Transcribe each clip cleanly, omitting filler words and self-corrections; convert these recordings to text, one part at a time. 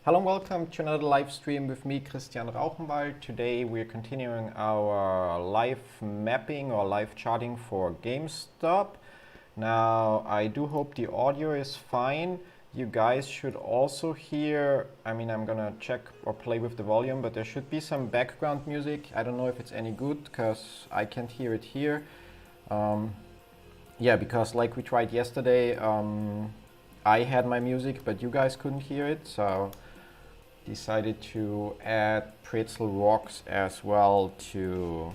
Hello and welcome to another live stream with me, Christian Rauchenwald. Today we're continuing our live mapping or live charting for GameStop. Now, I do hope the audio is fine. You guys should also hear, I'm gonna check or play with the volume, but there should be some background music. I don't know if it's any good because I can't hear it here. Because like we tried yesterday, I had my music, but you guys couldn't hear it, so decided to add Pretzel Rocks as well to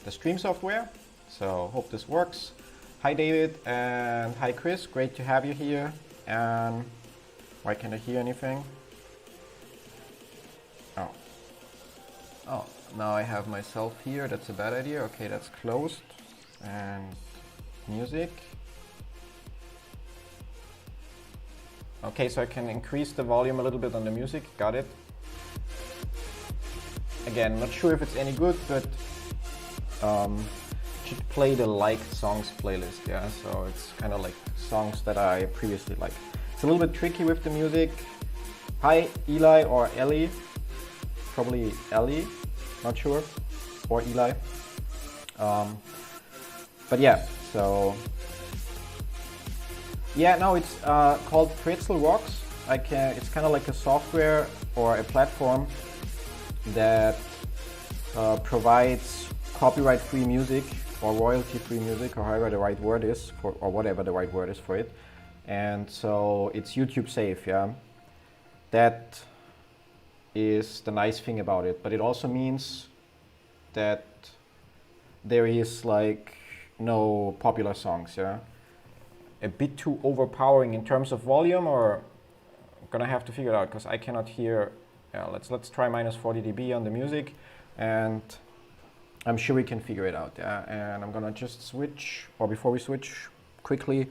the stream software. So hope this works. Hi David and hi Chris, great to have you here. And why can't I hear anything? Oh, now I have myself here. That's a bad idea. Okay, that's closed. And music. Okay, so I can increase the volume a little bit on the music. Got it. Again, not sure if it's any good, but should play the liked songs playlist. Yeah, so it's kind of like songs that I previously liked. It's a little bit tricky with the music. Hi Eli or Ellie, probably Ellie, not sure, or Eli. But yeah, so yeah, no, it's called Pretzel Rocks. It's kind of like a software or a platform that provides copyright-free music or royalty-free music, or however the right word is for, or whatever the right word is for it. And so it's YouTube safe, yeah. That is the nice thing about it. But it also means that there is like no popular songs, yeah. A bit too overpowering in terms of volume, or I'm gonna have to figure it out because I cannot hear. Yeah, let's try minus 40 dB on the music, and I'm sure we can figure it out. Yeah, and I'm gonna just switch, or before we switch, quickly.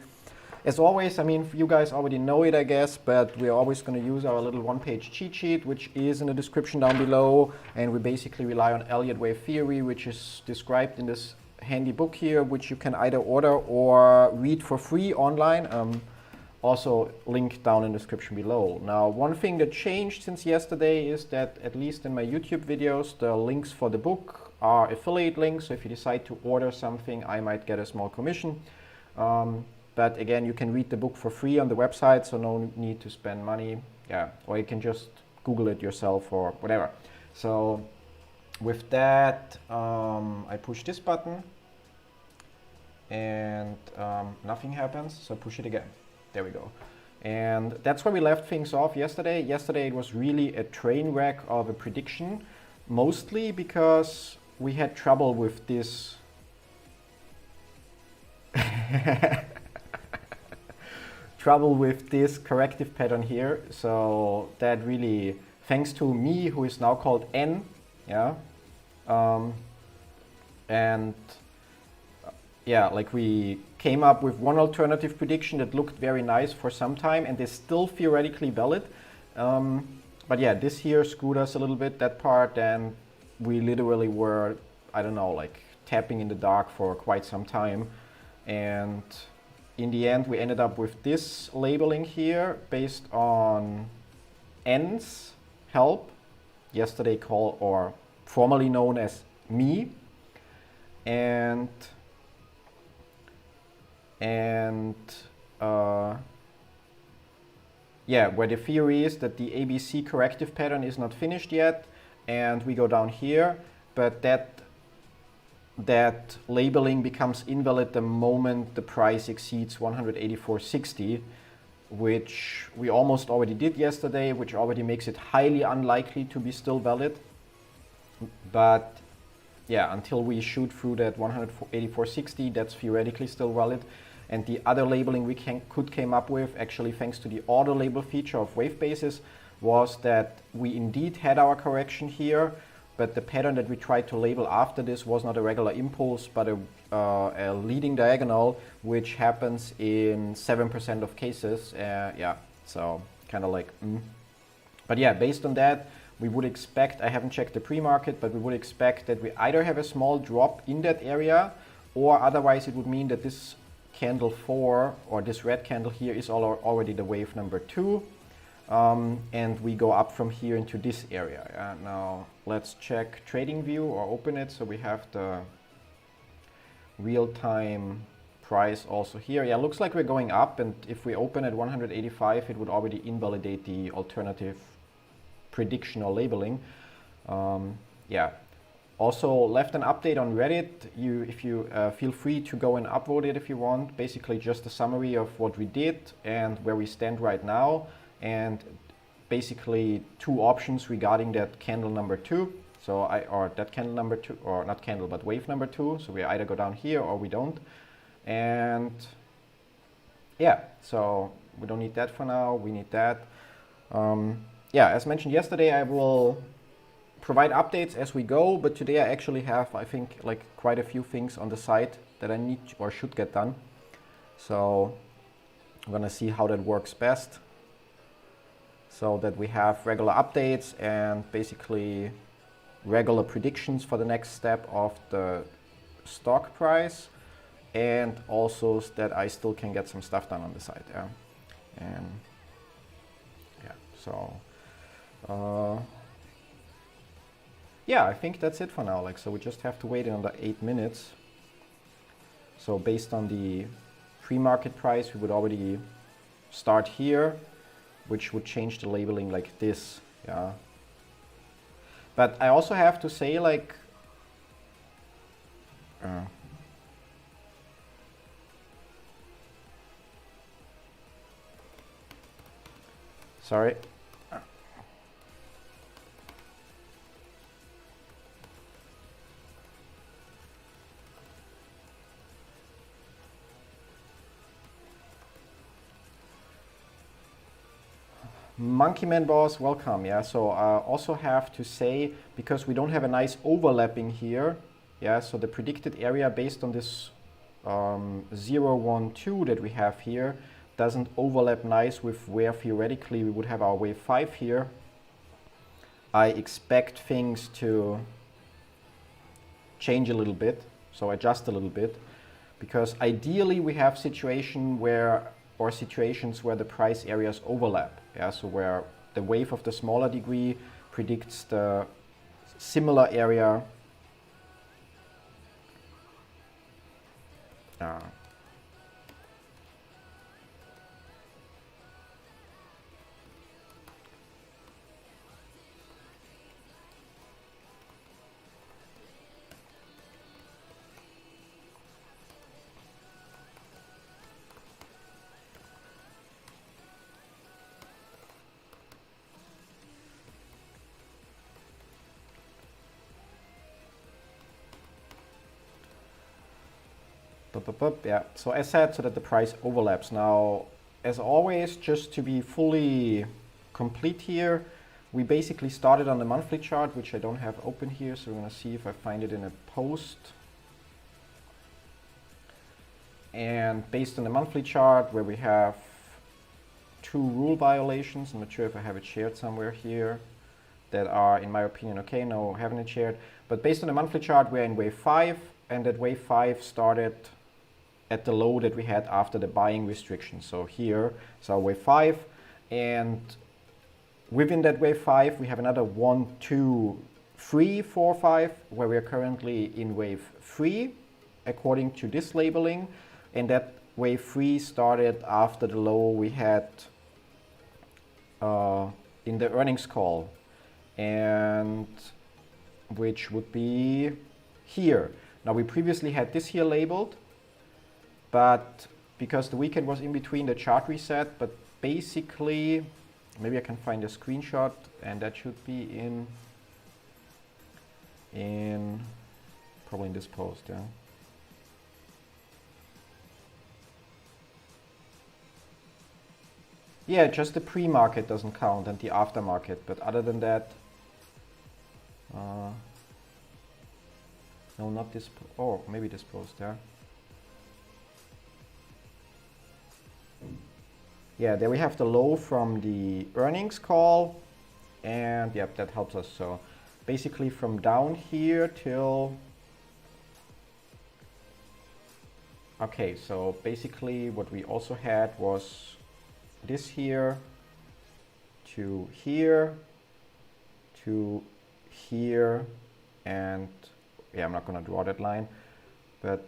As always, you guys already know it, I guess, but we're always going to use our little one-page cheat sheet, which is in the description down below, and we basically rely on Elliott wave theory, which is described in this handy book here, which you can either order or read for free online. Also linked down in the description below. Now, one thing that changed since yesterday is that, at least in my YouTube videos, the links for the book are affiliate links, so if you decide to order something, I might get a small commission. But again, you can read the book for free on the website, so no need to spend money. Yeah, or you can just Google it yourself or whatever. So with that, I push this button and nothing happens, so push it again. There we go. And that's where we left things off yesterday. Yesterday it was really a train wreck of a prediction, mostly because we had trouble with this corrective pattern here. So that really, thanks to me, who is now called N, yeah, like we came up with one alternative prediction that looked very nice for some time and is still theoretically valid. But yeah, this here screwed us a little bit, that part, and we literally were, I don't know, like tapping in the dark for quite some time. And in the end, we ended up with this labeling here based on N's help, yesterday called, or formerly known as me, and where the theory is that the ABC corrective pattern is not finished yet, and we go down here, but that labeling becomes invalid the moment the price exceeds 184.60, which we almost already did yesterday, which already makes it highly unlikely to be still valid. But yeah, until we shoot through that 184.60, that's theoretically still valid. And the other labeling we came up with, actually thanks to the auto label feature of wave basis, was that we indeed had our correction here, but the pattern that we tried to label after this was not a regular impulse, but a leading diagonal, which happens in 7% of cases. So kind of like, But yeah, based on that, we would expect, I haven't checked the pre-market, but we would expect that we either have a small drop in that area, or otherwise it would mean that this candle 4, or this red candle here, is already the wave number 2. and we go up from here into this area. Now let's check TradingView or open it so we have the real-time price also here. Yeah, looks like we're going up, and if we open at 185 it would already invalidate the alternative prediction or labeling. Yeah. Also left an update on Reddit. If you feel free to go and upvote it if you want. Basically just a summary of what we did and where we stand right now, and basically two options regarding that candle number 2. So or that candle number 2, or not candle but wave number 2. So we either go down here or we don't. And yeah, so we don't need that for now. We need that. Yeah, as mentioned yesterday, I will provide updates as we go, but today I actually have, I think, like quite a few things on the site that I need or should get done. So I'm gonna see how that works best, so that we have regular updates and basically regular predictions for the next step of the stock price, and also that I still can get some stuff done on the site. Yeah, and yeah, so. Yeah, I think that's it for now. Like, so we just have to wait another 8 minutes. So based on the pre-market price, we would already start here, which would change the labeling like this. Yeah. But I also have to say, like, sorry. Monkey Man Boss, welcome. Yeah, so I also have to say, because we don't have a nice overlapping here, yeah, so the predicted area based on this 0, 1, 2 that we have here doesn't overlap nice with where theoretically we would have our wave 5 here. I expect things to change a little bit, so adjust a little bit, because ideally we have situations where the price areas overlap. Yeah, so where the wave of the smaller degree predicts the similar area. Yeah, so as said, so that the price overlaps. Now, as always, just to be fully complete here, we basically started on the monthly chart, which I don't have open here, so we're gonna see if I find it in a post. And based on the monthly chart, where we have 2 rule violations, I'm not sure if I have it shared somewhere here, that are, in my opinion, okay, no, haven't it shared. But based on the monthly chart, we're in wave 5, and that wave 5 started at the low that we had after the buying restriction. So here, so wave 5, and within that wave 5, we have another 1, 2, 3, 4, 5, where we are currently in wave 3, according to this labeling. And that wave 3 started after the low we had in the earnings call, and which would be here. Now, we previously had this here labeled, but because the weekend was in between, the chart reset. But basically, maybe I can find a screenshot, and that should be in probably in this post. Yeah. Yeah, just the pre-market doesn't count and the aftermarket, but other than that, no, not this. Oh, maybe this post. Yeah. Yeah, there we have the low from the earnings call, and yep, that helps us. So basically from down here till, okay, so basically what we also had was this here to here, to here, and yeah, I'm not going to draw that line, but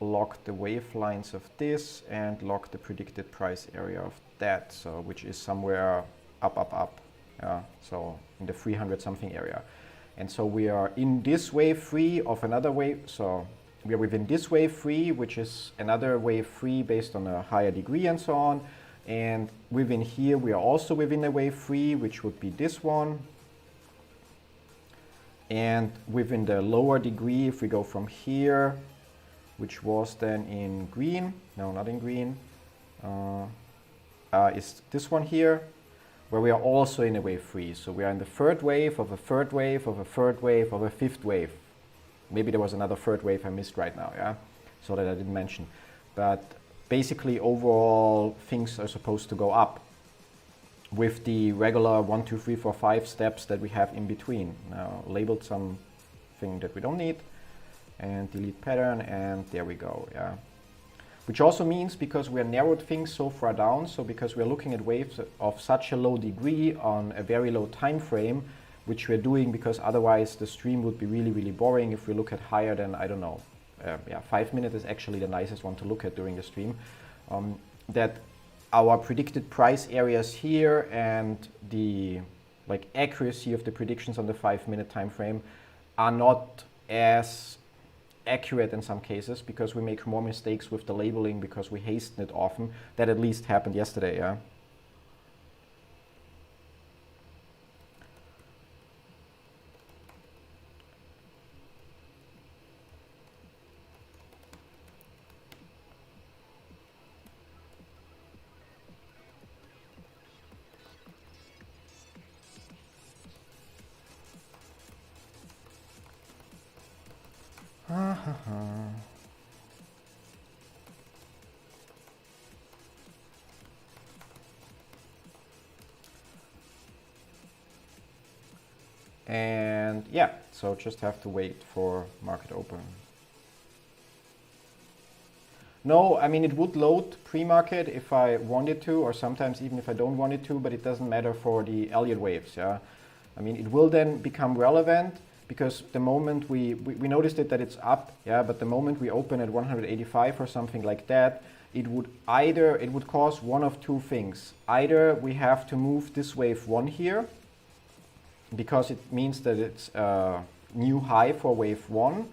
log the wave lines of this and log the predicted price area of that, so which is somewhere up, yeah, so in the 300 something area. And so we are in this wave 3 of another wave, so we are within this wave 3, which is another wave 3 based on a higher degree and so on. And within here, we are also within a wave 3, which would be this one. And within the lower degree, if we go from here, which was then in green, no, not in green, is this one here, where we are also in a wave 3. So we are in the third wave of a third wave of a third wave of a fifth wave. Maybe there was another third wave I missed right now, yeah, so that I didn't mention. But basically, overall, things are supposed to go up with the regular 1, 2, 3, 4, 5 steps that we have in between. Now, labeled something that we don't need, and delete pattern, and there we go, yeah. Which also means, because we are narrowed things so far down, so because we are looking at waves of such a low degree on a very low time frame, which we're doing because otherwise the stream would be really, really boring if we look at higher than, I don't know, yeah, 5 minutes is actually the nicest one to look at during the stream, that our predicted price areas here and the accuracy of the predictions on the 5 minute time frame are not as accurate in some cases, because we make more mistakes with the labeling because we hasten it often. That at least happened yesterday, yeah. And yeah, so just have to wait for market open. No, I mean, it would load pre-market if I wanted to, or sometimes even if I don't want it to, but it doesn't matter for the Elliott waves, yeah. I mean, it will then become relevant, because the moment we noticed it that it's up, yeah, but the moment we open at 185 or something like that, it would cause one of two things. Either we have to move this wave 1 here, because it means that it's a new high for wave 1,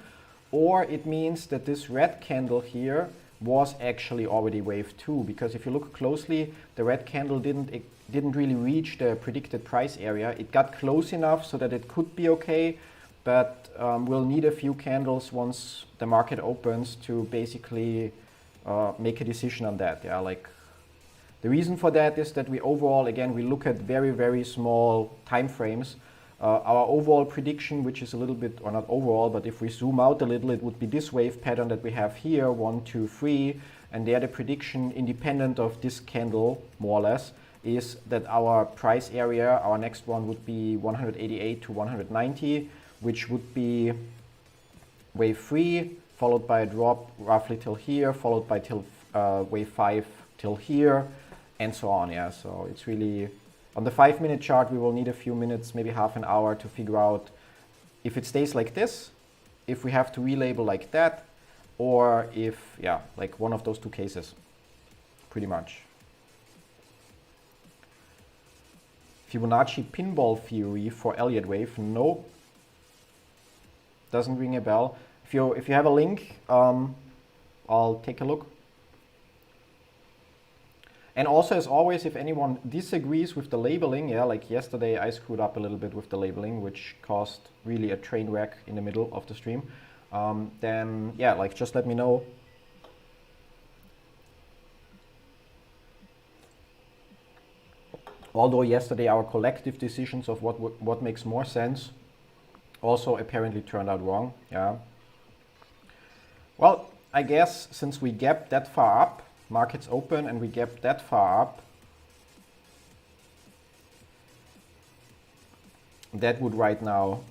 or it means that this red candle here was actually already wave 2, because if you look closely, the red candle didn't really reach the predicted price area. It got close enough so that it could be okay, but we'll need a few candles once the market opens to basically make a decision on that. Yeah, like the reason for that is that we overall, again, we look at very, very small time frames. Our overall prediction, which is a little bit, or not overall, but if we zoom out a little, it would be this wave pattern that we have here, 1, 2, 3, and there the prediction, independent of this candle, more or less, is that our price area, our next one would be 188 to 190, which would be wave 3, followed by a drop roughly till here, followed by till wave 5 till here, and so on, yeah. So it's really, on the 5 minute chart, we will need a few minutes, maybe half an hour, to figure out if it stays like this, if we have to relabel like that, or if, yeah, like one of those two cases, pretty much. Fibonacci pinball theory for Elliott wave, no, doesn't ring a bell. If you have a link, I'll take a look. And also, as always, if anyone disagrees with the labeling, yeah, like yesterday I screwed up a little bit with the labeling, which caused really a train wreck in the middle of the stream, then yeah, like just let me know. Although yesterday our collective decisions of what makes more sense also apparently turned out wrong, yeah. Well, I guess since we gapped that far up, markets open and we gapped that far up, that would right now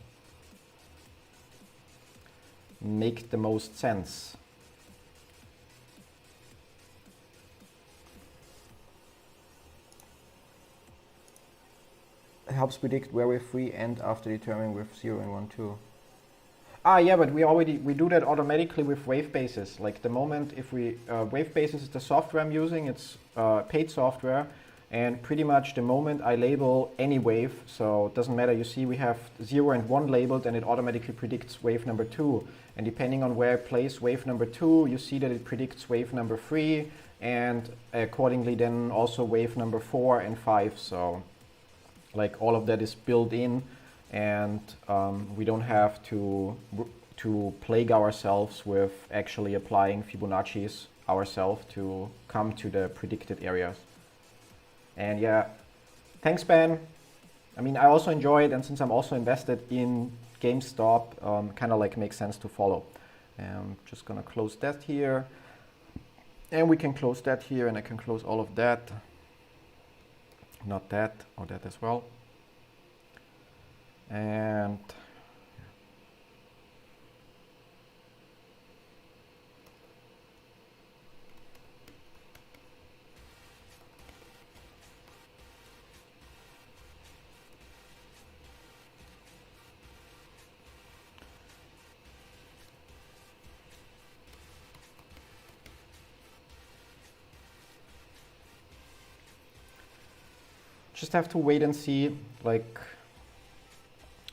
make the most sense. helps predict where wave 3 end after determining wave 0 and 1, 2. Ah, yeah, but we do that automatically with wave bases. Like the moment if we, wave bases is the software I'm using, it's paid software. And pretty much the moment I label any wave, so it doesn't matter, you see we have 0 and 1 labeled and it automatically predicts wave number 2. And depending on where I place wave number 2, you see that it predicts wave number 3 and accordingly then also wave number 4 and 5. So like all of that is built in and we don't have to plague ourselves with actually applying Fibonacci's ourselves to come to the predicted areas. And yeah, thanks Ben. I mean, I also enjoy it, and since I'm also invested in GameStop, kind of like makes sense to follow. I'm just gonna close that here, and we can close that here, and I can close all of that. Not that, or that as well. And just have to wait and see, like,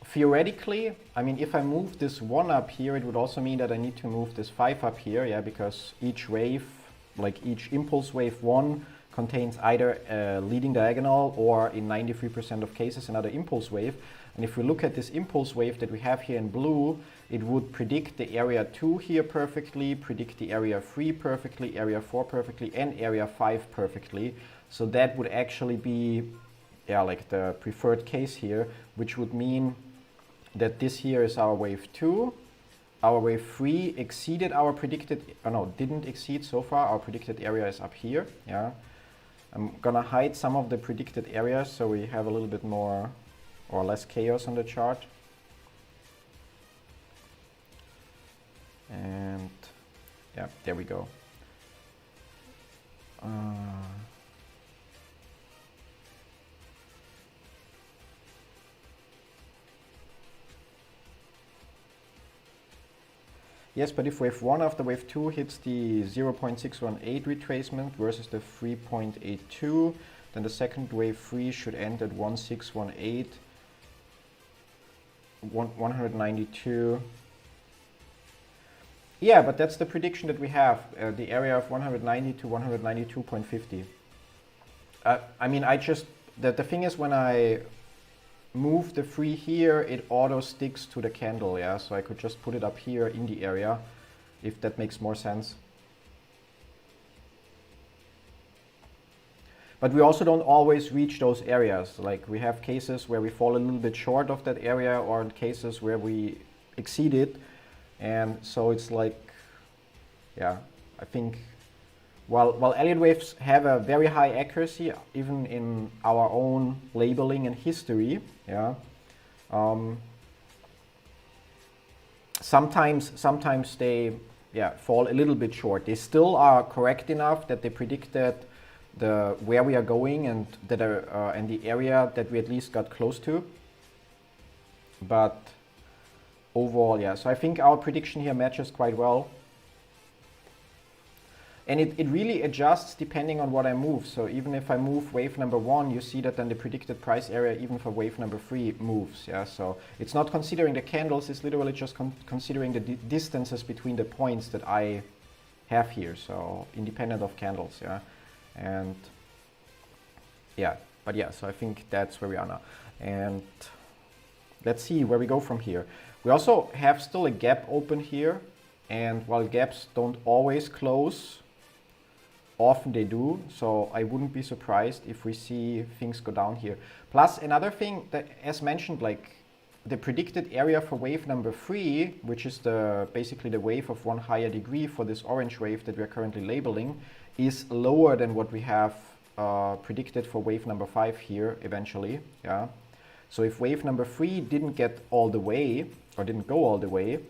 theoretically, I mean, if I move this 1 up here, it would also mean that I need to move this 5 up here, yeah, because each wave, like each impulse wave 1 contains either a leading diagonal or in 93% of cases another impulse wave. And if we look at this impulse wave that we have here in blue, it would predict the area 2 here perfectly, predict the area 3 perfectly, area 4 perfectly, and area 5 perfectly. So that would actually be, yeah, like the preferred case here, which would mean that this here is our wave 2. Our wave 3 exceeded our predicted, no, didn't exceed so far. Our predicted area is up here, yeah. I'm gonna hide some of the predicted areas so we have a little bit more or less chaos on the chart. And yeah, there we go. Yes, but if wave 1 after wave 2 hits the 0.618 retracement versus the 3.82, then the second wave 3 should end at 1618, 192. Yeah, but that's the prediction that we have, the area of 190 to 192.50. I mean, the thing is when I move the 3 here, it auto sticks to the candle, yeah, so I could just put it up here in the area, if that makes more sense. But we also don't always reach those areas. Like we have cases where we fall a little bit short of that area, or in cases where we exceed it. And so it's like, yeah, I think while Elliott waves have a very high accuracy, even in our own labeling and history, yeah, sometimes they, yeah, fall a little bit short. They still are correct enough that they predicted where we are going and and the area that we at least got close to. But overall, yeah, so I think our prediction here matches quite well. And it really adjusts depending on what I move. So even if I move wave number 1, you see that then the predicted price area even for wave number 3 moves. Yeah, so it's not considering the candles, it's literally just considering the distances between the points that I have here. So independent of candles, yeah. And yeah, but yeah, so I think that's where we are now. And let's see where we go from here. We also have still a gap open here. And while gaps don't always close, often they do, so I wouldn't be surprised if we see things go down here. Plus another thing that, as mentioned, like the predicted area for wave number 3, which is basically the wave of 1 higher degree for this orange wave that we're currently labeling, is lower than what we have predicted for wave number 5 here eventually. Yeah. So if wave number 3 didn't get all the way, or didn't go all the way,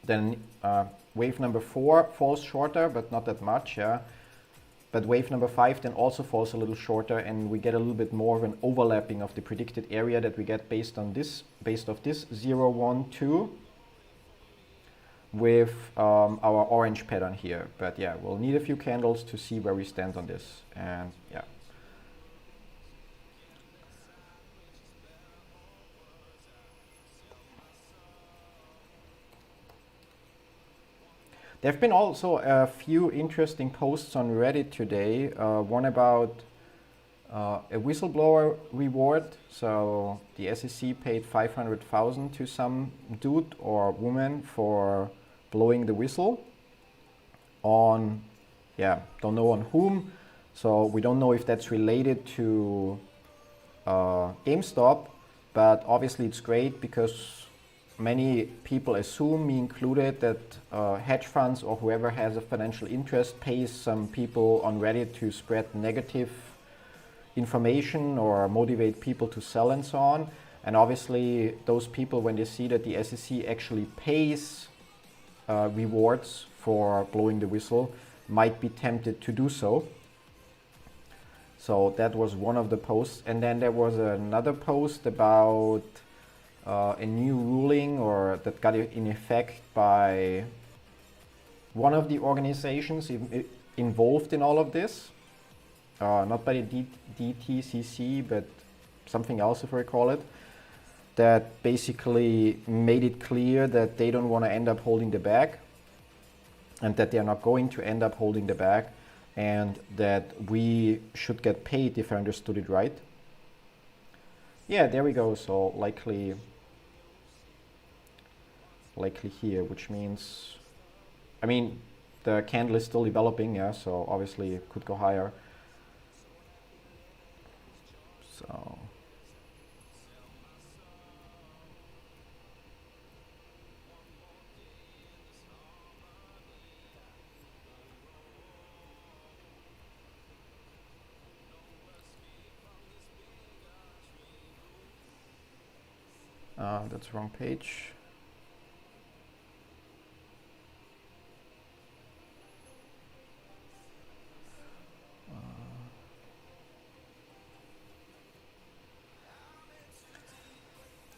then wave number 4 falls shorter, but not that much. Yeah. but wave number 5 then also falls a little shorter, and we get a little bit more of an overlapping of the predicted area that we get based on this, based off this 0, 1, 2 with our orange pattern here. But yeah, we'll need a few candles to see where we stand on this. And yeah. There have been also a few interesting posts on Reddit today. One about a whistleblower reward. So the SEC paid 500,000 to some dude or woman for blowing the whistle on, yeah, don't know on whom. So we don't know if that's related to GameStop, but obviously it's great because many people assume, me included, that hedge funds or whoever has a financial interest pays some people on Reddit to spread negative information or motivate people to sell and so on. And obviously those people, when they see that the SEC actually pays rewards for blowing the whistle, might be tempted to do so. So that was one of the posts. And then there was another post about a new ruling, or that got in effect by one of the organizations involved in all of this. Not by the DTCC, but something else, if I recall it, that basically made it clear that they don't want to end up holding the bag, and that they are not going to end up holding the bag, and that we should get paid, if I understood it right. Yeah, there we go. So likely here, which means, I mean, the candle is still developing, yeah, so obviously it could go higher. So that's the wrong page.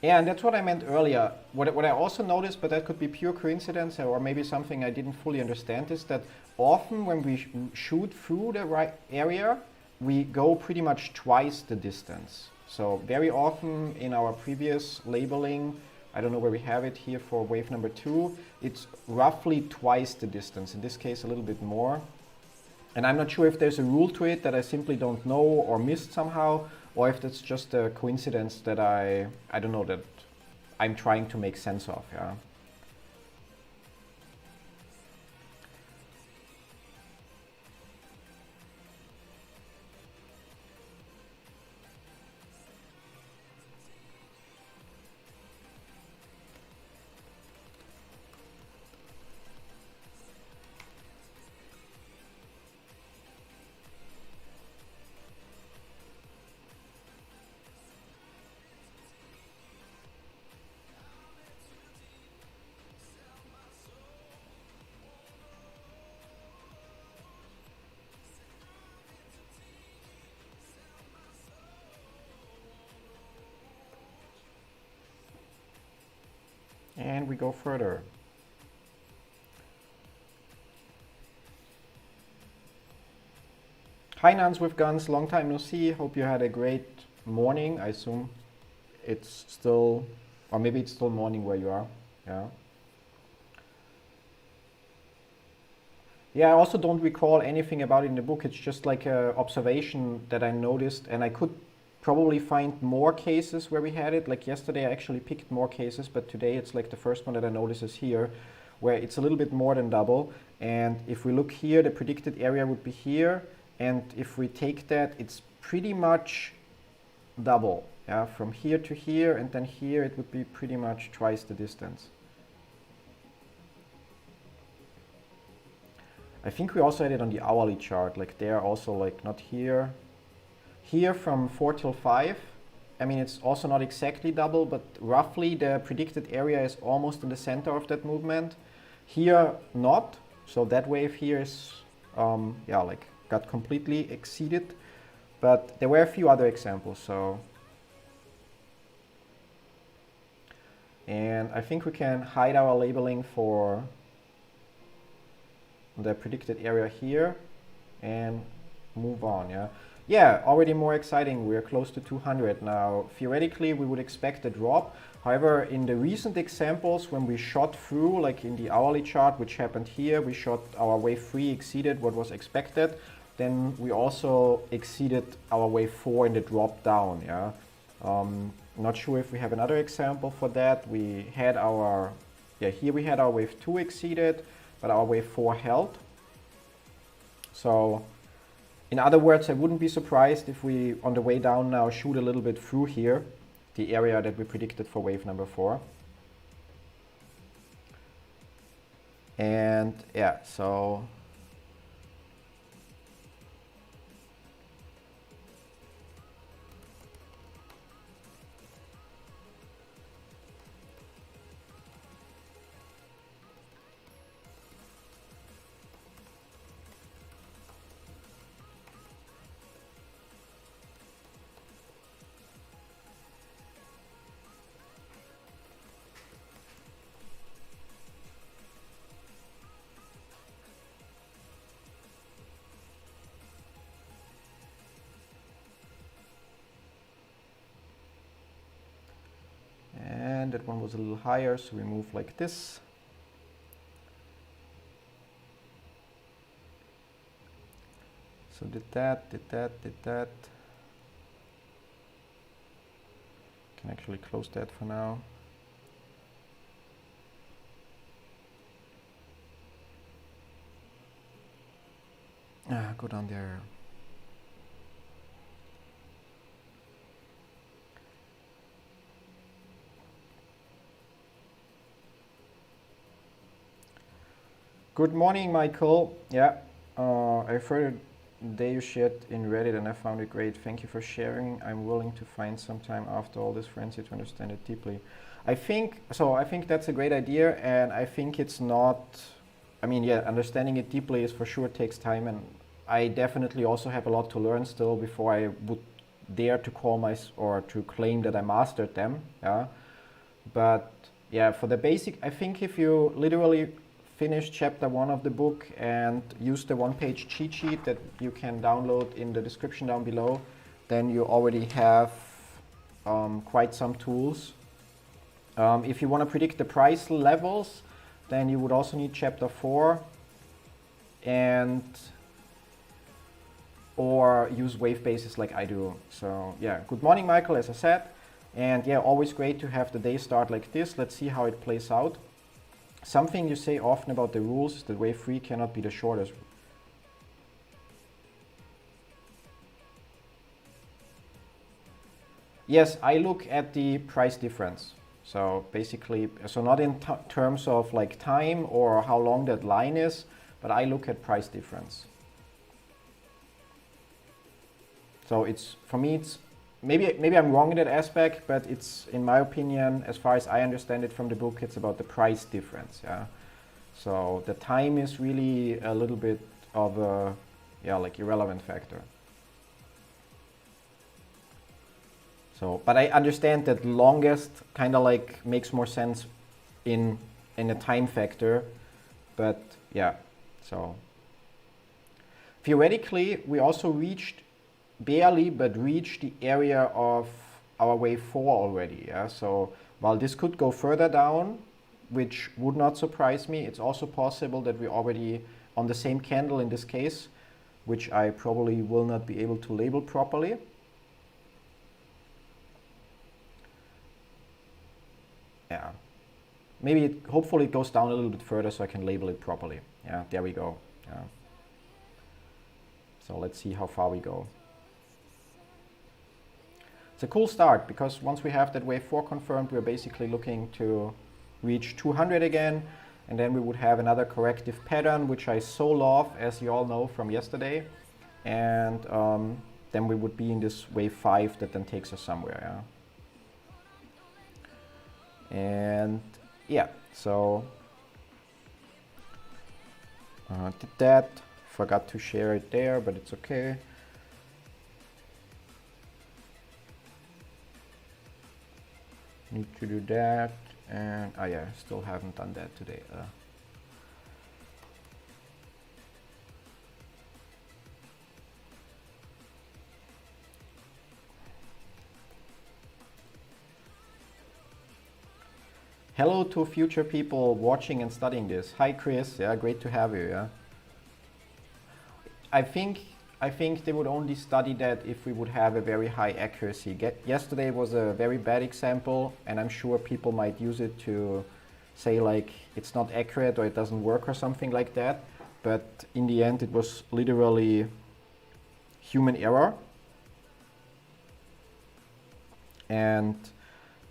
Yeah, and that's what I meant earlier. What I also noticed, but that could be pure coincidence or maybe something I didn't fully understand, is that often when we shoot through the right area, we go pretty much twice the distance. So very often in our previous labeling, I don't know where we have it here for wave number 2, it's roughly twice the distance. In this case, a little bit more. And I'm not sure if there's a rule to it that I simply don't know or missed somehow, or if that's just a coincidence that I don't know, that I'm trying to make sense of, yeah. And we go further. Hi Nans with Guns, long time no see. Hope you had a great morning. I assume it's still, or maybe it's still morning where you are. Yeah. Yeah, I also don't recall anything about it in the book. It's just like an observation that I noticed, and I could probably find more cases where we had it. Like yesterday I actually picked more cases, but today it's like the first one that I notice is here, where it's a little bit more than double. And if we look here, the predicted area would be here, and if we take that, it's pretty much double. Yeah, from here to here, and then here it would be pretty much twice the distance. I think we also had it on the hourly chart, like there also, like not here. Here from 4 till 5, I mean, it's also not exactly double, but roughly the predicted area is almost in the center of that movement. Here, not. So that wave here is, yeah, like got completely exceeded, but there were a few other examples. So, and I think we can hide our labeling for the predicted area here and move on. Yeah, already more exciting. We're close to 200 now. Theoretically, we would expect a drop. However, in the recent examples, when we shot through, like in the hourly chart, which happened here, we shot our wave 3 exceeded what was expected. Then we also exceeded our wave 4 in the drop down. Not sure if we have another example for that. We had our, here we had our wave 2 exceeded, but our wave 4 held. So, in other words, I wouldn't be surprised if we, on the way down now, shoot a little bit through here, the area that we predicted for wave number 4. And yeah, so and that one was a little higher, so we move like this. So did that. Can actually close that for now. Go down there. Good morning, Michael. Yeah, I've heard the day you shared in Reddit and I found it great. Thank you for sharing. I'm willing to find some time after all this frenzy to understand it deeply. I think that's a great idea, and I think it's not, understanding it deeply is for sure takes time, and I definitely also have a lot to learn still before I would dare to call or to claim that I mastered them. But yeah, for the basic, I think if you literally finish chapter 1 of the book and use the one-page cheat sheet that you can download in the description down below, then you already have quite some tools. If you want to predict the price levels, then you would also need chapter 4 or use wave bases like I do. So yeah, good morning, Michael, as I said. And yeah, always great to have the day start like this. Let's see how it plays out. Something you say often about the rules is that wave 3 cannot be the shortest. Yes, I look at the price difference. So basically, so not in terms of like time or how long that line is, but I look at price difference. So it's, for me, it's maybe I'm wrong in that aspect, but it's, in my opinion, as far as I understand it from the book, it's about the price difference. So the time is really a little bit of a irrelevant factor. So, but I understand that longest kind of like makes more sense in a time factor, but yeah. So theoretically, we also barely reached the area of our wave 4 already. So while this could go further down, which would not surprise me, it's also possible that we're already on the same candle in this case, which I probably will not be able to label properly. Yeah, maybe hopefully it goes down a little bit further so I can label it properly. Yeah, there we go. Yeah. So let's see how far we go. It's a cool start, because once we have that wave 4 confirmed, we're basically looking to reach 200 again, and then we would have another corrective pattern, which I so love, as you all know from yesterday, and then we would be in this wave 5 that then takes us somewhere. And yeah, so did that forgot to share it there, but it's okay. Need to do that, and oh yeah, still haven't done that today. Hello to future people watching and studying this. Hi Chris, yeah, great to have you. Yeah, I think they would only study that if we would have a very high accuracy. Yesterday was a very bad example, and I'm sure people might use it to say like it's not accurate or it doesn't work or something like that. But in the end, it was literally human error. And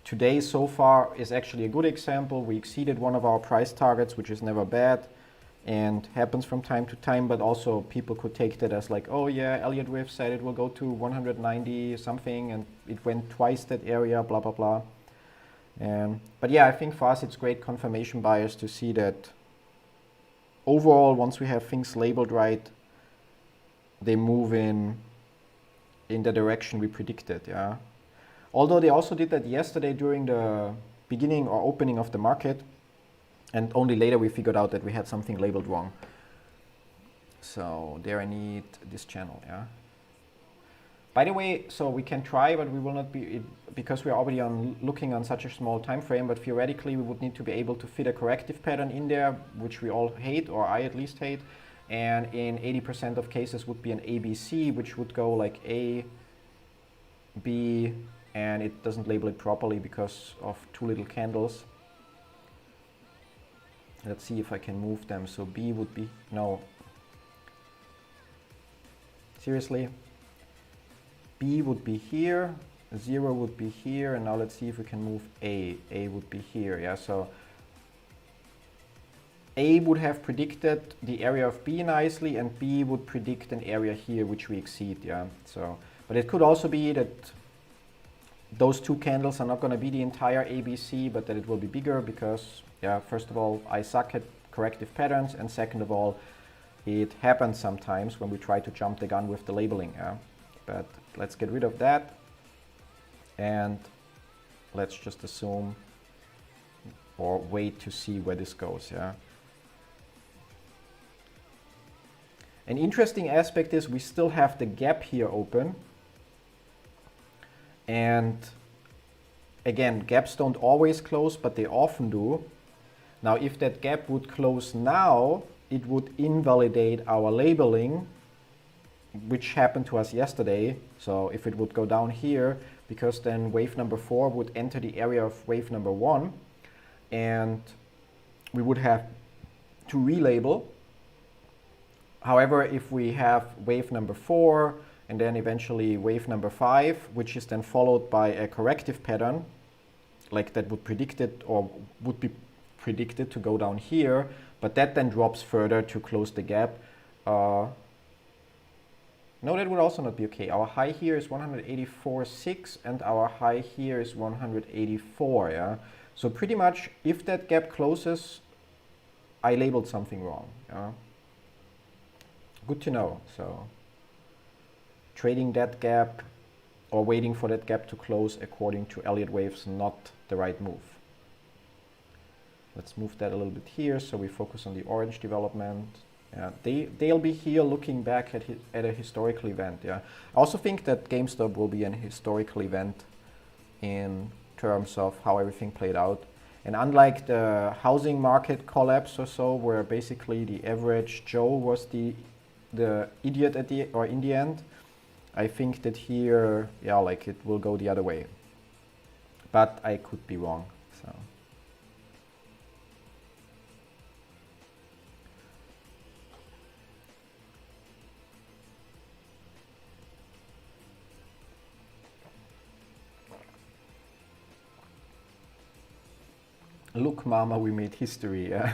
today so far is actually a good example. We exceeded one of our price targets, which is never bad and happens from time to time, but also people could take that as like, oh yeah, Elliott Wave said it will go to 190 something and it went twice that area, blah, blah, blah. But yeah, I think for us it's great confirmation bias to see that overall, once we have things labeled right, they move in the direction we predicted, yeah. Although they also did that yesterday during the beginning or opening of the market, and only later we figured out that we had something labeled wrong. So there I need this channel, yeah. By the way, so we can try, but we will not be, because we are already looking on such a small time frame, but theoretically we would need to be able to fit a corrective pattern in there, which we all hate, or I at least hate, and in 80% of cases would be an ABC, which would go like A, B, and it doesn't label it properly because of two little candles. Let's see if I can move them. So B would be, no. Seriously? B would be here, 0 would be here, and now let's see if we can move A. A would be here, yeah, so A would have predicted the area of B nicely, and B would predict an area here which we exceed, yeah. So, but it could also be that those two candles are not going to be the entire ABC, but that it will be bigger because, yeah, first of all, I suck at corrective patterns, and second of all, it happens sometimes when we try to jump the gun with the labeling. Yeah? But let's get rid of that, and let's just assume or wait to see where this goes. Yeah. An interesting aspect is we still have the gap here open. And again, gaps don't always close, but they often do. Now, if that gap would close now, it would invalidate our labeling, which happened to us yesterday. So if it would go down here, because then wave number 4 would enter the area of wave number 1, and we would have to relabel. However, if we have wave number 4, and then eventually wave number 5, which is then followed by a corrective pattern, like that would predict it or would be predicted to go down here, but that then drops further to close the gap. No, that would also not be okay. Our high here is 184.6 and our high here is 184, yeah? So pretty much if that gap closes, I labeled something wrong, yeah? Good to know, so. Trading that gap or waiting for that gap to close according to Elliott waves, not the right move. Let's move that a little bit here so we focus on the orange development. They'll be here looking back at a historical event. Yeah, I also think that GameStop will be an historical event in terms of how everything played out. And unlike the housing market collapse or so, where basically the average Joe was the idiot at in the end, I think that here, yeah, like it will go the other way. But I could be wrong, so. Look, mama, we made history, yeah.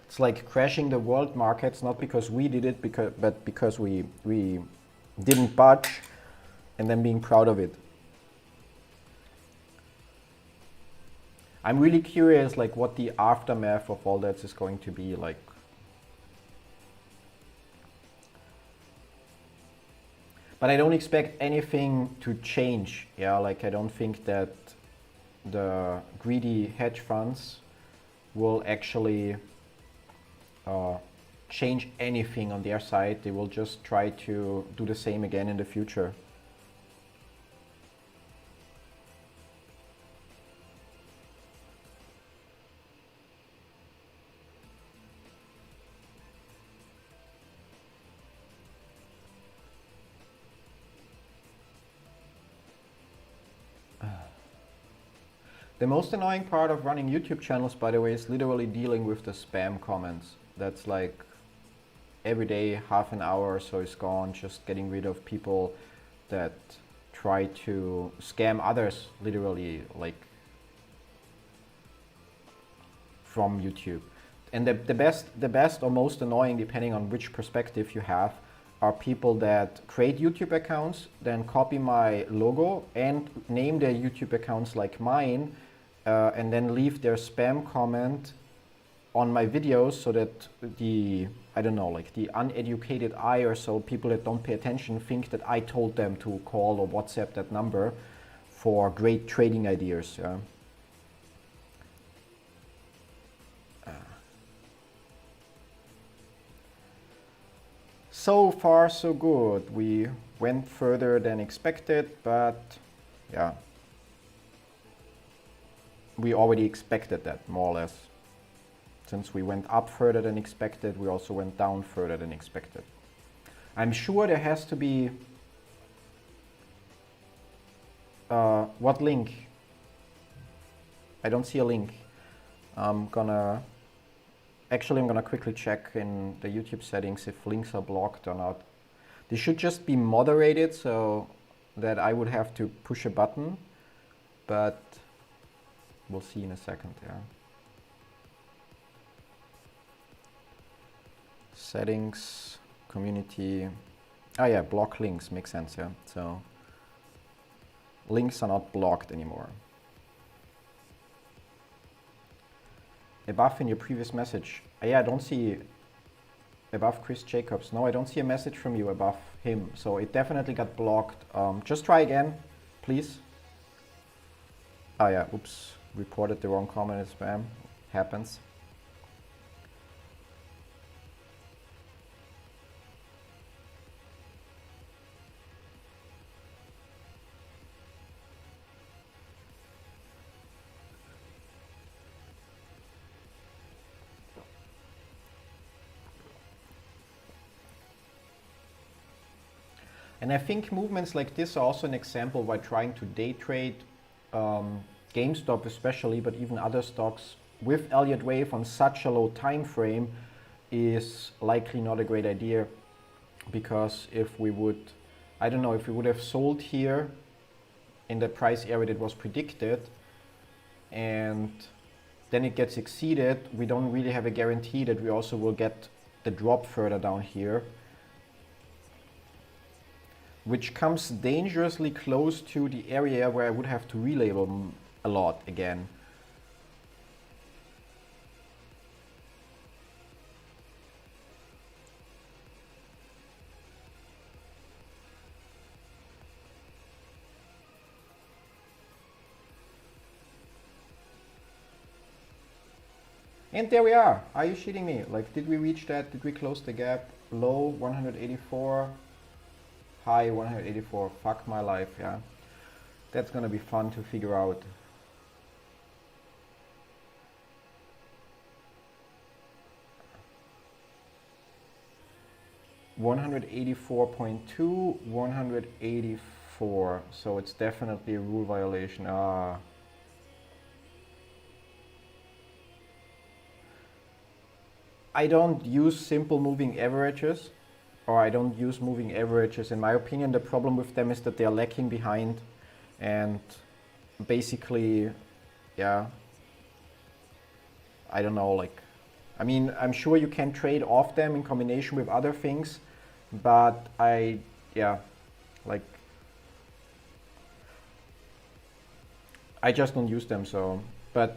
It's like crashing the world markets, not because we did it, but because we didn't budge, and then being proud of it. I'm really curious, like, what the aftermath of all that is going to be like. But I don't expect anything to change. Yeah, like, I don't think that the greedy hedge funds will actually change anything on their side. They will just try to do the same again in the future. The most annoying part of running YouTube channels, by the way, is literally dealing with the spam comments. That's like every day, half an hour or so is gone, just getting rid of people that try to scam others, literally, like, from YouTube. And the best or most annoying, depending on which perspective you have, are people that create YouTube accounts, then copy my logo and name their YouTube accounts like mine, and then leave their spam comment on my videos, so that the, I don't know, like the uneducated eye or so, people that don't pay attention, think that I told them to call or WhatsApp that number for great trading ideas. Yeah. So far so good. We went further than expected, but yeah, we already expected that, more or less. Since we went up further than expected, we also went down further than expected. I'm sure there has to be... what link? I don't see a link. I'm gonna quickly check in the YouTube settings if links are blocked or not. They should just be moderated so that I would have to push a button, but we'll see in a second. Yeah. Settings, community. Oh yeah, block links, makes sense. Yeah. So links are not blocked anymore. Above in your previous message. Yeah, I don't see above Chris Jacobs. No, I don't see a message from you above him. So it definitely got blocked. Just try again, please. Oh yeah, oops. Reported the wrong comment as spam. Happens. And I think movements like this are also an example why trying to day trade GameStop especially, but even other stocks with Elliott wave on such a low time frame is likely not a great idea. Because if we would, I don't know, if we would have sold here in the price area that was predicted and then it gets exceeded, we don't really have a guarantee that we also will get the drop further down here, which comes dangerously close to the area where I would have to relabel a lot again. And there we are. Are you shitting me? Like, did we reach that? Did we close the gap? Low 184, high 184. Fuck my life, yeah. That's gonna be fun to figure out. $184.2, 184. So it's definitely a rule violation. I don't use simple moving averages, or I don't use moving averages. In my opinion, the problem with them is that they're lacking behind, and basically, yeah, I don't know, like, I mean, I'm sure you can trade off them in combination with other things, but yeah, like, I just don't use them, so, but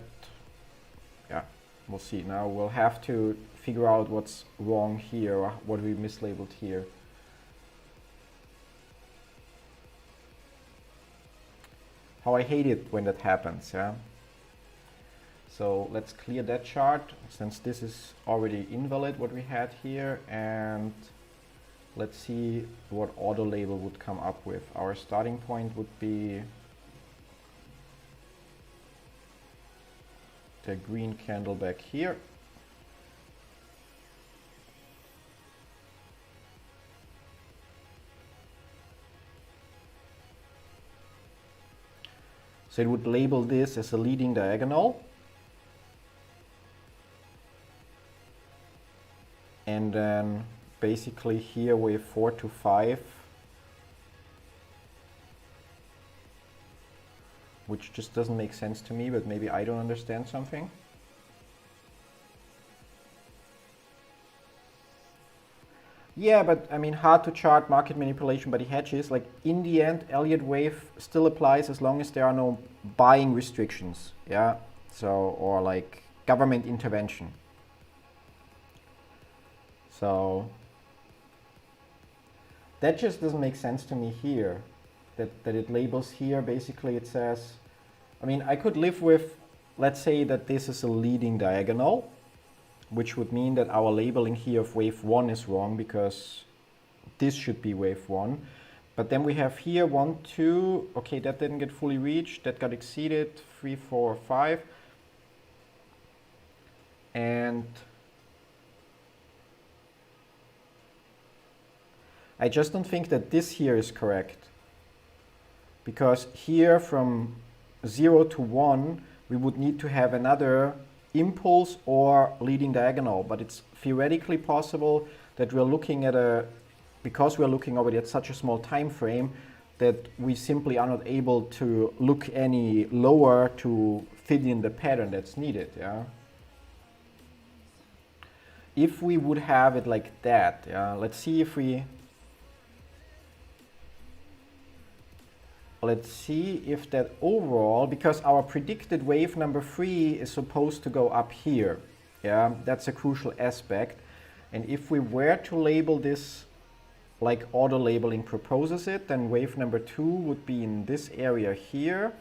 We'll see. Now we'll have to figure out what's wrong here, or what we mislabeled here. How I hate it when that happens, yeah? So let's clear that chart, since this is already invalid, what we had here, and let's see what auto label would come up with. Our starting point would be the green candle back here. So it would label this as a leading diagonal. And then basically here wave 4 to 5, which just doesn't make sense to me, but maybe I don't understand something. Yeah, but I mean, hard to chart market manipulation by the hedges. Like in the end, Elliott wave still applies as long as there are no buying restrictions. Yeah, so, or like government intervention. So that just doesn't make sense to me here. That it labels here, basically it says, I mean, I could live with, let's say that this is a leading diagonal, which would mean that our labeling here of wave 1 is wrong, because this should be wave 1. But then we have here 1, 2, okay, that didn't get fully reached, that got exceeded, 3, 4, 5. And I just don't think that this here is correct. Because here from 0 to 1, we would need to have another impulse or leading diagonal, but it's theoretically possible that we're looking at because we're looking already at such a small time frame, that we simply are not able to look any lower to fit in the pattern that's needed. Yeah. If we would have it like that, yeah, let's see if that overall, because our predicted wave number 3 is supposed to go up here. Yeah, that's a crucial aspect. And if we were to label this like auto labeling proposes it, then wave number 2 would be in this area here,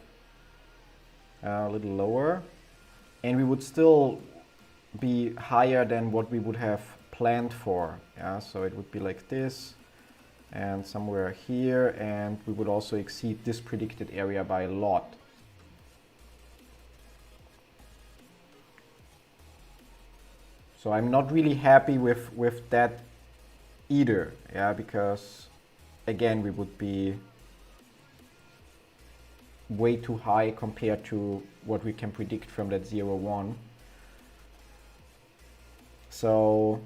a little lower, and we would still be higher than what we would have planned for. Yeah, so it would be like this, and somewhere here, and we would also exceed this predicted area by a lot. So I'm not really happy with that either, yeah, because again we would be way too high compared to what we can predict from that 0, 1. So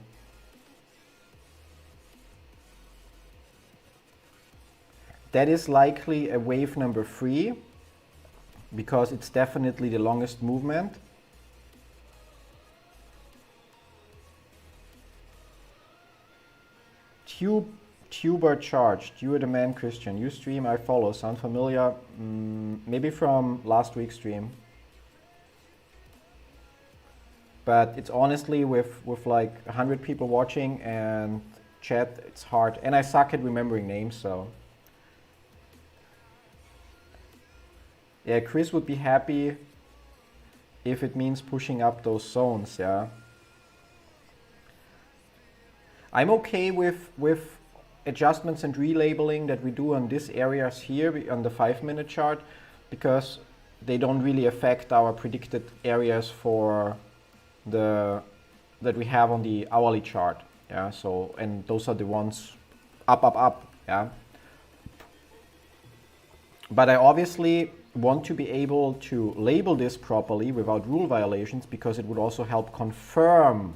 that is likely a wave number 3, because it's definitely the longest movement. Tuber charged. You are the man, Christian. You stream, I follow. Sound familiar? Maybe from last week's stream. But it's honestly with like 100 people watching and chat, it's hard. And I suck at remembering names, so. Yeah, Chris would be happy if it means pushing up those zones, yeah. I'm okay with adjustments and relabeling that we do on these areas here on the 5-minute chart, because they don't really affect our predicted areas for that we have on the hourly chart. Yeah, so, and those are the ones up, yeah. But I obviously want to be able to label this properly without rule violations, because it would also help confirm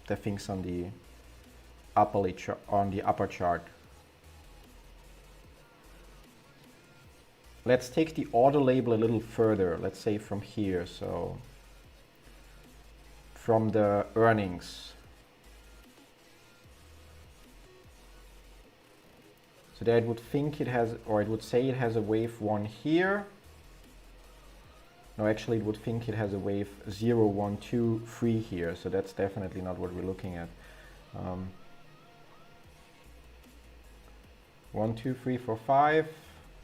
the things on the upper chart. Let's take the auto label a little further. Let's say from here, so from the earnings. So there it would think it has, or it would say it has a wave 1 here. No, actually it would think it has a wave 0, 1, 2, 3 here, so that's definitely not what we're looking at. 1, 2, 3, 4, 5,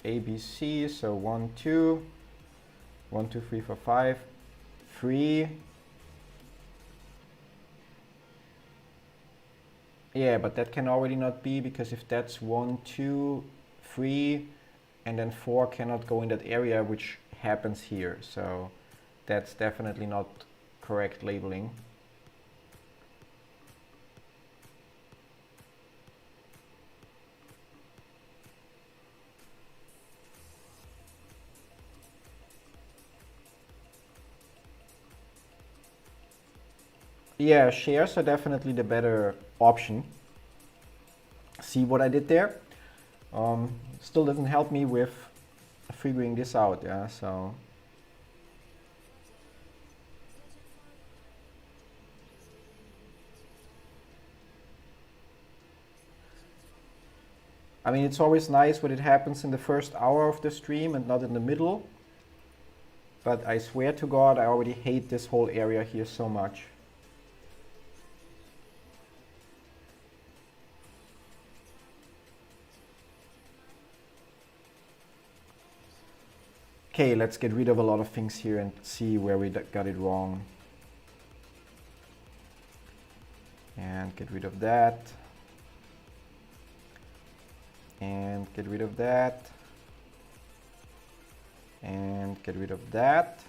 A, B, C, so 1, 2, 1, 2, 3, 4, 5, 3. Yeah, but that can already not be, because if that's 1, 2, 3, and then 4 cannot go in that area, which happens here. So that's definitely not correct labeling. Yeah, shares are definitely the better option. See what I did there? Still doesn't help me with figuring this out, yeah, so. I mean, it's always nice when it happens in the first hour of the stream and not in the middle. But I swear to God, I already hate this whole area here so much. Okay, let's get rid of a lot of things here and see where we got it wrong. And get rid of that. And get rid of that. And get rid of that.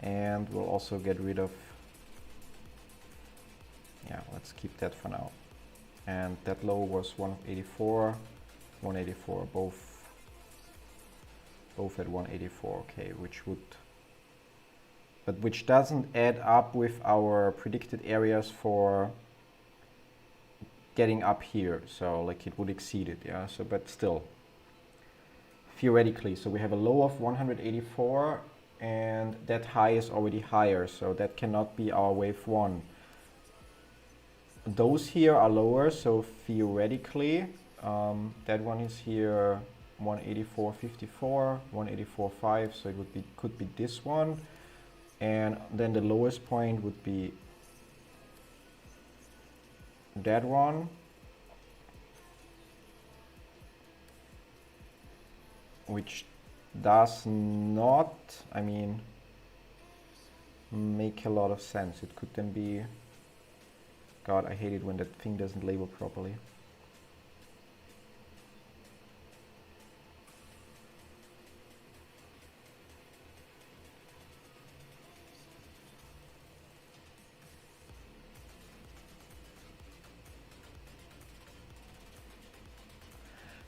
And we'll also get rid of, yeah, let's keep that for now. And that low was 184, 184, both at 184, okay, which doesn't add up with our predicted areas for getting up here. So like it would exceed it, yeah, so but still, theoretically, so we have a low of 184 and that high is already higher, so that cannot be our wave 1. Those here are lower, so theoretically, that one is here 184.54, 184.5, so it could be this one, and then the lowest point would be that one, which does not, I mean, make a lot of sense. It could then be, God, I hate it when that thing doesn't label properly.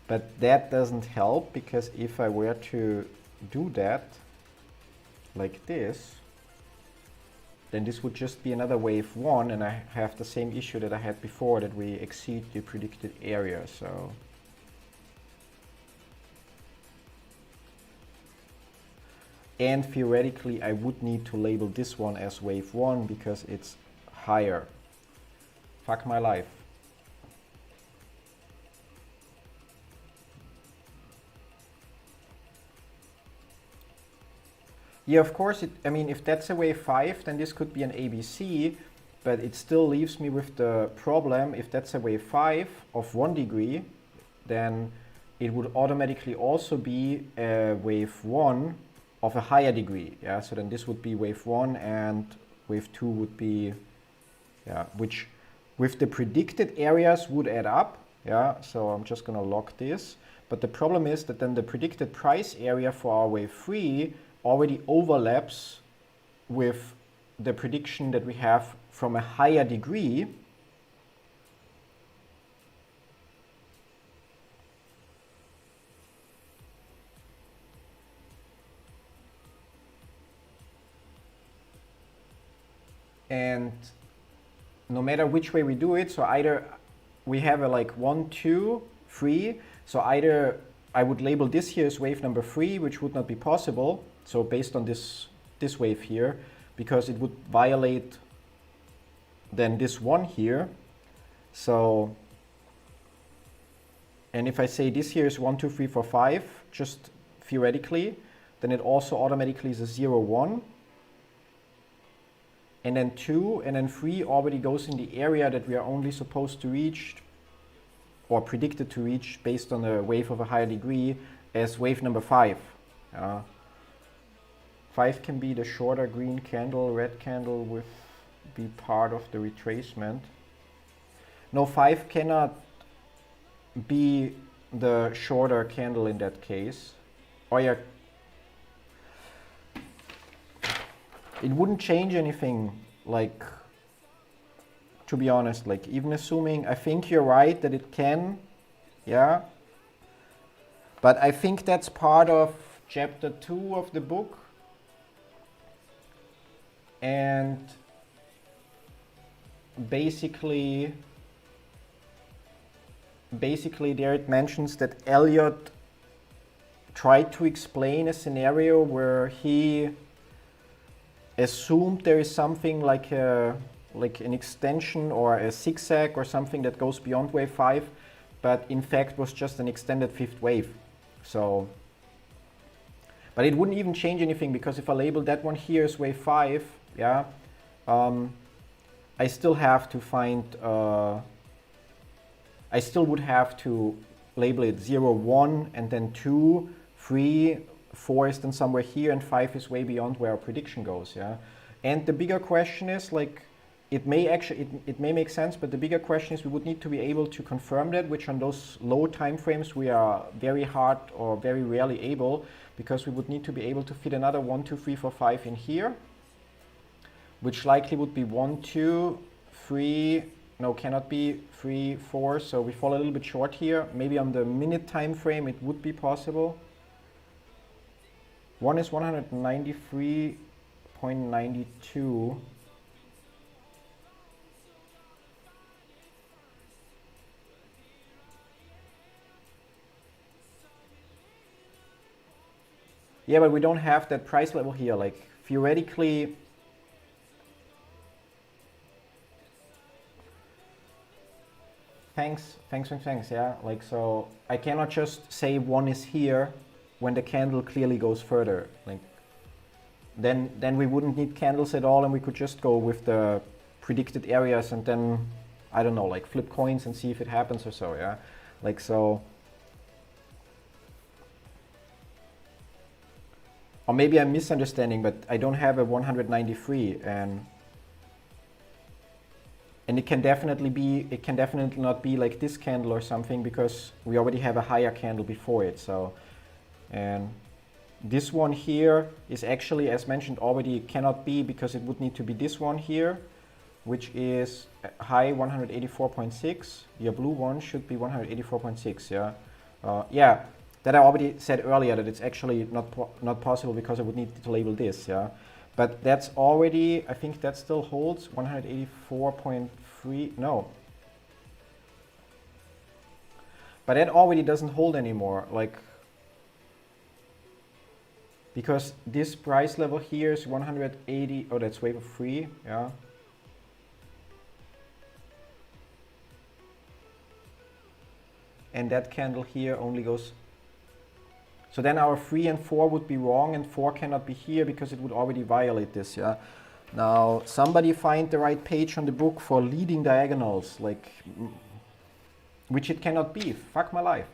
But that doesn't help, because if I were to do that like this, then this would just be another wave 1, and I have the same issue that I had before, that we exceed the predicted area. So and theoretically I would need to label this one as wave 1 because it's higher. Fuck my life. Yeah, of course, I mean, if that's a wave 5, then this could be an ABC, but it still leaves me with the problem, if that's a wave 5 of 1 degree, then it would automatically also be a wave 1 of a higher degree, yeah? So then this would be wave 1 and wave 2 would be, yeah, which with the predicted areas would add up, yeah? So I'm just gonna lock this, but the problem is that then the predicted price area for our wave 3 already overlaps with the prediction that we have from a higher degree. And no matter which way we do it, so either we have a like 1, 2, 3, so either I would label this here as wave number 3, which would not be possible, so based on this wave here, because it would violate then this one here. So, and if I say this here is 1, 2, 3, 4, 5, just theoretically, then it also automatically is a 0, 1. And then 2, and then 3 already goes in the area that we are only supposed to reach or predicted to reach based on a wave of a higher degree as wave number 5. 5 can be the shorter green candle, red candle with be part of the retracement. No, 5 cannot be the shorter candle in that case. Or yeah, it wouldn't change anything, like, to be honest, like, even assuming, I think you're right that it can, yeah, but I think that's part of chapter 2 of the book, and basically there it mentions that Elliott tried to explain a scenario where he assumed there is something like an extension or a zigzag or something that goes beyond wave 5, but in fact was just an extended 5th wave. So, but it wouldn't even change anything, because if I label that one here as wave 5, yeah, I still have to find, I still would have to label it 0, 1, and then 2, 3, 4 is then somewhere here, and 5 is way beyond where our prediction goes, yeah. And the bigger question is, like, it may actually, it may make sense, but the bigger question is we would need to be able to confirm that, which on those low time frames we are very hard or very rarely able, because we would need to be able to fit another 1, 2, 3, 4, 5 in here, which likely would be 1, 2, 3, no, cannot be 3, 4, so we fall a little bit short here. Maybe on the minute time frame it would be possible. One is 193.92. Yeah, but we don't have that price level here. Like, theoretically, thanks, yeah. Like, so I cannot just say 1 is here when the candle clearly goes further. Like, then we wouldn't need candles at all, and we could just go with the predicted areas and then, I don't know, like flip coins and see if it happens or so, yeah. Like, so, or maybe I'm misunderstanding, but I don't have a 193, and it can definitely be, it can definitely not be like this candle or something, because we already have a higher candle before it. So, and this one here is actually, as mentioned already, it cannot be, because it would need to be this one here, which is high 184.6. Your blue one should be 184.6, yeah. Yeah, that I already said earlier, that it's actually not possible, because I would need to label this, yeah. But that's already, I think that still holds 184.3, no. But that already doesn't hold anymore, like, because this price level here is 180, oh, that's wave of 3, yeah. And that candle here only goes, so then our 3 and 4 would be wrong, and 4 cannot be here because it would already violate this, yeah. Now, somebody find the right page on the book for leading diagonals, like, which it cannot be, fuck my life.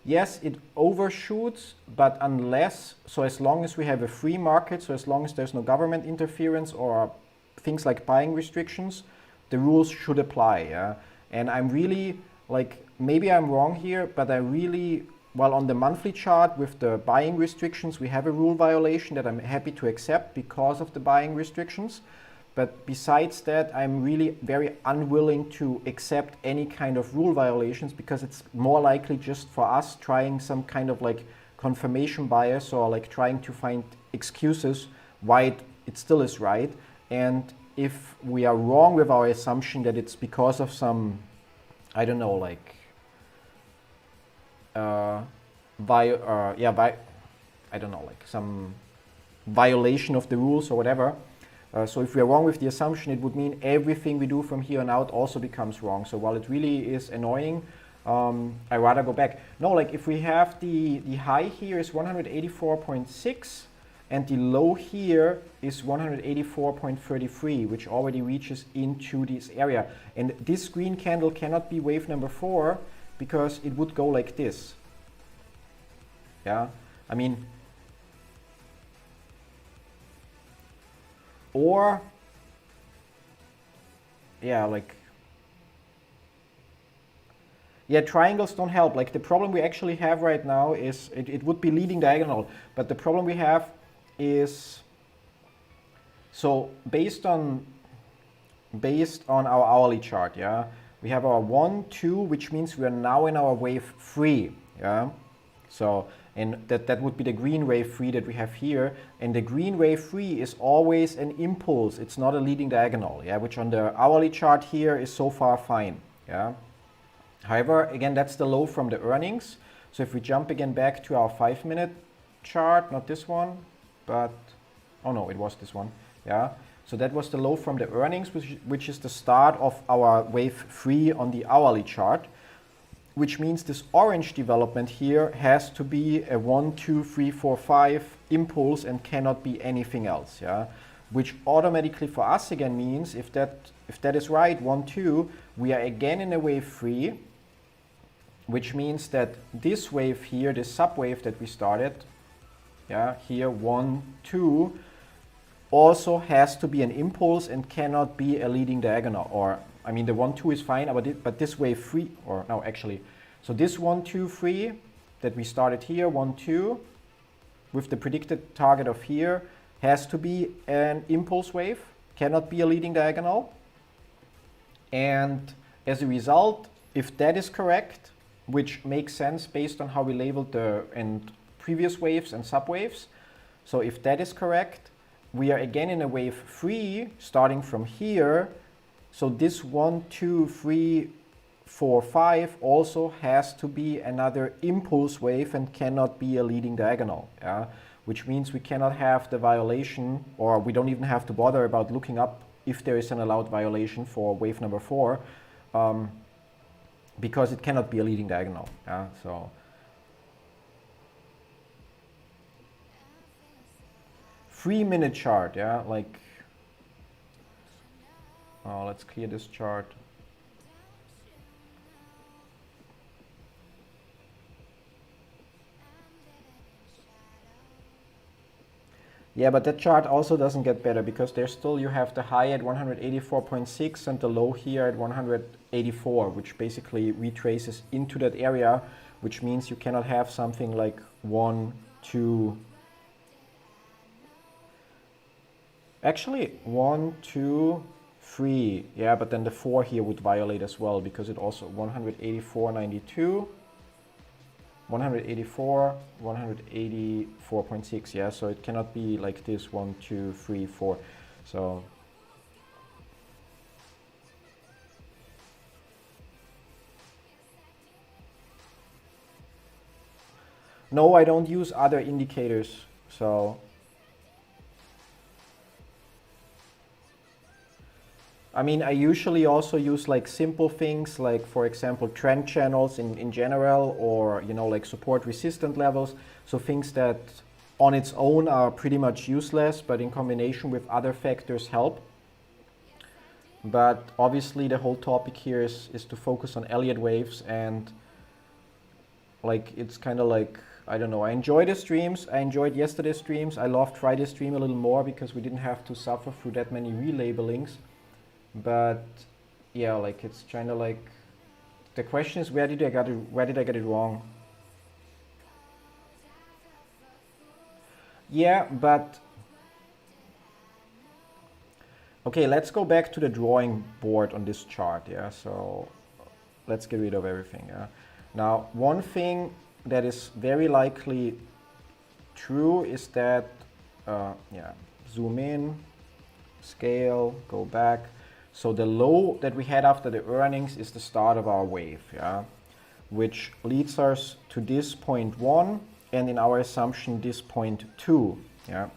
Yes, it overshoots, but unless, so as long as we have a free market, so as long as there's no government interference or things like buying restrictions, the rules should apply, yeah. And I'm really, like, maybe I'm wrong here, but I really, well, on the monthly chart with the buying restrictions, we have a rule violation that I'm happy to accept because of the buying restrictions. But besides that, I'm really very unwilling to accept any kind of rule violations, because it's more likely just for us trying some kind of like confirmation bias, or like trying to find excuses why it still is right. And if we are wrong with our assumption that it's because of some, I don't know, like, I don't know, like some violation of the rules or whatever. So if we are wrong with the assumption, it would mean everything we do from here on out also becomes wrong. So while it really is annoying, I rather go back. No, like if we have the high here is 184.6 and the low here is 184.33, which already reaches into this area. And this green candle cannot be wave number 4 because it would go like this. Yeah, I mean, or, yeah, like, yeah, triangles don't help. Like the problem we actually have right now is it would be leading diagonal, but the problem we have is, so based on our hourly chart, yeah, we have our 1, 2, which means we are now in our wave 3, yeah. So, and that would be the green wave 3 that we have here, and the green wave 3 is always an impulse. It's not a leading diagonal, yeah, which on the hourly chart here is so far fine, yeah. However, again, that's the low from the earnings. So if we jump again back to our 5-minute chart, not this one, but, oh no, it was this one, yeah. So that was the low from the earnings, which is the start of our wave 3 on the hourly chart, which means this orange development here has to be a 1, 2, 3, 4, 5 impulse and cannot be anything else, yeah. Which automatically for us again means if that is right, 1, 2, we are again in a wave 3, which means that this wave here, this subwave that we started, yeah, here 1, 2, also has to be an impulse and cannot be a leading diagonal. Or, I mean, the 1, 2 is fine, but this wave 3, or no, actually, so this 1, 2, 3 that we started here, 1, 2, with the predicted target of here, has to be an impulse wave, cannot be a leading diagonal. And as a result, if that is correct, which makes sense based on how we labeled the previous waves and subwaves, so if that is correct, we are again in a wave 3 starting from here. So this 1, 2, 3, 4, 5 also has to be another impulse wave and cannot be a leading diagonal, yeah? Which means we cannot have the violation, or we don't even have to bother about looking up if there is an allowed violation for wave number 4, because it cannot be a leading diagonal, yeah? So 3-minute chart, yeah, like, let's clear this chart. Yeah, but that chart also doesn't get better because there's still, you have the high at 184.6 and the low here at 184, which basically retraces into that area, which means you cannot have something like 1, 2, actually 1, 2, 3, yeah, but then the 4 here would violate as well because it also 184.92, 184, 184.6, yeah, so it cannot be like this 1, 2, 3, 4, so no, I don't use other indicators, so I mean, I usually also use like simple things like, for example, trend channels in general, or, you know, like support resistant levels. So things that on its own are pretty much useless, but in combination with other factors help. But obviously the whole topic here is to focus on Elliott waves, and like, it's kind of like, I don't know, I enjoy the streams. I enjoyed yesterday's streams. I loved Friday's stream a little more because we didn't have to suffer through that many relabelings. But yeah, like, it's kind of like, the question is, where did I get it wrong? Yeah, but okay, let's go back to the drawing board on this chart. Yeah, so let's get rid of everything. Yeah, now one thing that is very likely true is that yeah, zoom in, scale, go back. So the low that we had after the earnings is the start of our wave, yeah, which leads us to this point 1, and in our assumption this point 2, yeah.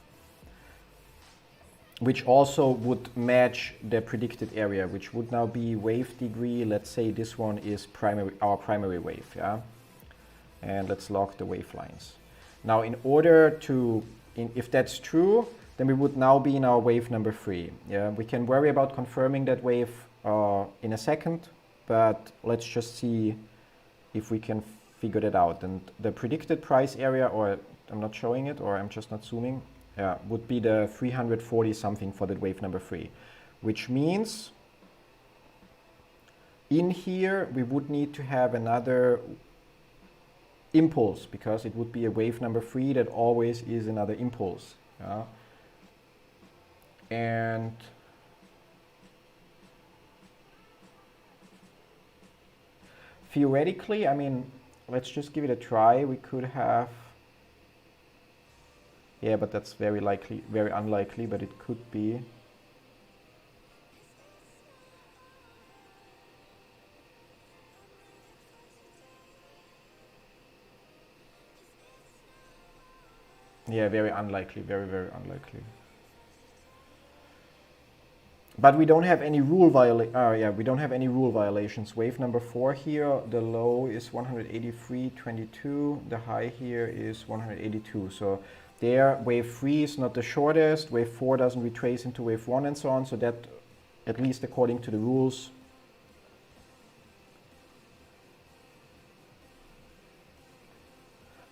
which also would match the predicted area, which would now be wave degree. Let's say this one is our primary wave, yeah? And let's log the wave lines. Now, in order to, if that's true, then we would now be in our wave number 3. Yeah, we can worry about confirming that wave in a second, but let's just see if we can figure that out. And the predicted price area, or I'm not showing it, or I'm just not zooming, would be the 340 something for that wave number 3, which means in here we would need to have another impulse, because it would be a wave number 3 that always is another impulse. Yeah? And theoretically, I mean, let's just give it a try. We could have, yeah, but that's very unlikely, but it could be. Yeah, very unlikely, very unlikely. But we don't have any rule we don't have any rule violations. Wave number 4 here, the low is 183.22, the high here is 182. So there, wave 3 is not the shortest, wave 4 doesn't retrace into wave 1 and so on, so that, at least according to the rules,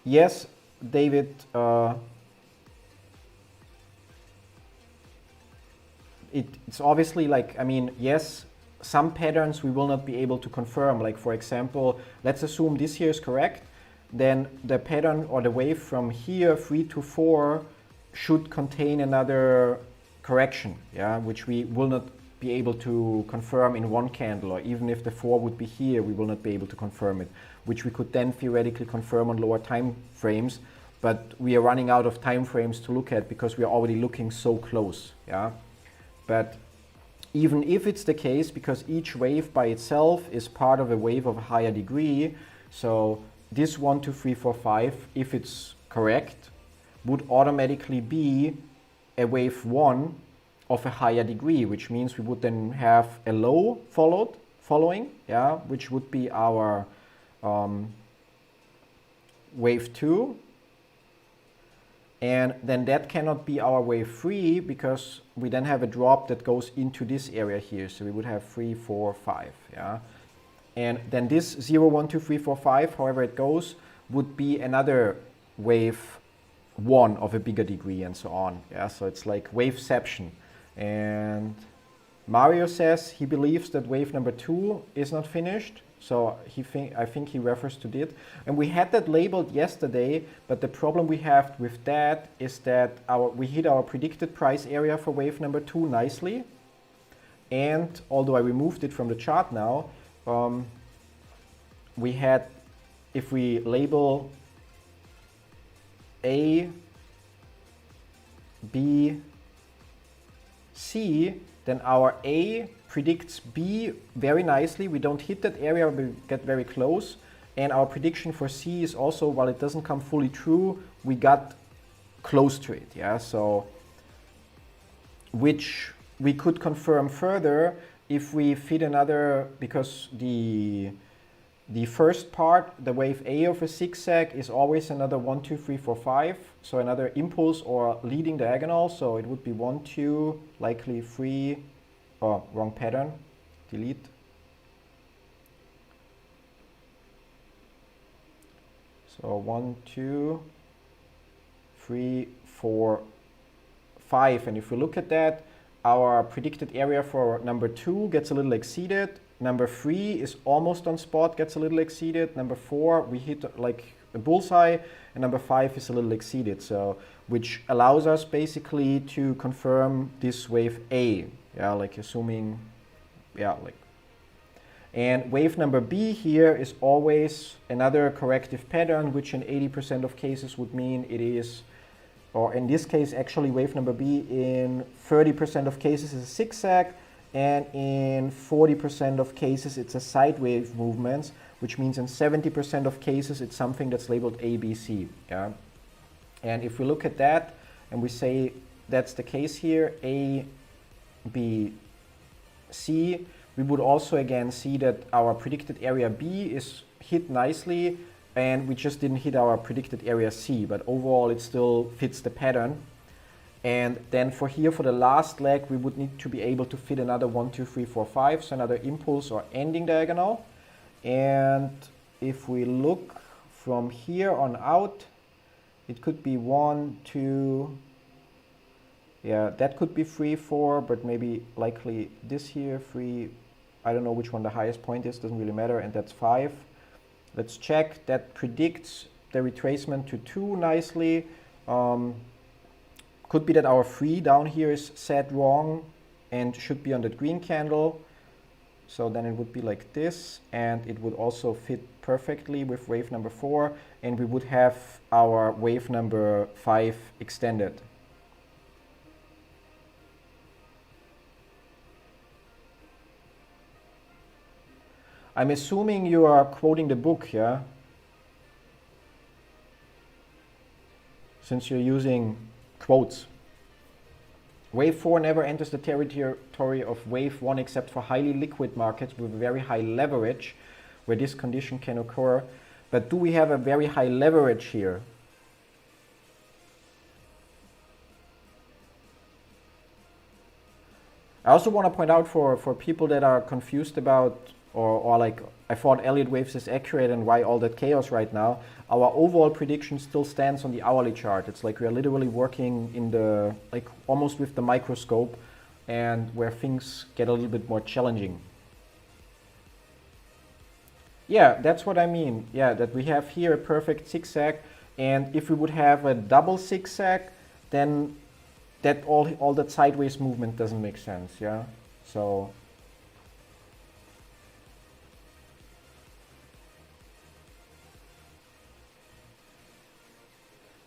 yes, David, it's obviously like, I mean, yes, some patterns we will not be able to confirm. Like, for example, let's assume this here is correct, then the pattern or the wave from here 3 to 4 should contain another correction, yeah, which we will not be able to confirm in one candle, or even if the 4 would be here, we will not be able to confirm it, which we could then theoretically confirm on lower time frames, but we are running out of time frames to look at because we are already looking so close, yeah. But even if it's the case, because each wave by itself is part of a wave of a higher degree, so this 1, 2, 3, 4, 5, if it's correct, would automatically be a wave 1 of a higher degree, which means we would then have a low following, yeah, which would be our wave 2. And then that cannot be our wave 3, because we then have a drop that goes into this area here. So we would have 3, 4, 5, yeah. And then this 0, 1, 2, 3, 4, 5, however it goes, would be another wave 1 of a bigger degree and so on, yeah. So it's like waveception. And Mario says he believes that wave number 2 is not finished. So I think he refers to it. And we had that labeled yesterday, but the problem we have with that is that we hit our predicted price area for wave number 2 nicely. And although I removed it from the chart now, we had, if we label A, B, C, then our A predicts B very nicely. We don't hit that area, we get very close. And our prediction for C is also, while it doesn't come fully true, we got close to it, yeah? So, which we could confirm further if we fit another, because the first part, the wave A of a zigzag, is always another 1, 2, 3, 4, 5. So another impulse or leading diagonal. So it would be 1, 2, likely 3, oh, wrong pattern, delete. So 1, 2, 3, 4, 5. And if we look at that, our predicted area for number 2 gets a little exceeded. Number 3 is almost on spot, gets a little exceeded. Number 4, we hit like a bullseye. And number 5 is a little exceeded. So, which allows us basically to confirm this wave A. Yeah, like assuming, yeah, like. And wave number B here is always another corrective pattern, which in 80% of cases would mean it is, or in this case, actually wave number B in 30% of cases is a zigzag, and in 40% of cases it's a sideways movement, which means in 70% of cases it's something that's labeled ABC. Yeah? And if we look at that and we say that's the case here, A, B, C, we would also again see that our predicted area B is hit nicely, and we just didn't hit our predicted area C, but overall it still fits the pattern. And then for here, for the last leg, we would need to be able to fit another 1, 2, 3, 4, 5, so another impulse or ending diagonal. And if we look from here on out, it could be 1, 2, yeah, that could be 3, 4, but maybe likely this here, 3, I don't know which one the highest point is, doesn't really matter, and that's 5. Let's check, that predicts the retracement to 2 nicely. Could be that our 3 down here is set wrong and should be on that green candle. So then it would be like this, and it would also fit perfectly with wave number 4, and we would have our wave number 5 extended. I'm assuming you are quoting the book, yeah? Since you're using quotes. Wave 4 never enters the territory of wave 1 except for highly liquid markets with very high leverage, where this condition can occur. But do we have a very high leverage here? I also want to point out for people that are confused about, or like, I thought Elliott waves is accurate and why all that chaos right now. Our overall prediction still stands on the hourly chart. It's like we are literally working in the, like almost with the microscope, and where things get a little bit more challenging. Yeah, that's what I mean. Yeah, that we have here a perfect zigzag, and if we would have a double zigzag, then that all that sideways movement doesn't make sense, yeah? So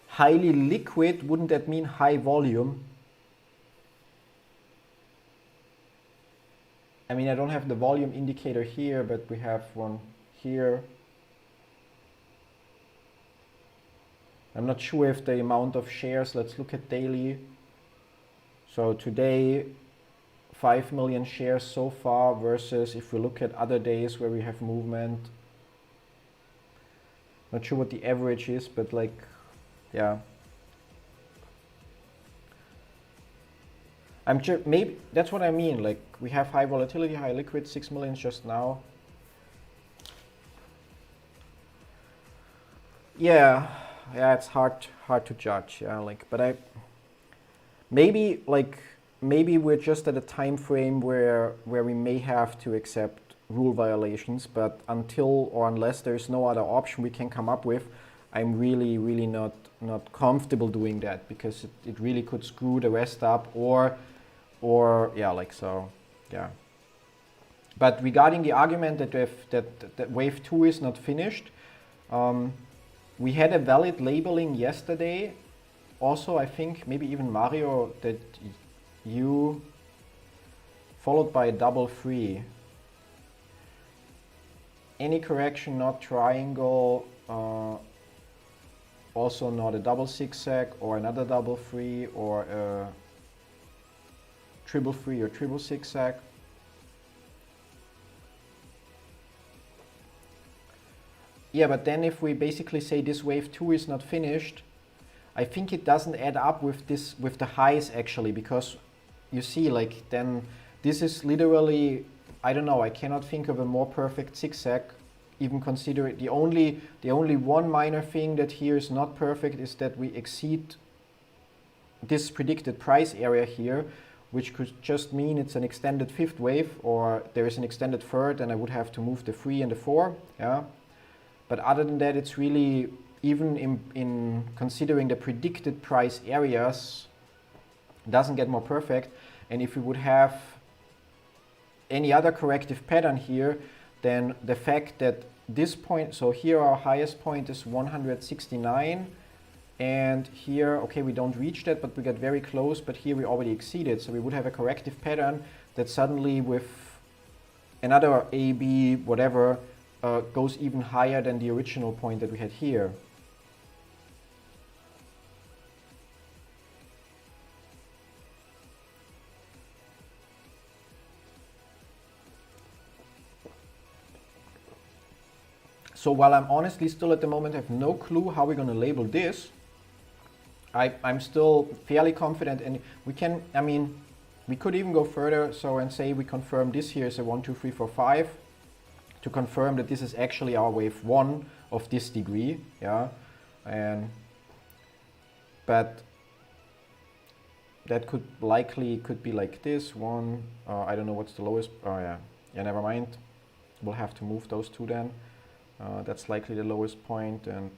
highly liquid, wouldn't that mean high volume? I mean, I don't have the volume indicator here, but we have one here. I'm not sure if the amount of shares, let's look at daily. So today, 5 million shares so far versus if we look at other days where we have movement. Not sure what the average is, but like, yeah. Maybe that's what I mean. Like we have high volatility, high liquid, 6 million just now. Yeah, it's hard to judge. Yeah, like, but maybe we're just at a time frame where we may have to accept rule violations, but until or unless there's no other option we can come up with, I'm really not comfortable doing that, because it really could screw the rest up, or yeah, like so, yeah. But regarding the argument that wave 2 is not finished, we had a valid labeling yesterday. Also, I think maybe even Mario, that you followed by a double 3. Any correction, not triangle, also not a double zigzag or another double 3 or a triple 3 or triple zigzag. Yeah, but then if we basically say this wave 2 is not finished, I think it doesn't add up with the highs actually, because you see, like, then this is literally, I don't know, I cannot think of a more perfect zigzag. Even consider it, the only one minor thing that here is not perfect is that we exceed this predicted price area here, which could just mean it's an extended 5th wave, or there is an extended 3rd, and I would have to move the 3 and the 4, yeah. But other than that, it's really, even in considering the predicted price areas, doesn't get more perfect. And if we would have any other corrective pattern here, then the fact that this point, so here our highest point is 169, and here, okay, we don't reach that, but we get very close, but here we already exceeded. So we would have a corrective pattern that suddenly with another A, B, whatever, goes even higher than the original point that we had here. So while I'm honestly still at the moment have no clue how we're going to label this, I'm still fairly confident, and we can, I mean, we could even go further, so and say we confirm this here is a 1, 2, 3, 4, 5, to confirm that this is actually our wave 1 of this degree, yeah, but that could be like this one. I don't know what's the lowest. Oh yeah, never mind. We'll have to move those two then. That's likely the lowest point, and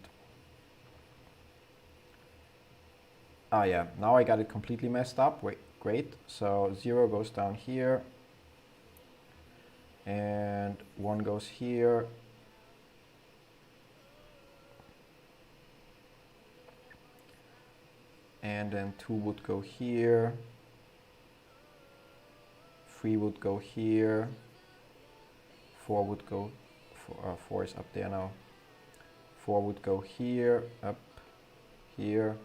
yeah, now I got it completely messed up. Wait, great. So 0 goes down here, and 1 goes here. And then 2 would go here, 3 would go here, 4 would go, 4 is up there now, 4 would go here, up here,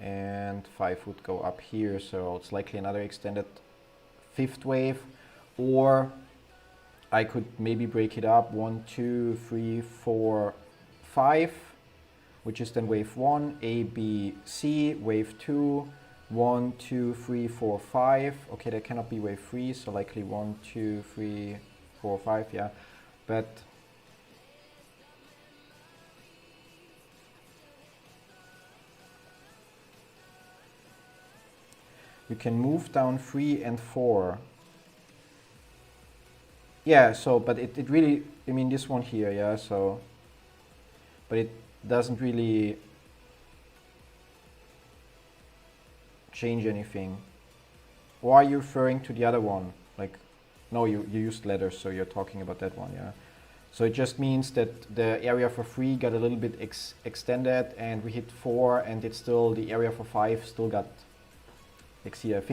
and 5 would go up here, so it's likely another extended 5th wave. Or I could maybe break it up, 1, 2, 3, 4, 5, which is then wave 1, A, B, C, wave 2, 1, 2, 3, 4, 5. Okay, that cannot be wave 3, so likely 1, 2, 3, 4, 5, yeah. But you can move down 3 and 4. Yeah, so, but it really, I mean, this one here, yeah, so, but it doesn't really change anything. Or are you referring to the other one? Like, no, you used letters, so you're talking about that one, yeah. So it just means that the area for 3 got a little bit extended, and we hit 4, and it's still, the area for 5 still got exceeded.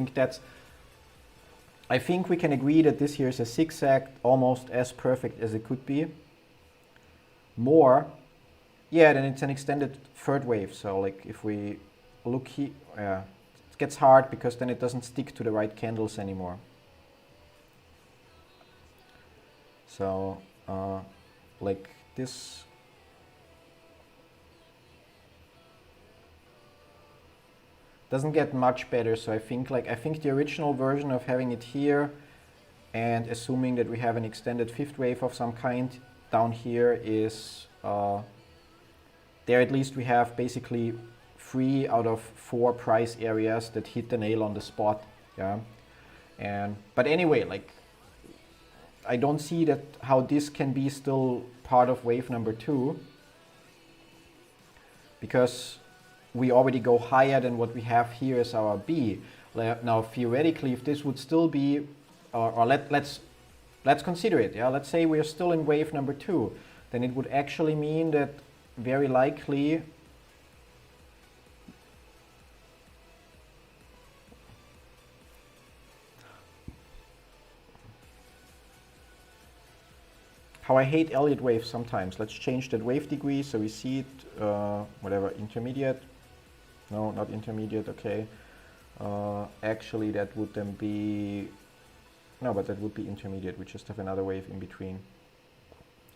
I think we can agree that this here is a zigzag almost as perfect as it could be. More, yeah, then it's an extended 3rd wave. So like if we look here, yeah, it gets hard because then it doesn't stick to the right candles anymore. So like this, doesn't get much better. So I think the original version of having it here and assuming that we have an extended 5th wave of some kind down here is there at least we have basically 3 out of 4 price areas that hit the nail on the spot, yeah. But anyway, like I don't see that how this can be still part of wave number 2, because we already go higher than what we have here as our B. Now theoretically, if this would still be, or let's consider it, yeah. Let's say we're still in wave number 2, then it would actually mean that very likely how I hate Elliott waves sometimes. Let's change that wave degree so we see it, whatever, intermediate. No, not intermediate, okay. Actually that would then be, no, but that would be intermediate. We just have another wave in between.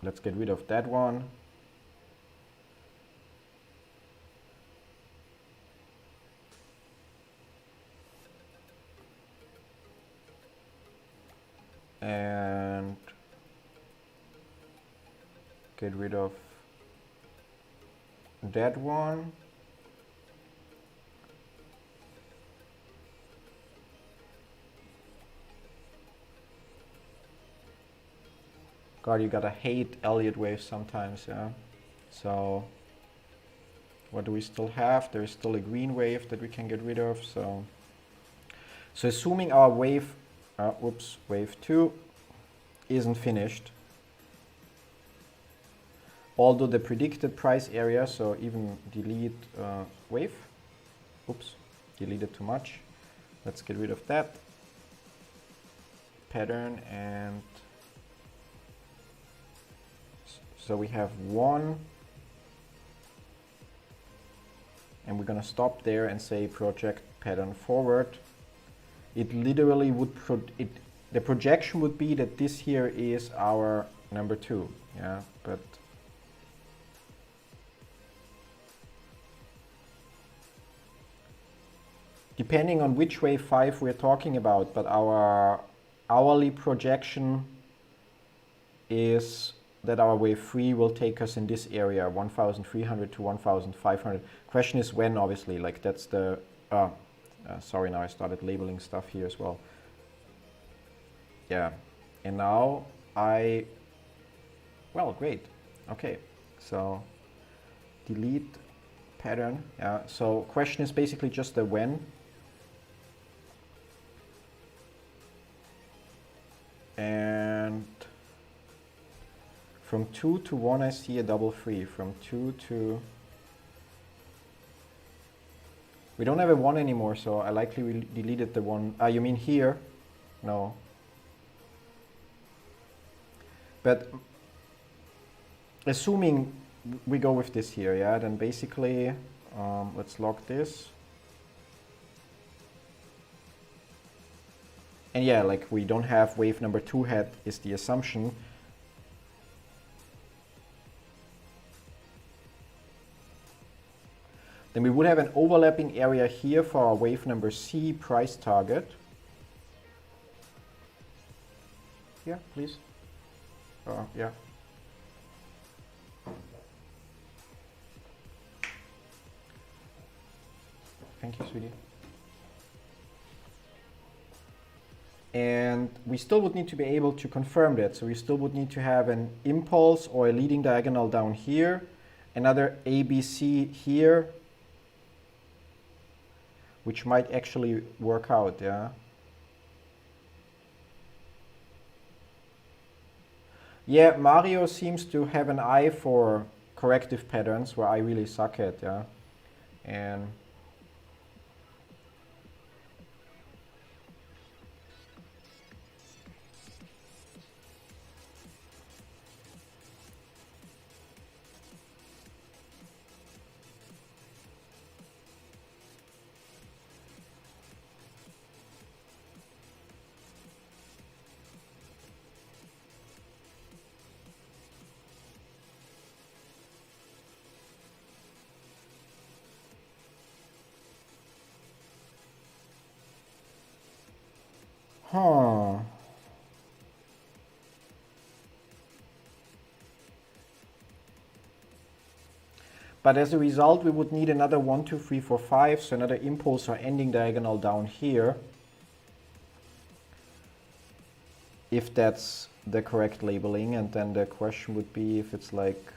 Let's get rid of that one. And get rid of that one. God, you gotta hate Elliott waves sometimes, yeah. So what do we still have? There's still a green wave that we can get rid of. So assuming our wave, wave 2 isn't finished, although the predicted price area, so even delete wave, deleted too much. Let's get rid of that pattern, and so we have 1, and we're gonna stop there and say project pattern forward. It literally would, the projection would be that this here is our number 2, yeah, but depending on which wave 5 we're talking about, but our hourly projection is that our wave 3 will take us in this area, 1,300 to 1,500. Question is when, obviously, like that's the, sorry, now I started labeling stuff here as well. Yeah, and now well, great, okay, so delete pattern, yeah, so question is basically just the when. And from 2 to 1 I see a double 3, from 2 to... We don't have a 1 anymore, so I likely deleted the 1. You mean here? No. But assuming we go with this here, yeah, then basically, let's log this. And yeah, like we don't have wave number 2 head is the assumption. Then we would have an overlapping area here for our wave number C price target. Yeah, please. Yeah. Thank you, sweetie. And we still would need to be able to confirm that. So we still would need to have an impulse or a leading diagonal down here, another ABC here, which might actually work out, yeah. Yeah, Mario seems to have an eye for corrective patterns where I really suck at, yeah. And But as a result, we would need another 1, 2, 3, 4, 5, so another impulse or ending diagonal down here, if that's the correct labeling. And then the question would be if it's like,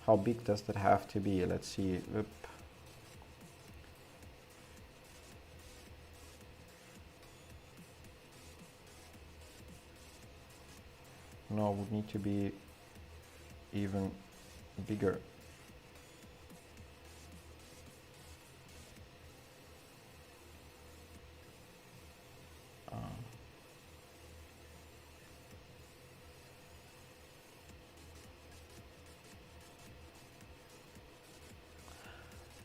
how big does that have to be? Let's see. Oop. No, it would need to be even bigger.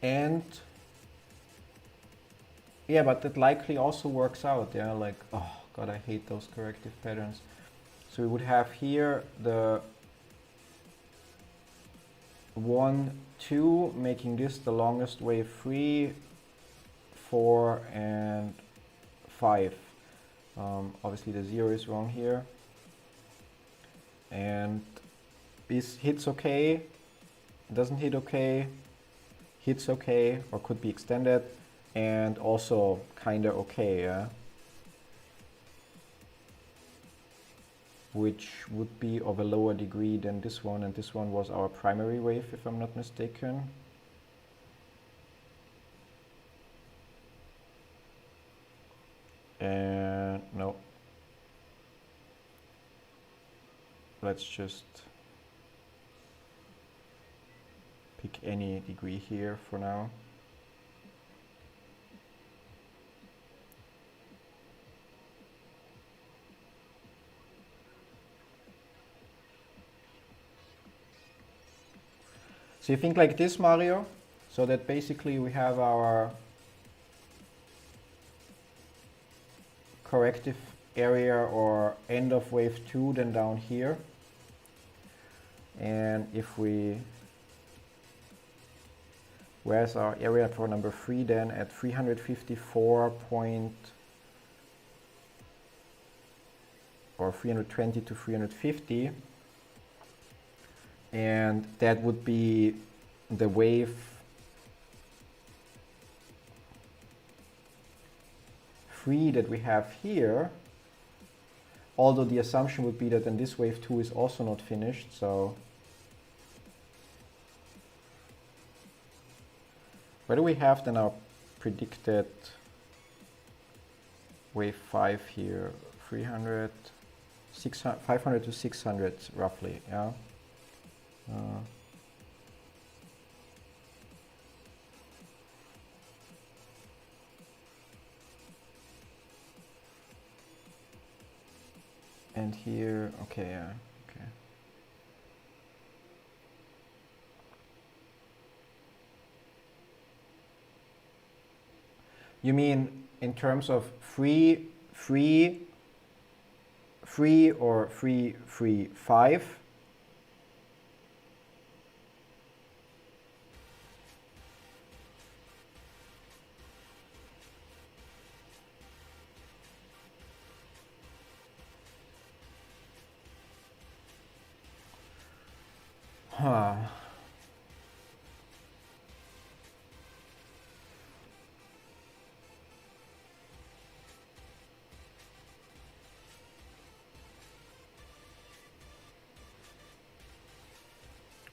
And yeah, but that likely also works out, yeah, like, oh god, I hate those corrective patterns. So we would have here the 1, 2, making this the longest wave 3, 4, and 5. Obviously the 0 is wrong here. And this hits okay, doesn't hit okay, hits okay, or could be extended, and also kinda okay, yeah? Which would be of a lower degree than this one, and this one was our primary wave, if I'm not mistaken. And no. Let's just pick any degree here for now. So you think like this, Mario? So that basically we have our corrective area or end of wave 2 then down here. And if we Where's our area for number 3 then? At 354 point, or 320 to 350. And that would be the wave 3 that we have here. Although the assumption would be that then this wave 2 is also not finished, so where do we have then our predicted wave 5 here? 300, 600, 500 to 600 roughly, yeah. And here, okay, yeah, okay. You mean in terms of free, or 3, 3, 5? Huh.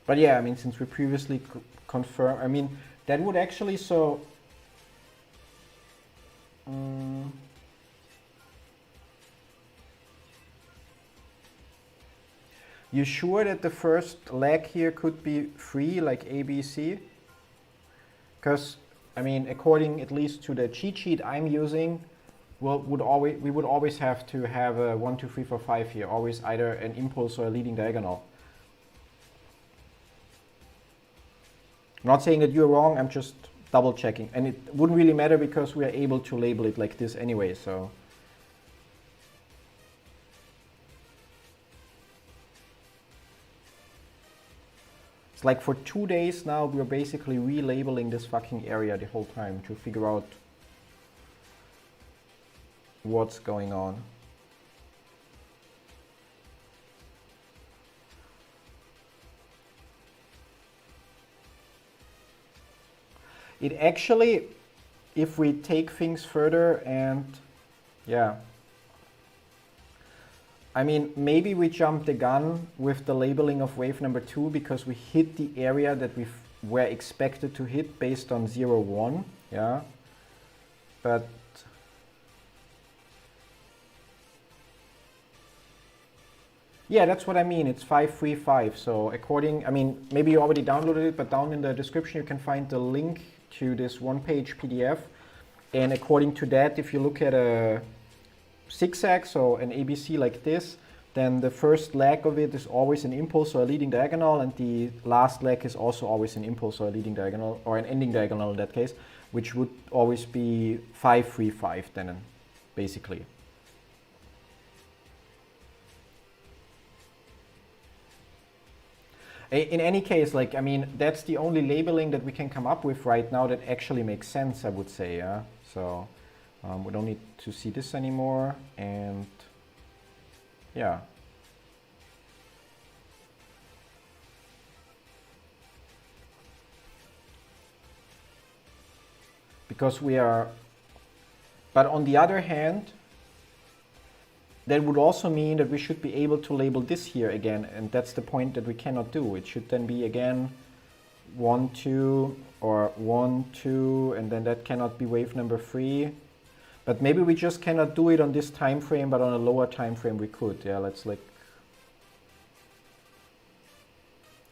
But yeah, I mean, since we previously confirmed, I mean, that would actually, so you sure that the first leg here could be free, like ABC? Because, I mean, according at least to the cheat sheet I'm using, we would always have to have a 1, 2, 3, 4, 5 here, always either an impulse or a leading diagonal. I'm not saying that you're wrong, I'm just double checking. And it wouldn't really matter because we are able to label it like this anyway, so. It's like for 2 days now, we're basically relabeling this fucking area the whole time to figure out what's going on. It actually, if we take things further and, yeah. I mean, maybe we jumped the gun with the labeling of wave number 2 because we hit the area that we were expected to hit based on 0, 1, yeah. But yeah, that's what I mean. It's 535. So according, I mean, maybe you already downloaded it, but down in the description you can find the link to this one-page PDF. And according to that, if you look at a zigzag, so an ABC like this, then the first leg of it is always an impulse or a leading diagonal, and the last leg is also always an impulse or a leading diagonal, or an ending diagonal in that case, which would always be 535 then, basically. In any case, like, I mean, that's the only labeling that we can come up with right now that actually makes sense, I would say, yeah? So we don't need to see this anymore, and yeah. Because we are, but on the other hand, that would also mean that we should be able to label this here again, and that's the point that we cannot do. It should then be again 1, 2, or 1, 2, and then that cannot be wave number 3. But maybe we just cannot do it on this time frame, but on a lower time frame we could. Yeah, let's like,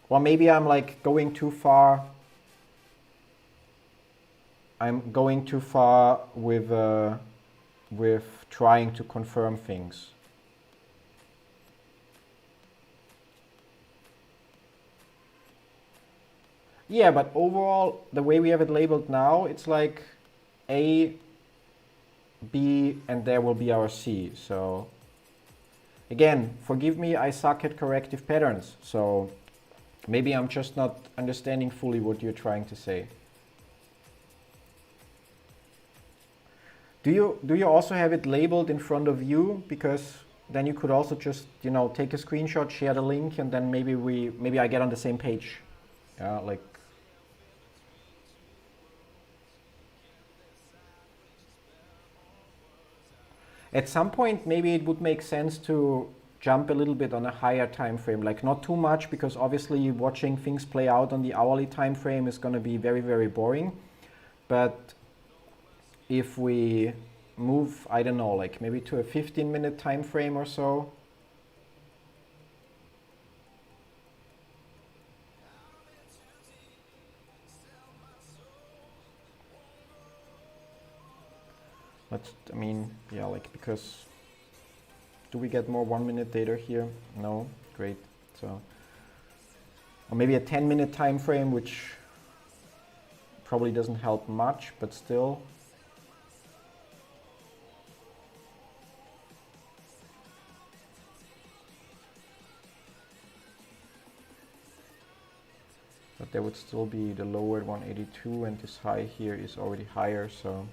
or maybe I'm like going too far. I'm going too far with trying to confirm things. Yeah, but overall, the way we have it labeled now, it's like A, B, and there will be our C. So again, forgive me, I suck at corrective patterns. So maybe I'm just not understanding fully what you're trying to say. Do you also have it labeled in front of you? Because then you could also just, you know, take a screenshot, share the link, and then maybe I get on the same page. Yeah, like. At some point, maybe it would make sense to jump a little bit on a higher time frame, like not too much, because obviously watching things play out on the hourly time frame is going to be very, very boring. But if we move, I don't know, like maybe to a 15-minute time frame or so. I mean, yeah, like, because do we get more 1-minute data here? No, great. So, or maybe a 10-minute time frame, which probably doesn't help much, but still. But there would still be the lower at 182, and this high here is already higher, so.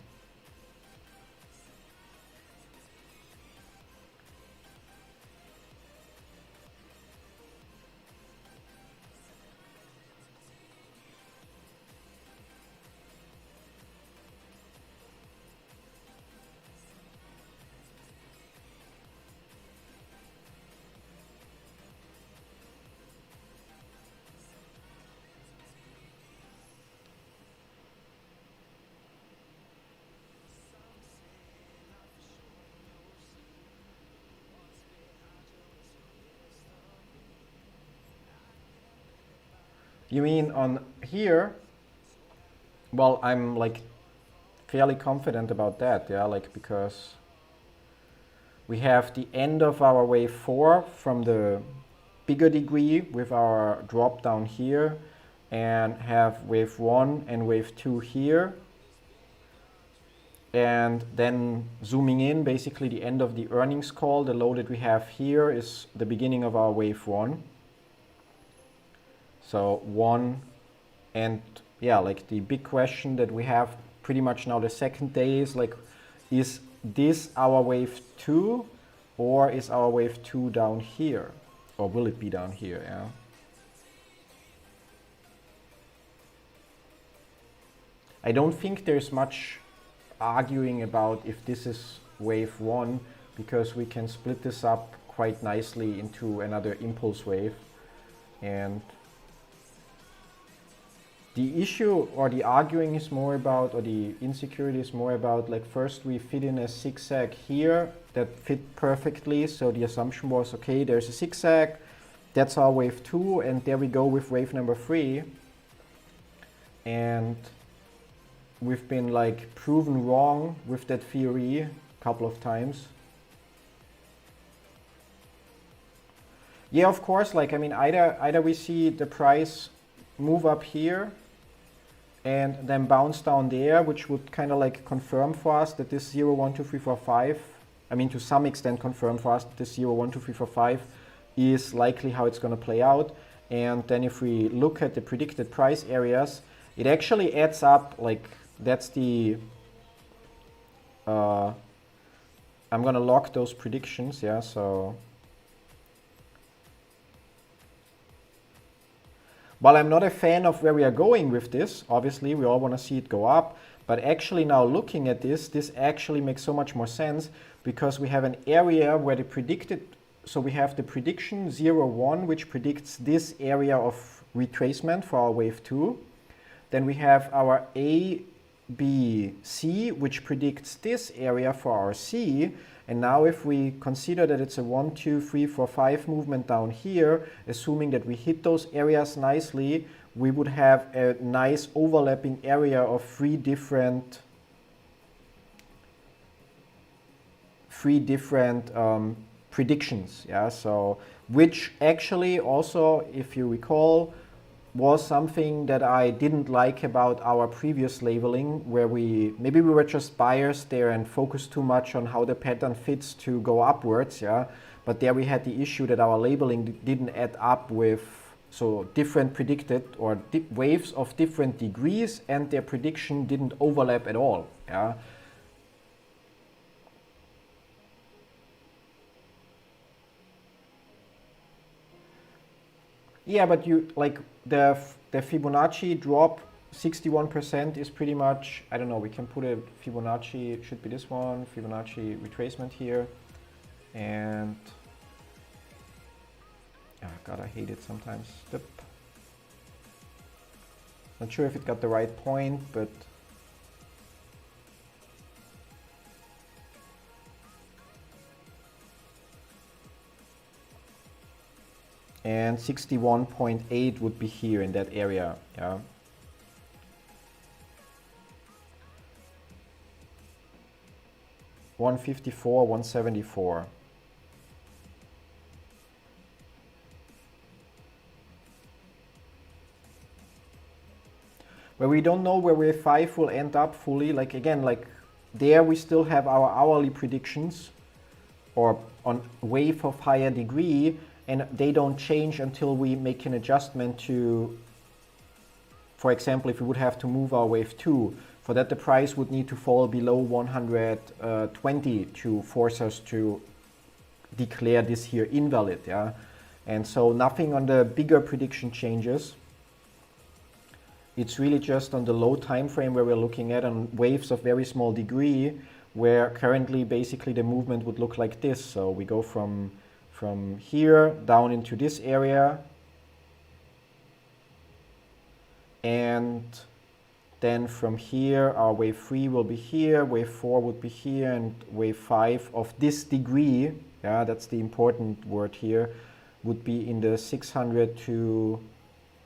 You mean on here? Well, I'm like fairly confident about that, yeah, like because we have the end of our wave 4 from the bigger degree with our drop down here, and have wave 1 and wave 2 here. And then zooming in, basically the end of the earnings call, the low that we have here is the beginning of our wave 1. So 1, and yeah, like the big question that we have pretty much now the second day is like, is this our wave 2, or is our wave 2 down here? Or will it be down here, yeah? I don't think there's much arguing about if this is wave 1, because we can split this up quite nicely into another impulse wave. And the issue or the arguing is more about, or the insecurity is more about, like, first we fit in a zigzag here that fit perfectly. So the assumption was, okay, there's a zigzag, that's our wave 2, and there we go with wave number 3. And we've been like proven wrong with that theory a couple of times. Yeah, of course, like, I mean, either we see the price move up here and then bounce down there, which would kind of like confirm for us that this 0, 1, 2, 3, 4, 5, I mean, to some extent confirm for us that this 0, 1, 2, 3, 4, 5 is likely how it's going to play out. And then if we look at the predicted price areas, it actually adds up, like, that's the, I'm going to lock those predictions, yeah, so. While I'm not a fan of where we are going with this, obviously we all want to see it go up, but actually now looking at this actually makes so much more sense, because we have an area where the predicted, so we have the prediction 0, 1, which predicts this area of retracement for our wave 2. Then we have our A, B, C, which predicts this area for our C. And now if we consider that it's a 1, 2, 3, 4, 5 movement down here, assuming that we hit those areas nicely, we would have a nice overlapping area of three different predictions, yeah, so which actually also, if you recall, was something that I didn't like about our previous labeling, where maybe we were just biased there and focused too much on how the pattern fits to go upwards, yeah. But there we had the issue that our labeling didn't add up with, so different predicted or waves of different degrees, and their prediction didn't overlap at all, yeah. Yeah, but you like the Fibonacci drop 61% is pretty much, I don't know, we can put a Fibonacci, it should be this one, Fibonacci retracement here. And God, I hate it sometimes. Yep. Not sure if it got the right point, but and 61.8 would be here in that area. Yeah. $154, $174. Where we don't know where wave 5 will end up fully. Like again, like there we still have our hourly predictions or on wave of higher degree, and they don't change until we make an adjustment to, for example, if we would have to move our wave 2, for that the price would need to fall below 120 to force us to declare this here invalid. Yeah, and so nothing on the bigger prediction changes. It's really just on the low time frame where we're looking at on waves of very small degree, where currently basically the movement would look like this. So we go from here down into this area, and then from here our wave 3 will be here, wave 4 would be here, and wave 5 of this degree, yeah, that's the important word here, would be in the 600 to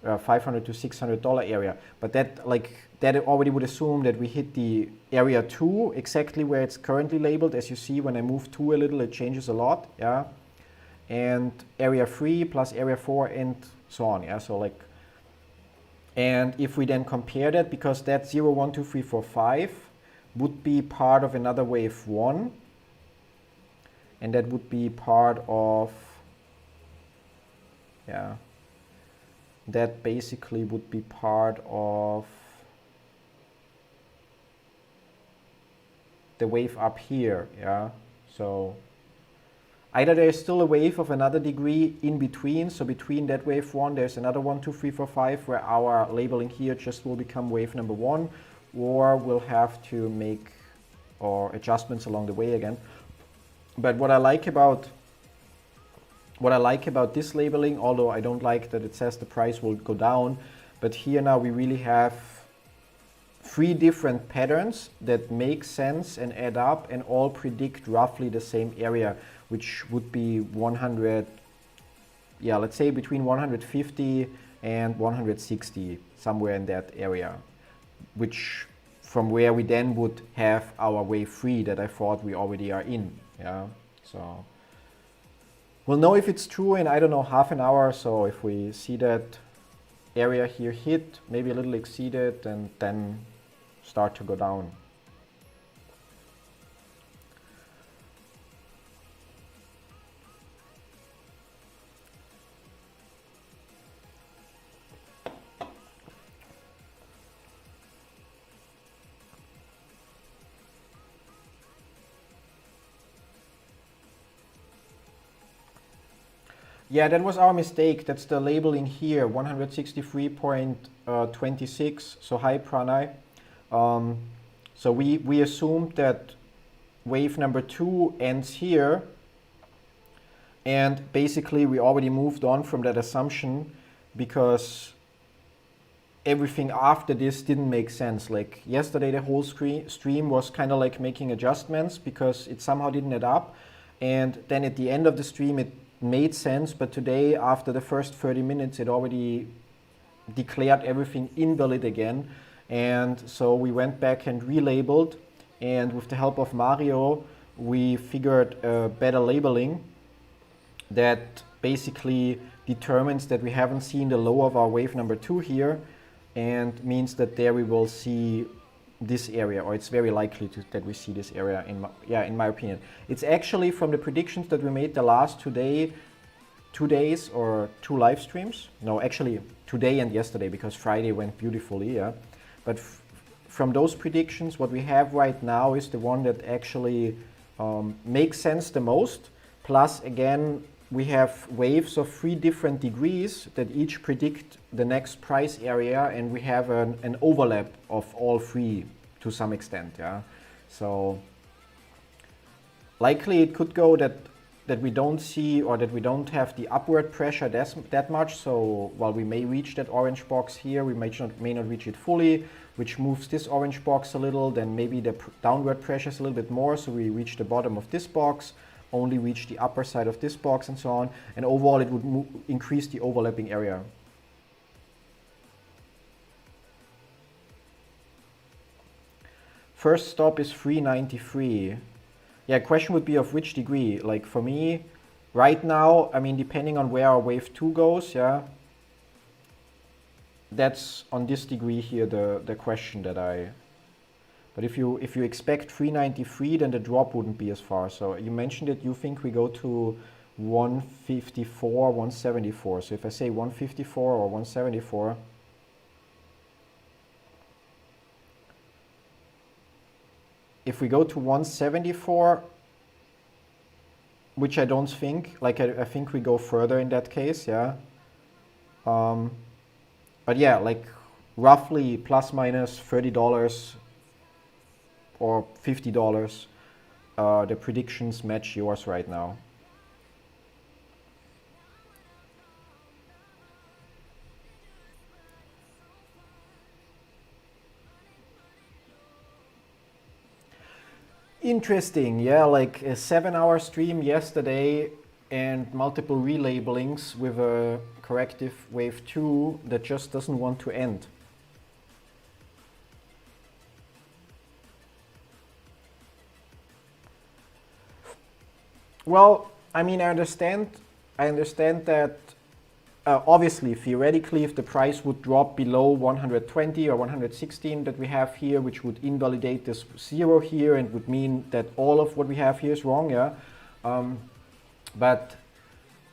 $500 to $600 area. But that, like, that already would assume that we hit the area 2 exactly where it's currently labeled. As you see, when I move 2 a little, it changes a lot. Yeah, and area 3 plus area 4 and so on. Yeah, so like, and if we then compare that, because that 0, 1, 2, 3, 4, 5 would be part of another wave 1, and that would be part of, yeah, that basically would be part of the wave up here. Yeah, so either there's still a wave of another degree in between, so between that wave 1 there's another 1, 2, 3, 4, 5 where our labeling here just will become wave number 1, or we'll have to make adjustments along the way again. But what I like about this labeling, although I don't like that it says the price will go down, but here now we really have 3 different patterns that make sense and add up and all predict roughly the same area, which would be 100, yeah, let's say between 150 and 160, somewhere in that area, which from where we then would have our wave 3 that I thought we already are in. Yeah, so we'll know if it's true in, I don't know, half an hour or so. If we see that area here hit, maybe a little exceeded, and then start to go down. Yeah, that was our mistake. That's the labeling here, 163.26. So hi Pranay. So we assumed that wave number 2 ends here, and basically we already moved on from that assumption because everything after this didn't make sense. Like yesterday the whole stream was kind of like making adjustments because it somehow didn't add up, and then at the end of the stream it made sense, but today after the first 30 minutes it already declared everything invalid again. And so we went back and relabeled, and with the help of Mario we figured a better labeling that basically determines that we haven't seen the low of our wave number 2 here, and means that there we will see this area, or it's very likely that we see this area in my opinion. It's actually from the predictions that we made the last 2 days or 2 live streams. No, actually today and yesterday, because Friday went beautifully, yeah. But from those predictions, what we have right now is the one that actually makes sense the most. Plus, again, we have waves of 3 different degrees that each predict the next price area, and we have an overlap of all 3 to some extent. Yeah, so likely it could go that we don't see, or that we don't have the upward pressure that much. So while we may reach that orange box here, we may not reach it fully, which moves this orange box a little. Then maybe the downward pressure is a little bit more, so we reach the bottom of this box, only reach the upper side of this box, and so on. And overall it would increase the overlapping area. First stop is 393. Yeah, question would be of which degree. Like for me, right now, I mean, depending on where our wave 2 goes, yeah, that's on this degree here, the question that but if you expect 393, then the drop wouldn't be as far. So you mentioned that you think we go to 154, 174. So if I say 154 or 174, if we go to 174, which I don't think, like I think we go further in that case, yeah. But yeah, like roughly plus minus $30 or $50, the predictions match yours right now. Interesting, yeah, like a 7-hour stream yesterday and multiple relabelings with a corrective wave 2 that just doesn't want to end. Well, I mean, I understand that obviously, theoretically, if the price would drop below 120 or 116 that we have here, which would invalidate this 0 here and would mean that all of what we have here is wrong, yeah. But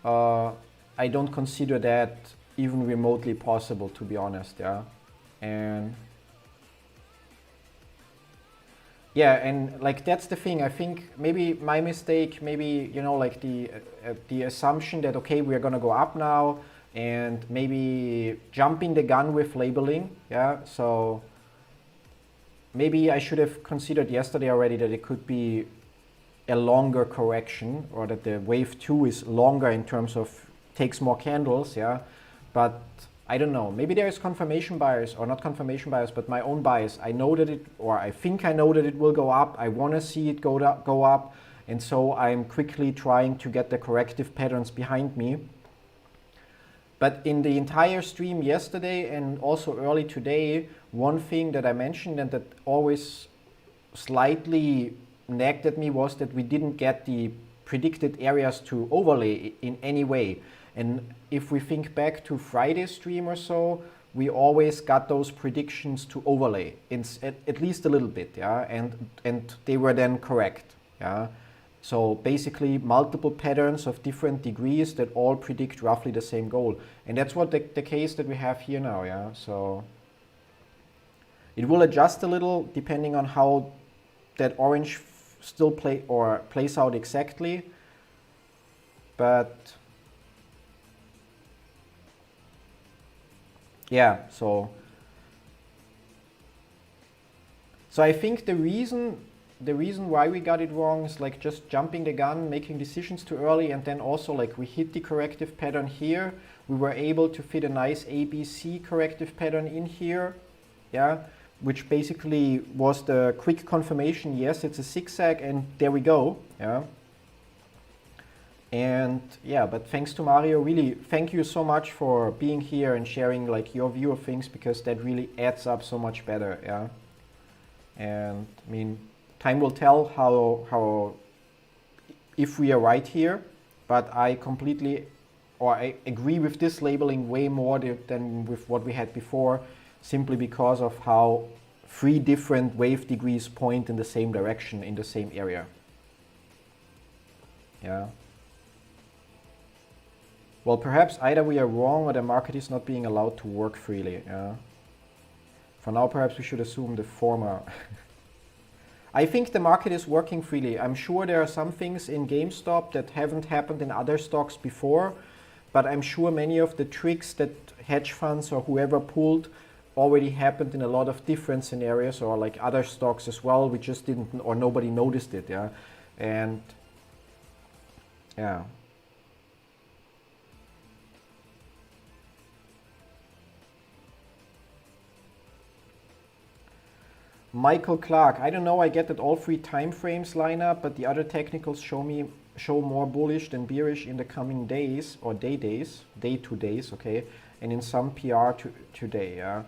I don't consider that even remotely possible, to be honest, yeah. And yeah, and like that's the thing. I think maybe my mistake, maybe, you know, like the assumption that okay, we're gonna go up now, and maybe jumping the gun with labeling, yeah. So maybe I should have considered yesterday already that it could be a longer correction, or that the wave 2 is longer in terms of takes more candles, yeah. But I don't know, maybe there is confirmation bias, or not confirmation bias, but my own bias. I know that it, or I think I know that it will go up. I want to see it go up, and so I'm quickly trying to get the corrective patterns behind me. But in the entire stream yesterday and also early today, one thing that I mentioned and that always slightly nagged at me was that we didn't get the predicted areas to overlay in any way. And if we think back to Friday's stream or so, we always got those predictions to overlay at least a little bit, yeah, and they were then correct, yeah. So basically multiple patterns of different degrees that all predict roughly the same goal. And that's what the case that we have here now, yeah. So it will adjust a little depending on how that orange still plays out exactly. But yeah, so I think the reason why we got it wrong is like just jumping the gun, making decisions too early, and then also like we hit the corrective pattern here. We were able to fit a nice ABC corrective pattern in here, yeah, which basically was the quick confirmation, yes, it's a zigzag, and there we go, yeah. And yeah, but thanks to Mario, really thank you so much for being here and sharing like your view of things, because that really adds up so much better, yeah. And I mean, time will tell how if we are right here, but I agree with this labeling way more than with what we had before, simply because of how 3 different wave degrees point in the same direction in the same area. Yeah. Well, perhaps either we are wrong or the market is not being allowed to work freely. Yeah. For now, perhaps we should assume the former. I think the market is working freely. I'm sure there are some things in GameStop that haven't happened in other stocks before, but I'm sure many of the tricks that hedge funds or whoever pulled already happened in a lot of different scenarios, or like other stocks as well. We just didn't, or nobody noticed it, yeah. And yeah. Michael Clark, I don't know, I get that all three time frames line up, but the other technicals show more bullish than bearish in the coming days, or day to days, okay, and in some PR today, yeah.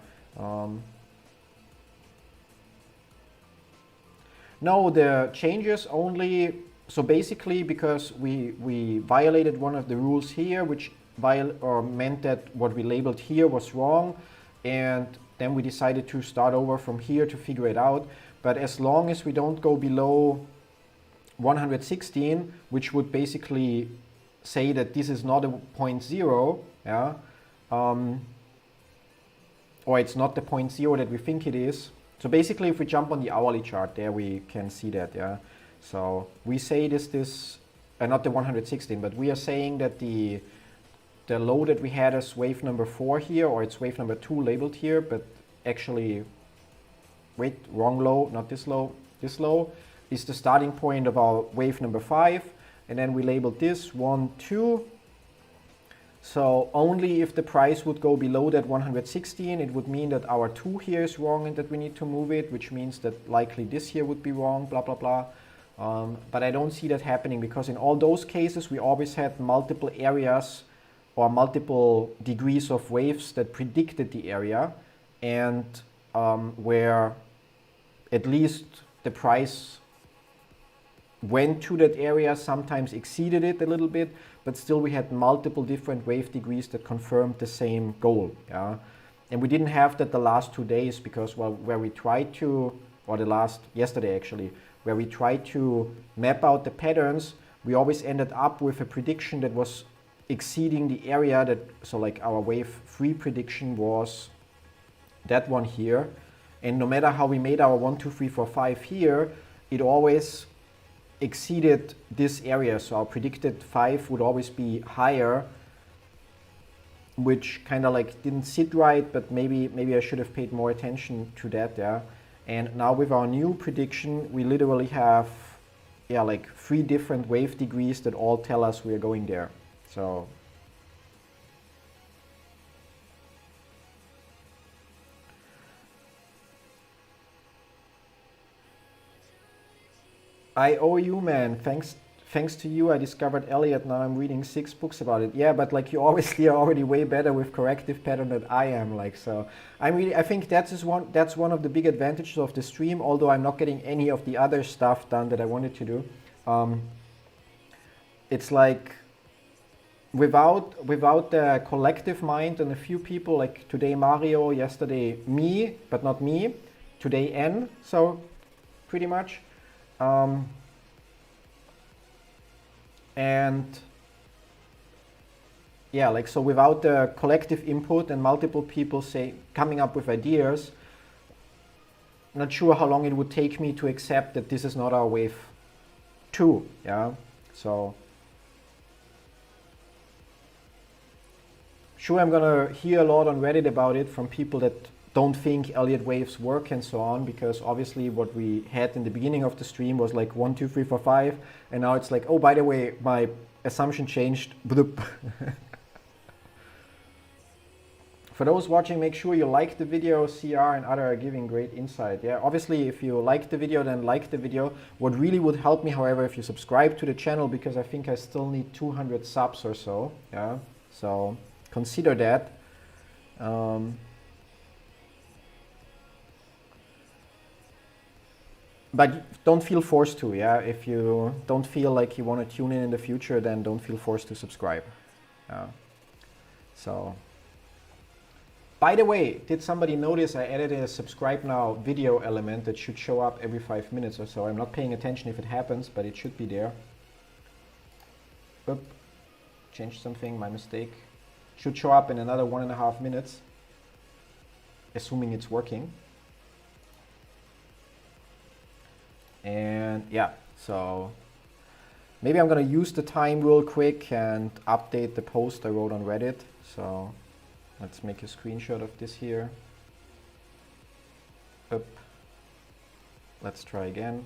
No, the changes only, so basically because we violated one of the rules here, which meant that what we labeled here was wrong, and then we decided to start over from here to figure it out. But as long as we don't go below 116, which would basically say that this is not a 0.0, yeah, or it's not the 0.0 that we think it is. So basically, if we jump on the hourly chart, there we can see that, yeah. So we say this not the 116, but we are saying that the low that we had as wave number 4 here, or it's wave number 2 labeled here, but actually, wait, wrong low, not this low, is the starting point of our wave number 5, and then we labeled this 1, 2. So only if the price would go below that 116, it would mean that our 2 here is wrong and that we need to move it, which means that likely this here would be wrong, blah, blah, blah. But I don't see that happening, because in all those cases, we always had multiple areas or multiple degrees of waves that predicted the area, and where at least the price went to that area, sometimes exceeded it a little bit, but still we had multiple different wave degrees that confirmed the same goal. Yeah? And we didn't have that the last 2 days, because where we tried to, or yesterday actually, where we tried to map out the patterns, we always ended up with a prediction that was exceeding the area that, so like our wave 3 prediction was that one here. And no matter how we made our 1, 2, 3, 4, 5 here, it always exceeded this area. So our predicted 5 would always be higher, which kind of like didn't sit right, but maybe I should have paid more attention to that, yeah. And now with our new prediction, we literally have, yeah, like 3 different wave degrees that all tell us we're going there. So I owe you, man. Thanks to you, I discovered Elliott. Now I'm reading 6 books about it. Yeah, but like you obviously are already way better with corrective pattern than I am. Like, so I think that's one of the big advantages of the stream. Although I'm not getting any of the other stuff done that I wanted to do. It's like without the collective mind and a few people, like today Mario, yesterday me, but not me. Today N. So pretty much. And yeah, like, so without the collective input and multiple people coming up with ideas, not sure how long it would take me to accept that this is not our wave 2, yeah. So sure, I'm gonna hear a lot on Reddit about it from people that don't think Elliott waves work and so on, because obviously what we had in the beginning of the stream was like 1, 2, 3, 4, 5, and now it's like, oh, by the way, my assumption changed. For those watching, make sure you like the video. CR and other are giving great insight. Yeah, obviously, if you like the video, then like the video. What really would help me, however, if you subscribe to the channel, because I think I still need 200 subs or so. Yeah, so consider that. But don't feel forced to, yeah? If you don't feel like you want to tune in the future, then don't feel forced to subscribe. So, by the way, did somebody notice I added a subscribe now video element that should show up every 5 minutes or so? I'm not paying attention if it happens, but it should be there. Oop, changed something, my mistake. Should show up in another 1.5 minutes, assuming it's working. And yeah, so maybe I'm gonna use the time real quick and update the post I wrote on Reddit. So let's make a screenshot of this here. Up. Let's try again.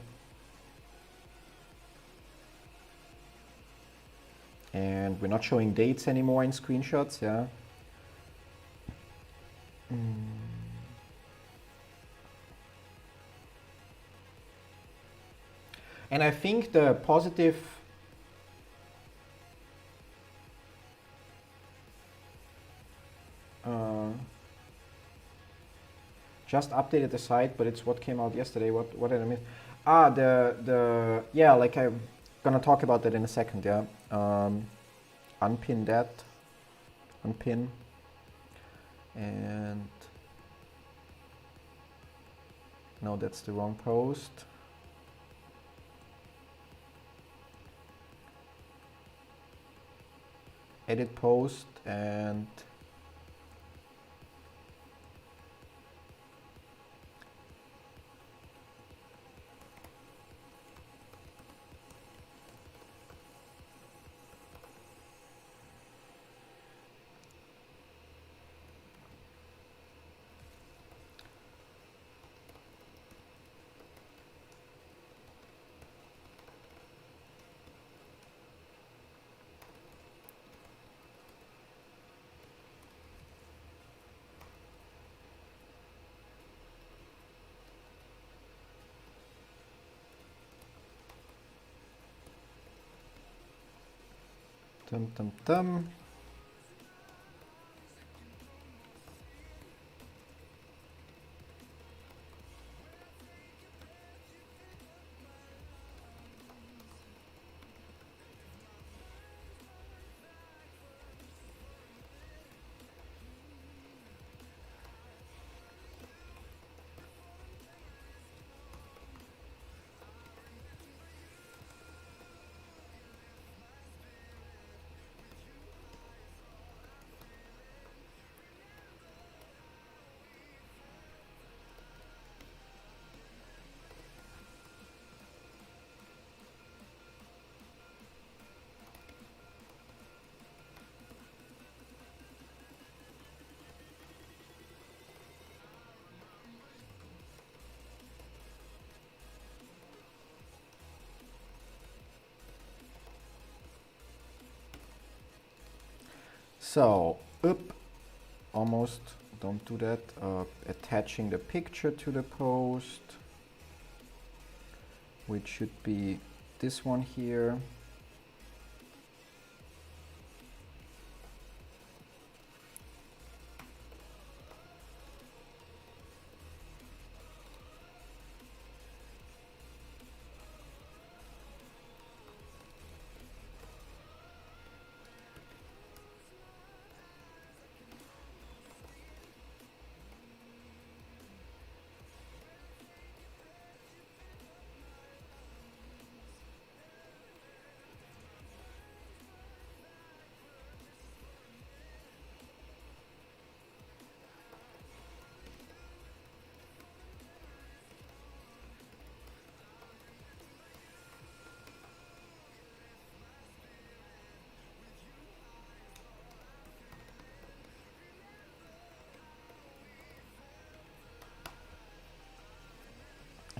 And we're not showing dates anymore in screenshots, yeah. And I think the positive just updated the site, but it's what came out yesterday. What did I miss? Ah, the yeah, like I'm gonna talk about that in a second, yeah. Unpin that, unpin, and no, that's the wrong post. Edit post and tum tum tum. So, almost, don't do that. Attaching the picture to the post, which should be this one here.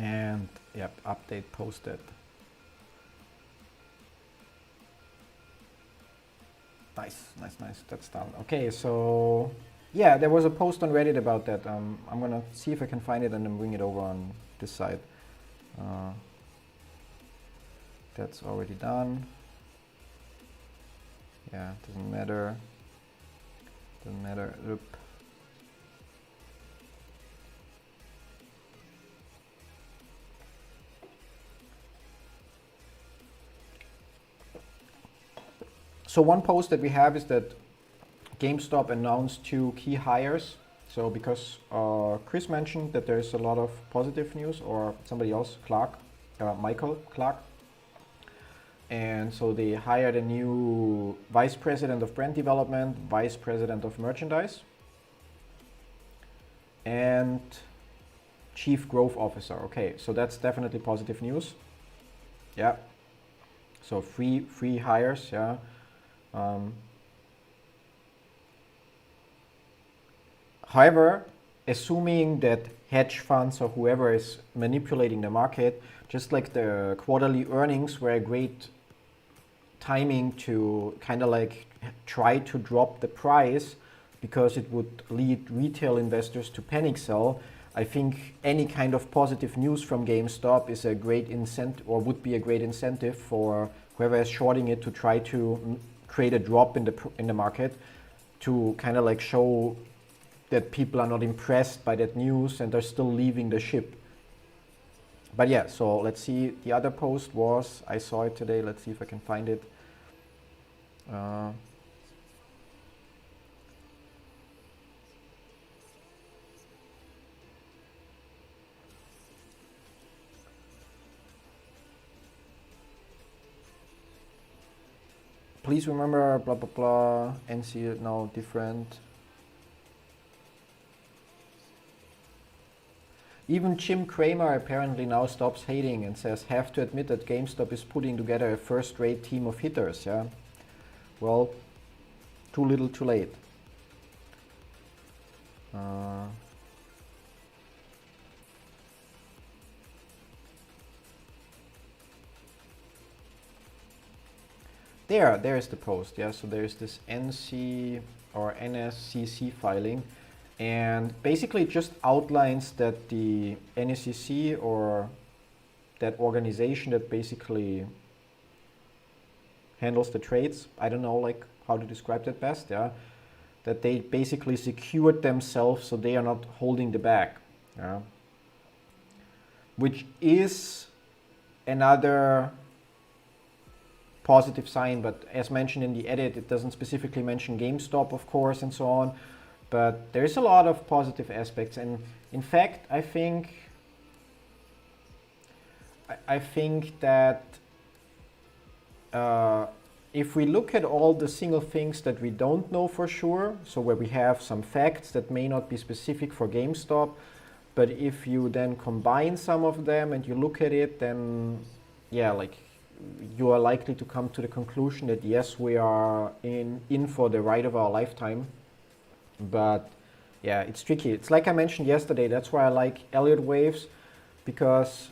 And yep, update posted. Nice, nice, nice. That's done. Okay, so yeah, there was a post on Reddit about that. I'm gonna see if I can find it and then bring it over on this side. That's already done. Yeah, doesn't matter. Doesn't matter. Oop. So one post that we have is that GameStop announced 2 key hires. So because Chris mentioned that there's a lot of positive news, or somebody else, Michael Clark. And so they hired a new vice president of brand development, vice president of merchandise, and Chief Growth Officer. Okay, so that's definitely positive news. Yeah. So free hires. Yeah. However, assuming that hedge funds or whoever is manipulating the market, just like the quarterly earnings were a great timing to kind of like try to drop the price because it would lead retail investors to panic sell. I think any kind of positive news from GameStop is a great incentive, or would be a great incentive for whoever is shorting it to try to create a drop in the market, to kind of like show that people are not impressed by that news and are still leaving the ship. But yeah, so let's see. The other post was, I saw it today. Let's see if I can find it. Please remember blah blah blah. NC now different. Even Jim Cramer apparently now stops hating and says, have to admit that GameStop is putting together a first-rate team of hitters. Yeah. Well, too little, too late. There's the post. Yeah. So there's this NC or NSCC filing. And basically it just outlines that the NSCC, or that organization that basically handles the trades, I don't know like how to describe that best, yeah, that they basically secured themselves so they are not holding the bag, yeah, which is another positive sign. But as mentioned in the edit, it doesn't specifically mention GameStop, of course, and so on. But there is a lot of positive aspects, and in fact, I think that if we look at all the single things that we don't know for sure, so where we have some facts that may not be specific for GameStop, but if you then combine some of them and you look at it, then yeah, like you are likely to come to the conclusion that yes, we are in for the ride of our lifetime. But yeah, it's tricky. It's like I mentioned yesterday, that's why I like Elliott waves, because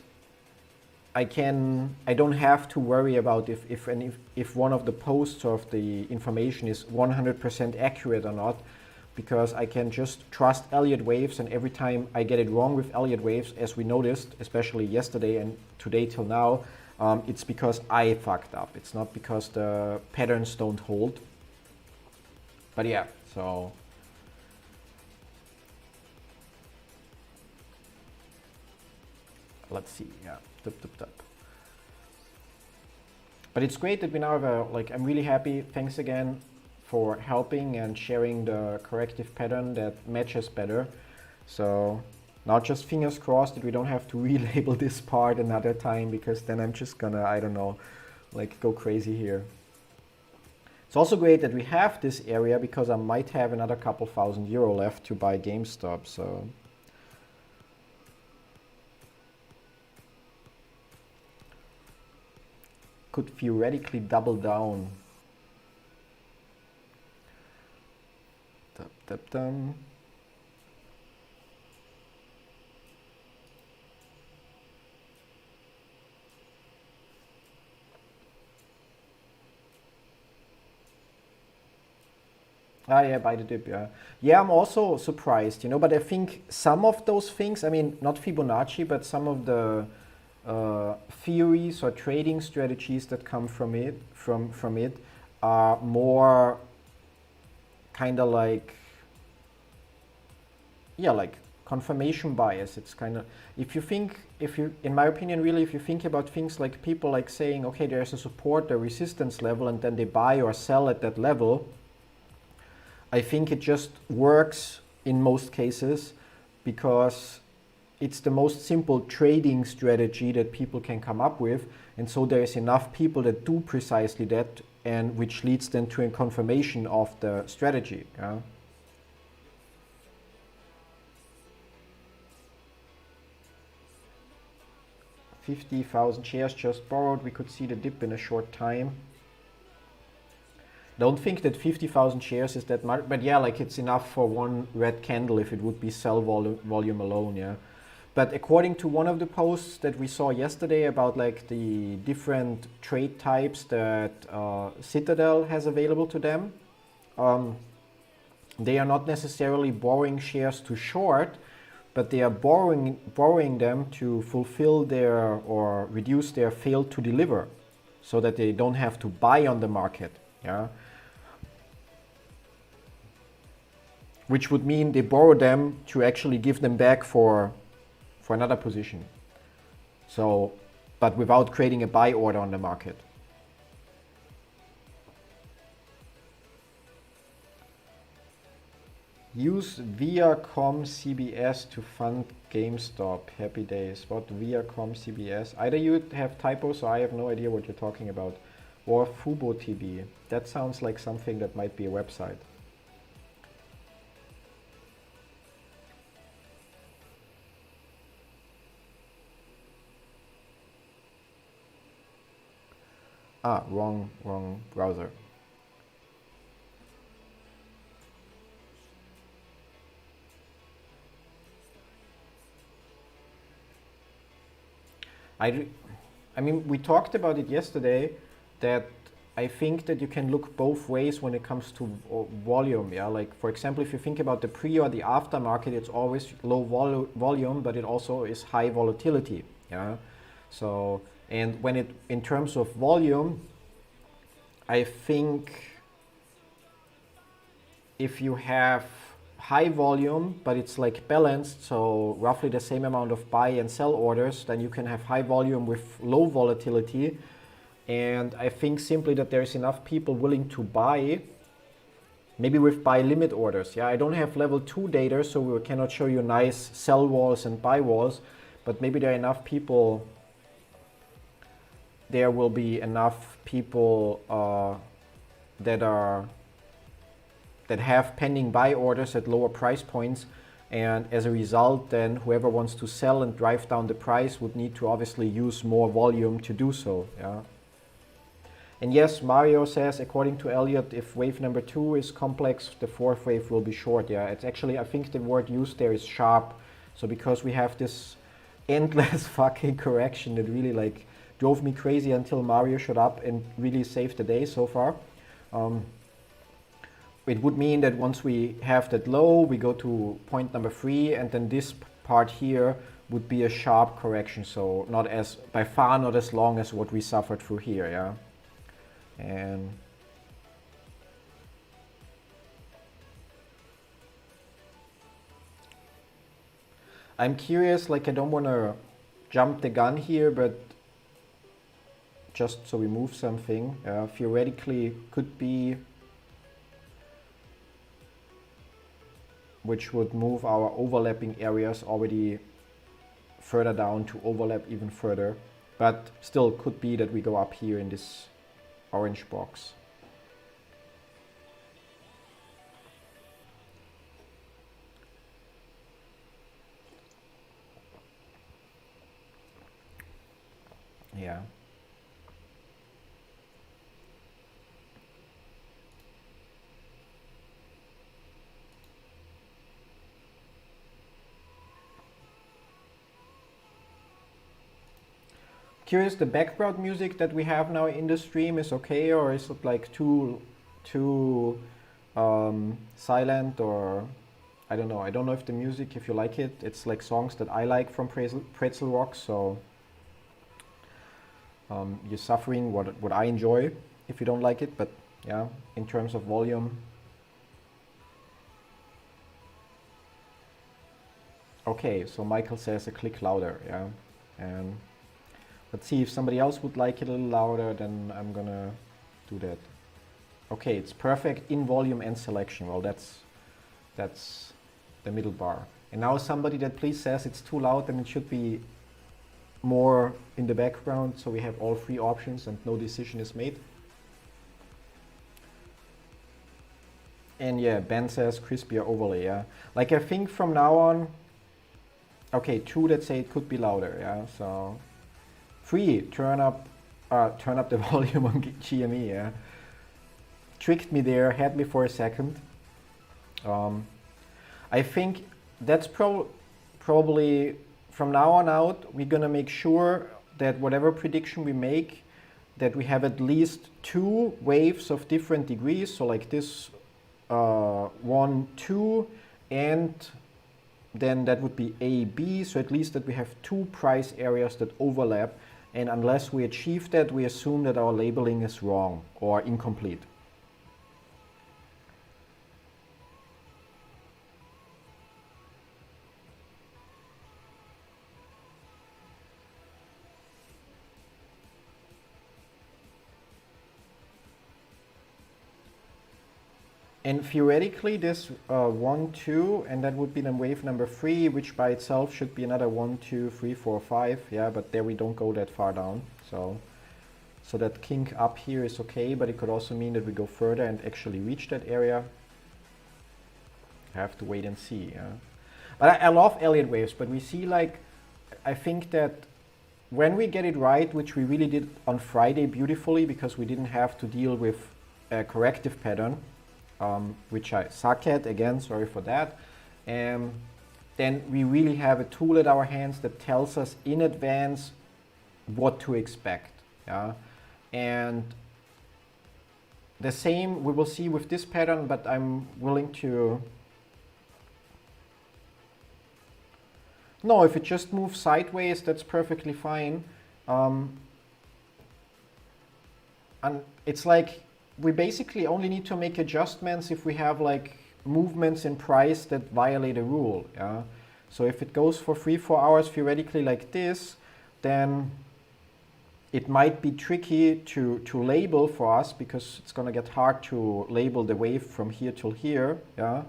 I don't have to worry about if one of the posts of the information is 100% accurate or not, because I can just trust Elliott waves, and every time I get it wrong with Elliott waves, as we noticed, especially yesterday and today till now, it's because I fucked up. It's not because the patterns don't hold. But yeah, so let's see, yeah, tup. But it's great that we now have I'm really happy. Thanks again for helping and sharing the corrective pattern that matches better. So now just fingers crossed that we don't have to relabel this part another time, because then I'm just gonna, I don't know, like go crazy here. It's also great that we have this area, because I might have another couple €1,000 left to buy GameStop, so. Could theoretically double down. Dum. Ah, yeah, buy the dip, yeah. Yeah, I'm also surprised, but I think some of those things, I mean, not Fibonacci, but some of the theories or trading strategies that come from it are more kind of like, yeah, like confirmation bias. It's kind of, in my opinion, really, if you think about things like people like saying, okay, there's a support, a resistance level, and then they buy or sell at that level, I think it just works in most cases because it's the most simple trading strategy that people can come up with. And so there is enough people that do precisely that, and which leads then to a confirmation of the strategy. Yeah? 50,000 shares just borrowed. We could see the dip in a short time. Don't think that 50,000 shares is that much, but yeah, like it's enough for one red candle if it would be sell volume alone, yeah. But according to one of the posts that we saw yesterday about like the different trade types that Citadel has available to them, they are not necessarily borrowing shares to short, but they are borrowing them to fulfill their or reduce their fail to deliver, so that they don't have to buy on the market, yeah. Which would mean they borrow them to actually give them back for another position. So, but without creating a buy order on the market. Use Viacom CBS to fund GameStop. Happy days. What Viacom CBS? Either you have typos or I have no idea what you're talking about. Or Fubo TV. That sounds like something that might be a website. Ah, wrong browser. I mean, we talked about it yesterday that I think that you can look both ways when it comes to volume. Yeah, like for example, if you think about the pre or the after market, it's always low volume, but it also is high volatility. Yeah, so and when it in terms of volume, I think if you have high volume, but it's like balanced, so roughly the same amount of buy and sell orders, then you can have high volume with low volatility. And I think simply that there's enough people willing to buy, maybe with buy limit orders. Yeah, I don't have level 2 data, so we cannot show you nice sell walls and buy walls, but maybe there are enough people, there will be enough people that have pending buy orders at lower price points, and as a result then whoever wants to sell and drive down the price would need to obviously use more volume to do so. Yeah. And yes, Mario says according to Elliott, if wave number 2 is complex, the fourth wave will be short. Yeah, it's actually, I think the word used there is sharp. So because we have this endless fucking correction that really like drove me crazy until Mario showed up and really saved the day so far. It would mean that once we have that low, we go to point number 3, and then this part here would be a sharp correction. So not as, by far not as long as what we suffered through here, yeah. And I'm curious, like I don't want to jump the gun here, but just so we move something, theoretically could be, which would move our overlapping areas already further down to overlap even further, but still could be that we go up here in this orange box. Yeah. Curious, the background music that we have now in the stream is okay, or is it like too silent, or I don't know. I don't know if the music, if you like it, it's like songs that I like from Pretzel Rock, so you're suffering what I enjoy if you don't like it, but yeah, in terms of volume. Okay, so Michael says a click louder, yeah, and let's see if somebody else would like it a little louder, then I'm gonna do that. Okay, it's perfect in volume and selection. Well, that's the middle bar. And now somebody that please says it's too loud, then it should be more in the background, so we have all 3 options and no decision is made. And yeah, Ben says crispier overlay, yeah. Like I think from now on, okay, 2 that say it could be louder, yeah, so free, turn up the volume on GME. Yeah, tricked me there, had me for a second. I think that's probably from now on out, we're gonna make sure that whatever prediction we make, that we have at least 2 waves of different degrees. So like this 1, 2, and then that would be A, B. So at least that we have 2 price areas that overlap. And unless we achieve that, we assume that our labeling is wrong or incomplete. And theoretically, this 1, 2, and that would be then wave number 3, which by itself should be another 1, 2, 3, 4, 5. Yeah, but there we don't go that far down. So that kink up here is okay, but it could also mean that we go further and actually reach that area. I have to wait and see. Yeah, but I love Elliott waves. But we see, like, I think that when we get it right, which we really did on Friday beautifully, because we didn't have to deal with a corrective pattern. Which I suck at, again, sorry for that. Then we really have a tool at our hands that tells us in advance what to expect. Yeah? And the same we will see with this pattern, but I'm willing to... No, if it just moves sideways, that's perfectly fine. And it's like, we basically only need to make adjustments if we have like movements in price that violate a rule. Yeah. So if it goes for 3-4 hours theoretically like this, then it might be tricky to label for us, because it's going to get hard to label the wave from here till here. Yeah.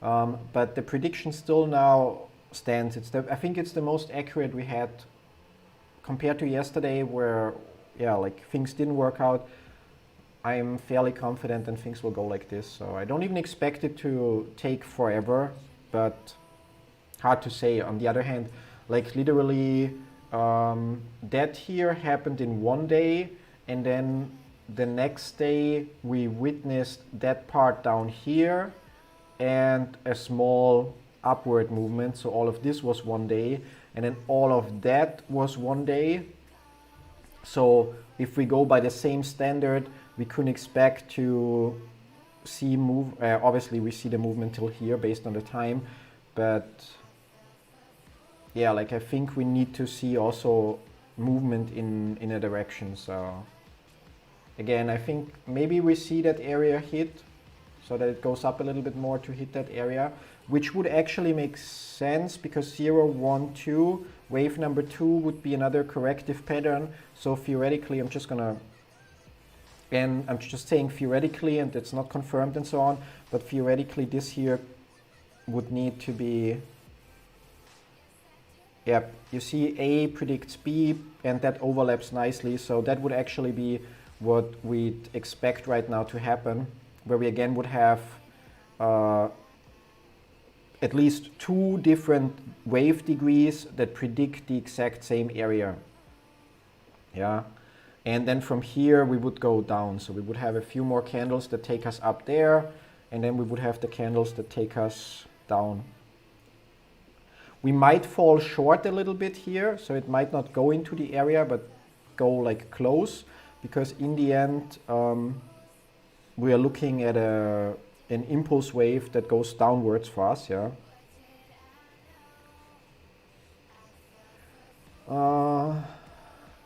But the prediction still now stands. I think it's the most accurate we had compared to yesterday, where like things didn't work out. I'm fairly confident and things will go like this. So I don't even expect it to take forever, but hard to say. On the other hand, like literally that here happened in one day, and then the next day we witnessed that part down here and a small upward movement. So all of this was one day, and then all of that was one day. So if we go by the same standard, we couldn't expect to see obviously we see the movement till here based on the time, but yeah, like I think we need to see also movement in a direction. So again, I think maybe we see that area hit, so that it goes up a little bit more to hit that area, which would actually make sense, because 0, 1, 2, wave number 2 would be another corrective pattern. So theoretically, I'm just saying theoretically, and it's not confirmed and so on, but theoretically this here would need to be, yeah, you see A predicts B, and that overlaps nicely. So that would actually be what we'd expect right now to happen, where we again would have at least 2 different wave degrees that predict the exact same area. Yeah. And then from here we would go down. So we would have a few more candles that take us up there, and then we would have the candles that take us down. We might fall short a little bit here, so it might not go into the area, but go like close, because in the end we are looking at an impulse wave that goes downwards for us. Yeah.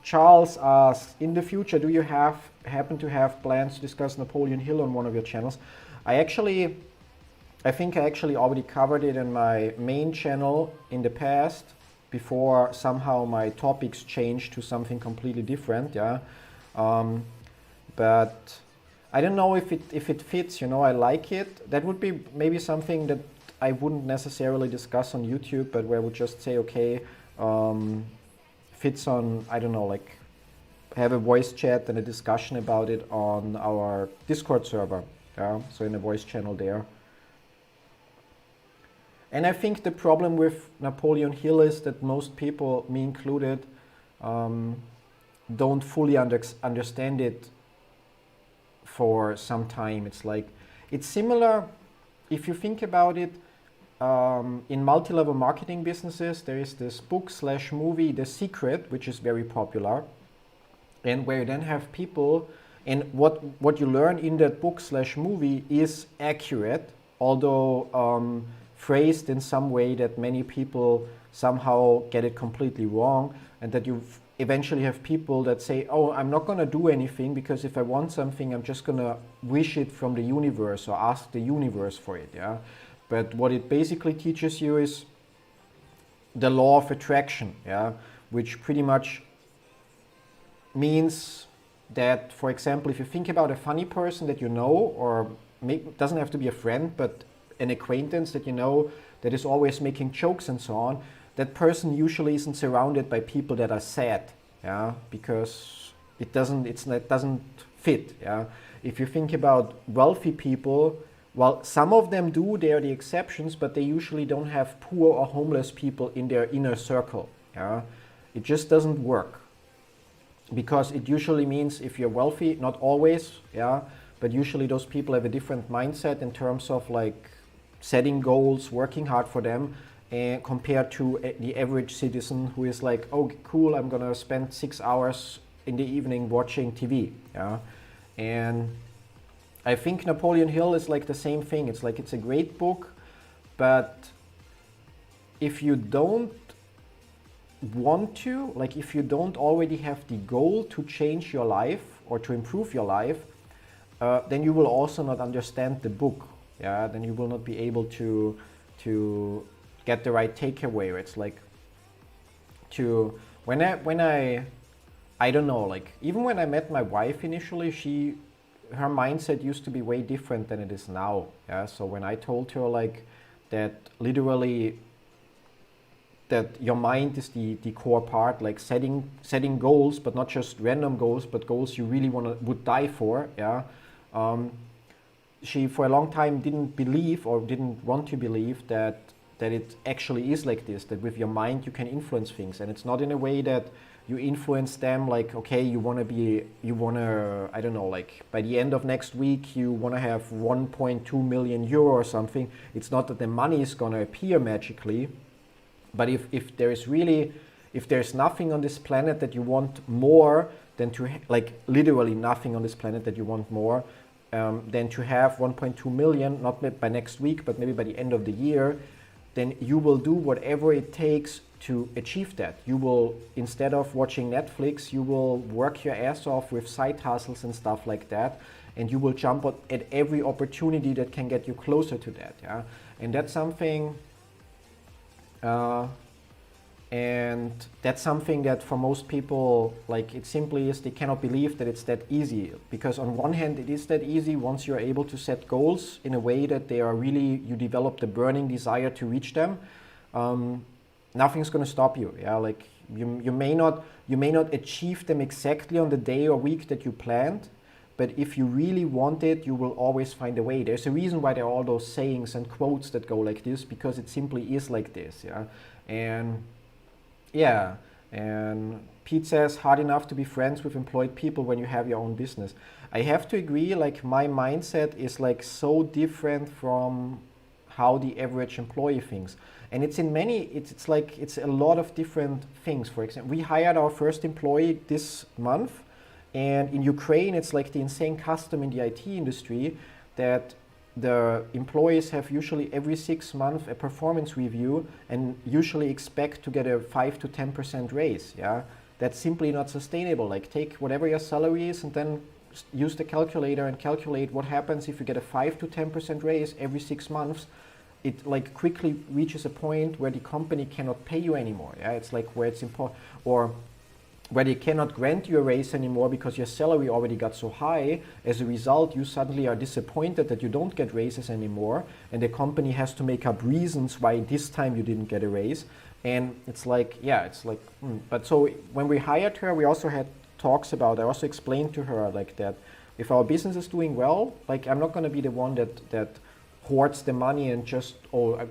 Charles asks, in the future, do you happen to have plans to discuss Napoleon Hill on one of your channels? I think I actually already covered it in my main channel in the past, before somehow my topics changed to something completely different. Yeah, but I don't know if it fits. You know, I like it. That would be maybe something that I wouldn't necessarily discuss on YouTube, but where I would just say, okay, fits on, I don't know, like have a voice chat and a discussion about it on our Discord server. Yeah, so in a voice channel there. And I think the problem with Napoleon Hill is that most people, me included, don't fully understand it for some time. It's similar if you think about it. In multi-level marketing businesses, there is this book slash movie, The Secret, which is very popular, and where you then have people, and what you learn in that book slash movie is accurate, although phrased in some way that many people somehow get it completely wrong, and that you eventually have people that say, oh, I'm not going to do anything because if I want something, I'm just going to wish it from the universe or ask the universe for it. Yeah. But what it basically teaches you is the law of attraction, yeah, which pretty much means that, for example, if you think about a funny person that you know, or doesn't have to be a friend, but an acquaintance that you know that is always making jokes and so on, that person usually isn't surrounded by people that are sad, yeah, because it doesn't fit, yeah. If you think about wealthy people, well, some of them do, they are the exceptions, but they usually don't have poor or homeless people in their inner circle, yeah. It just doesn't work, because it usually means if you're wealthy, not always, yeah, but usually those people have a different mindset in terms of like setting goals, working hard for them, and compared to the average citizen who is like, oh, cool, I'm gonna spend 6 hours in the evening watching TV, yeah. And I think Napoleon Hill is like the same thing. It's like, it's a great book, but if you don't want to, like if you don't already have the goal to change your life or to improve your life, then you will also not understand the book. Yeah, then you will not be able to get the right takeaway. It's like when I don't know, like even when I met my wife initially, her mindset used to be way different than it is now. Yeah, so when I told her like that literally that your mind is the core part, like setting goals, but not just random goals, but goals you really would die for, yeah. She for a long time didn't believe or didn't want to believe that it actually is like this, that with your mind you can influence things, and it's not in a way that you influence them like, okay, you want to, I don't know, like by the end of next week you want to have 1.2 million euro or something. It's not that the money is going to appear magically, but if there's nothing on this planet that you want more than to, like literally nothing on this planet that you want more than to have 1.2 million, not by next week, but maybe by the end of the year, then you will do whatever it takes to achieve that. You will, instead of watching Netflix, you will work your ass off with side hustles and stuff like that, and you will jump at every opportunity that can get you closer to that. Yeah, and that's something. That for most people, like it simply is, they cannot believe that it's that easy, because on one hand it is that easy once you're able to set goals in a way that they are really, you develop the burning desire to reach them. Nothing's going to stop you. Yeah, like you may not achieve them exactly on the day or week that you planned, but if you really want it, you will always find a way. There's a reason why there are all those sayings and quotes that go like this, because it simply is like this. And Pete says, hard enough to be friends with employed people when you have your own business. I have to agree, like my mindset is like so different from how the average employee thinks. And it's in it's a lot of different things. For example, we hired our first employee this month, and in Ukraine, it's like the insane custom in the IT industry that the employees have usually every 6 months a performance review and usually expect to get a 5 to 10% raise. Yeah, that's simply not sustainable. Like take whatever your salary is and then use the calculator and calculate what happens if you get a 5 to 10% raise every 6 months. It like quickly reaches a point where the company cannot pay you anymore. Yeah, it's like where it's important, or where they cannot grant you a raise anymore because your salary already got so high. As a result, you suddenly are disappointed that you don't get raises anymore, and the company has to make up reasons why this time you didn't get a raise. And it's like, But so when we hired her, we also had talks about, I also explained to her like that if our business is doing well, like I'm not going to be the one that hoards the money and just,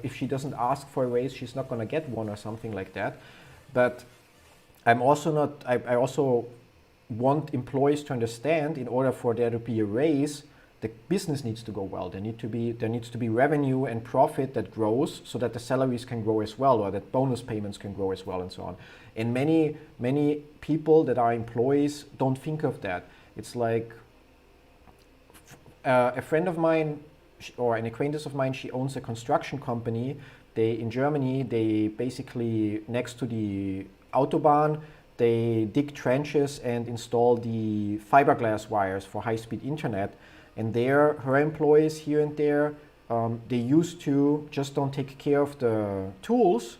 if she doesn't ask for a raise, she's not going to get one or something like that. But I'm also not, I also want employees to understand, in order for there to be a raise, the business needs to go well. There needs to be revenue and profit that grows, so that the salaries can grow as well, or that bonus payments can grow as well, and so on. And many people that are employees don't think of that. It's like a friend of mine, or an acquaintance of mine, she owns a construction company. In Germany, they basically, next to the Autobahn, they dig trenches and install the fiberglass wires for high-speed internet. And her employees here and there, they used to just don't take care of the tools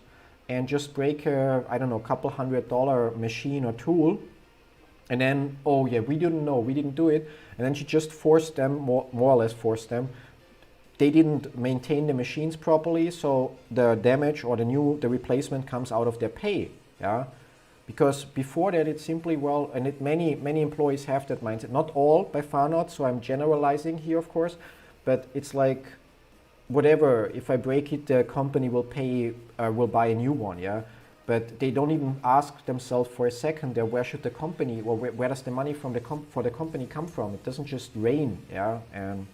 and just break a, I don't know, couple $100 machine or tool. And then, oh yeah, we didn't know, we didn't do it. And then she just forced them, more or less forced them. They didn't maintain the machines properly, so the damage or the replacement comes out of their pay. Yeah, because before that it's simply, well, and many employees have that mindset. Not all, by far not. So I'm generalizing here, of course, but it's like, whatever. If I break it, the company will buy a new one. Yeah. But they don't even ask themselves for a second there, where should the company, or where does the money for the company come from? It doesn't just rain, yeah, and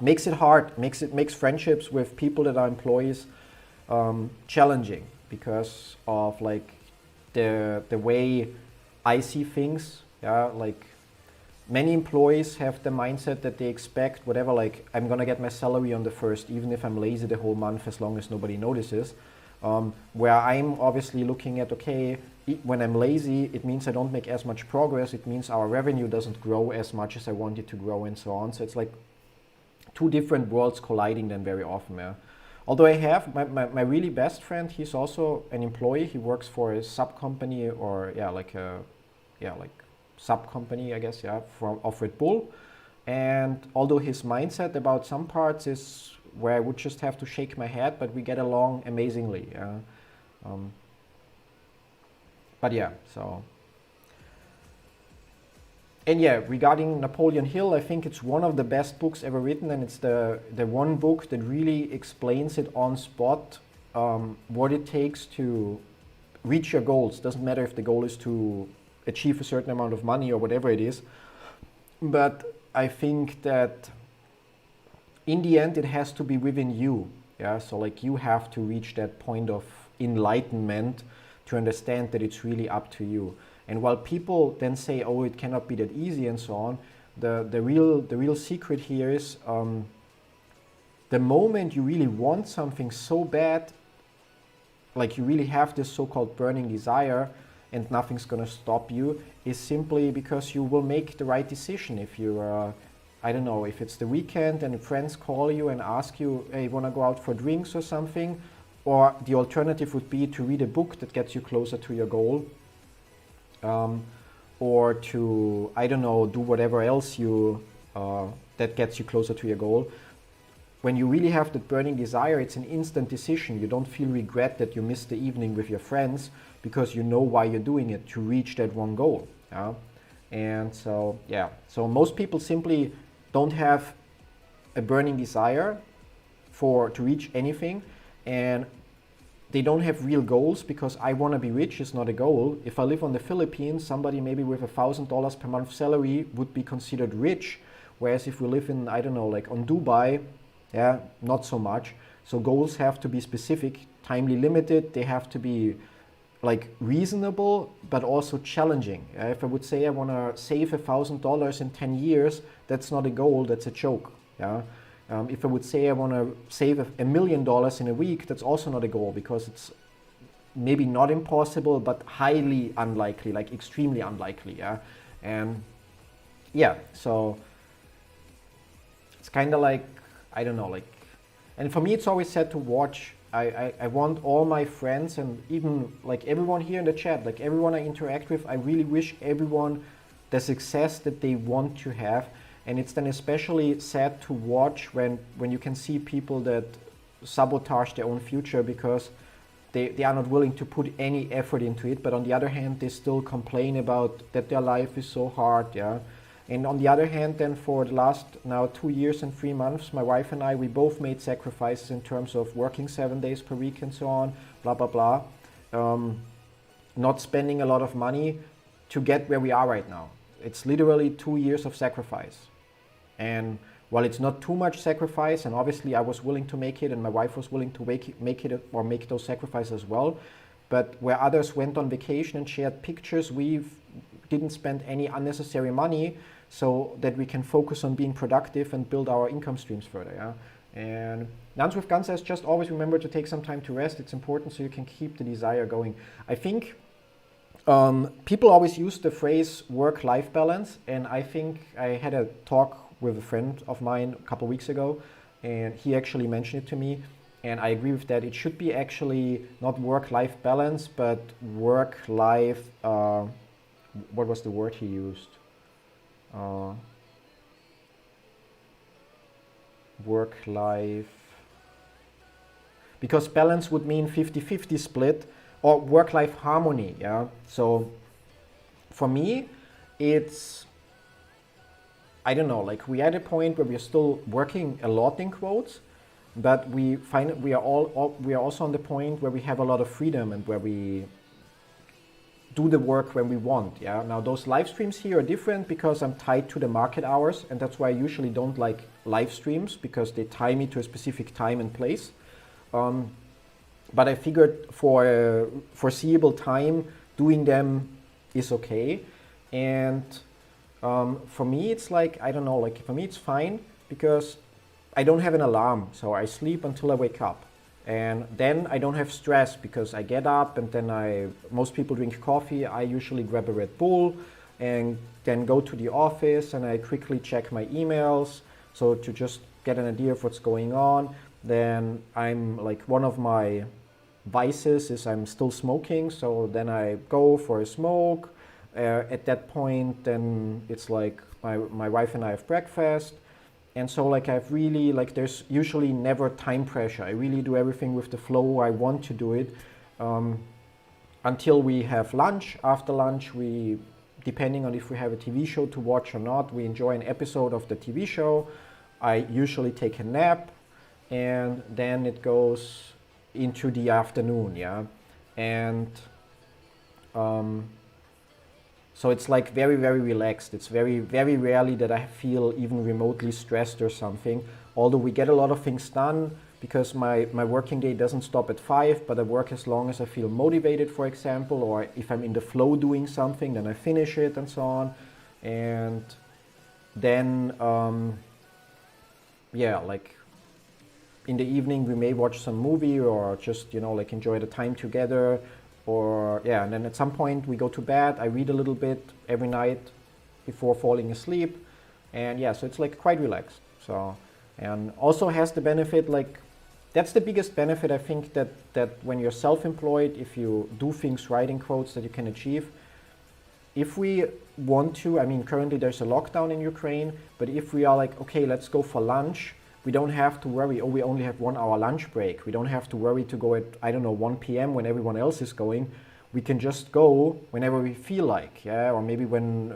makes it hard, makes friendships with people that are employees challenging, because of like the way I see things, yeah, like many employees have the mindset that they expect whatever, like I'm gonna get my salary on the first, even if I'm lazy the whole month, as long as nobody notices. Where I'm obviously looking at, okay, when I'm lazy, it means I don't make as much progress. It means our revenue doesn't grow as much as I want it to grow, and so on. So it's like two different worlds colliding then very often. Yeah. Although I have my really best friend, he's also an employee. He works for a sub company, or like sub company, I guess, yeah, of Red Bull. And although his mindset about some parts is where I would just have to shake my head, but we get along amazingly. Yeah. But yeah, so. And yeah, regarding Napoleon Hill, I think it's one of the best books ever written, and it's the one book that really explains it on spot, what it takes to reach your goals. Doesn't matter if the goal is to achieve a certain amount of money or whatever it is, but I think that in the end, it has to be within you. Yeah, so like you have to reach that point of enlightenment to understand that it's really up to you. And while people then say, "Oh, it cannot be that easy," and so on, the real secret here is the moment you really want something so bad, like you really have this so-called burning desire, and nothing's gonna stop you, is simply because you will make the right decision. If you I don't know, if it's the weekend and friends call you and ask you, hey, wanna go out for drinks or something? Or the alternative would be to read a book that gets you closer to your goal. Or to, I don't know, do whatever else that gets you closer to your goal. When you really have that burning desire, it's an instant decision. You don't feel regret that you missed the evening with your friends, because you know why you're doing it, to reach that one goal. Yeah? And so, yeah, so most people simply don't have a burning desire to reach anything, and they don't have real goals, because I want to be rich is not a goal. If I live on the Philippines, somebody maybe with $1,000 per month salary would be considered rich, whereas if we live in, I don't know, like on Dubai, yeah, not so much. So goals have to be specific, timely limited, they have to be like reasonable, but also challenging. If I would say I want to save $1,000 in 10 years, that's not a goal, that's a joke. Yeah. If I would say I want to save $1 million in a week, that's also not a goal, because it's maybe not impossible, but highly unlikely, like extremely unlikely. Yeah. And yeah, so it's kind of like, I don't know, like, and for me it's always sad to watch. I want all my friends, and even like everyone here in the chat, like everyone I interact with, I really wish everyone the success that they want to have. And it's then especially sad to watch when you can see people that sabotage their own future because they are not willing to put any effort into it. But on the other hand, they still complain about that their life is so hard. Yeah. And on the other hand, then for the last now 2 years and 3 months, my wife and I, we both made sacrifices in terms of working 7 days per week and so on, blah, blah, blah. Not spending a lot of money to get where we are right now. It's literally 2 years of sacrifice. And while it's not too much sacrifice, and obviously I was willing to make it and my wife was willing to make those sacrifices as well, but where others went on vacation and shared pictures, we didn't spend any unnecessary money so that we can focus on being productive and build our income streams further. Yeah? And Nuns with Guns says, just always remember to take some time to rest. It's important so you can keep the desire going. I think people always use the phrase work-life balance, and I think I had a talk with a friend of mine a couple of weeks ago, and he actually mentioned it to me, and I agree with that. It should be actually not work-life balance, but work-life, what was the word he used? Work-life, because balance would mean 50-50 split, or work-life harmony, yeah? So for me, it's, I don't know, like we're at a point where we're still working a lot in quotes, but we find we are also on the point where we have a lot of freedom and where we do the work when we want. Yeah. Now those live streams here are different because I'm tied to the market hours, and that's why I usually don't like live streams, because they tie me to a specific time and place. But I figured for a foreseeable time, doing them is okay. And for me, it's like, I don't know, like for me it's fine because I don't have an alarm. So I sleep until I wake up. And then I don't have stress because I get up and then most people drink coffee. I usually grab a Red Bull and then go to the office and I quickly check my emails. So to just get an idea of what's going on. Then I'm like, one of my vices is I'm still smoking. So then I go for a smoke. At that point, then it's like my wife and I have breakfast. And so like I've really, like there's usually never time pressure. I really do everything with the flow I want to do it until we have lunch. After lunch, we, depending on if we have a TV show to watch or not, we enjoy an episode of the TV show. I usually take a nap and then it goes into the afternoon, yeah? And so it's like very, very relaxed. It's very, very rarely that I feel even remotely stressed or something. Although we get a lot of things done because my working day doesn't stop at 5, but I work as long as I feel motivated, for example, or if I'm in the flow doing something, then I finish it and so on. And then, yeah, like in the evening we may watch some movie or just, like enjoy the time together. Or yeah, and then at some point we go to bed. I read a little bit every night before falling asleep, and yeah, so it's like quite relaxed. So, and also has the benefit, like that's the biggest benefit I think that when you're self-employed, if you do things right in quotes, that you can achieve. If we want to, I mean, currently there's a lockdown in Ukraine, but if we are like, okay, let's go for lunch, we don't have to worry, oh, we only have 1 hour lunch break. We don't have to worry to go at, I don't know, 1 p.m. when everyone else is going. We can just go whenever we feel like, yeah, or maybe when,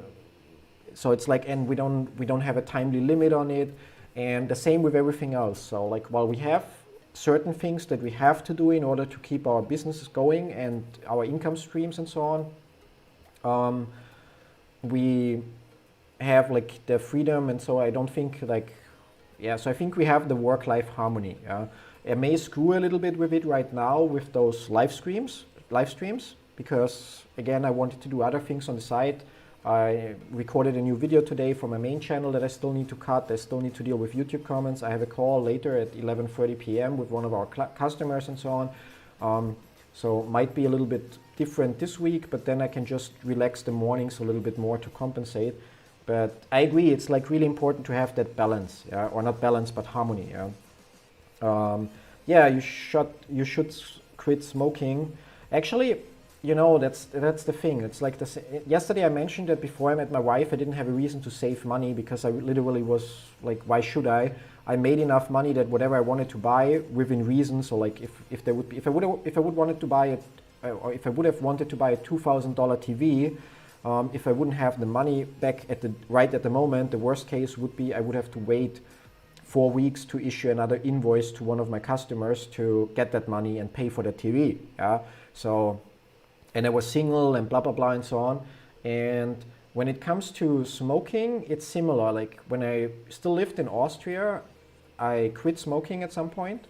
so it's like, and we don't have a timely limit on it, and the same with everything else. So like, while we have certain things that we have to do in order to keep our businesses going and our income streams and so on, we have like the freedom, and so I don't think like, yeah, so I think we have the work-life harmony. Yeah? I may screw a little bit with it right now with those live streams, because again, I wanted to do other things on the side. I recorded a new video today for my main channel that I still need to cut. I still need to deal with YouTube comments. I have a call later at 11:30 p.m. with one of our customers and so on. So might be a little bit different this week, but then I can just relax the mornings a little bit more to compensate. But I agree, it's like really important to have that balance, yeah? Or not balance, but harmony. Yeah, yeah, you should quit smoking. Actually, that's the thing. It's like yesterday I mentioned that before I met my wife, I didn't have a reason to save money because I literally was like, why should I? I made enough money that whatever I wanted to buy within reason. So like, if I would wanted to buy it, or if I would have wanted to buy a $2,000 TV. If I wouldn't have the money back right at the moment, the worst case would be I would have to wait 4 weeks to issue another invoice to one of my customers to get that money and pay for the TV. Yeah. So, and I was single and blah blah blah and so on. And when it comes to smoking, it's similar. Like when I still lived in Austria, I quit smoking at some point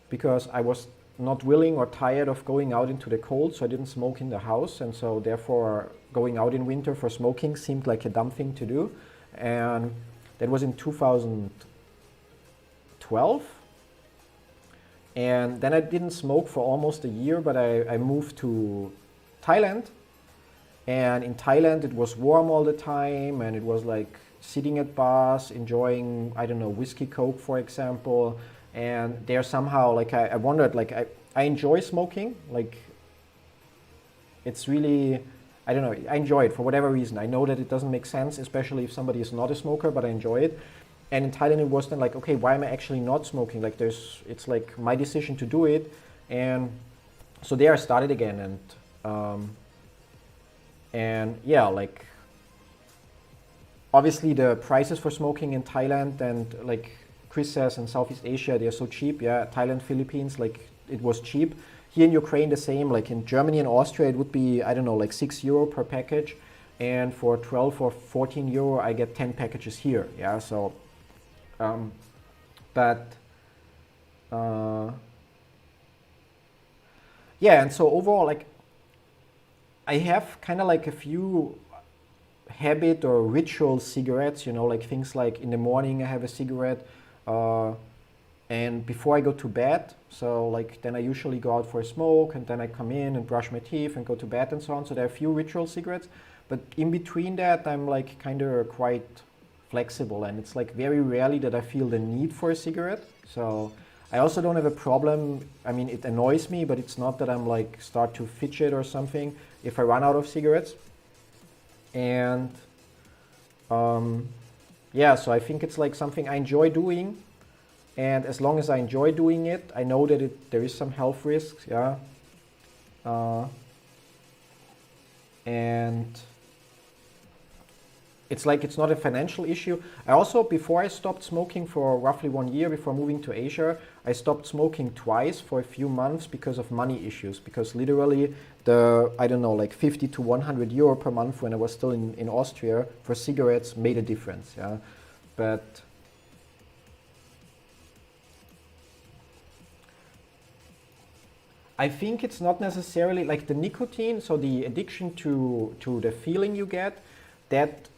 because I was not willing or tired of going out into the cold, so I didn't smoke in the house, and so therefore going out in winter for smoking seemed like a dumb thing to do. And that was in 2012. And then I didn't smoke for almost a year, but I moved to Thailand. And in Thailand, it was warm all the time, and it was like sitting at bars, enjoying, I don't know, whiskey coke, for example. And there somehow, like, I wondered, like, I enjoy smoking. Like, it's really, I don't know, I enjoy it for whatever reason. I know that it doesn't make sense, especially if somebody is not a smoker, but I enjoy it. And in Thailand, it was then like, okay, why am I actually not smoking? Like, it's like my decision to do it. And so there I started again. And yeah, like, obviously the prices for smoking in Thailand and like Chris says in Southeast Asia, they're so cheap. Yeah, Thailand, Philippines, like it was cheap. Here in Ukraine, the same. Like in Germany and Austria, it would be, I don't know, like €6 per package. And for 12 or 14 euro, I get 10 packages here. Yeah, so, yeah, and so overall, like, I have kind of like a few habit or ritual cigarettes, you know, like things like in the morning I have a cigarette and before I go to bed. So like then I usually go out for a smoke and then I come in and brush my teeth and go to bed and so on. So there are a few ritual cigarettes, but in between that I'm like kind of quite flexible, and it's like very rarely that I feel the need for a cigarette. So I also don't have a problem. I mean, it annoys me, but it's not that I'm like start to fidget or something if I run out of cigarettes. And yeah, so I think it's like something I enjoy doing, and as long as I enjoy doing it, I know that there is some health risks, yeah. And it's like it's not a financial issue. I also, before I stopped smoking for roughly 1 year before moving to Asia, I stopped smoking twice for a few months because of money issues. Because literally the, I don't know, like 50 to 100 euro per month when I was still in Austria for cigarettes made a difference, yeah. But I think it's not necessarily like the nicotine, so the addiction to the feeling you get, that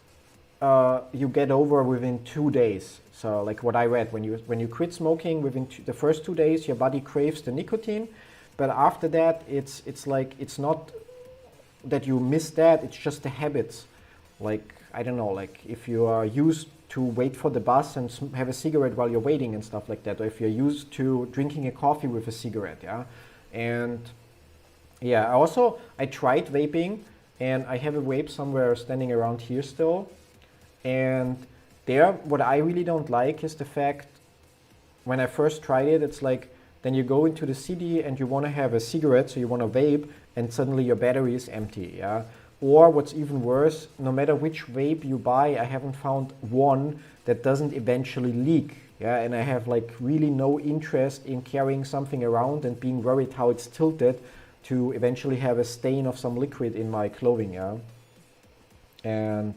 you get over within 2 days. So like what I read, when you quit smoking, within the first 2 days, your body craves the nicotine, but after that, it's like it's not that you miss that. It's just the habits. Like I don't know, like if you are used to wait for the bus and have a cigarette while you're waiting and stuff like that, or if you're used to drinking a coffee with a cigarette, yeah. And yeah, I tried vaping, and I have a vape somewhere standing around here still. And there, what I really don't like is the fact, when I first tried it, it's like, then you go into the city and you want to have a cigarette, so you want to vape, and suddenly your battery is empty, yeah? Or what's even worse, no matter which vape you buy, I haven't found one that doesn't eventually leak, yeah? And I have like really no interest in carrying something around and being worried how it's tilted to eventually have a stain of some liquid in my clothing, yeah? And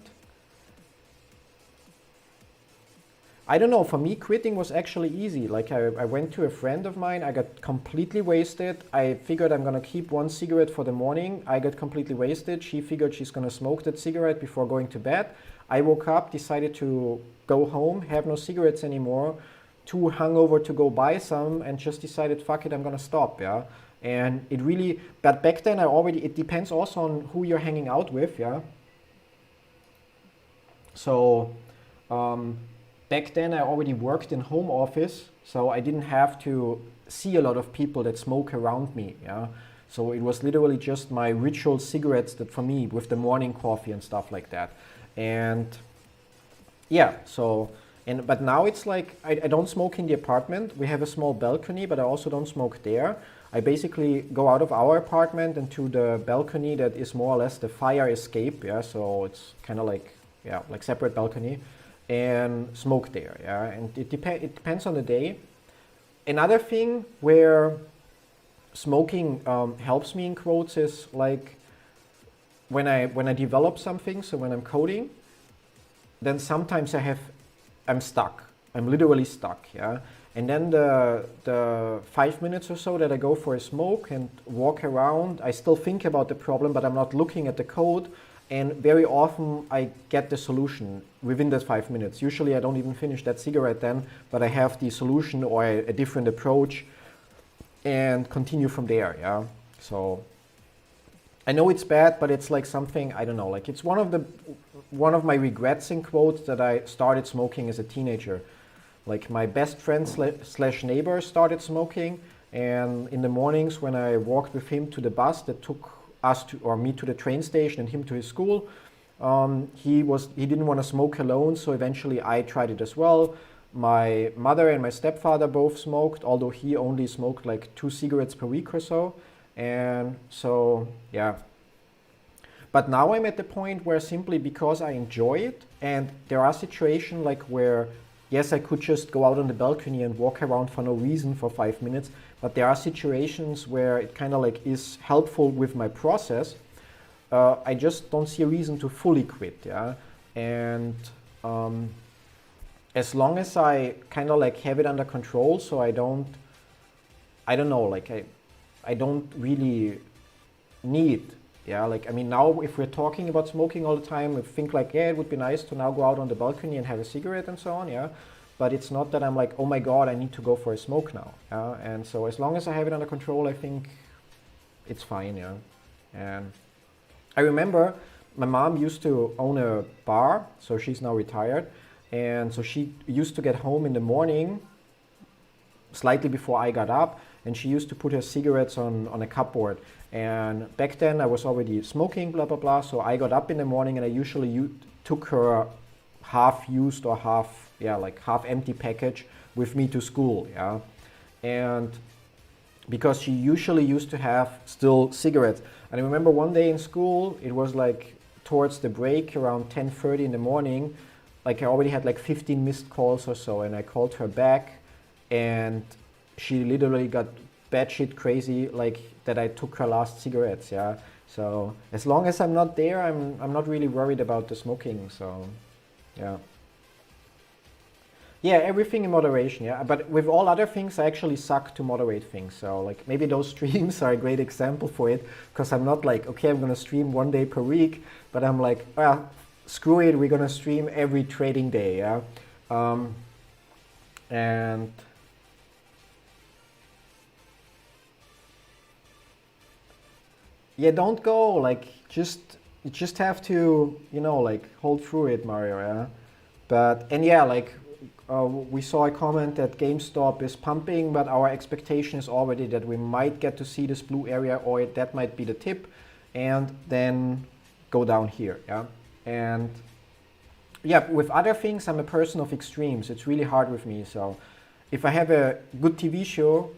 I don't know, for me, quitting was actually easy. Like I went to a friend of mine, I got completely wasted. I figured I'm gonna keep one cigarette for the morning. I got completely wasted. She figured she's gonna smoke that cigarette before going to bed. I woke up, decided to go home, have no cigarettes anymore, too hungover to go buy some, and just decided, fuck it, I'm gonna stop, yeah? And it really, but back then it depends also on who you're hanging out with, yeah? So, back then I already worked in home office, so I didn't have to see a lot of people that smoke around me, yeah. So it was literally just my ritual cigarettes that for me, with the morning coffee and stuff like that. And yeah, so, but now it's like, I don't smoke in the apartment. We have a small balcony, but I also don't smoke there. I basically go out of our apartment and to the balcony that is more or less the fire escape, yeah. So it's kind of like, yeah, like separate balcony, and smoke there, yeah. And it depends on the day. Another thing where smoking helps me in quotes is like, when I develop something, so when I'm coding, then sometimes I'm stuck. I'm literally stuck, yeah. And then the 5 minutes or so that I go for a smoke and walk around, I still think about the problem, but I'm not looking at the code. And very often I get the solution within those 5 minutes. Usually I don't even finish that cigarette then, but I have the solution or a different approach and continue from there, yeah. So I know it's bad, but it's like something, I don't know, like it's one of my regrets in quotes that I started smoking as a teenager. Like my best friend slash neighbor started smoking, and in the mornings when I walked with him to the bus that took us to, or me to the train station and him to his school, he didn't want to smoke alone, so eventually I tried it as well. My mother and my stepfather both smoked, although he only smoked like 2 cigarettes per week or so. And so, yeah. But now I'm at the point where simply because I enjoy it, and there are situations like where, yes, I could just go out on the balcony and walk around for no reason for 5 minutes, but there are situations where it kind of like is helpful with my process. I just don't see a reason to fully quit, yeah. And as long as I kind of like have it under control, so I don't know, like I don't really need, yeah, like, I mean, now if we're talking about smoking all the time, we think like, yeah, it would be nice to now go out on the balcony and have a cigarette and so on, yeah, but it's not that I'm like, oh my God, I need to go for a smoke now, yeah, and so as long as I have it under control, I think it's fine, yeah. And I remember my mom used to own a bar, so she's now retired, and so she used to get home in the morning, slightly before I got up, and she used to put her cigarettes on a cupboard. And back then I was already smoking, blah, blah, blah. So I got up in the morning and I usually took her half used or half empty package with me to school, yeah. And because she usually used to have still cigarettes. And I remember one day in school, it was like towards the break around 10:30 in the morning, like I already had like 15 missed calls or so, and I called her back, and she literally got batshit crazy, like that I took her last cigarettes, yeah. So as long as I'm not there, I'm not really worried about the smoking. So yeah. Yeah, everything in moderation, yeah. But with all other things, I actually suck to moderate things. So like maybe those streams are a great example for it, because I'm not like, okay, I'm gonna stream 1 day per week, but I'm like, well, screw it, we're gonna stream every trading day, yeah. And yeah, don't go, like, you just have to, you know, like, hold through it, Mario, yeah? But, and yeah, like, we saw a comment that GameStop is pumping, but our expectation is already that we might get to see this blue area, or that might be the tip, and then go down here, yeah? And yeah, with other things, I'm a person of extremes. It's really hard with me, so if I have a good TV show,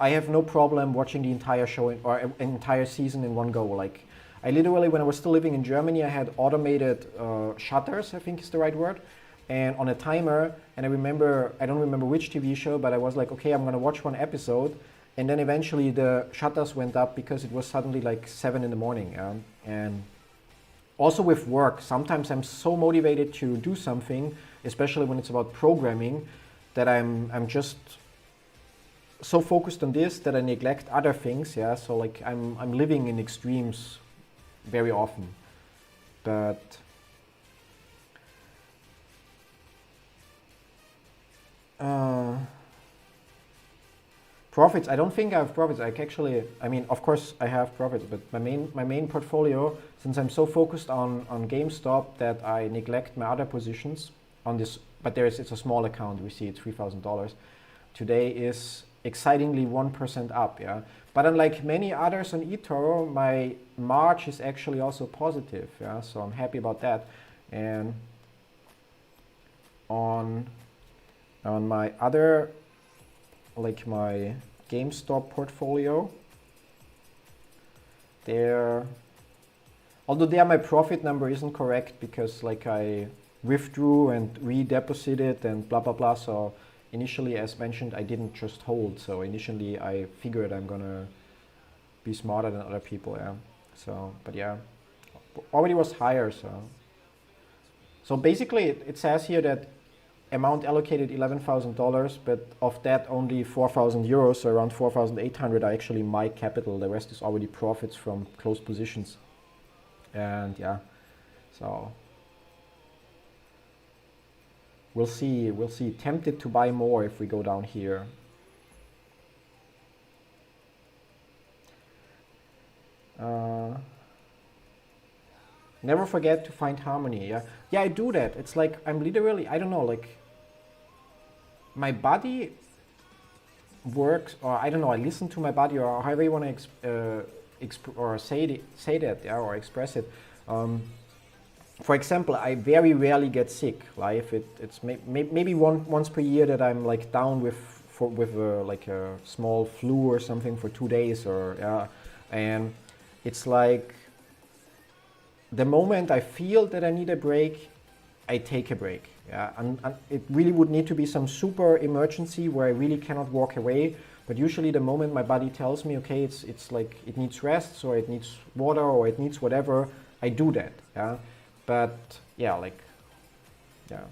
I have no problem watching the entire show or an entire season in one go. Like, I literally, when I was still living in Germany, I had automated shutters, I think is the right word, and on a timer. And I don't remember which TV show, but I was like, okay, I'm gonna watch one episode, and then eventually the shutters went up because it was suddenly like 7 in the morning. Yeah? And also with work, sometimes I'm so motivated to do something, especially when it's about programming, that I'm just so focused on this that I neglect other things, yeah. So like I'm living in extremes very often, but profits. I don't think I have profits. I mean, of course I have profits, but my main portfolio, since I'm so focused on GameStop that I neglect my other positions on this. But it's a small account. We see it's $3,000. Today is excitingly 1% up, yeah. But unlike many others on eToro, my March is actually also positive, yeah. So I'm happy about that. And on my other, like my GameStop portfolio, although there my profit number isn't correct because like I withdrew and redeposited and blah blah blah. So initially, as mentioned, I didn't just hold. So initially, I figured I'm gonna be smarter than other people. Yeah. So, but yeah, already was higher. So basically it says here that amount allocated $11,000, but of that only 4,000 euros, so around 4,800 are actually my capital. The rest is already profits from closed positions. And yeah, so we'll see. Tempted to buy more if we go down here. Never forget to find harmony. Yeah, I do that. It's like I'm literally, I don't know, like my body works, or I don't know, I listen to my body, or however you want to say that, yeah, or express it. For example, I very rarely get sick. Like it's maybe once per year that I'm like down with like a small flu or something for 2 days, or yeah, and it's like the moment I feel that I need a break, I take a break. Yeah, and it really would need to be some super emergency where I really cannot walk away. But usually the moment my body tells me, okay, it's like it needs rest, or it needs water, or it needs whatever, I do that. Yeah, but yeah, like, yeah.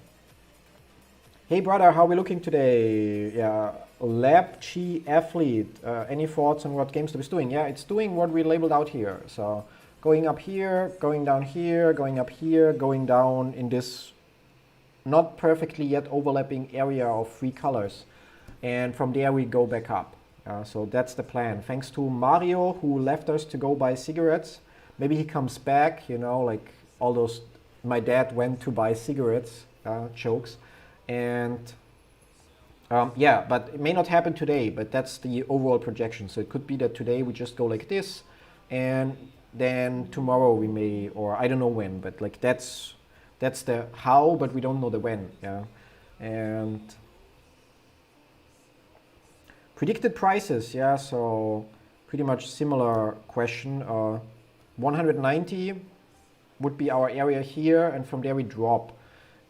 Hey brother, how are we looking today? Yeah, LabG Athlete. Any thoughts on what GameStop is doing? Yeah, it's doing what we labeled out here. So going up here, going down here, going up here, going down in this not perfectly yet overlapping area of 3 colors. And from there we go back up. So that's the plan. Thanks to Mario, who left us to go buy cigarettes. Maybe he comes back, you know, like all those my dad went to buy cigarettes jokes. And yeah, but it may not happen today, but that's the overall projection. So it could be that today we just go like this, and then tomorrow we may, or I don't know when, but like that's the how, but we don't know the when. Yeah, and predicted prices. Yeah, so pretty much similar question. 190 would be our area here, and from there we drop.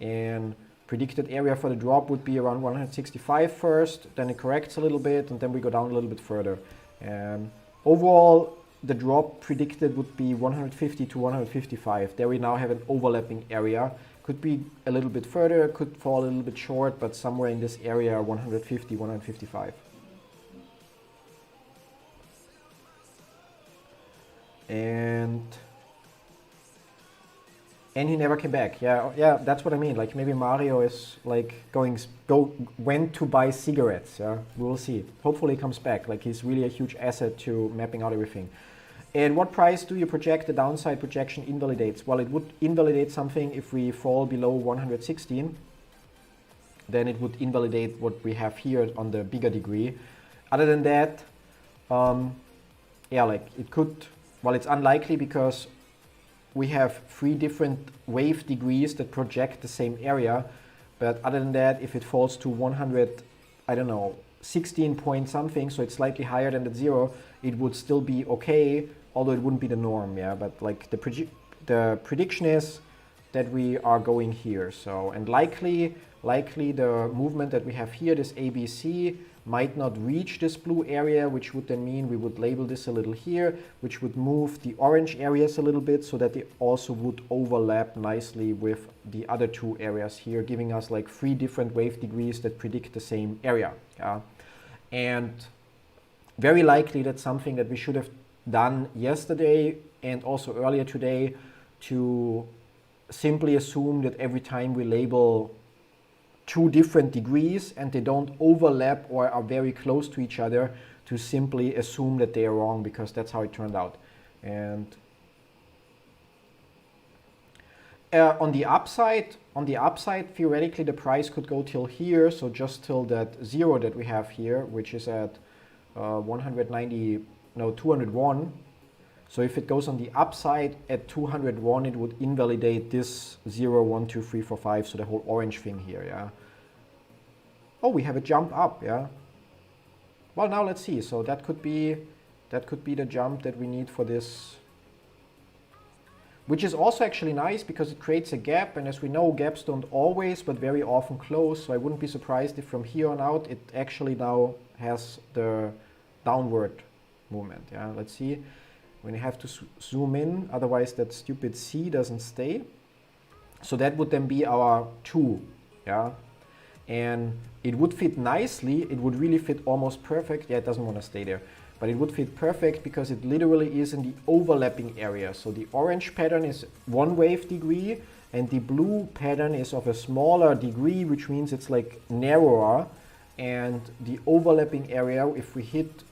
And predicted area for the drop would be around 165 first, then it corrects a little bit, and then we go down a little bit further. And overall, the drop predicted would be 150 to 155. There we now have an overlapping area. Could be a little bit further, could fall a little bit short, but somewhere in this area, 150, 155. And he never came back. Yeah, that's what I mean. Like maybe Mario is like went to buy cigarettes. Yeah, we will see. Hopefully he comes back. Like he's really a huge asset to mapping out everything. And what price do you project the downside projection invalidates? Well, it would invalidate something if we fall below 116. Then it would invalidate what we have here on the bigger degree. Other than that, yeah, like it could. Well, it's unlikely because we have 3 different wave degrees that project the same area. But other than that, if it falls to 100, I don't know, 16 point something, so it's slightly higher than the 0, it would still be okay, although it wouldn't be the norm. Yeah, but like the prediction is that we are going here. So, and likely the movement that we have here, this ABC, might not reach this blue area, which would then mean we would label this a little here, which would move the orange areas a little bit so that they also would overlap nicely with the other 2 areas here, giving us like 3 different wave degrees that predict the same area. Yeah? And very likely that's something that we should have done yesterday and also earlier today, to simply assume that every time we label 2 different degrees and they don't overlap or are very close to each other, to simply assume that they are wrong, because that's how it turned out. And on the upside, theoretically the price could go till here, so just till that 0 that we have here, which is at 201. So if it goes on the upside at 201, it would invalidate this 0, 1, 2, 3, 4, 5, so the whole orange thing here, yeah. Oh, we have a jump up, yeah. Well, now let's see. So that could be the jump that we need for this, which is also actually nice because it creates a gap, and as we know, gaps don't always but very often close. So I wouldn't be surprised if from here on out it actually now has the downward movement. Yeah, let's see. when you have to zoom in, otherwise that stupid C doesn't stay. So that would then be our 2, yeah? And it would fit nicely, it would really fit almost perfect. Yeah, it doesn't want to stay there. But it would fit perfect because it literally is in the overlapping area. So the orange pattern is 1 wave degree, and the blue pattern is of a smaller degree, which means it's like narrower. And the overlapping area, if we hit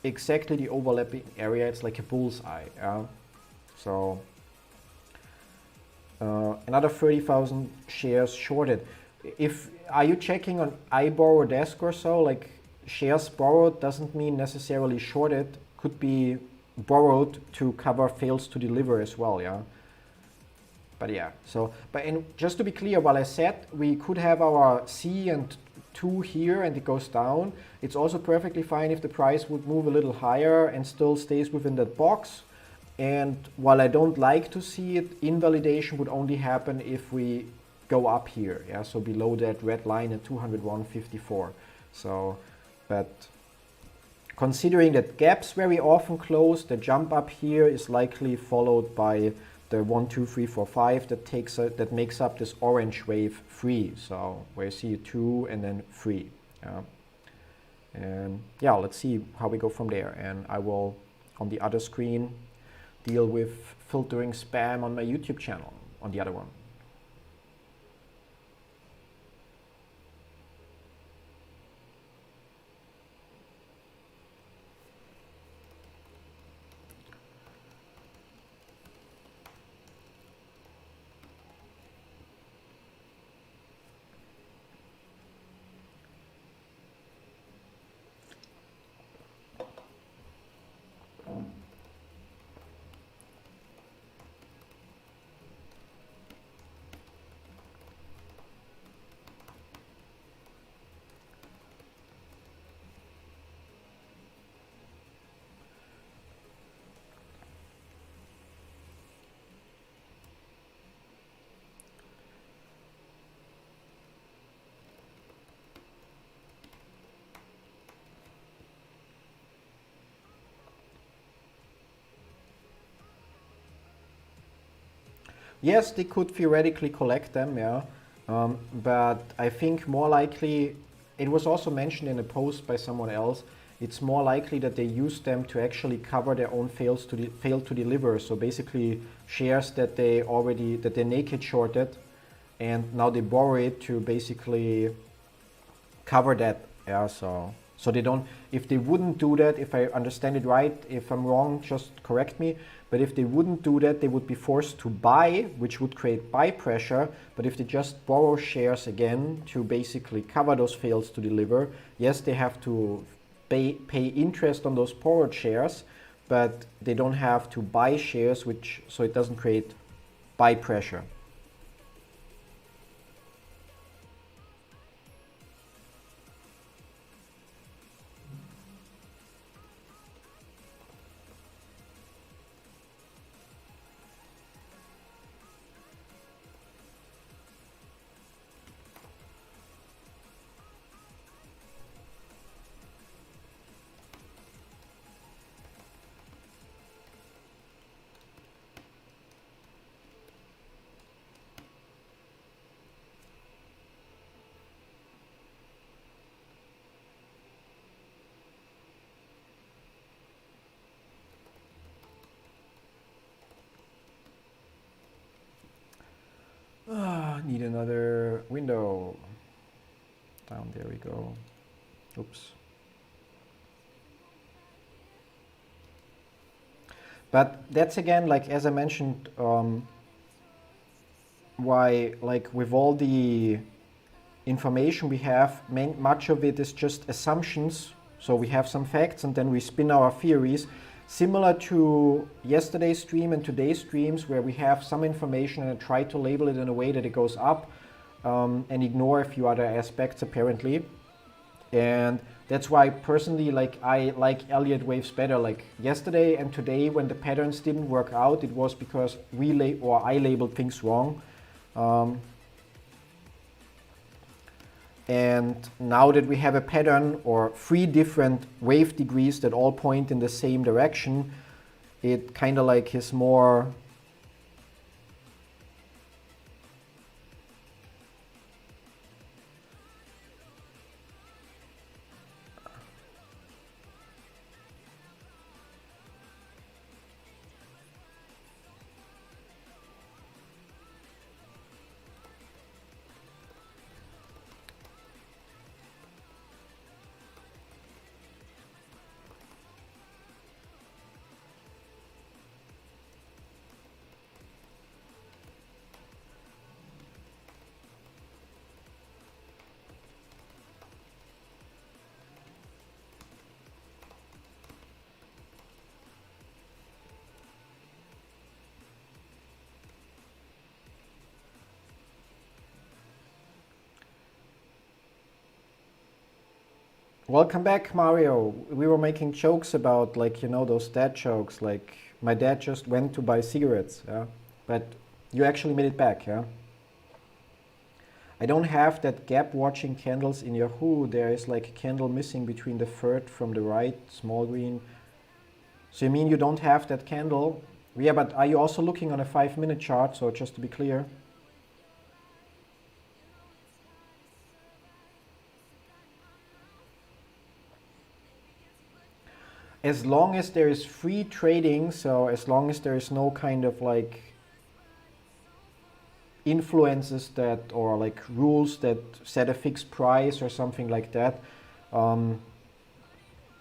exactly the overlapping area, it's like a bullseye. Yeah? So another 30,000 shares shorted. Are you checking on iBorrowDesk or so? Like shares borrowed doesn't mean necessarily shorted, could be borrowed to cover fails to deliver as well, yeah. But yeah, so, and just to be clear, while I said we could have our C and 2 here and it goes down, it's also perfectly fine if the price would move a little higher and still stays within that box. And while I don't like to see it, invalidation would only happen if we go up here, yeah, so below that red line at 201.54. So, but considering that gaps very often close, the jump up here is likely followed by the 1, 2, 3, 4, 5 that makes up this orange wave 3. So where you see 2 and then 3. Yeah. And yeah, let's see how we go from there. And I will, on the other screen, deal with filtering spam on my YouTube channel on the other one. Yes, they could theoretically collect them, yeah. But I think more likely, it was also mentioned in a post by someone else, it's more likely that they use them to actually cover their own fail to deliver. So basically shares that they naked shorted and now they borrow it to basically cover that. Yeah, so they don't, if they wouldn't do that, if I understand it right, if I'm wrong, just correct me. But if they wouldn't do that, they would be forced to buy, which would create buy pressure. But if they just borrow shares again to basically cover those fails to deliver, yes, they have to pay interest on those borrowed shares, but they don't have to buy shares, so it doesn't create buy pressure. Need another window. Down, there we go. Oops. But that's again, like as I mentioned, why, like with all the information we have, much of it is just assumptions. So we have some facts and then we spin our theories. Similar to yesterday's stream and today's streams, where we have some information and try to label it in a way that it goes up and ignore a few other aspects apparently. And that's why personally, like I like Elliott waves better. Like yesterday and today, when the patterns didn't work out, it was because I labeled things wrong. And now that we have a pattern or 3 different wave degrees that all point in the same direction, it kind of like is more welcome back, Mario. We were making jokes about, like, you know, those dad jokes, like my dad just went to buy cigarettes, yeah? But you actually made it back, yeah? I don't have that gap watching candles in Yahoo. There is like a candle missing between the third from the right, small green. So you mean you don't have that candle? Yeah, but are you also looking on a 5-minute chart? So just to be clear. As long as there is free trading, so as long as there is no kind of like influences that, or like rules that set a fixed price or something like that,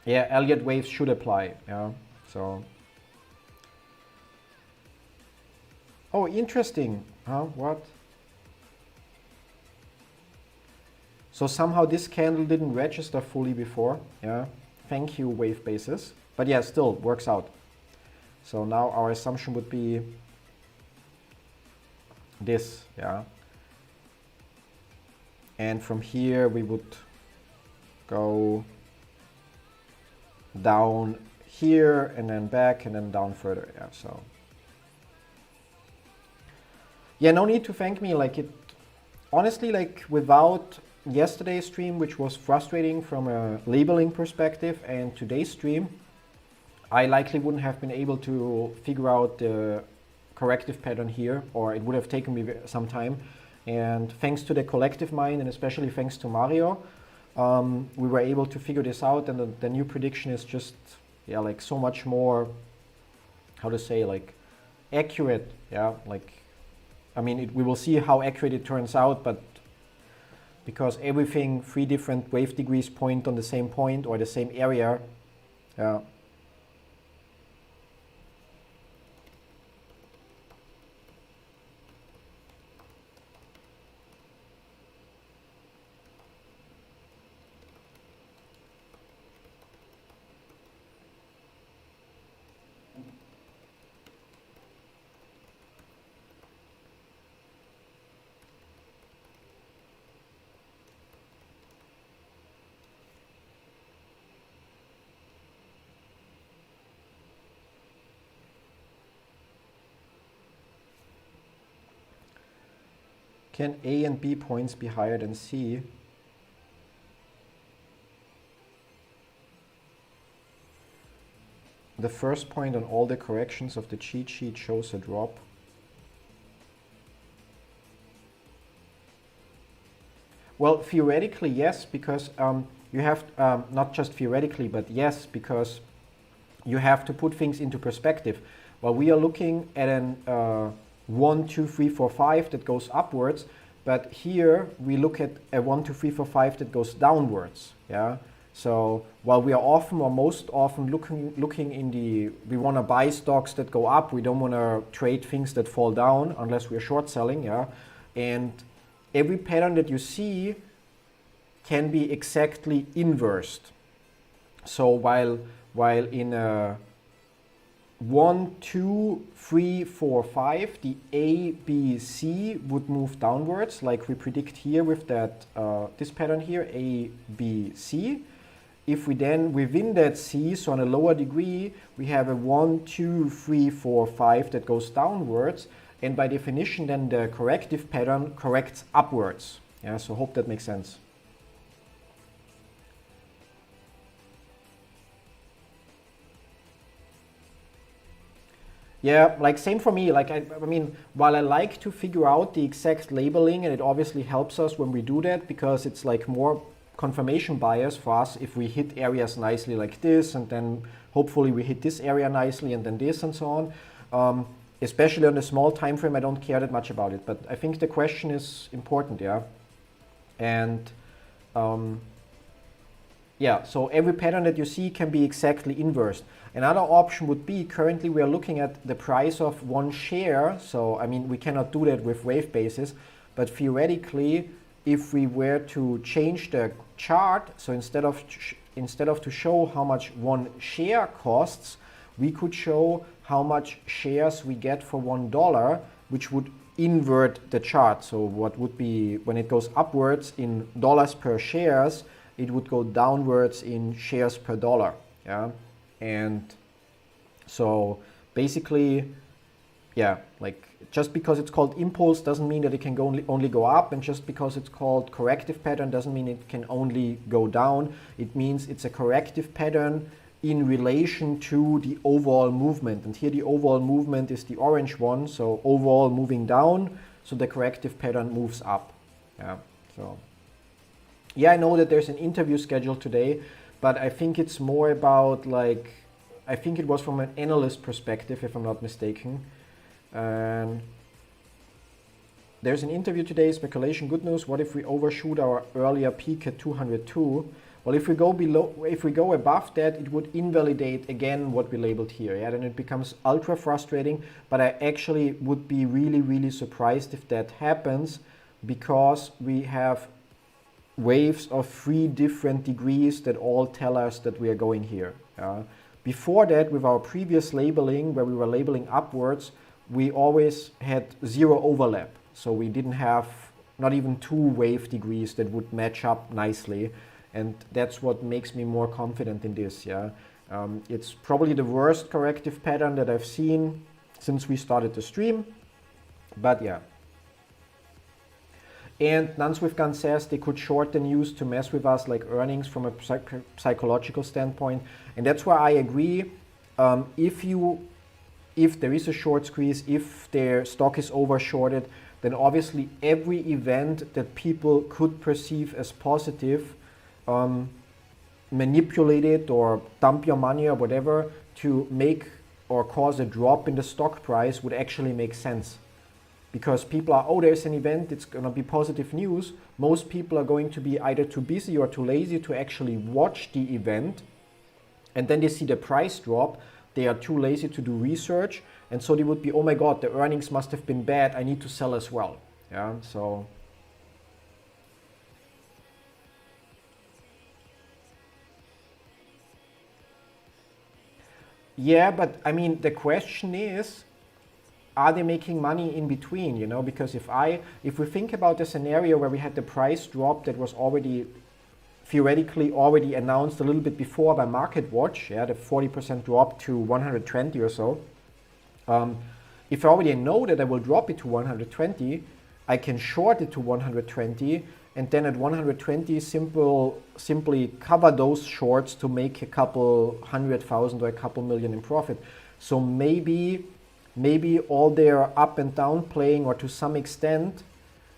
yeah, Elliott waves should apply. Yeah, so. Oh, interesting. Huh? What? So somehow this candle didn't register fully before. Yeah. Thank you, wave basis. But yeah, still works out. So now our assumption would be this. Yeah. And from here we would go down here and then back and then down further. Yeah. So. Yeah, no need to thank me. Like it, honestly, like without yesterday's stream, which was frustrating from a labeling perspective, and today's stream, I likely wouldn't have been able to figure out the corrective pattern here, or it would have taken me some time. And thanks to the collective mind, and especially thanks to Mario, we were able to figure this out. And the new prediction is just, yeah, like so much more, how to say, like accurate. Yeah, like, I mean, we will see how accurate it turns out, but because everything, 3 different wave degrees point on the same point or the same area, yeah. Can A and B points be higher than C? The first point on all the corrections of the cheat sheet shows a drop. Well, theoretically, yes, because you have, not just theoretically, but yes, because you have to put things into perspective. While we are looking at an 1, 2, 3, 4, 5 that goes upwards, but here we look at a 1, 2, 3, 4, 5 that goes downwards. Yeah. So while we are often, or most often, looking in the, we want to buy stocks that go up. We don't want to trade things that fall down unless we're short selling. Yeah. And every pattern that you see can be exactly inversed. So while in a 1, 2, 3, 4, 5, the A, B, C would move downwards, like we predict here with that this pattern here, A, B, C. If we then, within that C, so on a lower degree, we have a 1, 2, 3, 4, 5 that goes downwards, and by definition then the corrective pattern corrects upwards. Yeah, so hope that makes sense. Yeah, like same for me. Like I mean, while I like to figure out the exact labeling, and it obviously helps us when we do that because it's like more confirmation bias for us if we hit areas nicely like this, and then hopefully we hit this area nicely, and then this, and so on. Especially on a small time frame, I don't care that much about it. But I think the question is important, yeah. And yeah, so every pattern that you see can be exactly inversed. Another option would be, currently we are looking at the price of one share. So, I mean, we cannot do that with wave basis, but theoretically, if we were to change the chart, so instead of to show how much one share costs, we could show how much shares we get for $1, which would invert the chart. So what would be, when it goes upwards in dollars per shares, it would go downwards in shares per dollar. Yeah. And so basically, yeah, like just because it's called impulse doesn't mean that it can only go up, and just because it's called corrective pattern doesn't mean it can only go down. It means it's a corrective pattern in relation to the overall movement. And here the overall movement is the orange one, so overall moving down, so the corrective pattern moves up. Yeah, so yeah, I know that there's an interview scheduled today, but I think it's more about like, I think it was from an analyst perspective, if I'm not mistaken. There's an interview today, speculation, good news. What if we overshoot our earlier peak at 202? Well, if we go above that, it would invalidate again what we labeled here. Yeah, then it becomes ultra frustrating. But I actually would be really, really surprised if that happens, because we have waves of 3 different degrees that all tell us that we are going here. Before that, with our previous labeling, where we were labeling upwards, we always had 0 overlap. So we didn't have not even 2 wave degrees that would match up nicely. And that's what makes me more confident in this. Yeah, it's probably the worst corrective pattern that I've seen since we started the stream. But yeah. And Nuns with Gun says they could short the news to mess with us like earnings from a psychological standpoint. And that's why I agree. If there is a short squeeze, if their stock is overshorted, then obviously every event that people could perceive as positive, manipulate it or dump your money or whatever to make or cause a drop in the stock price would actually make sense. Because people are, oh, there's an event, it's going to be positive news. Most people are going to be either too busy or too lazy to actually watch the event. And then they see the price drop. They are too lazy to do research. And so they would be, oh my God, the earnings must have been bad. I need to sell as well. Yeah, so. Yeah, but I mean, the question is, are they making money in between, you know? Because if we think about the scenario where we had the price drop that was already theoretically already announced a little bit before by MarketWatch, yeah, the 40% drop to 120 or so. If I already know that I will drop it to 120, I can short it to 120, and then at 120 simply cover those shorts to make a couple 100,000 or a couple million in profit. So maybe all their up and down playing, or to some extent,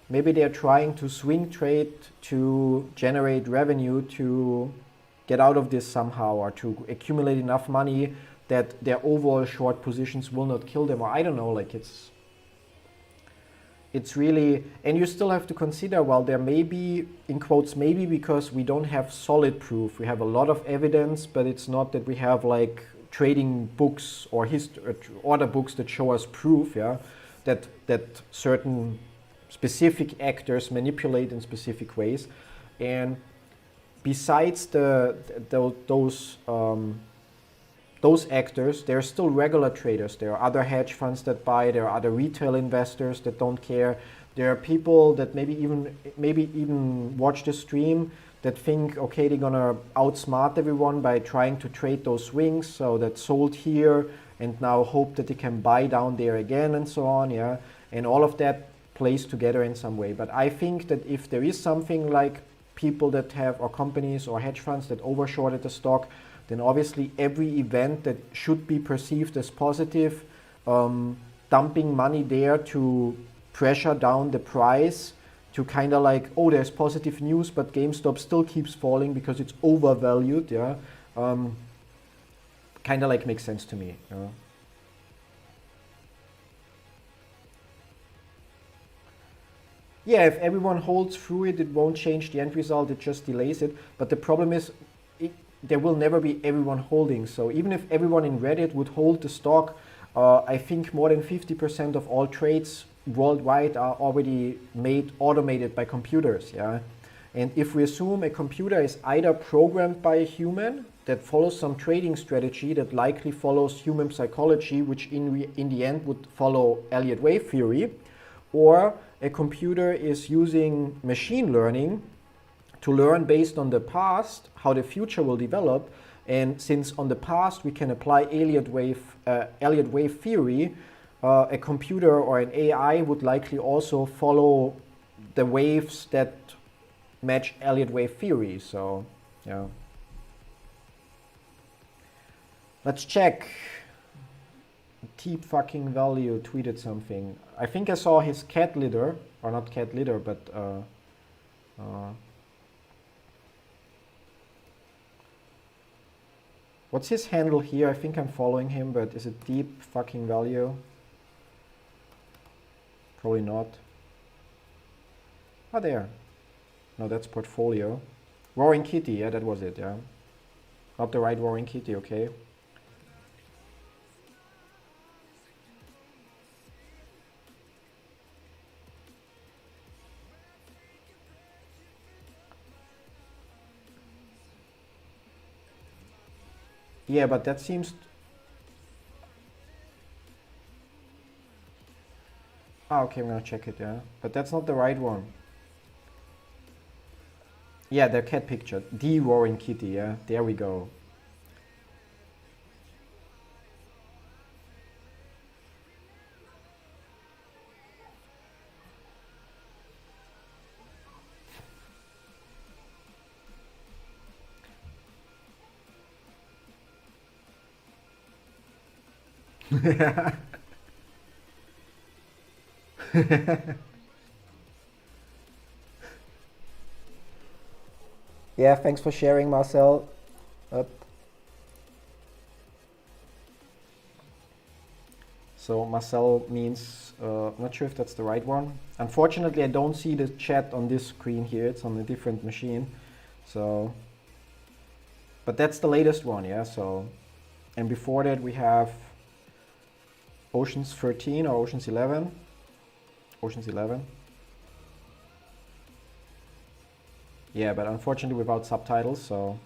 maybe they're trying to swing trade to generate revenue to get out of this somehow, or to accumulate enough money that their overall short positions will not kill them. Or I don't know, like it's really, and you still have to consider, well, there may be, in quotes, maybe because we don't have solid proof. We have a lot of evidence, but it's not that we have like trading books or order books that show us proof, yeah, that certain specific actors manipulate in specific ways. And besides those actors, there are still regular traders. There are other hedge funds that buy. There are other retail investors that don't care. There are people that maybe even watch the stream that think, okay, they're gonna outsmart everyone by trying to trade those swings, so that sold here and now hope that they can buy down there again and so on, yeah. And all of that plays together in some way. But I think that if there is something like people that have, or companies or hedge funds that overshorted the stock, then obviously every event that should be perceived as positive dumping money there to pressure down the price to kind of like, oh, there's positive news, but GameStop still keeps falling because it's overvalued, yeah. Kind of like makes sense to me. Yeah. Yeah, if everyone holds through it, it won't change the end result, it just delays it. But the problem is, there will never be everyone holding. So even if everyone in Reddit would hold the stock, I think more than 50% of all trades worldwide are already made automated by computers. Yeah, and if we assume a computer is either programmed by a human that follows some trading strategy that likely follows human psychology, which in the end would follow Elliott wave theory, or a computer is using machine learning to learn based on the past how the future will develop. And since on the past we can apply Elliott wave theory, a computer or an AI would likely also follow the waves that match Elliott wave theory. So yeah, let's check. Deep fucking value tweeted something. I think I saw his cat litter, or not cat litter, but what's his handle here? I think I'm following him, but is it deep fucking value? Probably not. Oh, there. No, that's portfolio. Roaring Kitty, yeah, that was it, yeah. Not the right Roaring Kitty, okay. Yeah, but that seems... Ah, okay, I'm gonna check it, yeah. But that's not the right one. Yeah, the cat picture. The Roaring Kitty, yeah. There we go. Yeah, thanks for sharing, Marcel. So Marcel means, not sure if that's the right one. Unfortunately, I don't see the chat on this screen here. It's on a different machine. So, but that's the latest one, yeah. So, and before that we have Ocean's 13 or Ocean's 11. Ocean's 11. Yeah, but unfortunately without subtitles, so.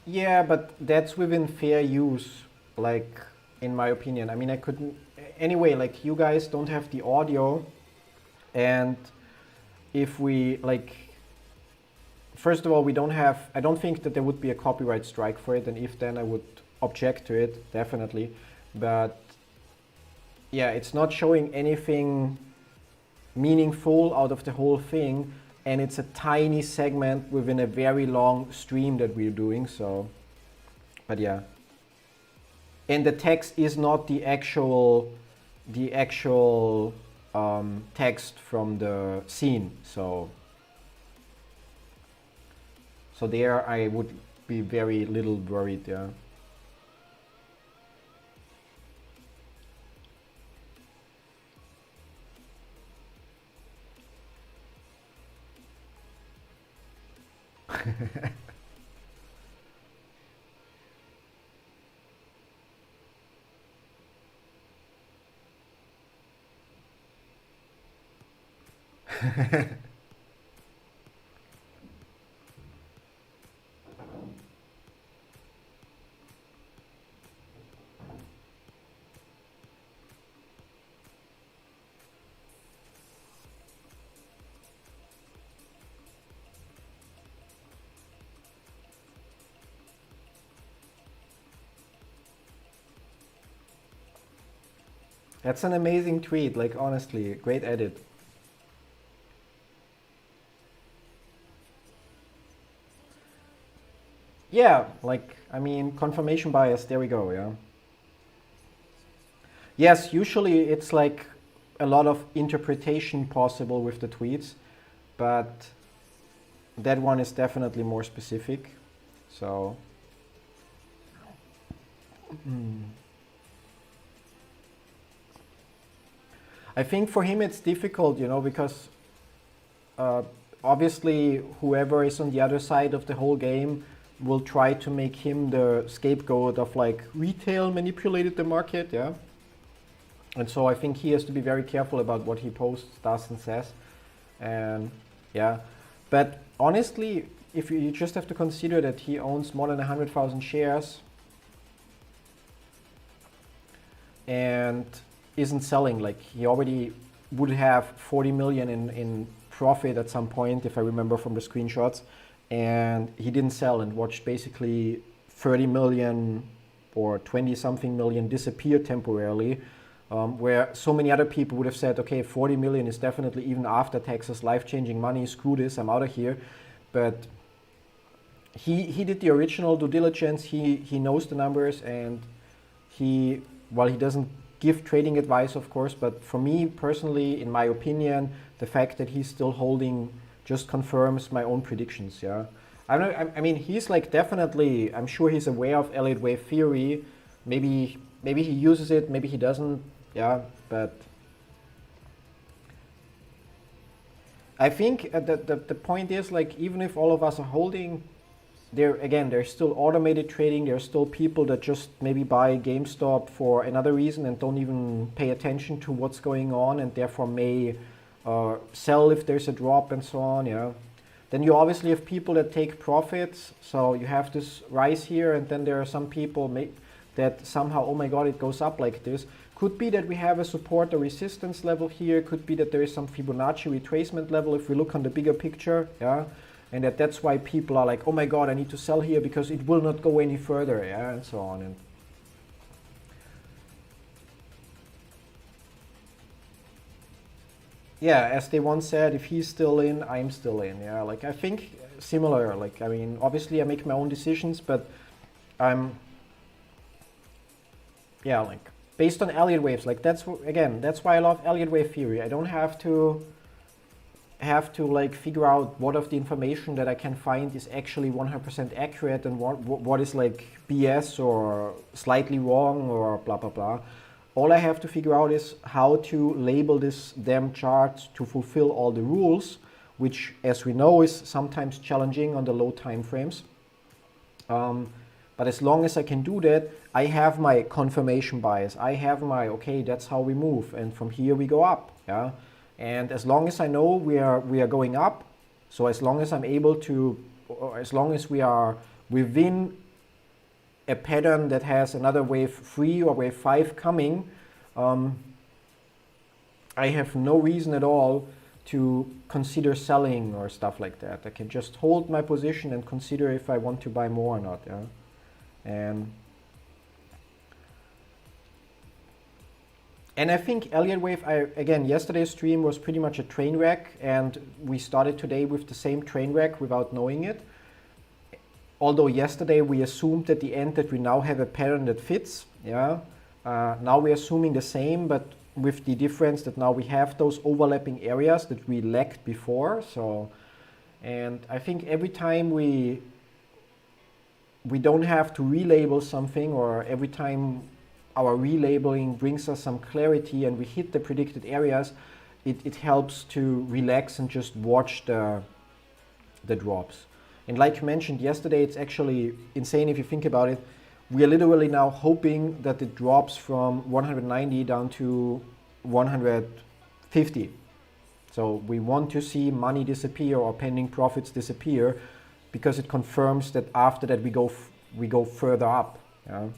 Yeah, but that's within fair use, like, in my opinion. I mean, I couldn't... Anyway, like, you guys don't have the audio, and if we, like... First of all, we don't have... I don't think that there would be a copyright strike for it, and if then I would object to it, definitely. But, yeah, it's not showing anything meaningful out of the whole thing, and it's a tiny segment within a very long stream that we're doing, so, but yeah. And the text is not the actual text from the scene, so there I would be very little worried, yeah. That's an amazing tweet, like honestly, great edit. Yeah, like, I mean, confirmation bias, there we go, yeah. Yes, usually it's like a lot of interpretation possible with the tweets, but that one is definitely more specific. So, I think for him it's difficult, you know, because uh, obviously whoever is on the other side of the whole game will try to make him the scapegoat of like retail manipulated the market, yeah. And so I think he has to be very careful about what he posts, does, and says. And yeah, but honestly, if you just have to consider that he owns more than 100,000 shares and isn't selling, like he already would have 40 million in profit at some point, if I remember from the screenshots, and he didn't sell and watched basically 30 million or 20 something million disappear temporarily. Where so many other people would have said, okay, 40 million is definitely, even after taxes, life-changing money, screw this, I'm out of here. But he did the original due diligence, he knows the numbers, and while he doesn't give trading advice, of course, but for me personally, in my opinion, the fact that he's still holding just confirms my own predictions, yeah. I mean, he's like definitely, I'm sure he's aware of Elliott wave theory. Maybe he uses it, maybe he doesn't. Yeah, but I think the point is, like, even if all of us are holding, there's still automated trading. There's still people that just maybe buy GameStop for another reason and don't even pay attention to what's going on, and therefore may sell if there's a drop and so on. Yeah. Then you obviously have people that take profits. So you have this rise here, and then there are some people that somehow, oh my God, it goes up like this. Could be that we have a support or resistance level here. Could be that there is some Fibonacci retracement level if we look on the bigger picture, yeah, and that's why people are like, oh my God, I need to sell here because it will not go any further, yeah, and so on. And yeah, as they once said, if he's still in, I'm still in, yeah. Like I think similar. Like I mean, obviously I make my own decisions, but I'm yeah, like based on Elliott waves, like that's why I love Elliott wave theory. I don't have to like figure out what of the information that I can find is actually 100% accurate and what is like BS or slightly wrong or blah blah blah. All I have to figure out is how to label this damn chart to fulfill all the rules, which, as we know, is sometimes challenging on the low time frames. But as long as I can do that, I have my confirmation bias. I have my, okay, that's how we move. And from here we go up. Yeah. And as long as I know we are going up, so as long as I'm able to, or as long as we are within a pattern that has another wave 3 or wave 5 coming, I have no reason at all to consider selling or stuff like that. I can just hold my position and consider if I want to buy more or not. Yeah. And I think Elliott wave, again, yesterday's stream was pretty much a train wreck, and we started today with the same train wreck without knowing it. Although yesterday we assumed at the end that we now have a pattern that fits. Yeah. Now we're assuming the same, but with the difference that now we have those overlapping areas that we lacked before. So, and I think every time we don't have to relabel something, or every time our relabeling brings us some clarity and we hit the predicted areas, it helps to relax and just watch the drops. And like you mentioned yesterday, it's actually insane if you think about it. We are literally now hoping that it drops from 190 down to 150. So we want to see money disappear or pending profits disappear, because it confirms that after that we go further up. Yeah.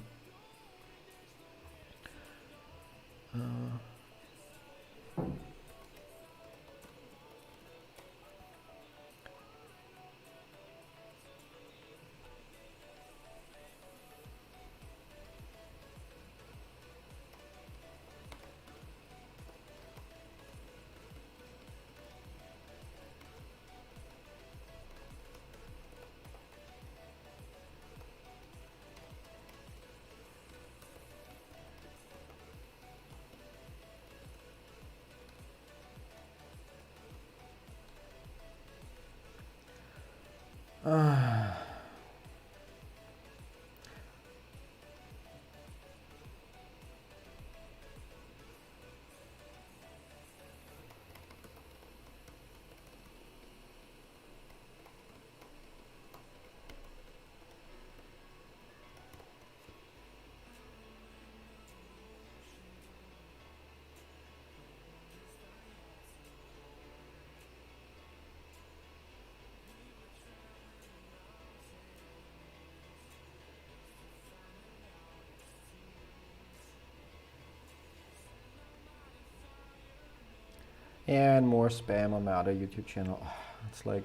And more spam on my other YouTube channel. It's like,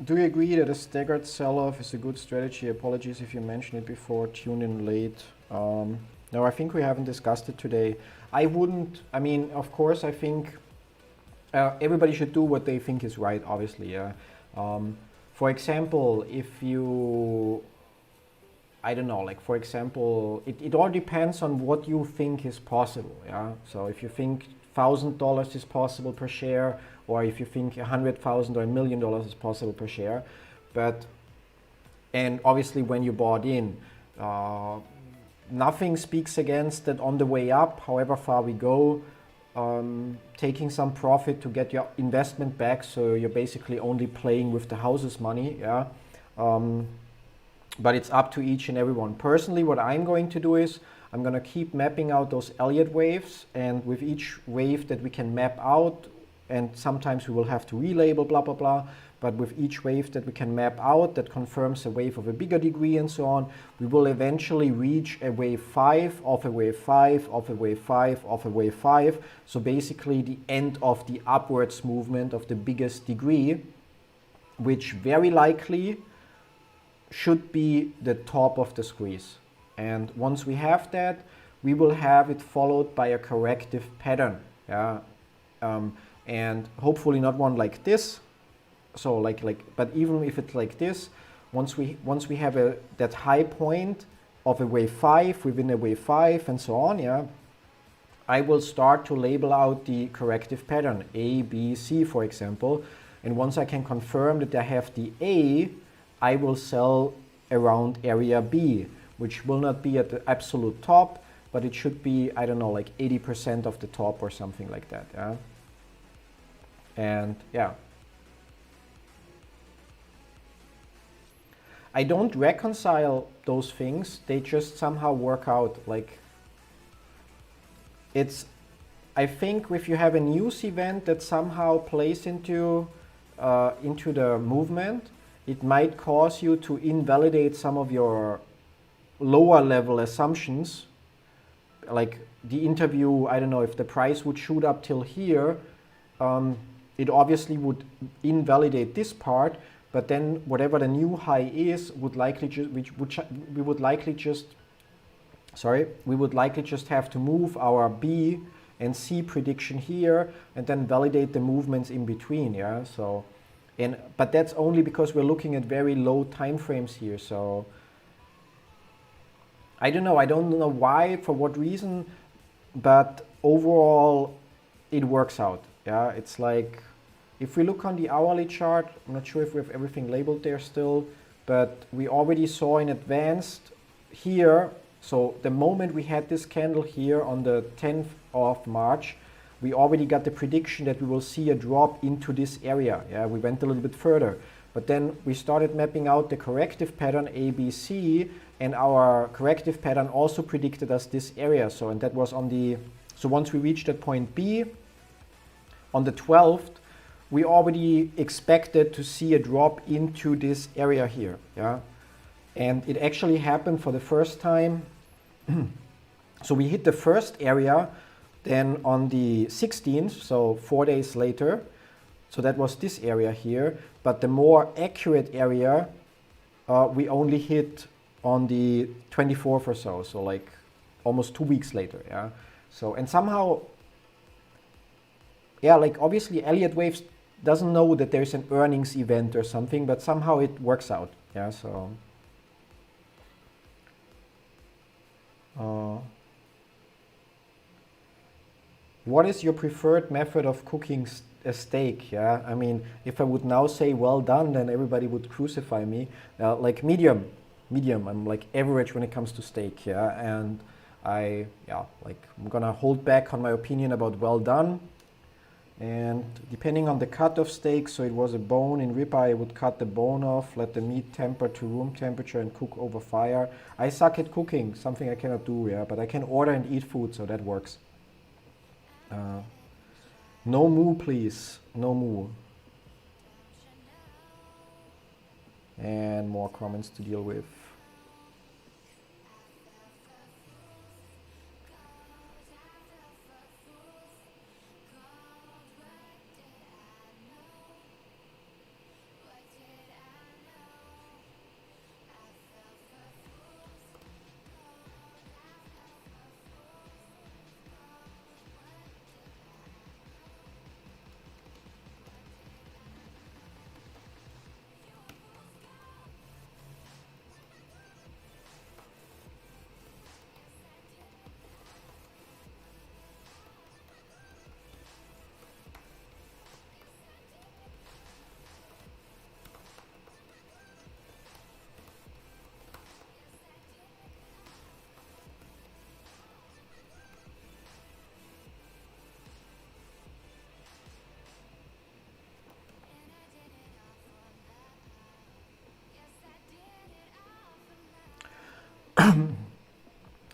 do you agree that a staggered sell-off is a good strategy? Apologies if you mentioned it before, tune in late. No, I think we haven't discussed it today. I wouldn't, I mean, of course, I think everybody should do what they think is right, obviously, yeah. For example, if you, I don't know, like for example, it all depends on what you think is possible, yeah. So if you think $1,000 is possible per share, or if you think 100,000 or $1 million is possible per share, and obviously when you bought in, nothing speaks against that on the way up, however far we go, taking some profit to get your investment back, so you're basically only playing with the house's money, yeah. But it's up to each and everyone. Personally, what I'm going to do is I'm going to keep mapping out those Elliott waves, and with each wave that we can map out, and sometimes we will have to relabel, blah, blah, blah, but with each wave that we can map out that confirms a wave of a bigger degree and so on, we will eventually reach a wave 5 of a wave 5 of a wave 5 of a wave 5. So basically the end of the upwards movement of the biggest degree, which very likely should be the top of the squeeze. And once we have that, we will have it followed by a corrective pattern, yeah, and hopefully not one like this. So but even if it's like this, once we have that high point of a wave 5 within a wave 5 and so on, yeah, I will start to label out the corrective pattern A, B, C, for example. And once I can confirm that I have the A, I will sell around area B, which will not be at the absolute top, but it should be, I don't know, like 80% of the top or something like that. Yeah. And yeah. I don't reconcile those things. They just somehow work out. Like, it's, I think if you have a news event that somehow plays into the movement, it might cause you to invalidate some of your lower level assumptions, like the interview, I don't know, if the price would shoot up till here, it obviously would invalidate this part, but then whatever the new high is would likely we would likely just have to move our B and C prediction here and then validate the movements in between, yeah. So, but that's only because we're looking at very low time frames here. So I don't know why, for what reason, but overall it works out. Yeah, it's like if we look on the hourly chart, I'm not sure if we have everything labeled there still, but we already saw in advanced here. So the moment we had this candle here on the 10th of March, we already got the prediction that we will see a drop into this area. Yeah, we went a little bit further, but then we started mapping out the corrective pattern ABC, and our corrective pattern also predicted us this area. So, and that was on the, so once we reached that point B, on the 12th, we already expected to see a drop into this area here, yeah? And it actually happened for the first time. So we hit the first area then on the 16th, so 4 days later. So that was this area here, but the more accurate area we only hit on the 24th or so, so like almost 2 weeks later, yeah? So, and somehow, yeah, like obviously Elliott Waves doesn't know that there's an earnings event or something, but somehow it works out, yeah, so. What is your preferred method of cooking a steak? Yeah, I mean, if I would now say well done, then everybody would crucify me. Like medium. I'm like average when it comes to steak. Yeah, and I'm gonna hold back on my opinion about well done. And depending on the cut of steak, so it was a bone in ribeye, I would cut the bone off, let the meat temper to room temperature and cook over fire. I suck at cooking, something I cannot do, yeah, but I can order and eat food, so that works. No moo, please, no moo. And more comments to deal with.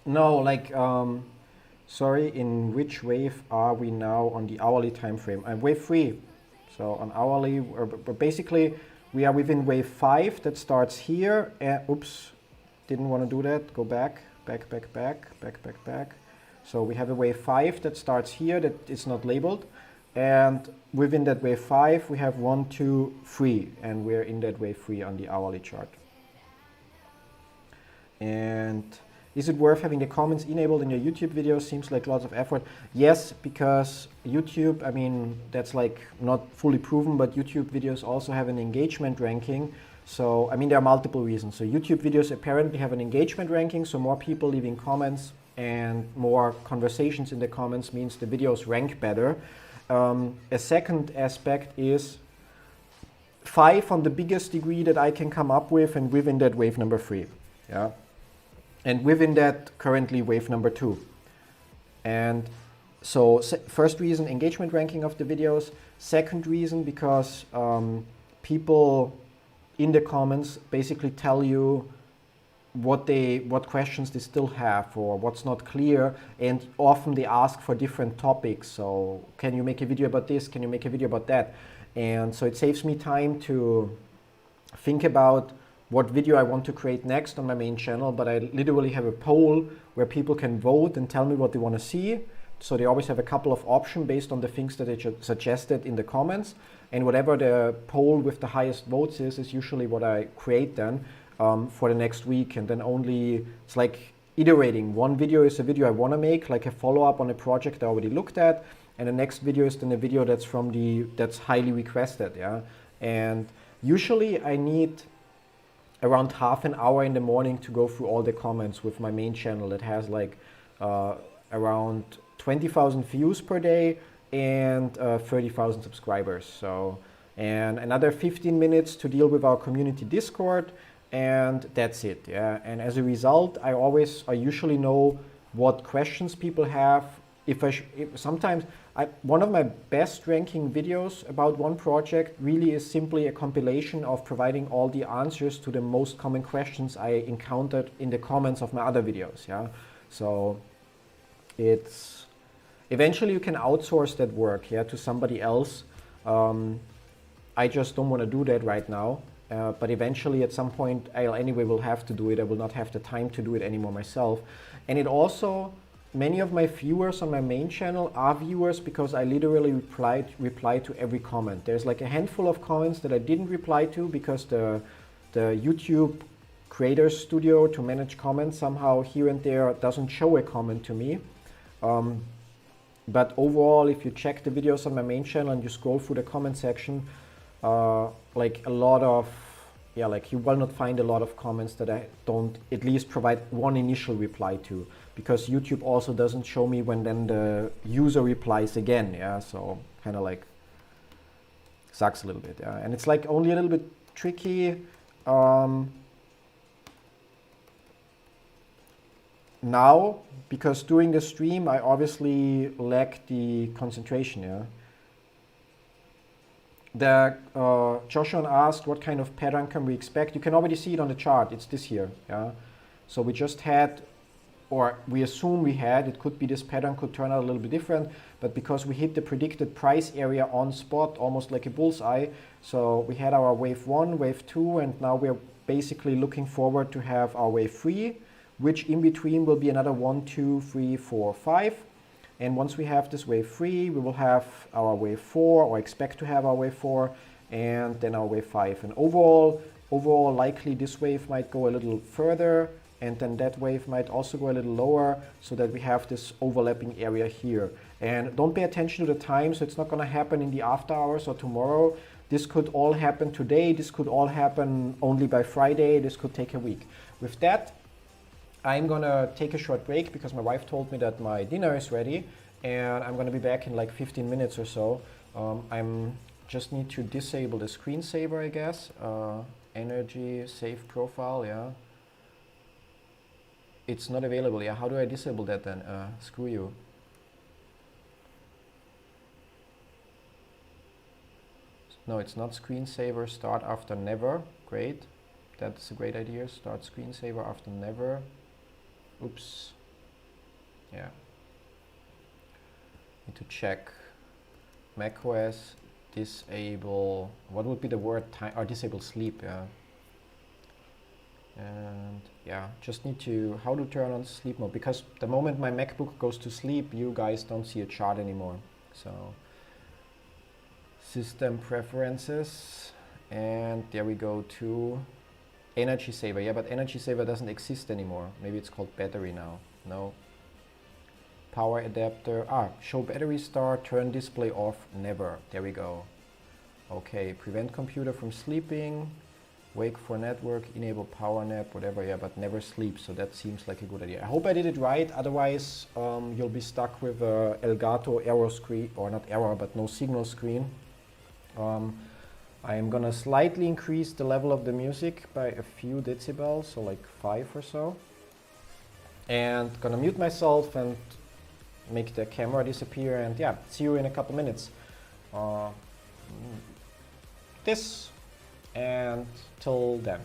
No, like, sorry, in which wave are we now on the hourly time frame? Wave 3. So on hourly, basically, we are within wave 5 that starts here. Oops, didn't want to do that. Go back. So we have a wave 5 that starts here that is not labeled. And within that wave 5, we have 1, 2, 3. And we're in that wave 3 on the hourly chart. And is it worth having the comments enabled in your YouTube videos? Seems like lots of effort. Yes, because YouTube, I mean, that's like not fully proven, but YouTube videos also have an engagement ranking. So, I mean, there are multiple reasons. So YouTube videos apparently have an engagement ranking, so more people leaving comments and more conversations in the comments means the videos rank better. A second aspect is 5 on the biggest degree that I can come up with, and within that wave number 3. Yeah. And within that, currently wave number 2. And so first reason, engagement ranking of the videos. Second reason, because people in the comments basically tell you what questions they still have or what's not clear, and often they ask for different topics. So can you make a video about this? Can you make a video about that? And so it saves me time to think about what video I want to create next on my main channel, but I literally have a poll where people can vote and tell me what they want to see. So they always have a couple of options based on the things that they suggested in the comments. And whatever the poll with the highest votes is usually what I create then for the next week. And then it's like iterating. One video is a video I want to make, like a follow-up on a project I already looked at. And the next video is then a video that's highly requested, yeah. And usually I need around half an hour in the morning to go through all the comments with my main channel that has like around 20,000 views per day and 30,000 subscribers. So, and another 15 minutes to deal with our community Discord, and that's it. Yeah. And as a result, I usually know what questions people have. One of my best ranking videos about one project really is simply a compilation of providing all the answers to the most common questions I encountered in the comments of my other videos. Yeah, so eventually you can outsource that work, yeah, to somebody else. I just don't want to do that right now. But eventually at some point will have to do it. I will not have the time to do it anymore myself. And it also, many of my viewers on my main channel are viewers because I literally reply to every comment. There's like a handful of comments that I didn't reply to because the YouTube Creator Studio to manage comments somehow here and there doesn't show a comment to me. But overall, if you check the videos on my main channel and you scroll through the comment section, like a lot of, like you will not find a lot of comments that I don't at least provide one initial reply to, because YouTube also doesn't show me when then the user replies again. Yeah, so kind of like sucks a little bit. Yeah, and it's like only a little bit tricky now, because during the stream I obviously lack the concentration. Yeah. Joshua asked what kind of pattern can we expect. You can already see it on the chart. It's this here. Yeah. So we just had, or we assume we had, it could be this pattern could turn out a little bit different, but because we hit the predicted price area on spot, almost like a bullseye, so we had our wave 1, wave 2, and now we're basically looking forward to have our wave 3, which in between will be another 1, 2, 3, 4, 5. And once we have this wave 3, we will have our wave 4, or expect to have our wave 4, and then our wave 5. And overall, likely this wave might go a little further, and then that wave might also go a little lower, so that we have this overlapping area here. And don't pay attention to the time, so it's not going to happen in the after hours or tomorrow. This could all happen today, this could all happen only by Friday, this could take a week. With that, I'm gonna take a short break because my wife told me that my dinner is ready, and I'm gonna be back in like 15 minutes or so. I'm just need to disable the screensaver, I guess. Energy, save profile, yeah. It's not available, yeah. How do I disable that then? Screw you. No, it's not screensaver, start after never. Great, that's a great idea. Start screensaver after never. Oops. Yeah. Need to check. macOS disable. What would be the word? Time or disable sleep? Yeah. And yeah, just need to how to turn on sleep mode, because the moment my MacBook goes to sleep, you guys don't see a chart anymore. So system preferences, and there we go to energy saver. Yeah, but energy saver doesn't exist anymore. Maybe it's called battery now. No. Power adapter. Show battery start, turn display off, never. There we go. Okay, prevent computer from sleeping, wake for network, enable power nap, whatever. Yeah, but never sleep. So that seems like a good idea. I hope I did it right. Otherwise, you'll be stuck with Elgato error screen, or not error, but no signal screen. I'm gonna slightly increase the level of the music by a few decibels, so like 5 or so. And gonna mute myself and make the camera disappear, and yeah, see you in a couple minutes. This, and till then.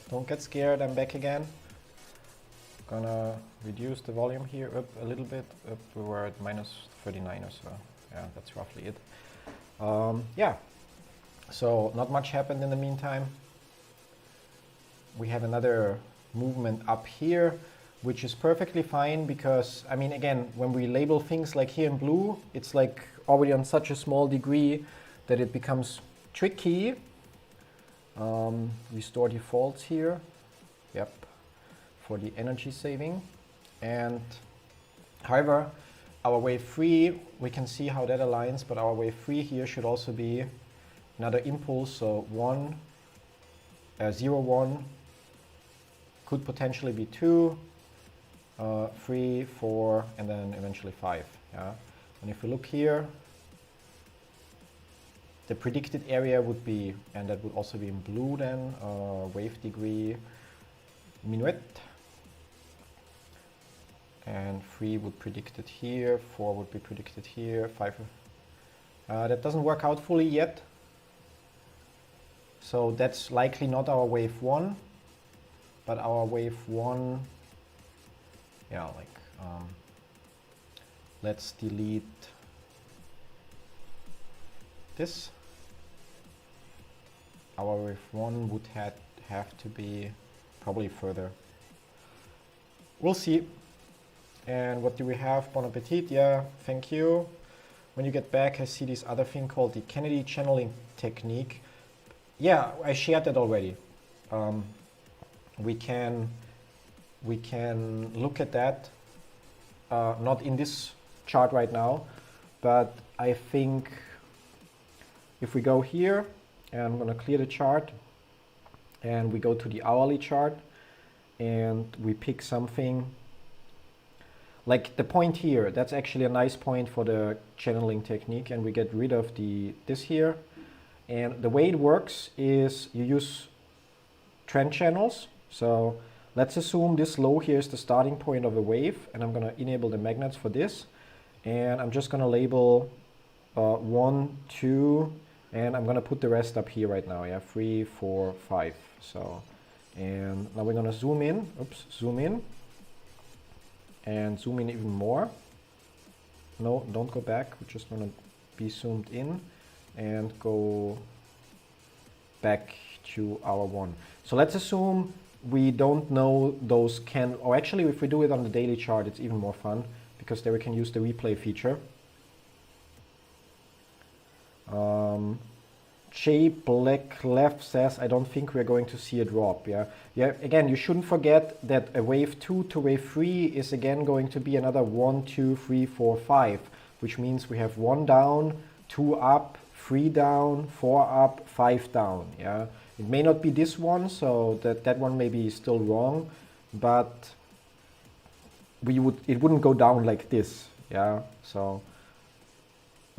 Don't get scared, I'm back again. Gonna reduce the volume here up a little bit. Up, we were at minus 39 or so. Yeah, that's roughly it. Yeah, so not much happened in the meantime. We have another movement up here, which is perfectly fine because, I mean, again, when we label things like here in blue, it's like already on such a small degree that it becomes tricky. Restore defaults here. Yep, for the energy saving. And however, our wave 3, we can see how that aligns, but our wave 3 here should also be another impulse. So 0, 1 could potentially be 2, 3, 4, and then eventually 5. Yeah. And if we look here, the predicted area would be, and that would also be in blue then, wave degree minuet. And 3 would predict it here, 4 would be predicted here, 5. That doesn't work out fully yet. So that's likely not our wave 1, but our wave 1, yeah, like, let's delete this. Our wave 1 would have to be probably further. We'll see. And what do we have? Bon appetit. Yeah, thank you. When you get back, I see this other thing called the Kennedy channeling technique. Yeah, I shared that already. We can look at that. Not in this chart right now, but I think if we go here, and I'm going to clear the chart, and we go to the hourly chart, and we pick something like the point here. That's actually a nice point for the channeling technique, and we get rid of this here. And the way it works is you use trend channels. So let's assume this low here is the starting point of a wave, and I'm going to enable the magnets for this, and I'm just going to label 1, 2, and I'm going to put the rest up here right now. Yeah, 3, 4, 5. So, and now we're going to zoom in. Oops, zoom in. And zoom in even more. No, don't go back. We're just going to be zoomed in and go back to our 1. So let's assume we don't know those or actually if we do it on the daily chart, it's even more fun because there we can use the replay feature. J Black Left says, I don't think we're going to see a drop. Yeah. Again, you shouldn't forget that a wave 2 to wave 3 is again going to be another 1, 2, 3, 4, 5, which means we have 1 down, 2 up, 3 down, 4 up, 5 down. Yeah. It may not be this one, so that one may be still wrong, but it wouldn't go down like this. Yeah. So.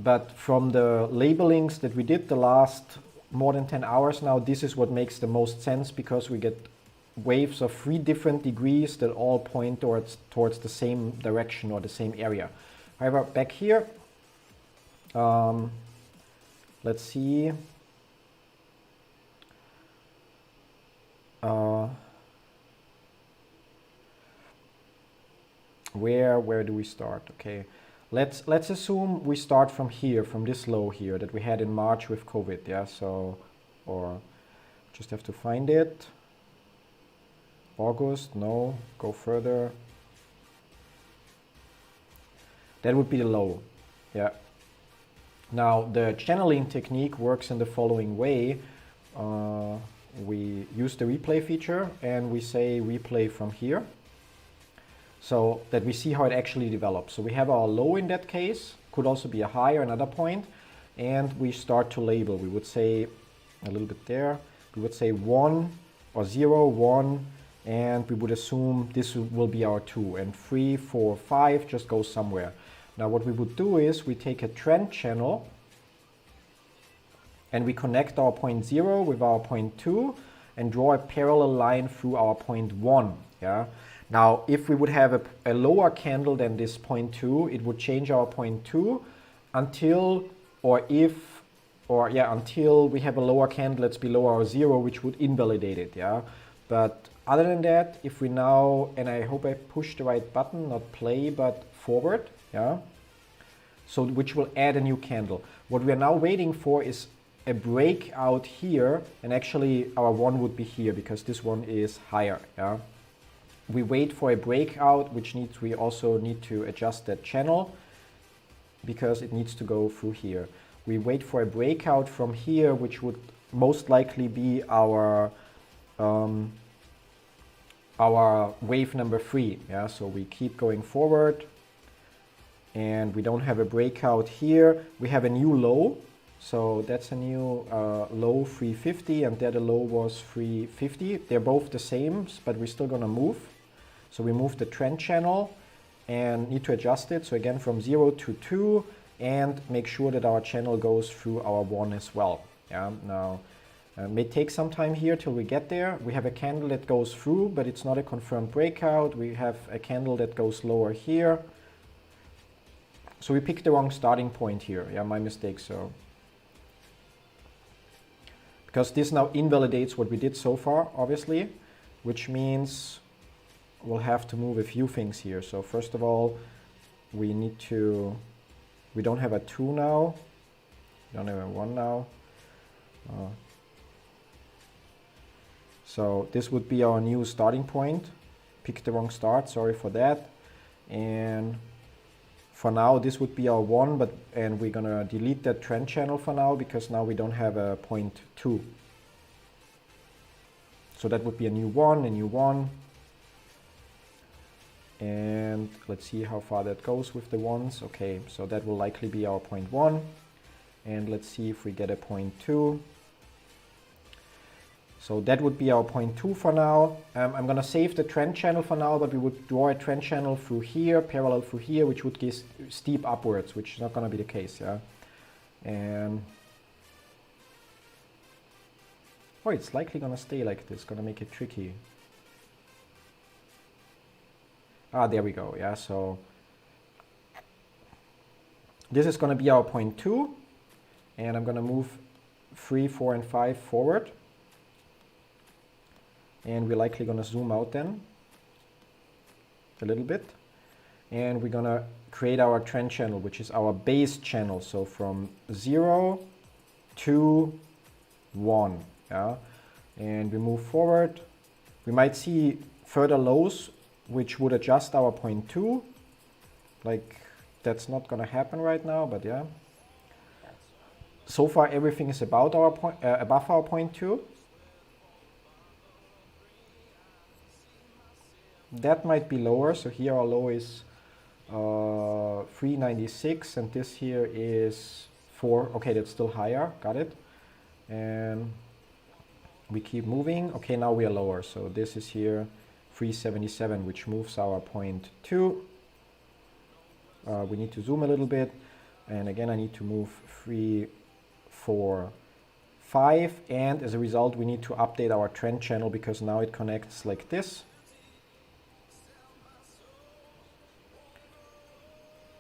But from the labelings that we did the last more than 10 hours now, this is what makes the most sense, because we get waves of 3 different degrees that all point towards the same direction or the same area. However, back here, let's see. Where do we start? Okay. Let's assume we start from here, from this low here that we had in March with COVID, yeah, so, or just have to find it. August, no, go further. That would be the low, yeah. Now, the channeling technique works in the following way. We use the replay feature and we say replay from here, so that we see how it actually develops. So we have our low in that case, could also be a high or another point, and we start to label. We would say a little bit there, we would say 1 or 0, 1, and we would assume this will be our 2, and 3, 4, 5 just goes somewhere. Now what we would do is we take a trend channel and we connect our point 0 with our point 2 and draw a parallel line through our point 1. Yeah. Now, if we would have a lower candle than this point 2, it would change our point 2 until we have a lower candle that's below our 0, which would invalidate it. Yeah. But other than that, if we now, and I hope I push the right button, not play, but forward. Yeah. So which will add a new candle. What we are now waiting for is a breakout here, and actually our 1 would be here because this one is higher. Yeah. We wait for a breakout, we also need to adjust that channel because it needs to go through here. We wait for a breakout from here, which would most likely be our wave number 3. Yeah, so we keep going forward, and we don't have a breakout here. We have a new low, so that's a new low 350, and there the low was 350. They're both the same, but we're still gonna move. So we move the trend channel and need to adjust it. So again, from 0 to 2, and make sure that our channel goes through our 1 as well. Yeah. Now, it may take some time here till we get there. We have a candle that goes through, but it's not a confirmed breakout. We have a candle that goes lower here. So we picked the wrong starting point here. Yeah, my mistake. So because this now invalidates what we did so far, obviously, which means we'll have to move a few things here. So first of all, we don't have a 2 now, we don't have a 1 now. So this would be our new starting point. Picked the wrong start, sorry for that. And for now, this would be our 1, and we're gonna delete that trend channel for now because now we don't have a point 2. So that would be a new 1, a new 1. And let's see how far that goes with the 1s. Okay, so that will likely be our point 1. And let's see if we get a point 2. So that would be our point 2 for now. I'm going to save the trend channel for now, but we would draw a trend channel through here, parallel through here, which would give steep upwards, which is not going to be the case. Yeah. And oh, it's likely going to stay like this, going to make it tricky. Ah, there we go. Yeah, so this is going to be our point 2, and I'm going to move 3, 4, and 5 forward. And we're likely going to zoom out then a little bit. And we're going to create our trend channel, which is our base channel. So from 0 to 1. Yeah? And we move forward. We might see further lows, which would adjust our point 2. Like, that's not going to happen right now, but yeah. so far everything is about our point, above our point 2. That might be lower, so here our low is 396 and this here is 4. Okay, that's still higher, got it. And we keep moving. Okay, now we are lower, so this is here 377, which moves our point 2. We need to zoom a little bit, and again I need to move 3, 4, 5, and as a result we need to update our trend channel because now it connects like this.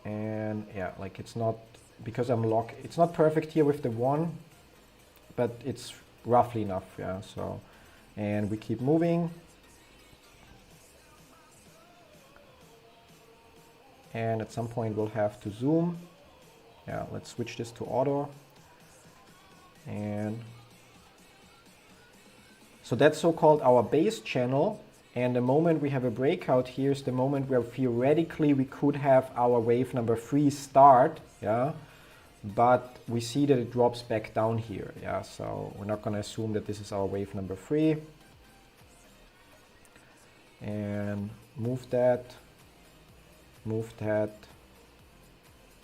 And yeah, like it's not, because I'm locked, it's not perfect here with the 1, but it's roughly enough, yeah. So, and we keep moving. And at some point we'll have to zoom. Yeah, let's switch this to auto. And so that's so-called our base channel. And the moment we have a breakout here is the moment where theoretically we could have our wave number 3 start, yeah. But we see that it drops back down here, yeah. So we're not going to assume that this is our wave number 3. And move that,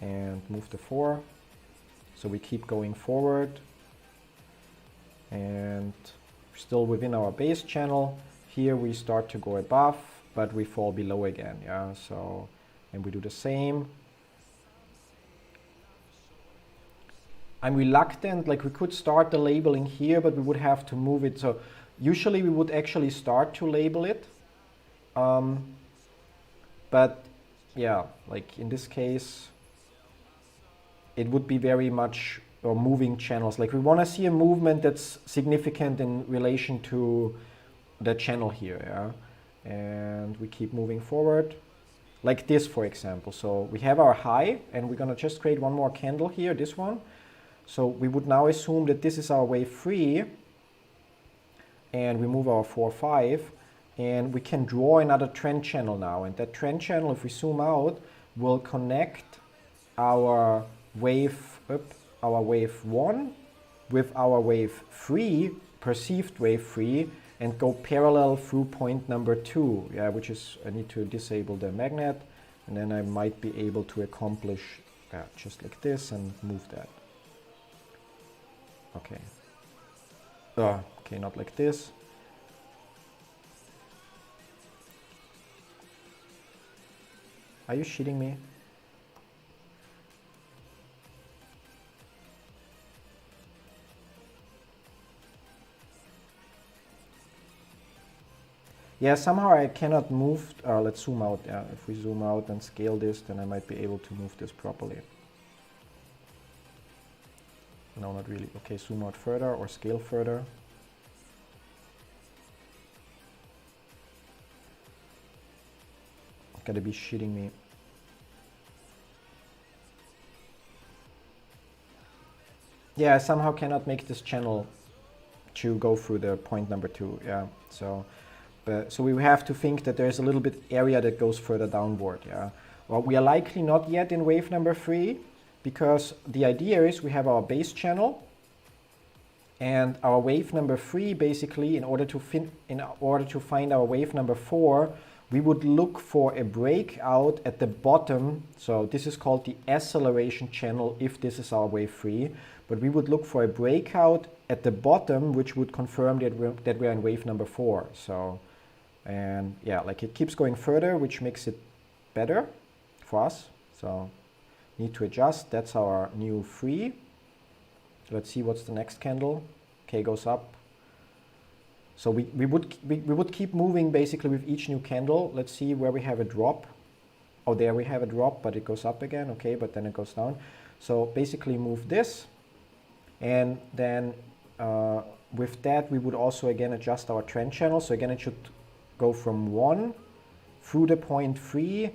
and move the 4. So we keep going forward, and still within our base channel. Here we start to go above, but we fall below again, yeah. So, and we do the same. I'm reluctant, like we could start the labeling here, but we would have to move it. So usually we would actually start to label it. But yeah, like in this case, it would be very much moving channels. Like we want to see a movement that's significant in relation to the channel here, yeah. And we keep moving forward, like this, for example. So we have our high, and we're gonna just create one more candle here, this one. So we would now assume that this is our wave 3, and we move our 4, 5, and we can draw another trend channel now. And that trend channel, if we zoom out, will connect our wave 1 with our wave 3, perceived wave 3, and go parallel through point number 2, yeah, which is, I need to disable the magnet, and then I might be able to accomplish just like this and move that. Okay. Okay, not like this. Are you shitting me? Yeah, somehow I cannot move. Let's zoom out. Yeah, if we zoom out and scale this, then I might be able to move this properly. No, not really. Okay, zoom out further or scale further. Gotta be shitting me. Yeah, I somehow cannot make this channel to go through the point number 2. Yeah, so we have to think that there's a little bit area that goes further downward. Yeah, well, we are likely not yet in wave number 3, because the idea is we have our base channel, and our wave number 3 basically, in order to find our wave number 4, we would look for a breakout at the bottom. So this is called the acceleration channel if this is our wave 3. But we would look for a breakout at the bottom, which would confirm that we're in wave number 4. So, and yeah, like it keeps going further, which makes it better for us. So need to adjust. That's our new 3. Let's see what's the next candle. Okay, goes up. So we would keep moving basically with each new candle. Let's see where we have a drop. Oh, there we have a drop, but it goes up again. Okay, but then it goes down. So basically move this. And then with that, we would also again adjust our trend channel. So again, it should go from 1 through the point 3,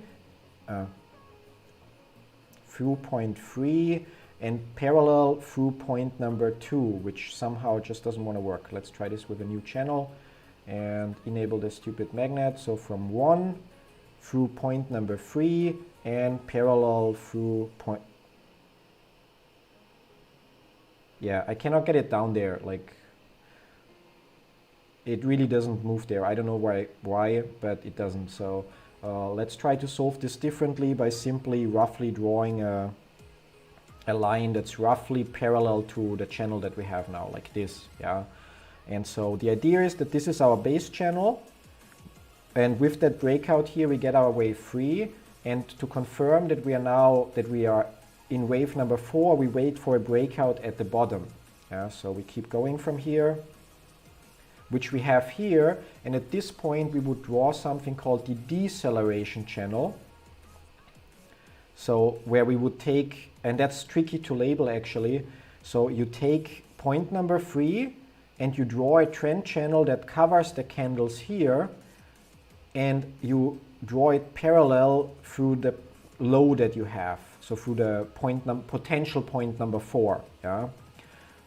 through point 3, and parallel through point number 2, which somehow just doesn't want to work. Let's try this with a new channel and enable the stupid magnet. So from 1 through point number 3 and parallel through point. Yeah, I cannot get it down there. Like, it really doesn't move there. I don't know why, but it doesn't. So let's try to solve this differently by simply roughly drawing a line that's roughly parallel to the channel that we have now, like this. Yeah. And so the idea is that this is our base channel, and with that breakout here we get our wave 3, and to confirm that we are in wave number 4, we wait for a breakout at the bottom. Yeah, so we keep going from here, which we have here, and at this point we would draw something called the deceleration channel. So where we would take, and that's tricky to label actually, so you take point number 3 and you draw a trend channel that covers the candles here, and you draw it parallel through the low that you have, so through the potential point number 4. Yeah?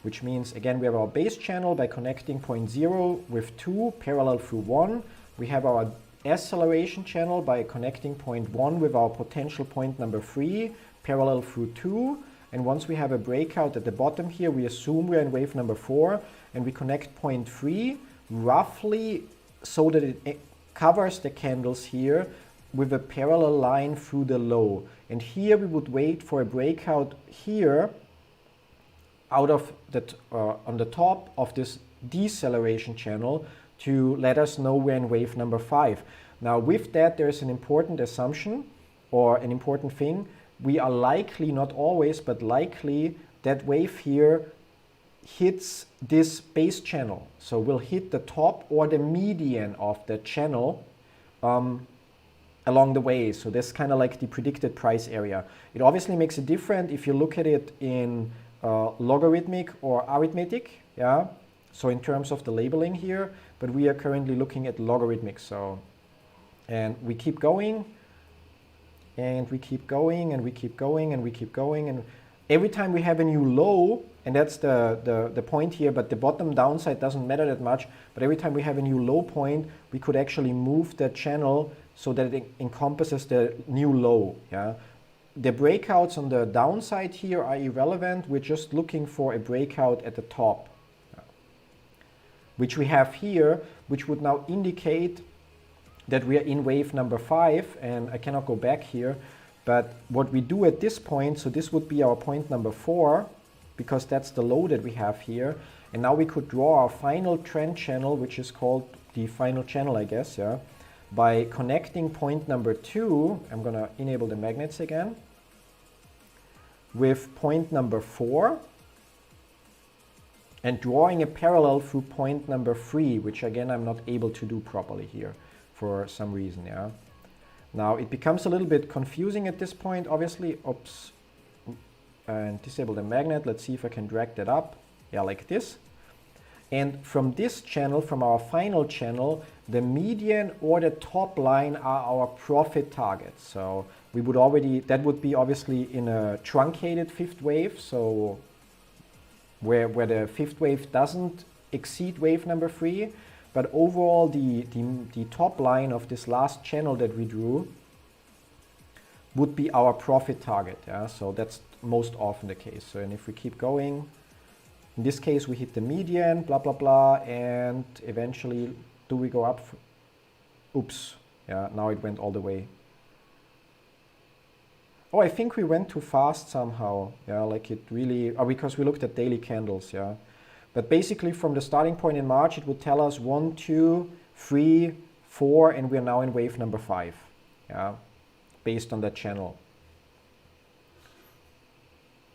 Which means, again, we have our base channel by connecting point 0 with 2 parallel through 1. We have our acceleration channel by connecting point 1 with our potential point number 3 parallel through 2. And once we have a breakout at the bottom here, we assume we're in wave number 4, and we connect point 3 roughly so that it covers the candles here with a parallel line through the low. And here we would wait for a breakout here out of that on the top of this deceleration channel to let us know we're in wave number 5. Now with that, there's an important assumption or an important thing. We are likely, not always, but likely that wave here hits this base channel. So we'll hit the top or the median of the channel along the way. So that's kind of like the predicted price area. It obviously makes it different if you look at it in logarithmic or arithmetic, yeah. So in terms of the labeling here, but we are currently looking at logarithmic. So, and we keep going, and we keep going, and we keep going, and we keep going, and every time we have a new low, and that's the point here, but the bottom downside doesn't matter that much, but every time we have a new low point, we could actually move the channel so that it encompasses the new low, yeah. The breakouts on the downside here are irrelevant. We're just looking for a breakout at the top, which we have here, which would now indicate that we are in wave number 5, and I cannot go back here, but what we do at this point, so this would be our point number 4, because that's the low that we have here, and now we could draw our final trend channel, which is called the final channel, I guess, yeah. By connecting point number 2, I'm going to enable the magnets again, with point number 4, and drawing a parallel through point number 3, which again I'm not able to do properly here for some reason, yeah. Now it becomes a little bit confusing at this point, obviously. Oops, and disable the magnet. Let's see if I can drag that up, yeah, like this. And from this channel, from our final channel, the median or the top line are our profit targets. So we would already, that would be obviously in a truncated fifth wave, so where the fifth wave doesn't exceed wave number 3, but overall the top line of this last channel that we drew would be our profit target. Yeah? So that's most often the case. So, and if we keep going, in this case, we hit the median, blah, blah, blah, and eventually, do we go up? Oops, yeah, now it went all the way. Oh, I think we went too fast somehow, yeah, like it really, because we looked at daily candles, yeah. But basically from the starting point in March, it would tell us 1, 2, 3, 4, and we're now in wave number 5, yeah, based on that channel.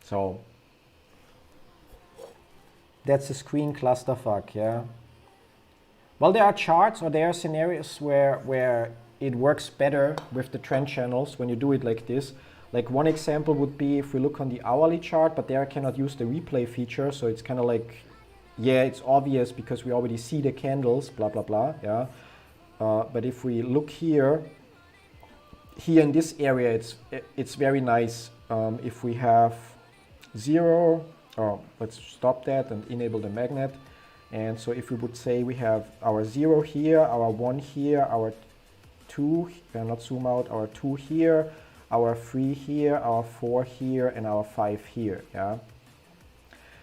So, that's a screen clusterfuck, yeah. Well, there are charts or there are scenarios where it works better with the trend channels when you do it like this. Like one example would be if we look on the hourly chart, but there I cannot use the replay feature, so it's kind of like, yeah, it's obvious because we already see the candles, blah, blah, blah, yeah. But if we look here in this area, it's very nice. If we have 0, let's stop that and enable the magnet. And so if we would say we have our 0 here, our 1 here, our 2, not zoom out, our 2 here, our 3 here, our 4 here, and our 5 here, yeah.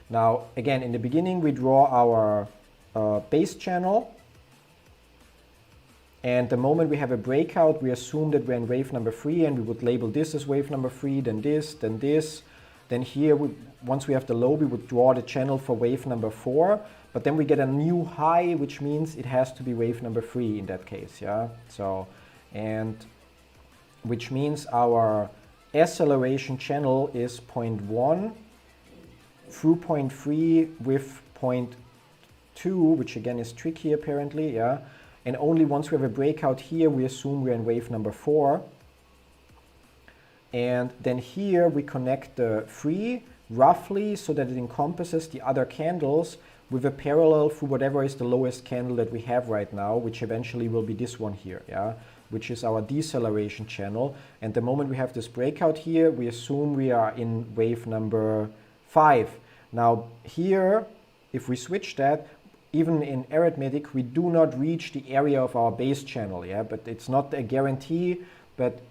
Now, again, in the beginning, we draw our base channel. And the moment we have a breakout, we assume that we're in wave number 3, and we would label this as wave number 3, then this, then this. Then here, once we have the low, we would draw the channel for wave number 4. But then we get a new high, which means it has to be wave number 3 in that case, yeah? So, and which means our acceleration channel is 0.1 through 0.3 with 0.2, which again is tricky apparently, yeah? And only once we have a breakout here, we assume we're in wave number 4. And then here we connect the 3 roughly so that it encompasses the other candles with a parallel through whatever is the lowest candle that we have right now, which eventually will be this one here, yeah? Which is our deceleration channel. And the moment we have this breakout here, we assume we are in wave number 5. Now here, if we switch that, even in arithmetic, we do not reach the area of our base channel, yeah? But it's not a guarantee, but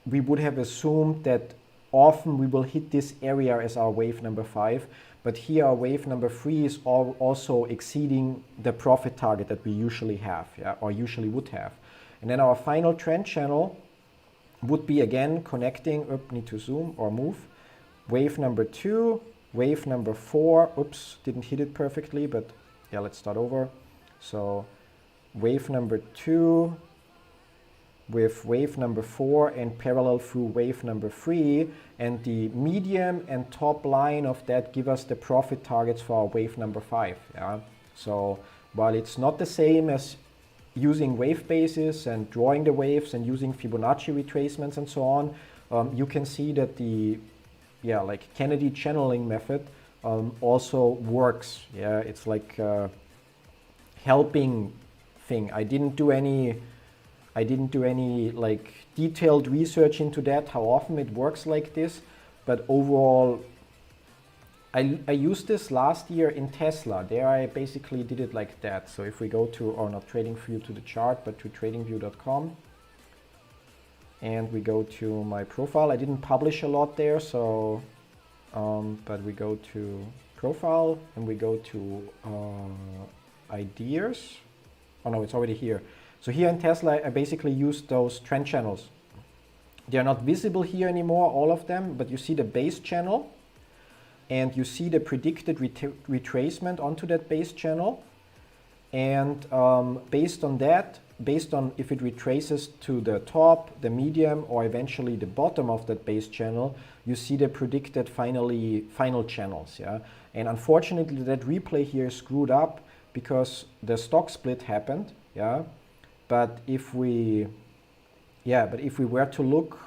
we would have assumed that often we will hit this area as our wave number 5. But here our wave number 3 is also exceeding the profit target that we usually have, yeah? Or usually would have. And then our final trend channel would be again connecting, need to zoom or move, wave number 2, wave number 4, oops, didn't hit it perfectly, but yeah, let's start over. So wave number 2 with wave number 4 and parallel through wave number 3, and the medium and top line of that give us the profit targets for our wave number 5. Yeah? So while it's not the same as using wave bases and drawing the waves and using Fibonacci retracements and so on, you can see that the like Kennedy channeling method also works. Yeah, it's like a helping thing. I didn't do any like detailed research into that, how often it works like this, but overall I used this last year in Tesla. There I basically did it like that. So if we go to, or not TradingView to the chart, but to tradingview.com, and we go to my profile. I didn't publish a lot there, so but we go to profile and we go to ideas. Oh no, it's already here. So here in Tesla, I basically used those trend channels. They're not visible here anymore, all of them, but you see the base channel and you see the predicted retracement onto that base channel. And based on that, based on if it retraces to the top, the medium, or eventually the bottom of that base channel, you see the predicted final channels. Yeah? And unfortunately, that replay here is screwed up because the stock split happened. Yeah? But if we were to look,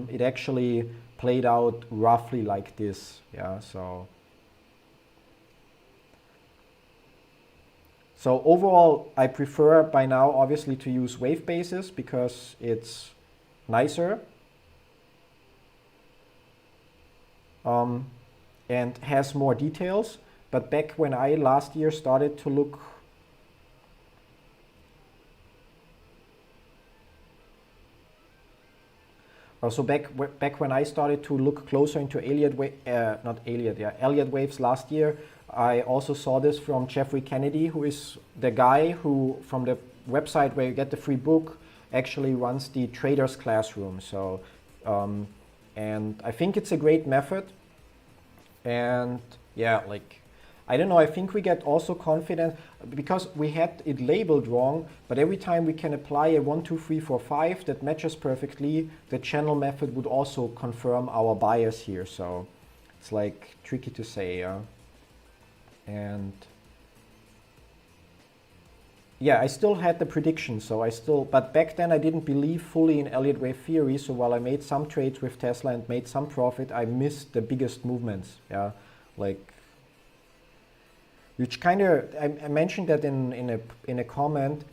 it actually played out roughly like this. Yeah, so overall, I prefer by now obviously to use wave bases because it's nicer and has more details. But back when I last year started to look so back when I started to look closer into Elliott waves last year, I also saw this from Jeffrey Kennedy, who is the guy who, from the website where you get the free book, actually runs the Traders Classroom. So, and I think it's a great method. And yeah, like, I don't know, I think we get also confident because we had it labeled wrong, but every time we can apply a 1, 2, 3, 4, 5 that matches perfectly, the channel method would also confirm our bias here. So it's like tricky to say. And yeah, I still had the prediction. But back then I didn't believe fully in Elliott wave theory. So while I made some trades with Tesla and made some profit, I missed the biggest movements. Yeah, like, which kind of, I mentioned that in a comment.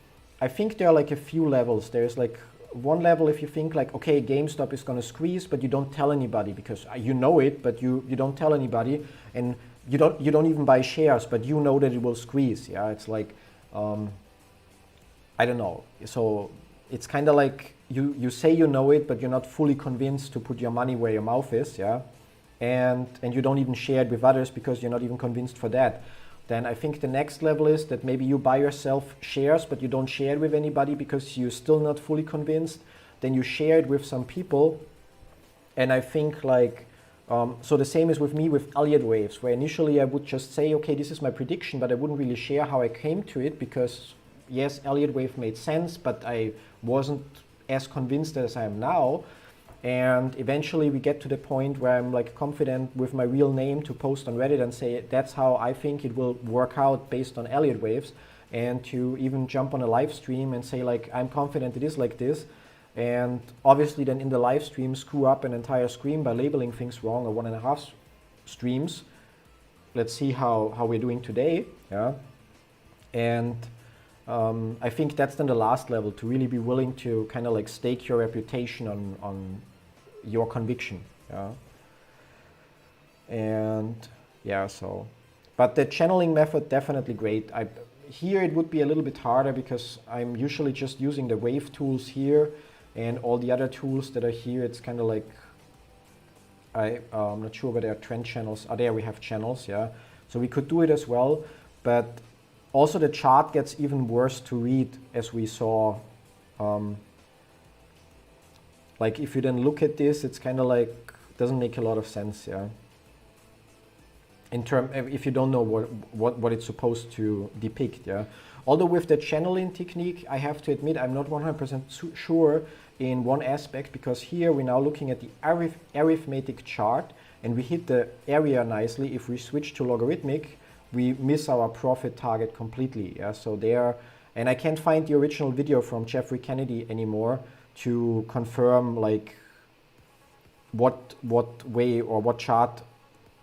I think there are like a few levels. There's like one level if you think like, okay, GameStop is going to squeeze, but you don't tell anybody because you know it, but you don't tell anybody, and you don't even buy shares, but you know that it will squeeze. Yeah, it's like, I don't know. So it's kind of like you say you know it, but you're not fully convinced to put your money where your mouth is. Yeah, and you don't even share it with others because you're not even convinced for that, then I think the next level is that maybe you buy yourself shares, but you don't share it with anybody because you're still not fully convinced. Then you share it with some people. And I think like, so the same is with me with Elliott waves, where initially I would just say, okay, this is my prediction, but I wouldn't really share how I came to it because yes, Elliott wave made sense, but I wasn't as convinced as I am now. And eventually we get to the point where I'm like confident with my real name to post on Reddit and say, that's how I think it will work out based on Elliott waves, and to even jump on a live stream and say like, I'm confident it is like this. And obviously then in the live stream screw up an entire stream by labeling things wrong, or 1.5 streams. Let's see how we're doing today. Yeah. And I think that's then the last level, to really be willing to kind of like stake your reputation on your conviction. Yeah. And yeah, so, but the channeling method, definitely great. Here it would be a little bit harder because I'm usually just using the wave tools here, and all the other tools that are here, it's kind of like, I'm not sure where there are trend channels. Oh, there we have channels, yeah. So we could do it as well, but also the chart gets even worse to read, as we saw. Like if you then look at this, it's kind of like, doesn't make a lot of sense, yeah. If you don't know what it's supposed to depict, yeah. Although with the channeling technique, I have to admit, I'm not 100% sure in one aspect, because here we're now looking at the arithmetic chart, and we hit the area nicely. If we switch to logarithmic, we miss our profit target completely, yeah. So there, and I can't find the original video from Jeffrey Kennedy anymore to confirm like what way or what chart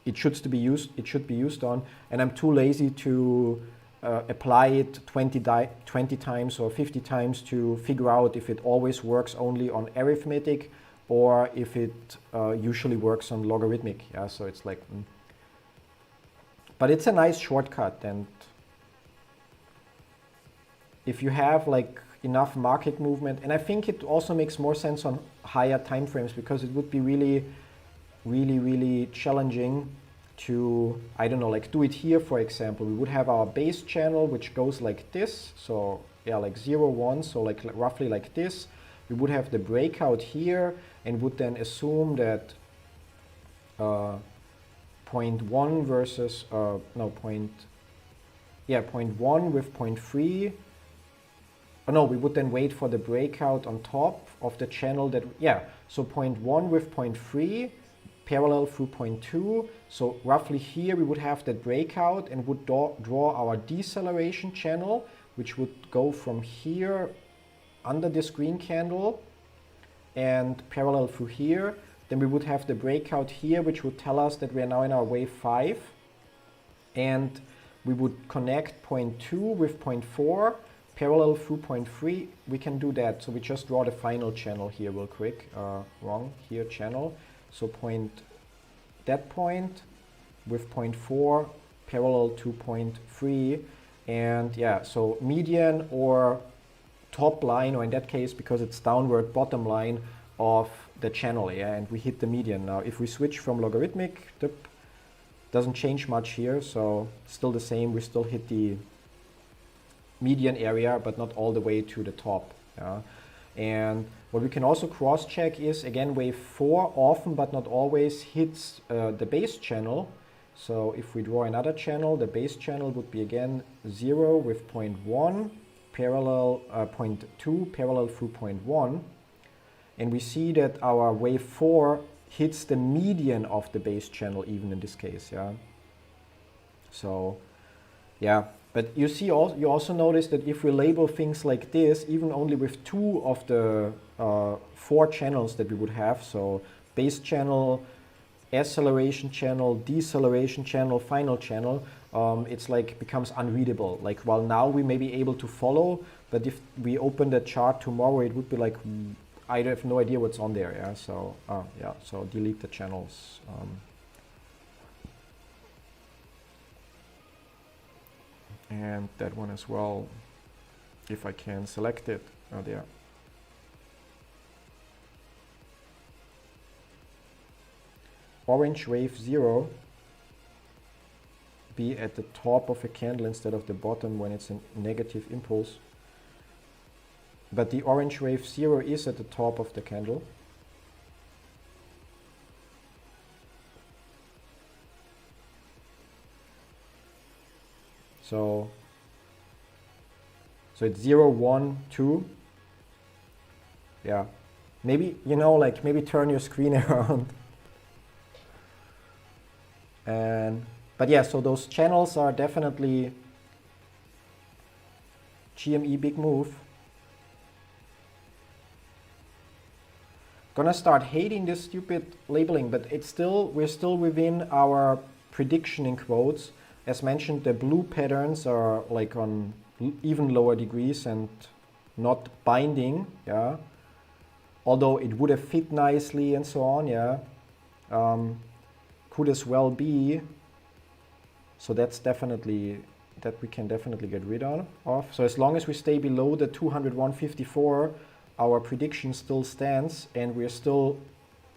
it should be used on, and I'm too lazy to apply it 20 times or 50 times to figure out if it always works only on arithmetic or if it usually works on logarithmic. Yeah, so it's like, but it's a nice shortcut, and if you have like enough market movement, and I think it also makes more sense on higher time frames, because it would be really challenging to, I don't know, like do it here, for example. We would have our base channel, which goes like this. So yeah, like 0, 1, so like roughly like this. We would have the breakout here, and would then assume that 0.1 versus, no, 0.1 with 0.3. Oh, no, we would then wait for the breakout on top of the channel that, yeah, so 0.1 with 0.3 parallel through 0.2. So roughly here we would have that breakout and would draw our deceleration channel, which would go from here under this green candle and parallel through here. Then we would have the breakout here, which would tell us that we are now in our wave 5. And we would connect 0.2 with 0.4 parallel through 0.3. We can do that. So we just draw the final channel here real quick. Wrong, here channel. So that point with 0.4 parallel to 0.3. And yeah, so median or top line, or in that case, because it's downward, bottom line of the channel, yeah, and we hit the median. Now if we switch from logarithmic, doesn't change much here, so still the same. We still hit the median area, but not all the way to the top. Yeah. And what we can also cross-check is, again, wave 4 often but not always hits the base channel. So if we draw another channel, the base channel would be again 0 with 0.1 parallel, 0.2 parallel through 0.1. And we see that our wave 4 hits the median of the base channel even in this case, yeah. So, yeah. But you see, you also notice that if we label things like this, even only with 2 of the 4 channels that we would have, so base channel, acceleration channel, deceleration channel, final channel, it's like becomes unreadable. Like, while now we may be able to follow, but if we open the chart tomorrow, it would be like, I have no idea what's on there. Yeah, so yeah, so delete the channels. And that one as well, if I can select it. Oh, there. orange wave 0 be at the top of a candle instead of the bottom when it's a negative impulse. But the orange wave 0 is at the top of the candle. So it's 0, 1, 2. Yeah. Maybe, you know, like maybe turn your screen around. But yeah, so those channels are definitely GME big move. Gonna start hating this stupid labeling, but we're still within our prediction in quotes. As mentioned, the blue patterns are like on even lower degrees and not binding, yeah. Although it would have fit nicely and so on, yeah. Could as well be. So that's definitely, that we can definitely get rid of. So as long as we stay below the 201.54, our prediction still stands, and we're still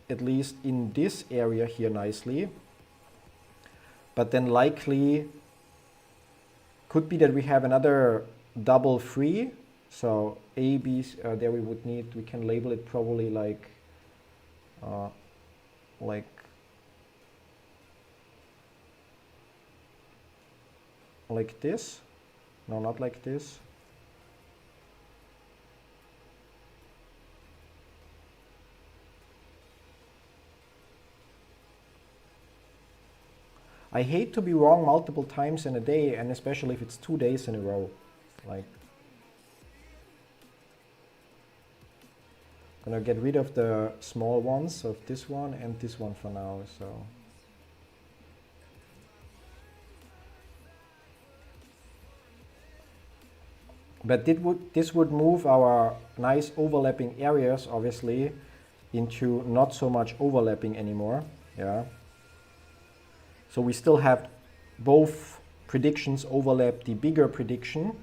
at least in this area here nicely. But then likely could be that we have another double free. So A, B, there we can label it probably like this. No, not like this. I hate to be wrong multiple times in a day, and especially if it's 2 days in a row. Like, gonna get rid of the small ones of this one and this one for now. So but this would move our nice overlapping areas obviously into not so much overlapping anymore. Yeah. So we still have both predictions overlap the bigger prediction,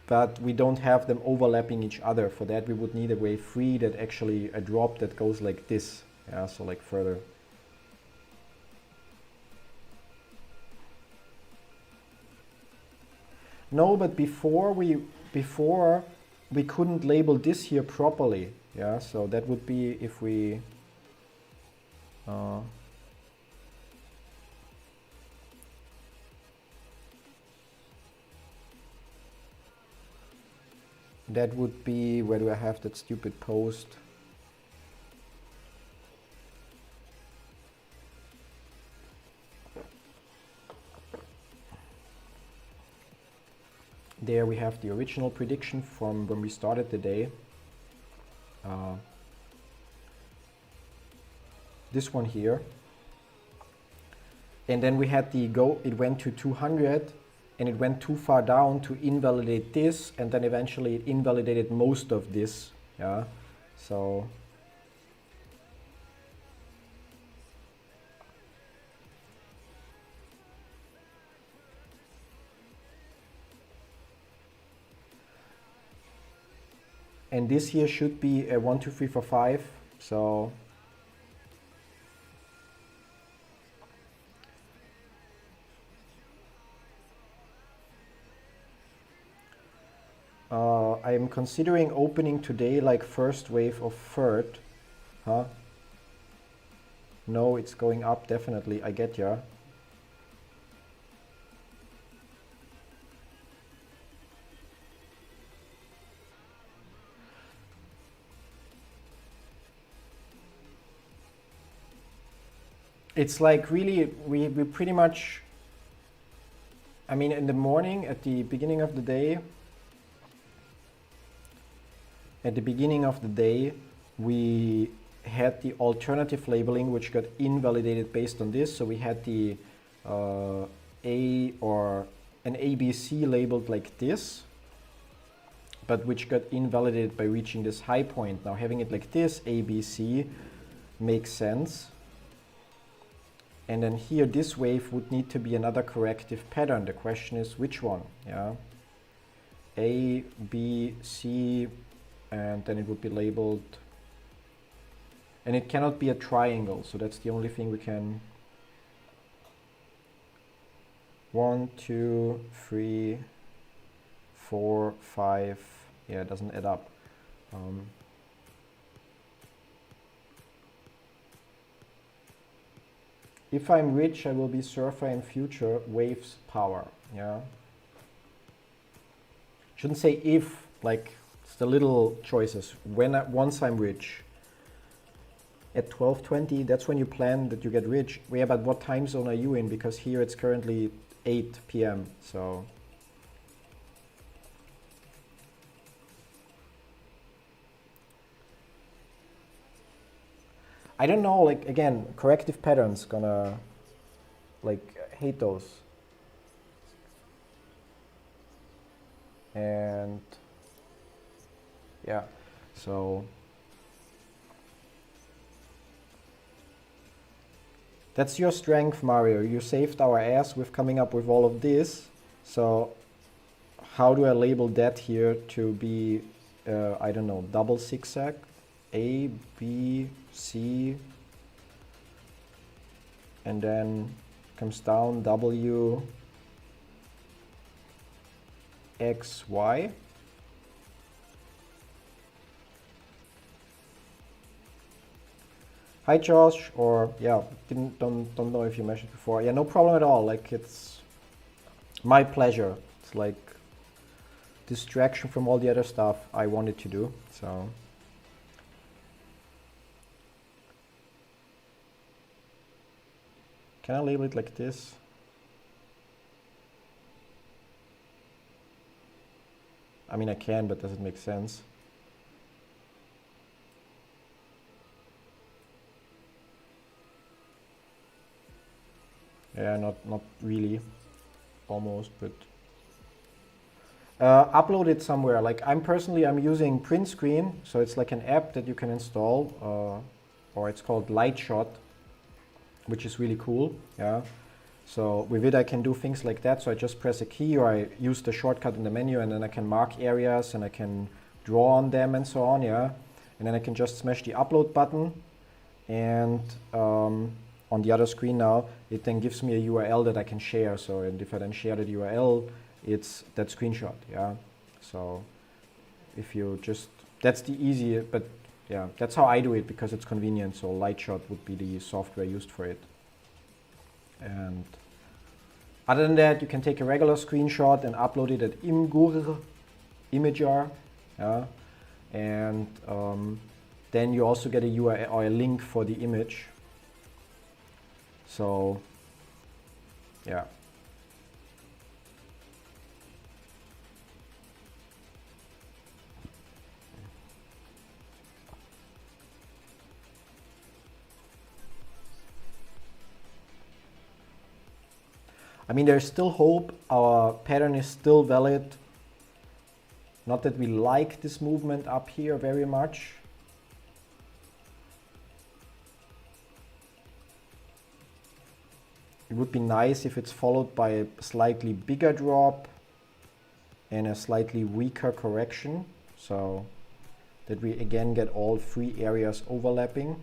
but we don't have them overlapping each other. For that we would need a wave 3 that actually a drop that goes like this. Yeah, so like further. No, but before we couldn't label this here properly. Yeah, so that would be if we that would be, where do I have that stupid post? There we have the original prediction from when we started the day. This one here. And then we had the it went to 200 and it went too far down to invalidate this, and then eventually it invalidated most of this. Yeah, so and this here should be a 1, 2, 3, 4, 5. So I'm considering opening today like first wave of third. Huh? No, it's going up definitely. I get ya. It's like really, we pretty much, I mean, in the morning at the beginning of the day, we had the alternative labeling which got invalidated based on this. So we had the A or an ABC labeled like this, but which got invalidated by reaching this high point. Now having it like this, ABC, makes sense. And then here this wave would need to be another corrective pattern. The question is which one? Yeah, A, B, C, and then it would be labeled And it cannot be a triangle, so that's the only thing we can. 1, 2, 3, 4, 5. Yeah, it doesn't add up. If I'm rich, I will be surfer in future. Waves power. Yeah. Shouldn't say if, like it's the little choices. Once I'm rich. At 12:20, that's when you plan that you get rich. Yeah, but what time zone are you in? Because here it's currently 8 p.m. So I don't know, like again, corrective patterns gonna like hate those. And yeah, so that's your strength, Mario. You saved our ass with coming up with all of this. So how do I label that here to be, I don't know, double zigzag? A, B, C, and then comes down W, X, Y. Hi Josh, or yeah, don't know if you mentioned before. Yeah, no problem at all. Like it's my pleasure. It's like distraction from all the other stuff I wanted to do. So can I label it like this? I mean I can, but does it make sense? Yeah, not really, almost, but upload it somewhere. Like I'm using Print Screen, so it's like an app that you can install, or it's called Lightshot, which is really cool. Yeah. So with it I can do things like that. So I just press a key, or I use the shortcut in the menu, and then I can mark areas and I can draw on them and so on. Yeah. And then I can just smash the upload button, and on the other screen now, it then gives me a URL that I can share. So, and if I then share the URL, it's that screenshot, yeah. So if you just, that's the easy, but yeah, that's how I do it because it's convenient. So Lightshot would be the software used for it. And other than that, you can take a regular screenshot and upload it at Imager, yeah. And then you also get a URL or a link for the image. So, yeah. I mean, there's still hope. Our pattern is still valid. Not that we like this movement up here very much. It would be nice if it's followed by a slightly bigger drop and a slightly weaker correction, so that we again get all three areas overlapping.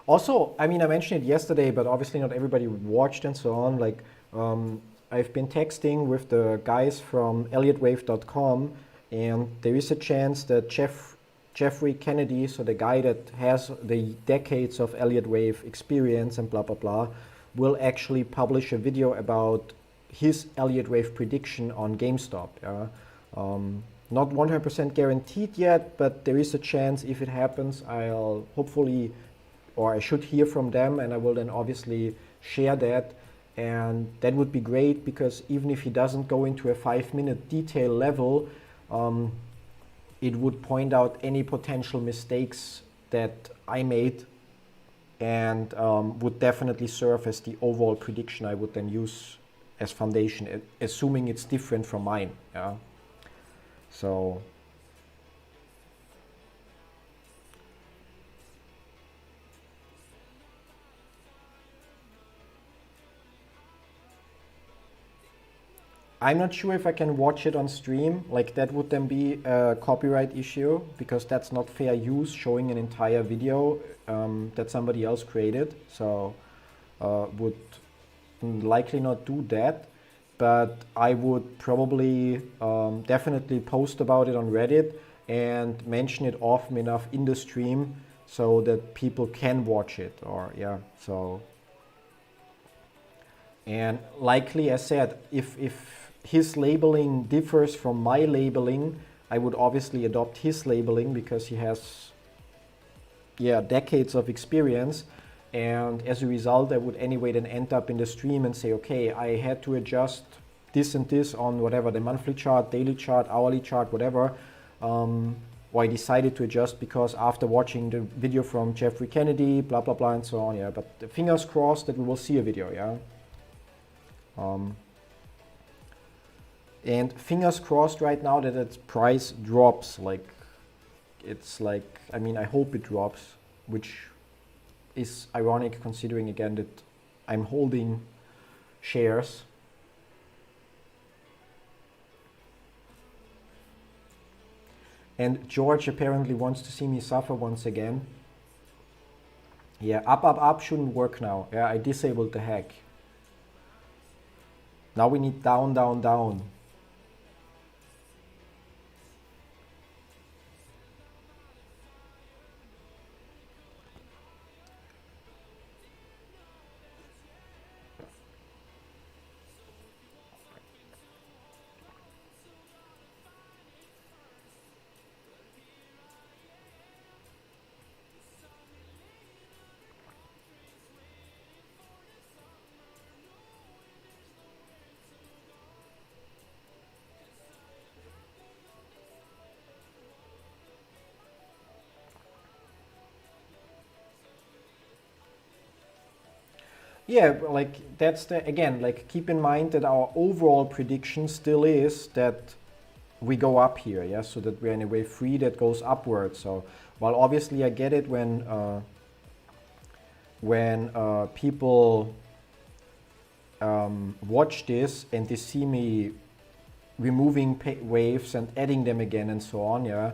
Also, I mean, I mentioned it yesterday, but obviously not everybody watched and so on. Like, I've been texting with the guys from ElliottWave.com, and there is a chance that Jeffrey Kennedy, so the guy that has the decades of Elliott Wave experience and blah, blah, blah, will actually publish a video about his Elliott Wave prediction on GameStop. Yeah? Not 100% guaranteed yet, but there is a chance if it happens, I'll hopefully, or I should hear from them, and I will then obviously share that. And that would be great because even if he doesn't go into a 5-minute detail level, it would point out any potential mistakes that I made, and would definitely serve as the overall prediction I would then use as foundation, assuming it's different from mine. Yeah. So I'm not sure if I can watch it on stream. Like that would then be a copyright issue because that's not fair use showing an entire video that somebody else created. So would likely not do that. But I would probably definitely post about it on Reddit and mention it often enough in the stream so that people can watch it. Or yeah, so. And likely, as said, if his labeling differs from my labeling, I would obviously adopt his labeling because he has, decades of experience. And as a result, I would anyway then end up in the stream and say, okay, I had to adjust this and this on whatever, the monthly chart, daily chart, hourly chart, whatever. Or I decided to adjust because after watching the video from Jeffrey Kennedy, blah, blah, blah, and so on, yeah. But fingers crossed that we will see a video, yeah. And fingers crossed right now that its price drops. Like, it's like, I mean, I hope it drops, which is ironic considering again that I'm holding shares. And George apparently wants to see me suffer once again. Yeah, up shouldn't work now. Yeah, I disabled the hack. Now we need down, down, down. Yeah, like that's the, again, like keep in mind that our overall prediction still is that we go up here, yeah, so that we're in a wave 3 that goes upwards. So while obviously I get it when people watch this and they see me removing waves and adding them again and so on, yeah,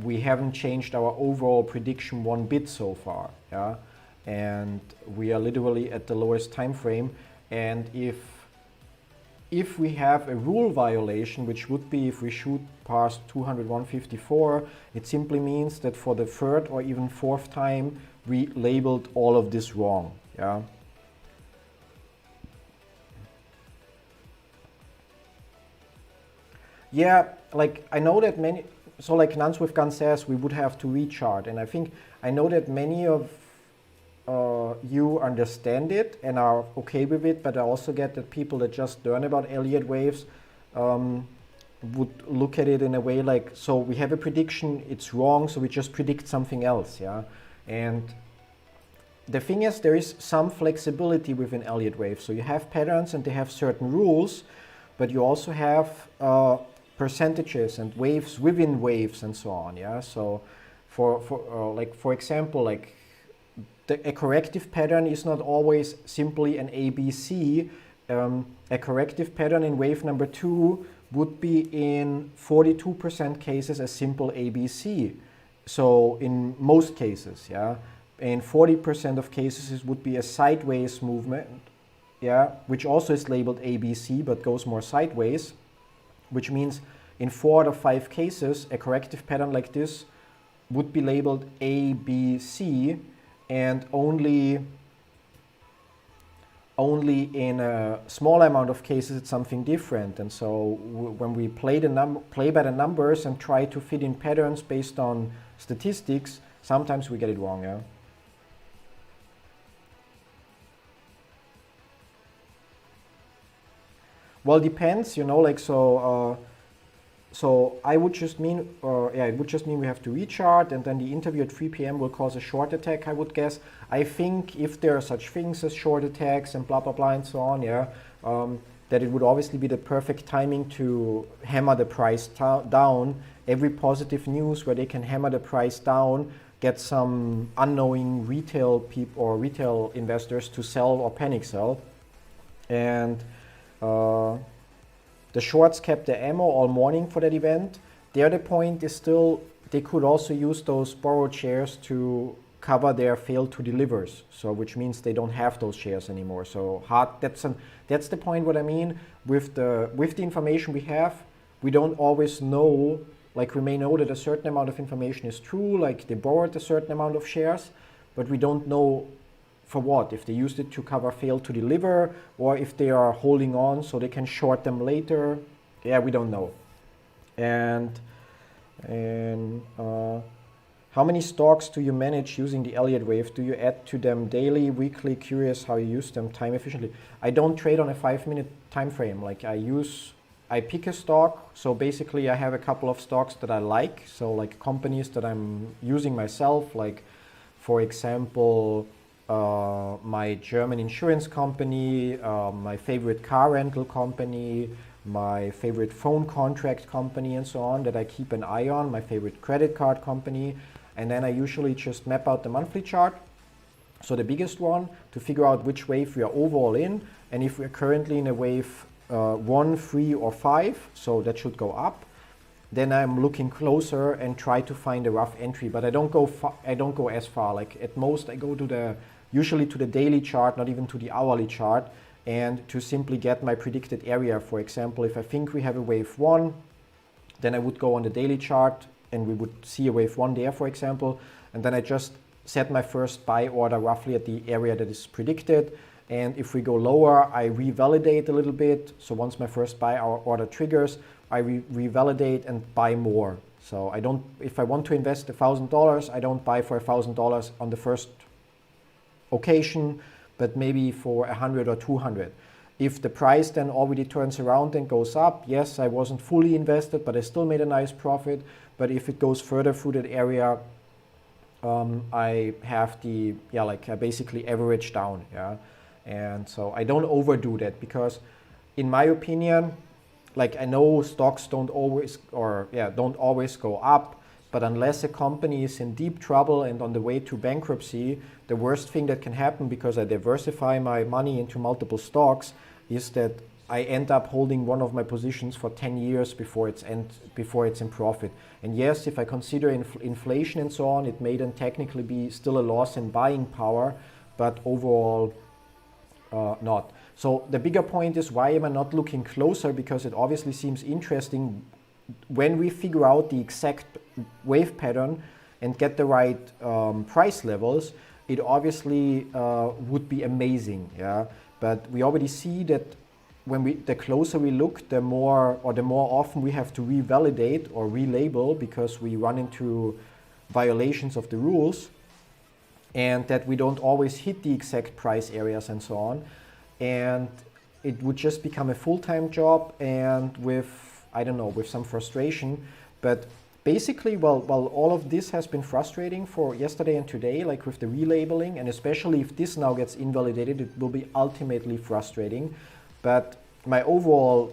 we haven't changed our overall prediction one bit so far, yeah. And we are literally at the lowest time frame. And if we have a rule violation, which would be if we shoot past 201.54, it simply means that for the third or even fourth time we labeled all of this wrong. Yeah. Yeah, like I know that many, so like Nuns with Gun says we would have to rechart, and I know that many of you understand it and are okay with it, but I also get that people that just learn about Elliott waves would look at it in a way like, so we have a prediction, it's wrong, so we just predict something else, yeah. And the thing is, there is some flexibility within Elliott waves. So you have patterns and they have certain rules, but you also have percentages and waves within waves and so on, yeah. So for example, like a corrective pattern is not always simply an ABC. A corrective pattern in wave number 2 would be in 42% cases a simple ABC. So in most cases, yeah. In 40% of cases it would be a sideways movement, yeah, which also is labeled ABC but goes more sideways, which means in 4 out of 5 cases a corrective pattern like this would be labeled ABC, and only in a small amount of cases it's something different. And so when we play by the numbers and try to fit in patterns based on statistics, sometimes we get it wrong, yeah. Well, depends, you know, like so I would just mean, it would just mean we have to rechart, and then the interview at 3 p.m. will cause a short attack, I would guess. I think if there are such things as short attacks and blah, blah, blah, and so on, yeah, that it would obviously be the perfect timing to hammer the price down. Every positive news where they can hammer the price down, get some unknowing retail people or retail investors to sell or panic sell. And The shorts kept their ammo all morning for that event. The other point is still they could also use those borrowed shares to cover their failed to delivers. So which means they don't have those shares anymore. So that's the point. What I mean with the information we have, we don't always know. Like we may know that a certain amount of information is true, like they borrowed a certain amount of shares, but we don't know for what, if they used it to cover fail to deliver, or if they are holding on so they can short them later. Yeah, we don't know. And how many stocks do you manage using the Elliott wave? Do you add to them daily, weekly? Curious how you use them time efficiently. I don't trade on a 5-minute time frame. Like I pick a stock, so basically I have a couple of stocks that I like, so like companies that I'm using myself, like for example, my German insurance company, my favorite car rental company, my favorite phone contract company and so on that I keep an eye on, my favorite credit card company, and then I usually just map out the monthly chart, so the biggest one, to figure out which wave we are overall in, and if we're currently in a wave 1, 3 or 5, so that should go up. Then I'm looking closer and try to find a rough entry, but I don't go as far. Like at most I go to usually to the daily chart, not even to the hourly chart, and to simply get my predicted area. For example, if I think we have a wave 1, then I would go on the daily chart and we would see a wave 1 there, for example, and then I just set my first buy order roughly at the area that is predicted. And if we go lower, I revalidate a little bit. So once my first buy order triggers, I revalidate and buy more. So I don't, if I want to invest $1,000, I don't buy for $1,000 on the first occasion, but maybe for 100 or 200. If the price then already turns around and goes up, yes, I wasn't fully invested, but I still made a nice profit. But if it goes further through that area, I have I basically average down, yeah. And so I don't overdo that because, in my opinion, like I know stocks don't always go up, but unless a company is in deep trouble and on the way to bankruptcy, the worst thing that can happen, because I diversify my money into multiple stocks, is that I end up holding one of my positions for 10 years before it's in profit. And yes, if I consider inflation and so on, it may then technically be still a loss in buying power, but overall not. So the bigger point is, why am I not looking closer? Because it obviously seems interesting when we figure out the exact wave pattern and get the right price levels. It obviously would be amazing, yeah. But we already see that the closer we look, the more often we have to revalidate or relabel because we run into violations of the rules, and that we don't always hit the exact price areas and so on. And it would just become a full-time job, and with some frustration. But basically, while all of this has been frustrating for yesterday and today, like with the relabeling, and especially if this now gets invalidated, it will be ultimately frustrating. But my overall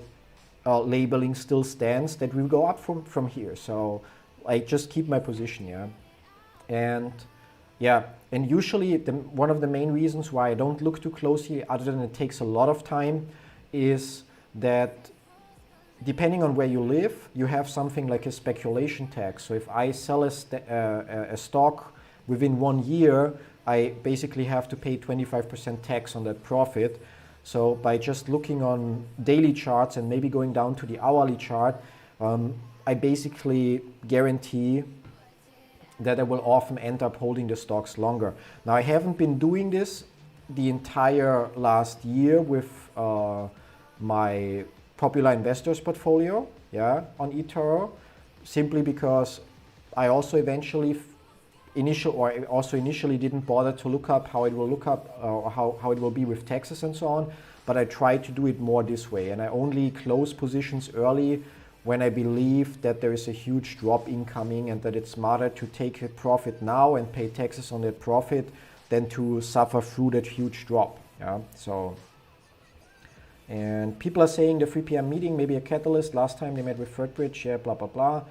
labeling still stands that we will go up from here. So I just keep my position, yeah. And usually one of the main reasons why I don't look too closely, other than it takes a lot of time, is that depending on where you live, you have something like a speculation tax. So if I sell a stock within 1 year, I basically have to pay 25% tax on that profit. So by just looking on daily charts and maybe going down to the hourly chart, I basically guarantee that I will often end up holding the stocks longer. Now, I haven't been doing this the entire last year with my popular investors portfolio, yeah, on eToro, simply because I also initially didn't bother to look up how it will be with taxes and so on, but I try to do it more this way, and I only close positions early when I believe that there is a huge drop incoming and that it's smarter to take a profit now and pay taxes on that profit than to suffer through that huge drop. Yeah. So, and people are saying the 3 p.m. meeting may be a catalyst. Last time they met with ThirdBridge, yeah, blah, blah, blah.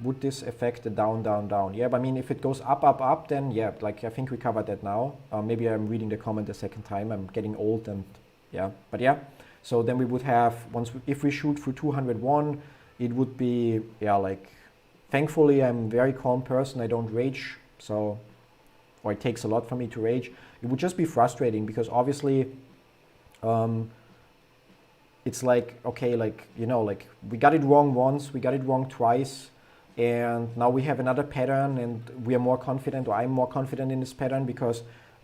Would this affect the down? Yeah, but I mean, if it goes up, then yeah, like I think we covered that now. Maybe I'm reading the comment a second time. I'm getting old and yeah, but yeah. So then we would have, if we shoot for 201, it would be, yeah, like, thankfully I'm a very calm person, I don't rage, so, or it takes a lot for me to rage. It would just be frustrating because obviously it's like, okay, like, you know, like we got it wrong once, we got it wrong twice, and now we have another pattern and we are more confident, or I'm more confident in this pattern because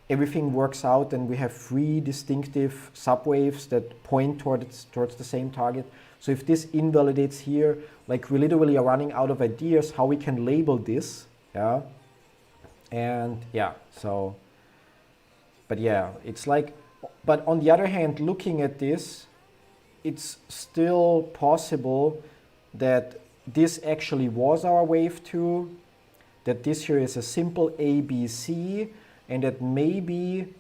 everything works out and we have 3 distinctive subwaves that point towards the same target. So if this invalidates here, like we literally are running out of ideas how we can label this, yeah. And yeah, so, but yeah, it's like, but on the other hand, looking at this, it's still possible that this actually was our wave 2, that this here is a simple ABC, and that maybe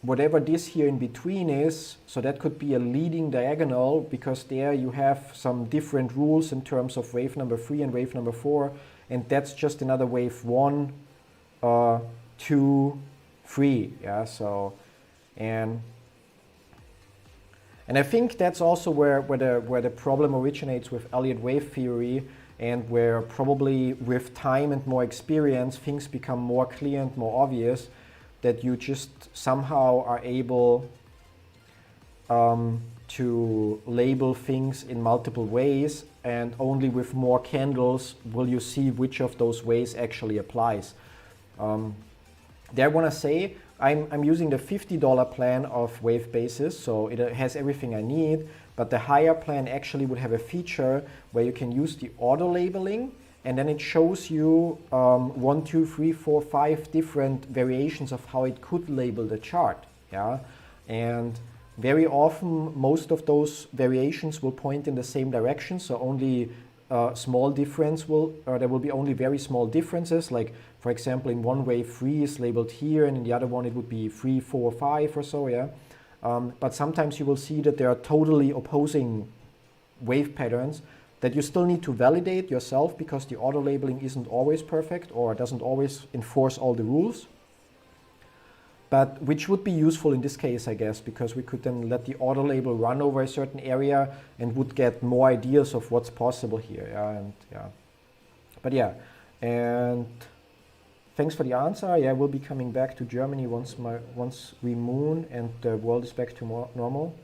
whatever this here in between is, so that could be a leading diagonal, because there you have some different rules in terms of wave number 3 and wave number 4, and that's just another wave 1, 2, 3, yeah, so, and I think that's also where the problem originates with Elliott wave theory, and where probably with time and more experience things become more clear and more obvious, that you just somehow are able to label things in multiple ways, and only with more candles will you see which of those ways actually applies. There I want to say I'm using the $50 plan of wave basis, so it has everything I need, but the higher plan actually would have a feature where you can use the auto labeling, and then it shows you 1, 2, 3, 4, 5 different variations of how it could label the chart. Yeah, and very often most of those variations will point in the same direction, so only small difference will, or there will be only very small differences, like for example in one wave 3 is labeled here, and in the other one it would be 3, 4, 5 or so, yeah. But sometimes you will see that there are totally opposing wave patterns that you still need to validate yourself, because the auto labeling isn't always perfect or doesn't always enforce all the rules. But which would be useful in this case, I guess, because we could then let the auto label run over a certain area and would get more ideas of what's possible here. Yeah, and yeah, but yeah, and thanks for the answer. Yeah, we'll be coming back to Germany once we moon and the world is back to normal.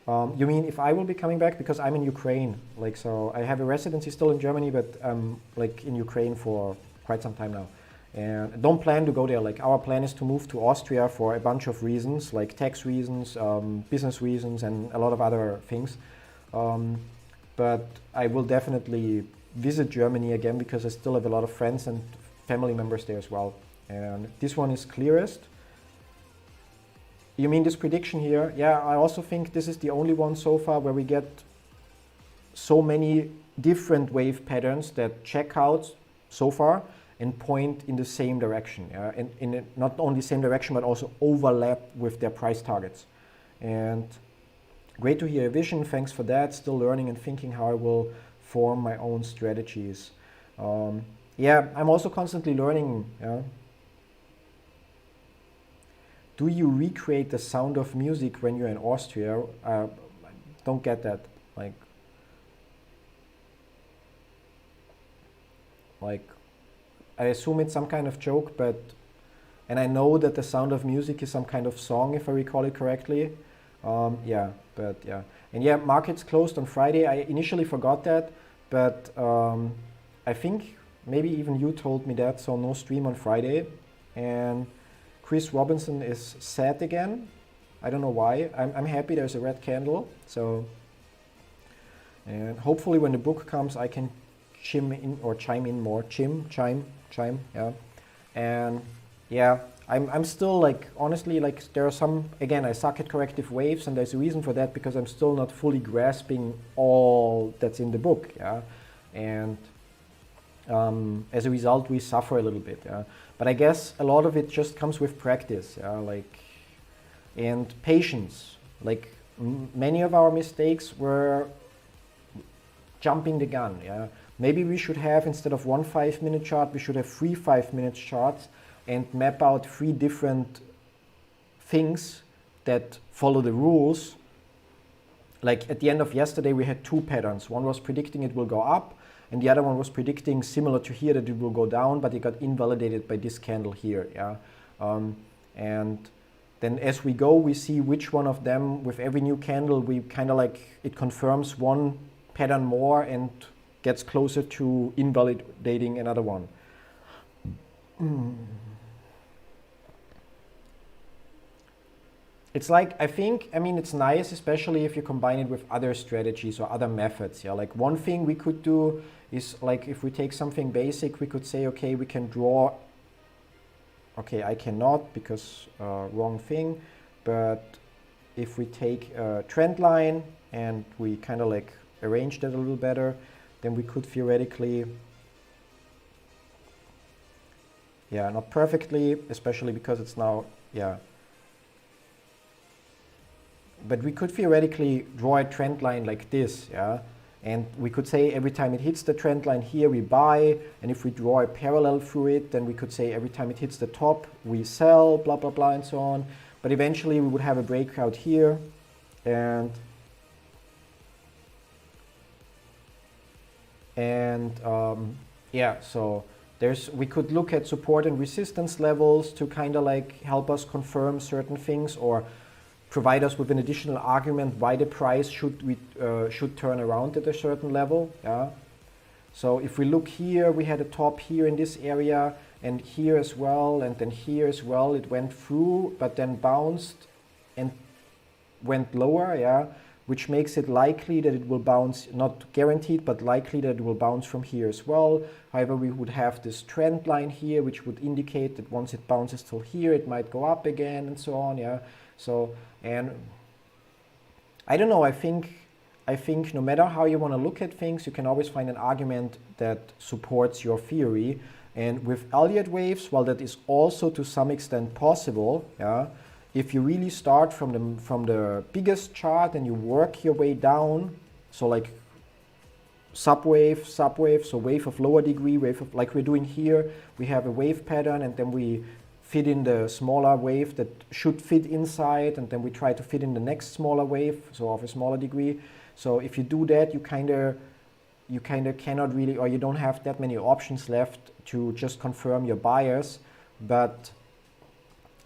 You mean if I will be coming back? Because I'm in Ukraine, like, so I have a residency still in Germany, but I'm like in Ukraine for quite some time now. And I don't plan to go there. Like, our plan is to move to Austria for a bunch of reasons, like tax reasons, business reasons, and a lot of other things. But I will definitely visit Germany again, because I still have a lot of friends and family members there as well. And this one is clearest. You mean this prediction here? Yeah, I also think this is the only one so far where we get so many different wave patterns that check out so far and point in the same direction, yeah? And in not only same direction, but also overlap with their price targets. And great to hear your vision, thanks for that. Still learning and thinking how I will form my own strategies. Yeah, I'm also constantly learning. Yeah? Do you recreate the sound of music when you're in Austria? Don't get that. Like, I assume it's some kind of joke, but, and I know that the sound of music is some kind of song, if I recall it correctly. Yeah, but yeah. And yeah, markets closed on Friday. I initially forgot that, but I think maybe even you told me that, so no stream on Friday. And Chris Robinson is sad again. I don't know why. I'm happy there's a red candle. So, and hopefully when the book comes, I can chime in more. Chime, yeah. And yeah, I'm still like, honestly, like there are some, again, I suck at corrective waves, and there's a reason for that, because I'm still not fully grasping all that's in the book, yeah. And as a result, we suffer a little bit, yeah. But I guess a lot of it just comes with practice, yeah, like, and patience. Like many of our mistakes were jumping the gun, yeah. Maybe we should have, instead of one 5-minute chart, we should have 3 5-minute charts and map out 3 different things that follow the rules like at the end of yesterday, we had two patterns. One was predicting it will go up, and the other one was predicting similar to here that it will go down, but it got invalidated by this candle here. Yeah, and then as we go, we see which one of them, with every new candle, we kind of like, it confirms one pattern more and gets closer to invalidating another one. It's like, I mean, it's nice, especially if you combine it with other strategies or other methods. Yeah, like one thing we could do is, like, if we take something basic, we could say, okay, we can draw. Okay, I cannot because wrong thing. But if we take a trend line and we kind of like arrange that a little better, then we could theoretically, yeah, not perfectly, especially because it's now, yeah. But we could theoretically draw a trend line like this, yeah? And we could say every time it hits the trend line here, we buy. And if we draw a parallel through it, then we could say every time it hits the top, we sell, blah, blah, blah, and so on. But eventually we would have a breakout here. And yeah, so we could look at support and resistance levels to kind of like help us confirm certain things, or provide us with an additional argument why the price should turn around at a certain level. Yeah. So if we look here, we had a top here in this area, and here as well, and then here as well. It went through, but then bounced and went lower. Yeah, which makes it likely that it will bounce, not guaranteed, but likely that it will bounce from here as well. However, we would have this trend line here, which would indicate that once it bounces till here, it might go up again, and so on. Yeah. So, and I don't know, I think no matter how you want to look at things, you can always find an argument that supports your theory. And with Elliott waves, while that is also to some extent possible, yeah, if you really start from the biggest chart and you work your way down, so like subwave, so wave of lower degree, wave of, like we're doing here, we have a wave pattern, and then we fit in the smaller wave that should fit inside, and then we try to fit in the next smaller wave, so of a smaller degree. So if you do that, you kind of cannot really, or you don't have that many options left to just confirm your bias. But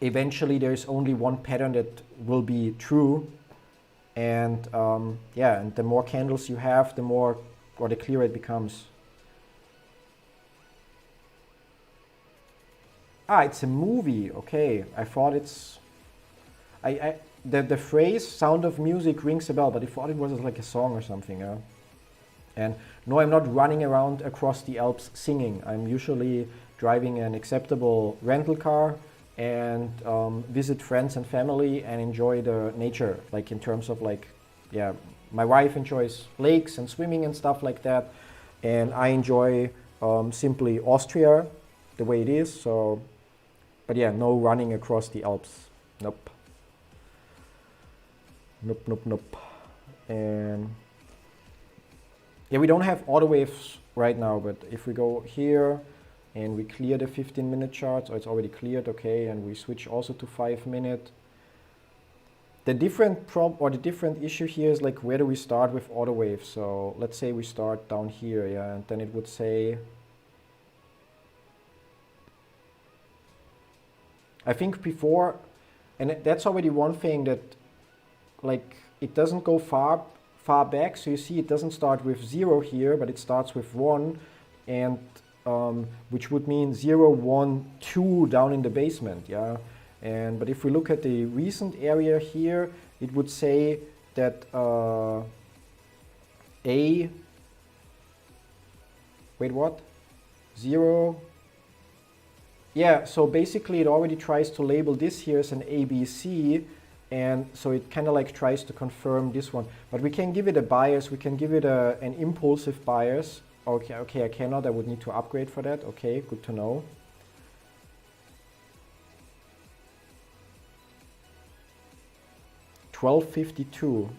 eventually there is only one pattern that will be true, and yeah, and the more candles you have, the more, or the clearer it becomes. Ah, it's a movie. Okay, I thought it's. The phrase "Sound of Music" rings a bell, but I thought it was like a song or something. Yeah. And no, I'm not running around across the Alps singing. I'm usually driving an acceptable rental car and visit friends and family and enjoy the nature. Like in terms of like, yeah, my wife enjoys lakes and swimming and stuff like that, and I enjoy simply Austria the way it is. So. But yeah, no running across the Alps. Nope. Nope, nope, nope. And yeah, we don't have auto waves right now, but if we go here and we clear the 15-minute chart, so it's already cleared, okay, and we switch also to 5-minute. The different issue here is like, where do we start with auto waves? So let's say we start down here, yeah, and then it would say, I think before, and that's already one thing that, like, it doesn't go far back. So you see, it doesn't start with 0 here, but it starts with 1, and which would mean 0, 1, 2 down in the basement, yeah. But if we look at the recent area here, it would say that wait, what? 0. Yeah, so basically it already tries to label this here as an ABC, and so it kind of like tries to confirm this one. But we can give it a bias, we can give it an impulsive bias. Okay, I cannot, I would need to upgrade for that. Okay, good to know. $12.52.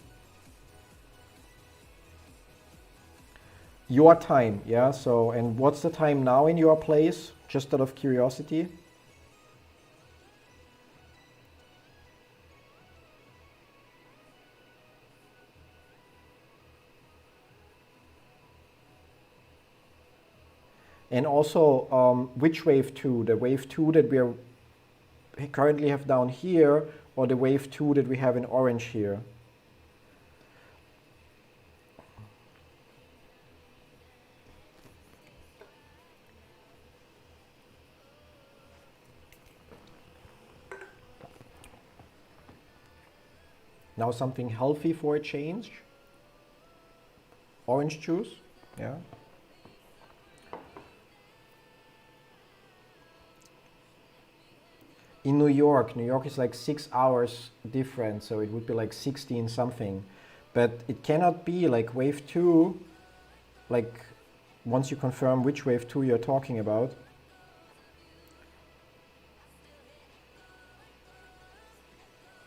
Your time, yeah, so, and what's the time now in your place? Just out of curiosity. And also, which wave 2? The wave 2 that we currently have down here, or the wave 2 that we have in orange here? Now something healthy for a change. Orange juice, yeah. In New York is like 6 hours different, so it would be like 16 something. But it cannot be like wave 2, like once you confirm which wave 2 you're talking about.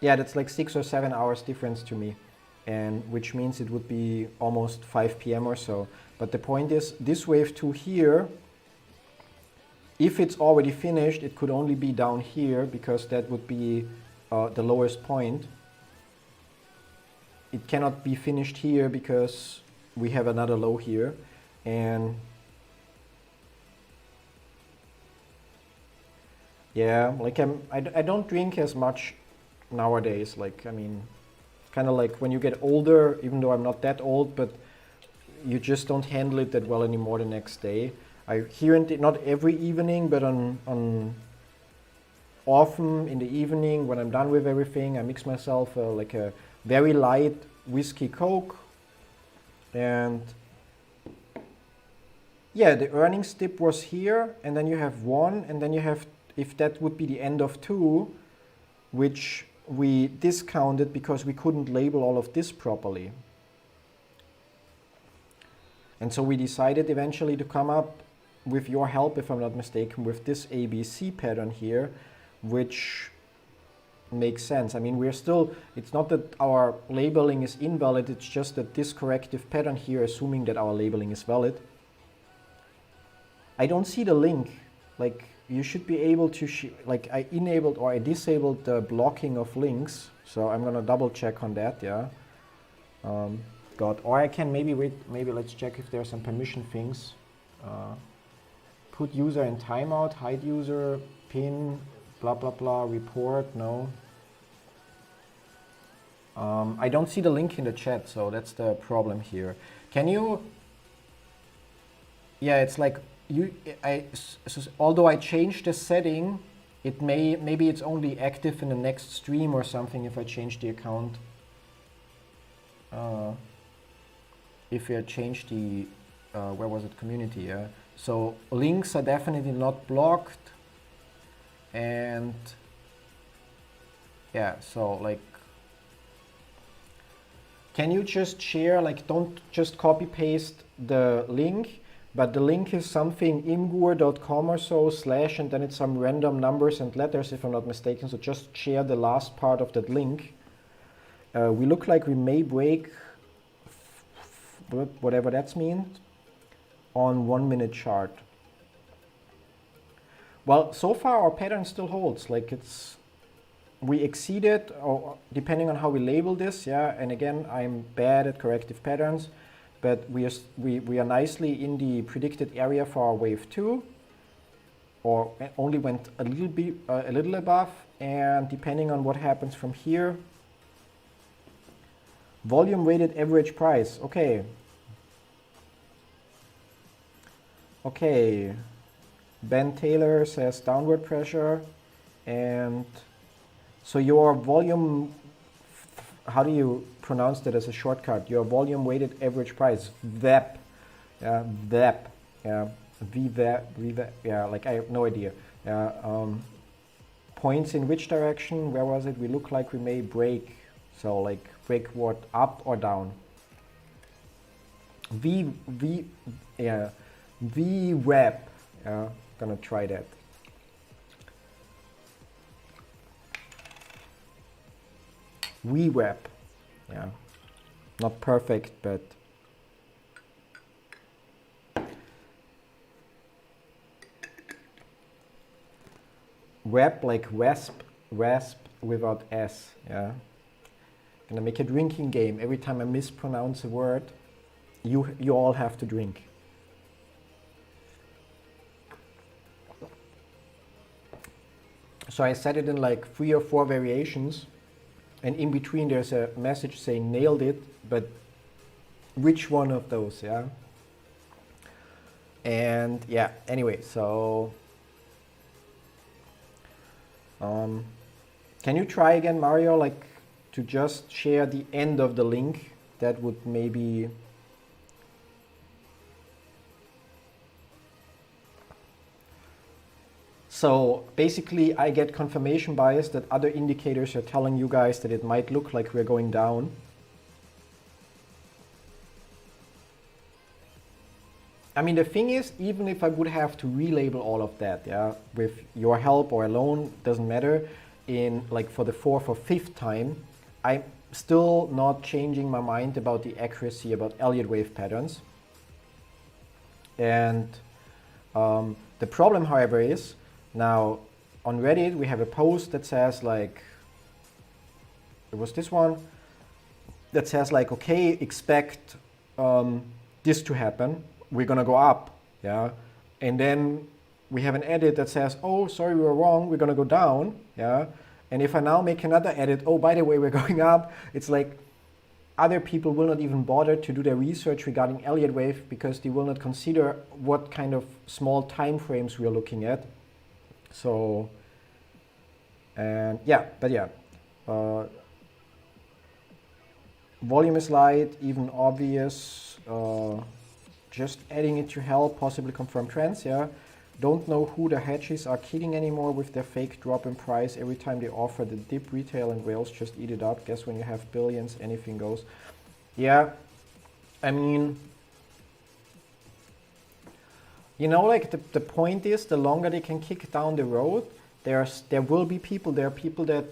Yeah, that's like 6 or 7 hours difference to me, and which means it would be almost 5 p.m. or so. But the point is, this wave 2 here, if it's already finished, it could only be down here because that would be the lowest point. It cannot be finished here because we have another low here. And yeah, like I don't drink as much nowadays. Like, I mean, kind of like when you get older, even though I'm not that old, but you just don't handle it that well anymore the next day. I hear it not every evening, but on often in the evening when I'm done with everything, I mix myself like a very light whiskey Coke. And yeah, the earnings dip was here, and then you have 1, and then you have, if that would be the end of 2, which we discounted because we couldn't label all of this properly. And so we decided eventually to come up, with your help, if I'm not mistaken, with this ABC pattern here, which makes sense. I mean, we're still, it's not that our labeling is invalid, it's just that this corrective pattern here, assuming that our labeling is valid. I don't see the link. Like, you should be able to, like, I enabled or I disabled the blocking of links, so I'm gonna double check on that, yeah. Or I can maybe wait, maybe let's check if there are some permission things. Put user in timeout, hide user, pin, blah, blah, blah, report, no. I don't see the link in the chat, so that's the problem here. Can you, yeah, it's like, although I changed the setting, it maybe it's only active in the next stream or something if I change the account. If I change the, where was it, community, yeah. So links are definitely not blocked, and yeah, so like, can you just share, like, don't just copy paste the link, but the link is something imgur.com or so / and then it's some random numbers and letters if I'm not mistaken, so just share the last part of that link. We look like we may break, whatever that means, on 1 minute chart. Well, so far our pattern still holds. Like, it's, we exceeded, or depending on how we label this, yeah. And again, I'm bad at corrective patterns, but we are nicely in the predicted area for our wave 2, or only went a little above. And depending on what happens from here, volume weighted average price. Okay. Okay, Ben Taylor says downward pressure, and so your volume, how do you pronounce that as a shortcut? Your volume weighted average price, VEP, yeah, VEP, yeah, VVEP, yeah, like I have no idea. Points in which direction? Where was it? We look like we may break, so like break what, up or down? Yeah. VWeb, yeah, gonna try that. VWeb, yeah, not perfect, but web like wasp without S, yeah. Gonna make a drinking game. Every time I mispronounce a word, you all have to drink. So I set it in like 3 or 4 variations, and in between there's a message saying nailed it, but which one of those, yeah? And yeah, anyway, so can you try again, Mario, like to just share the end of the link? That would maybe... So basically I get confirmation bias that other indicators are telling you guys that it might look like we're going down. I mean, the thing is, even if I would have to relabel all of that, yeah, with your help or alone, doesn't matter, in like for the 4th or 5th time, I'm still not changing my mind about the accuracy about Elliott wave patterns. And the problem, however, is now on Reddit we have a post that says like, it was this one, that says like, okay, expect this to happen. We're gonna go up, yeah, and then we have an edit that says, oh, sorry, we were wrong, we're gonna go down, yeah, and if I now make another edit, oh, by the way, we're going up, it's like other people will not even bother to do their research regarding Elliott wave because they will not consider what kind of small time frames we are looking at. So, and yeah, but yeah, volume is light, even obvious. Just adding it to help, possibly confirm trends, yeah. Don't know who the hedges are kidding anymore with their fake drop in price every time they offer the dip. Retail and whales just eat it up. Guess when you have billions, anything goes. Yeah, I mean, you know, like the point is, the longer they can kick down the road, there will be people, there are people that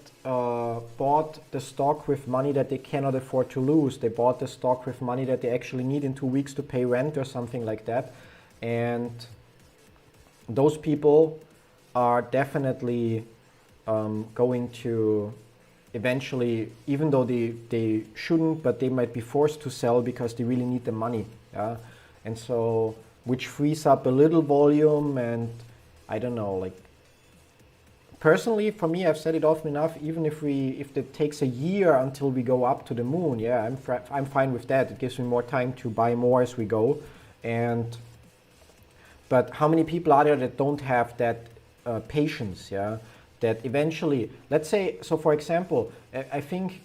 bought the stock with money that they cannot afford to lose. They bought the stock with money that they actually need in 2 weeks to pay rent or something like that. And those people are definitely going to eventually, even though they shouldn't, but they might be forced to sell because they really need the money. Yeah? And so, which frees up a little volume, and I don't know, like, personally, for me, I've said it often enough, even if it takes a year until we go up to the moon, yeah, I'm fine with that. It gives me more time to buy more as we go. But how many people are there that don't have that patience, yeah? That eventually, let's say, so for example, I think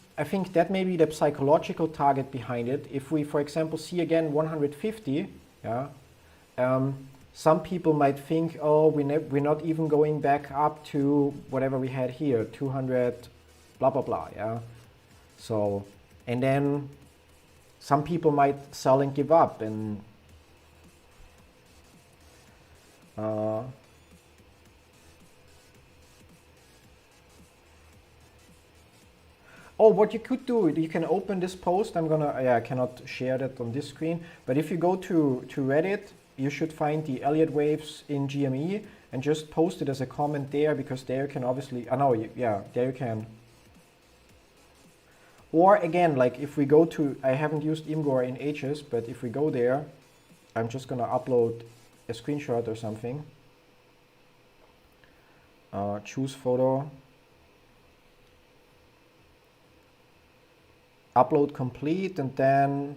that may be the psychological target behind it. If we, for example, see again 150, yeah, some people might think, oh, we're not even going back up to whatever we had here, 200, blah, blah, blah, yeah? So, and then some people might sell and give up, and oh, what you could do, you can open this post. I cannot share that on this screen, but if you go to Reddit, you should find the Elliott waves in GME and just post it as a comment there, because there you can obviously, there you can. Or again, like if we go to, I haven't used Imgur in ages, but if we go there, I'm just gonna upload a screenshot or something. Choose photo. Upload complete, and then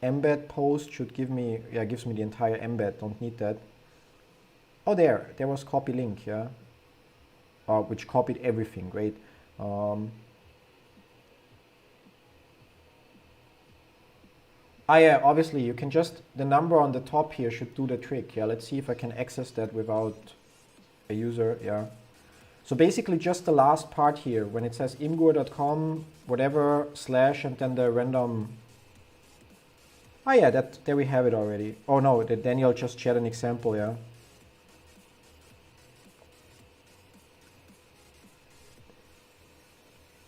embed post should give me, gives me the entire embed, don't need that. Oh, there was copy link, yeah, which copied everything, great. Yeah, obviously you can just, the number on the top here should do the trick, yeah. Let's see if I can access that without a user, yeah. So basically just the last part here, when it says imgur.com, whatever, slash, and then the random. Oh yeah, there we have it already. Oh no, Daniel just shared an example, yeah.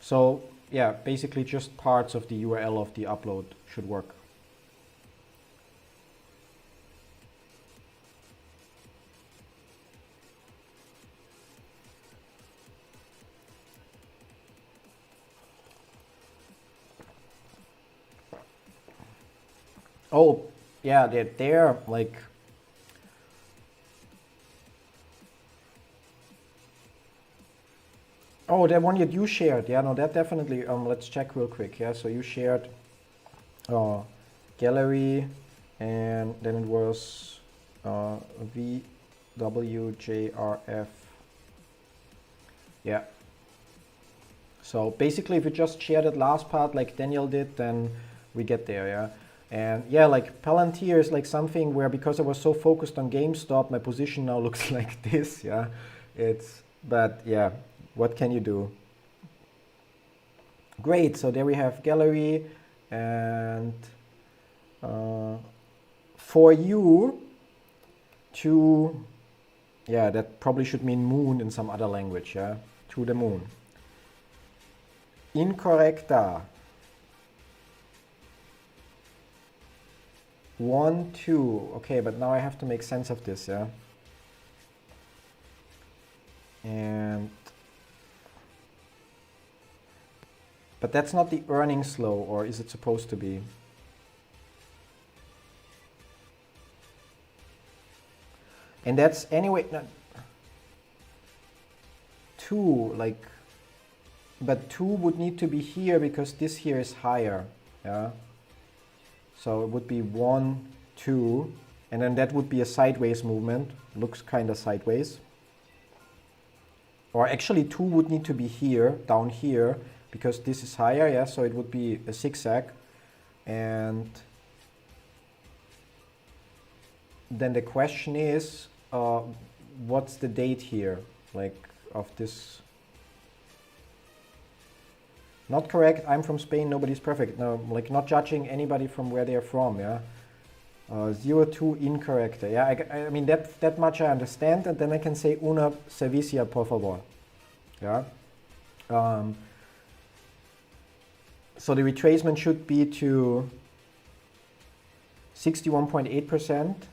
So yeah, basically just parts of the URL of the upload should work. Oh, yeah, they're like, Oh, that one that you shared. Yeah, no, that definitely. Let's check real quick. Yeah, so you shared gallery, and then it was VWJRF. Yeah. So basically, if you just share that last part like Daniel did, then we get there, yeah. And yeah, like Palantir is like something where, because I was so focused on GameStop, my position now looks like this, yeah. But yeah, what can you do? Great, so there we have gallery, and for you to, yeah, that probably should mean moon in some other language, yeah, to the moon. Incorrecta. 1, 2. Okay, but now I have to make sense of this, yeah. But that's not the earnings slow, or is it supposed to be? And that's anyway, no, 2, like, but 2 would need to be here because this here is higher, yeah. So it would be 1, 2, and then that would be a sideways movement. Looks kind of sideways. Or actually 2 would need to be here, down here, because this is higher, yeah, so it would be a zigzag. And then the question is, what's the date here, like, of this? Not correct, I'm from Spain, nobody's perfect. No, like, not judging anybody from where they're from, yeah. 02 incorrect, yeah, I mean, that much I understand, and then I can say una servicia, por favor, yeah. So the retracement should be to 61.8%.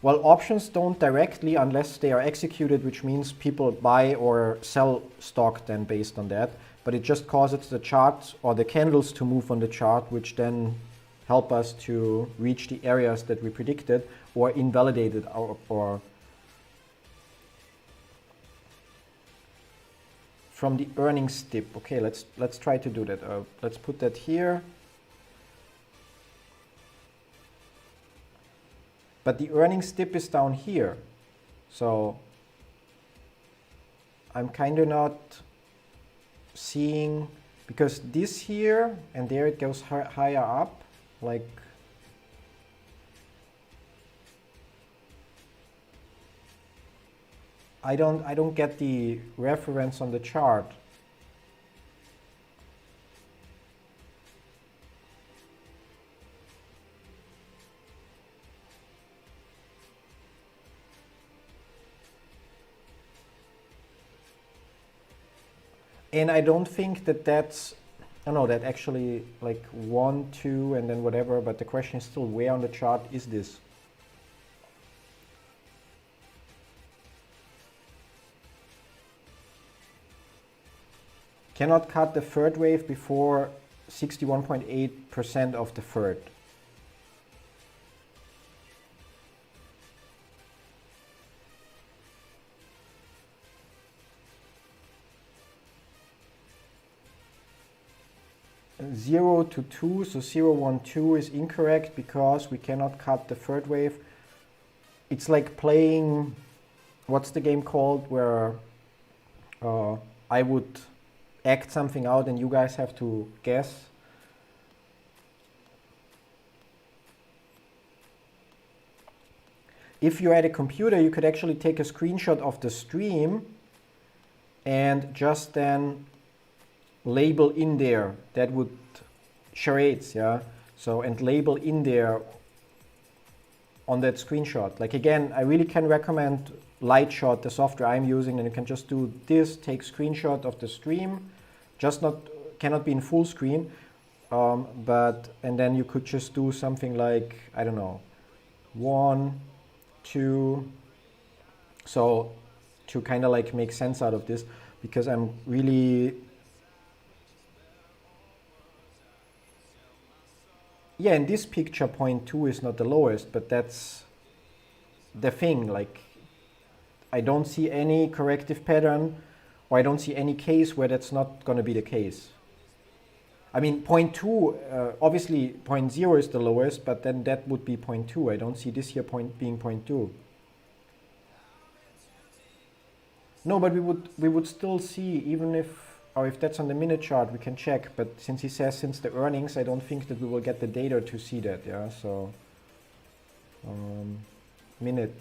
Well, options don't directly unless they are executed, which means people buy or sell stock then based on that. But it just causes the charts or the candles to move on the chart, which then help us to reach the areas that we predicted or invalidated or from the earnings dip. Okay, let's try to do that. Let's put that here. But the earnings dip is down here. So I'm kind of not seeing, because this here and there it goes higher up, like, I don't get the reference on the chart. And I don't think that that's, I don't know, that actually like 1, 2, and then whatever, but the question is still, where on the chart is this? Cannot cut the third wave before 61.8% of the third. Zero to 2, so 0, 1, 2 is incorrect because we cannot cut the third wave. It's like playing, what's the game called, where I would act something out and you guys have to guess. If you're at a computer, you could actually take a screenshot of the stream and just then label in there, that would charades, yeah. So, and label in there on that screenshot. Like, again, I really can recommend Lightshot, the software I'm using, and you can just do this, take screenshot of the stream, just cannot be in full screen, and then you could just do something like, I don't know, 1, 2, so to kind of like make sense out of this, because I'm really, yeah, in this picture, 0.2 is not the lowest, but that's the thing, like, I don't see any corrective pattern or I don't see any case where that's not going to be the case. I mean, 0.2, obviously 0.0 is the lowest, but then that would be 0.2. I don't see this here being 0.2. No, but we would still see, even if, or if that's on the minute chart, we can check. But since he says since the earnings, I don't think that we will get the data to see that. Yeah, so minute.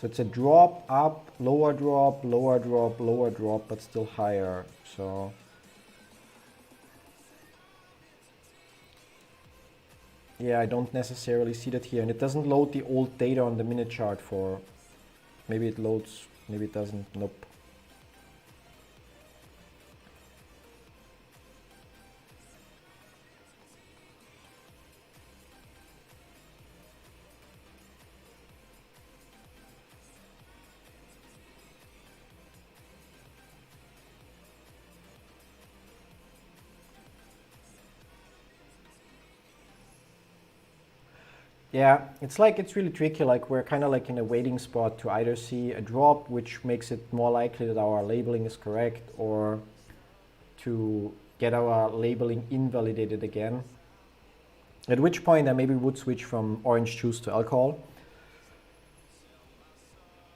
So it's a drop, up, lower drop, lower drop, lower drop, but still higher. So yeah, I don't necessarily see that here. And it doesn't load the old data on the minute chart for, maybe it loads, maybe it doesn't, nope. Yeah, it's like, it's really tricky. Like we're kind of like in a waiting spot to either see a drop, which makes it more likely that our labeling is correct, or to get our labeling invalidated again. At which point I maybe would switch from orange juice to alcohol.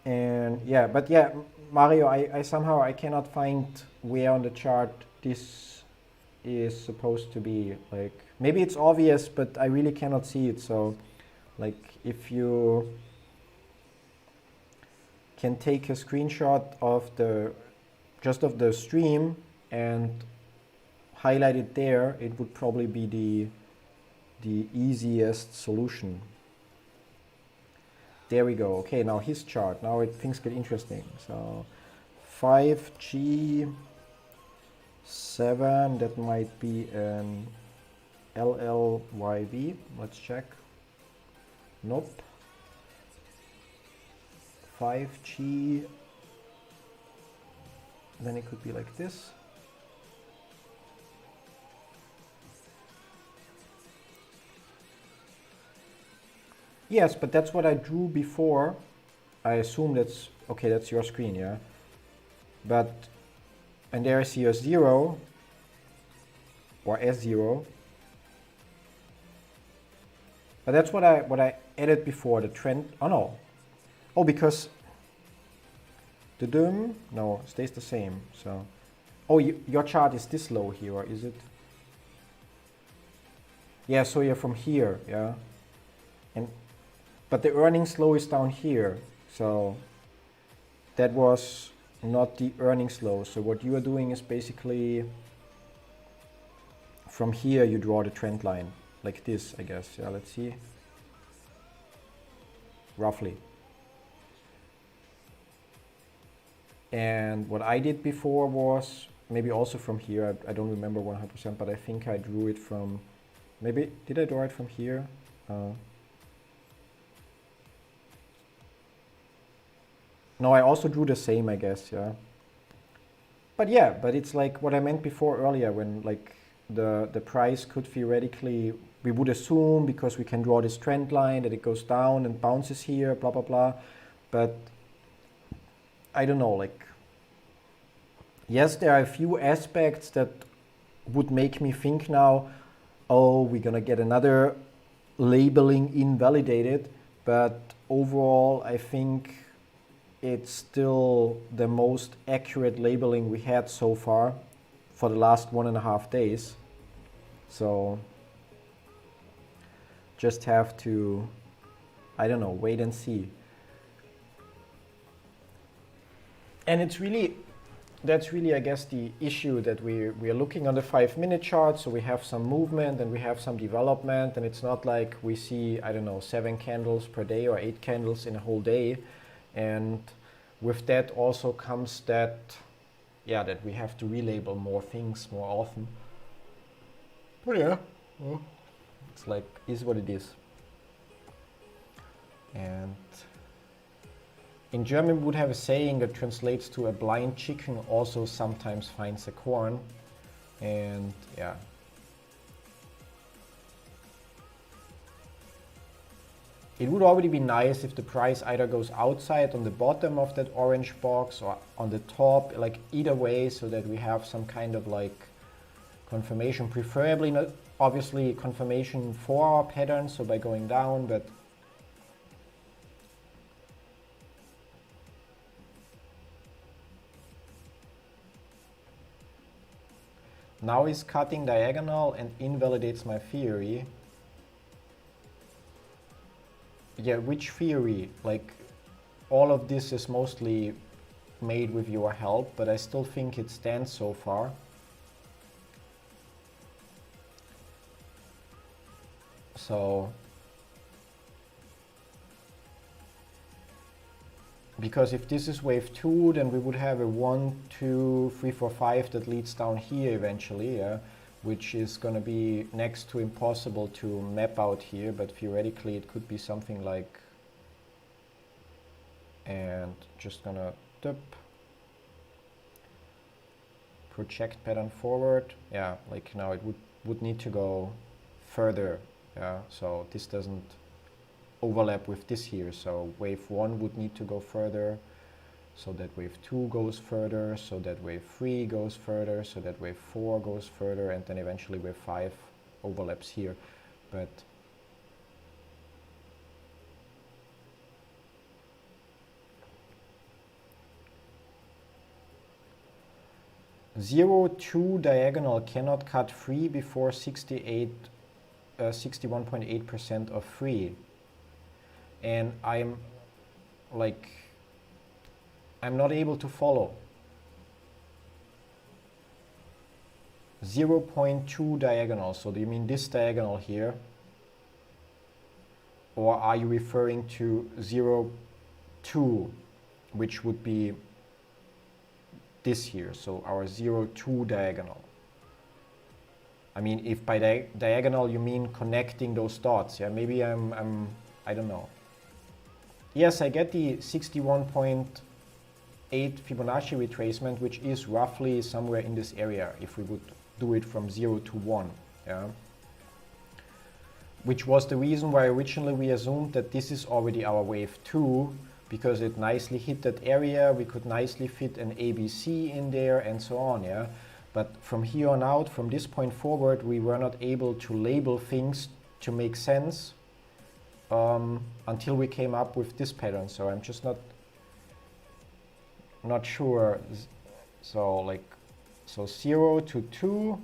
And yeah, but yeah, Mario, I somehow I cannot find where on the chart this is supposed to be. Like maybe it's obvious, but I really cannot see it. So like if you can take a screenshot of just of the stream and highlight it there, it would probably be the easiest solution. There we go. Okay, now his chart. Now things get interesting. So 5G7, that might be an LLYV. Let's check. Nope. 5G, then it could be like this. Yes, but that's what I drew before. I assume that's, okay, that's your screen, yeah? But, and there I see a 0, or S0. But that's what I added before, the trend, oh no. Oh, because the DUM, no, stays the same, so. Oh, your chart is this low here, or is it? Yeah, so you're from here, yeah? But the earnings low is down here, so that was not the earnings low. So what you are doing is basically from here you draw the trend line, like this, I guess. Yeah, let's see. Roughly. And what I did before was maybe also from here. I don't remember 100%, but I think I drew it from, maybe, did I draw it from here? No, I also drew the same, I guess, yeah. But yeah, but it's like what I meant before earlier, when like the price could theoretically, we would assume, because we can draw this trend line, that it goes down and bounces here, blah, blah, blah. But I don't know, like, yes, there are a few aspects that would make me think now, oh, we're gonna get another labeling invalidated. But overall, I think it's still the most accurate labeling we had so far for the last 1.5 days. So just have to, I don't know, wait and see. And it's really, that's really, I guess, the issue, that we are looking on the 5-minute chart, so we have some movement and we have some development, and it's not like we see, I don't know, 7 candles per day or 8 candles in a whole day. And with that also comes that, yeah, that we have to relabel more things more often. But yeah, well, it's like, is what it is. And in German we would have a saying that translates to, a blind chicken also sometimes finds a corn. And yeah. it would already be nice if the price either goes outside on the bottom of that orange box or on the top, like either way, so that we have some kind of like confirmation, preferably not obviously confirmation for our pattern, so by going down, but now he's cutting diagonal and invalidates my theory. Yeah, which theory? Like, all of this is mostly made with your help, but I still think it stands so far. So, because if this is wave 2, then we would have a 1, 2, 3, 4, 5 that leads down here eventually, yeah? Which is going to be next to impossible to map out here, but theoretically it could be something like, and just gonna dip, project pattern forward. Yeah, like now it would need to go further, yeah, so this doesn't overlap with this here, so wave 1 would need to go further, so that wave 2 goes further, so that wave 3 goes further, so that wave 4 goes further, and then eventually wave 5 overlaps here. But zero 2 diagonal cannot cut 3 before 61.8% of 3. And I'm like, I'm not able to follow. 0.2 diagonal, so do you mean this diagonal here? Or are you referring to 0.2, which would be this here, so our 0.2 diagonal? I mean, if by diagonal you mean connecting those dots, yeah, maybe I don't know. Yes, I get the 61.8 Fibonacci retracement, which is roughly somewhere in this area if we would do it from 0 to 1, yeah? Which was the reason why originally we assumed that this is already our wave 2, because it nicely hit that area, we could nicely fit an ABC in there and so on, yeah? But from here on out, from this point forward, we were not able to label things to make sense until we came up with this pattern. So I'm just not sure. So like, so 0 to 2.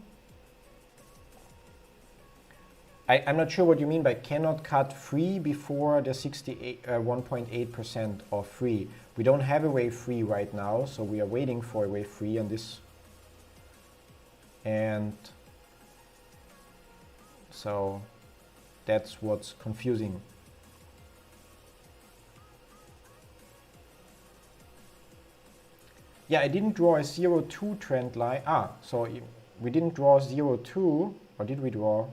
I'm not sure what you mean by cannot cut 3 before the 1.8% of 3. We don't have a wave 3 right now, so we are waiting for a wave 3 on this. And so that's what's confusing. Yeah, I didn't draw a 0.2 trend line. So we didn't draw 0.2, or did we draw?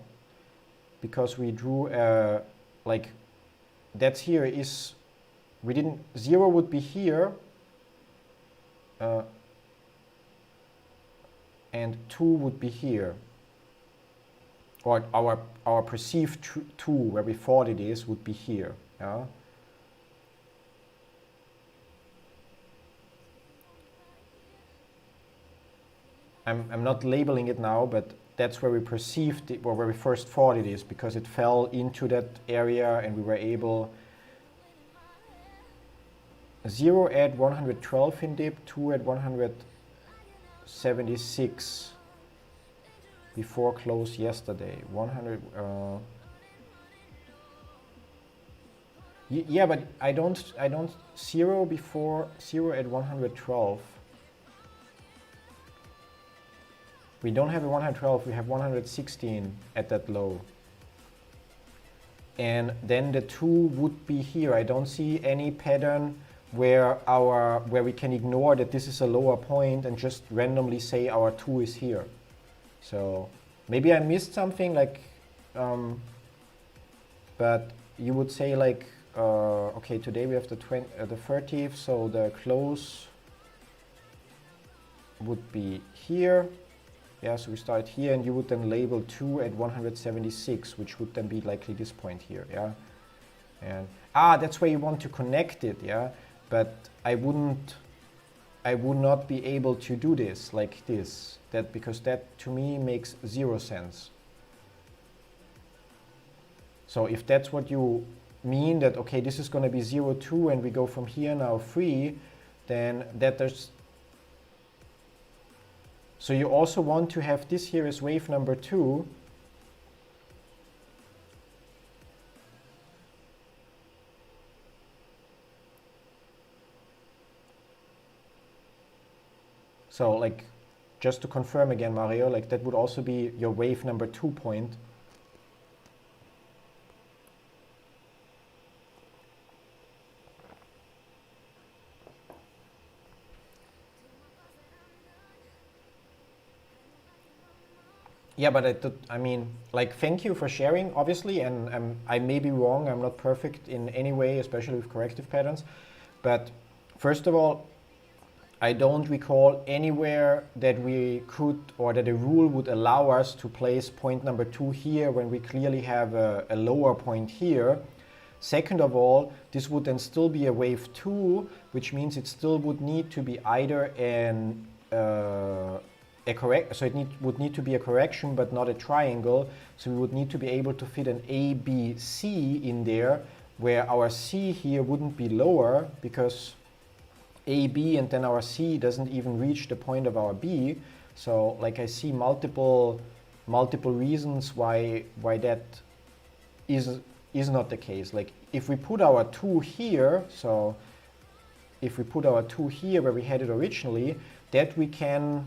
Because we drew like, that's here is, we didn't, 0 would be here, and 2 would be here. Or our perceived 2, where we thought it is, would be here, yeah? I'm not labeling it now, but that's where we perceived it, or where we first thought it is, because it fell into that area and we were able 0 at 112 in dip, 2 at 176 before close yesterday. 100. Yeah, but I don't 0 before 0 at 112. We don't have a 112, we have 116 at that low. And then the 2 would be here. I don't see any pattern where we can ignore that this is a lower point and just randomly say our 2 is here. So maybe I missed something, like, but you would say like, okay, today we have the 30th, so the close would be here. Yeah, so we start here, and you would then label 2 at 176, which would then be likely this point here, yeah? And that's where you want to connect it, yeah. But I would not be able to do this like this, because that to me makes zero sense. So if that's what you mean, that okay, this is going to be 0, 2, and we go from here now 3, then so you also want to have this here as wave number 2. So like, just to confirm again, Mario, like that would also be your wave number 2 point. Yeah, but I mean, like, thank you for sharing, obviously, and I may be wrong. I'm not perfect in any way, especially with corrective patterns. But first of all, I don't recall anywhere that we could, or that a rule would allow us to place point number 2 here when we clearly have a lower point here. Second of all, this would then still be a wave 2, which means it still would need to be either so it would need to be a correction, but not a triangle. So we would need to be able to fit an A, B, C in there, where our C here wouldn't be lower, because A, B, and then our C doesn't even reach the point of our B. So like, I see multiple reasons why that is not the case. Like, if we put our 2 here, so if we put our 2 here where we had it originally, that we can,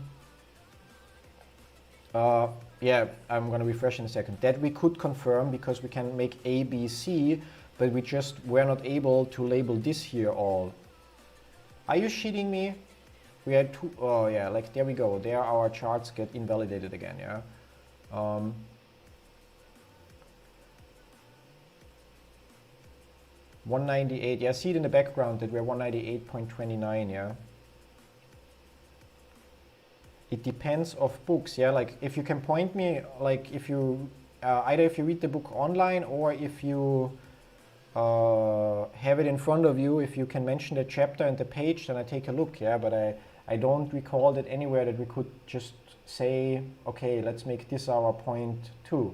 yeah, I'm going to refresh in a second, that we could confirm, because we can make A, B, C, but we just were not able to label this here all. Are you shitting me? We had 2, oh yeah, like, there we go. There our charts get invalidated again, yeah. 198, yeah, see it in the background that we're 198.29, yeah. It depends of books, yeah, like, if you can point me, like, if you, either if you read the book online, or if you have it in front of you, if you can mention the chapter and the page, then I take a look, yeah, but I don't recall that anywhere that we could just say, okay, let's make this our point 2.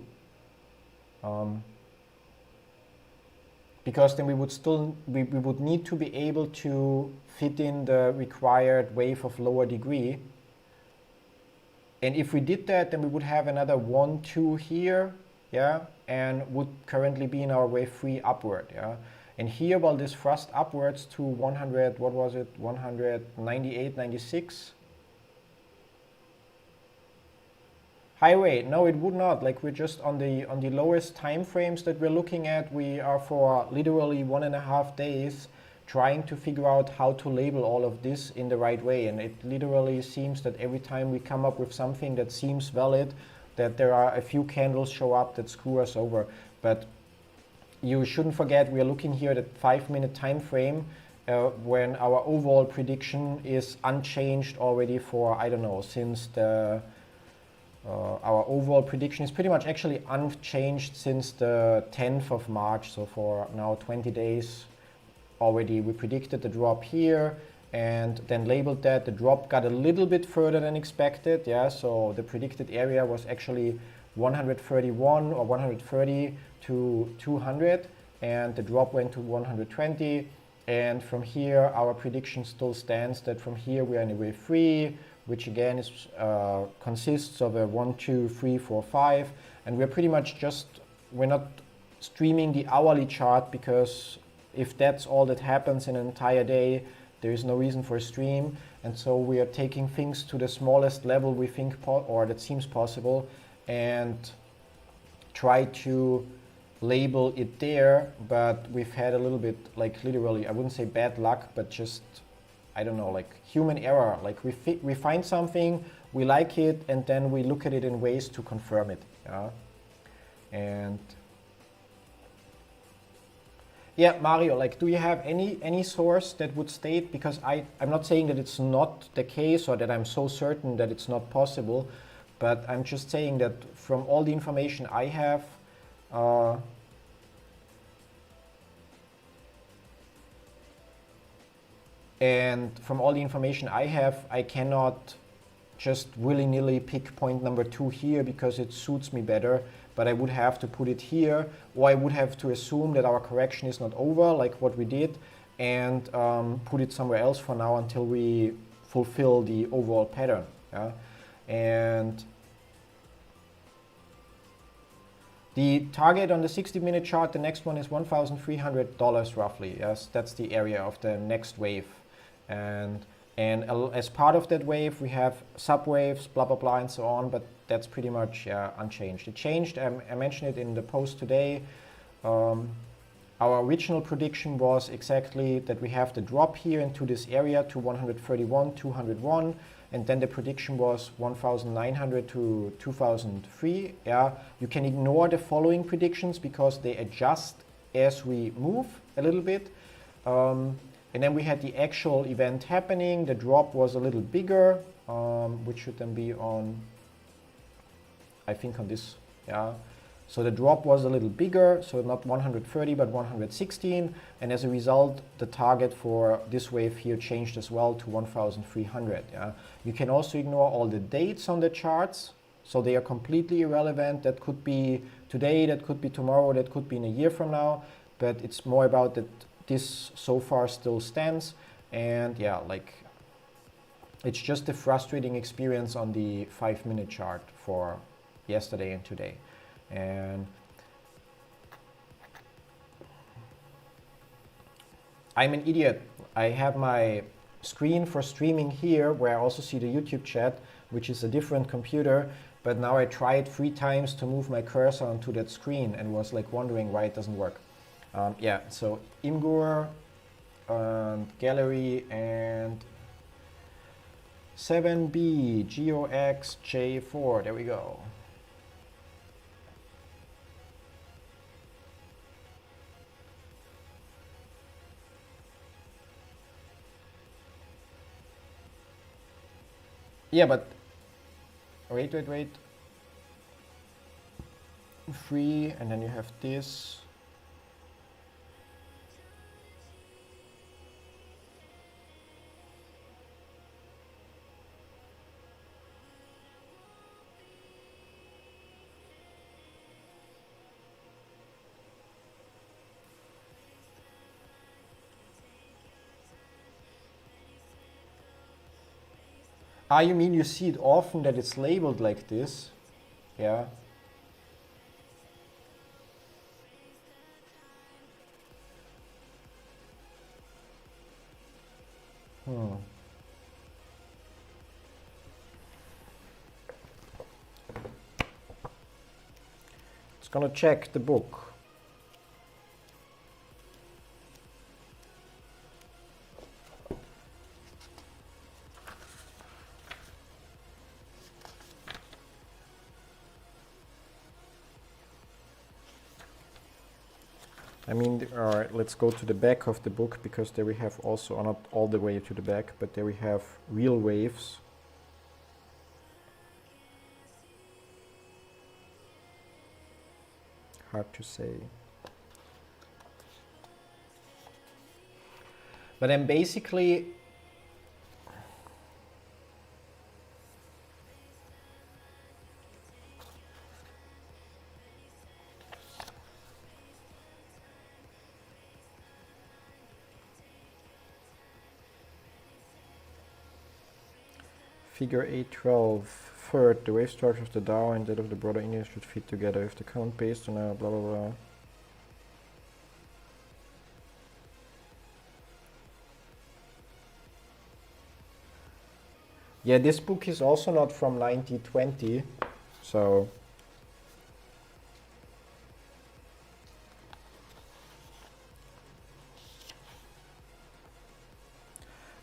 Because then we would still, we would need to be able to fit in the required wave of lower degree. And if we did that, then we would have another 1, 2 here, yeah, and would currently be in our wave 3 upward, yeah. And here, while this thrust upwards to 100, what was it, 198, 96? Highway, no, it would not. Like, we're just on the lowest time frames that we're looking at. We are for literally 1.5 days trying to figure out how to label all of this in the right way. And it literally seems that every time we come up with something that seems valid, that there are a few candles show up that screw us over. But you shouldn't forget, we are looking here at a 5-minute time frame when our overall prediction is unchanged already for, I don't know, since the our overall prediction is pretty much actually unchanged since the 10th of March. So for now 20 days already, we predicted the drop here and then labeled that. The drop got a little bit further than expected. Yeah, so the predicted area was actually 131 or 130 to 200, and the drop went to 120. And from here, our prediction still stands that from here we are in a wave 3, which again is consists of a 1, 2, 3, 4, 5, and we're pretty much just, we're not streaming the hourly chart, because if that's all that happens in an entire day, there is no reason for a stream. And so we are taking things to the smallest level we think or that seems possible, and try to label it there. But we've had a little bit, like, literally, I wouldn't say bad luck, but just, I don't know, like human error. Like, we find something, we like it, and then we look at it in ways to confirm it. Yeah? And yeah, Mario, like, do you have any source that would state, because I'm not saying that it's not the case or that I'm so certain that it's not possible, but I'm just saying that from all the information I have, And from all the information I have, I cannot just willy-nilly pick point number 2 here because it suits me better, but I would have to put it here, or I would have to assume that our correction is not over, like what we did, and put it somewhere else for now until we fulfill the overall pattern. Yeah? And the target on the 60-minute chart, the next one is $1,300 roughly. Yes, that's the area of the next wave. And as part of that wave, we have subwaves, blah, blah, blah, and so on, but that's pretty much unchanged. It changed, I mentioned it in the post today. Our original prediction was exactly that we have the drop here into this area to 131, 201, and then the prediction was 1,900 to 2,003. Yeah, you can ignore the following predictions because they adjust as we move a little bit. And then we had the actual event happening. The drop was a little bigger, which should then be on, I think on this, yeah. So the drop was a little bigger, so not 130, but 116. And as a result, the target for this wave here changed as well to 1,300. Yeah. You can also ignore all the dates on the charts. So they are completely irrelevant. That could be today, that could be tomorrow, that could be in a year from now. But it's more about that this so far still stands. And yeah, like it's just a frustrating experience on the 5-minute chart for yesterday and today. And I'm an idiot. I have my screen for streaming here where I also see the YouTube chat, which is a different computer, but now I tried 3 times to move my cursor onto that screen and was like wondering why it doesn't work. Yeah, so Imgur and gallery and 7B GOXJ4, there we go. Yeah, but wait. 3, and then you have this. Ah, you mean you see it often that it's labeled like this? Yeah. It's gonna check the book. I mean, let's go to the back of the book because there we have also, not all the way to the back, but there we have real waves. Hard to say. But then basically, Figure 812, third, the wave structure of the Dow and that of the broader index should fit together if the count based on a blah blah blah. Yeah, this book is also not from 1920, so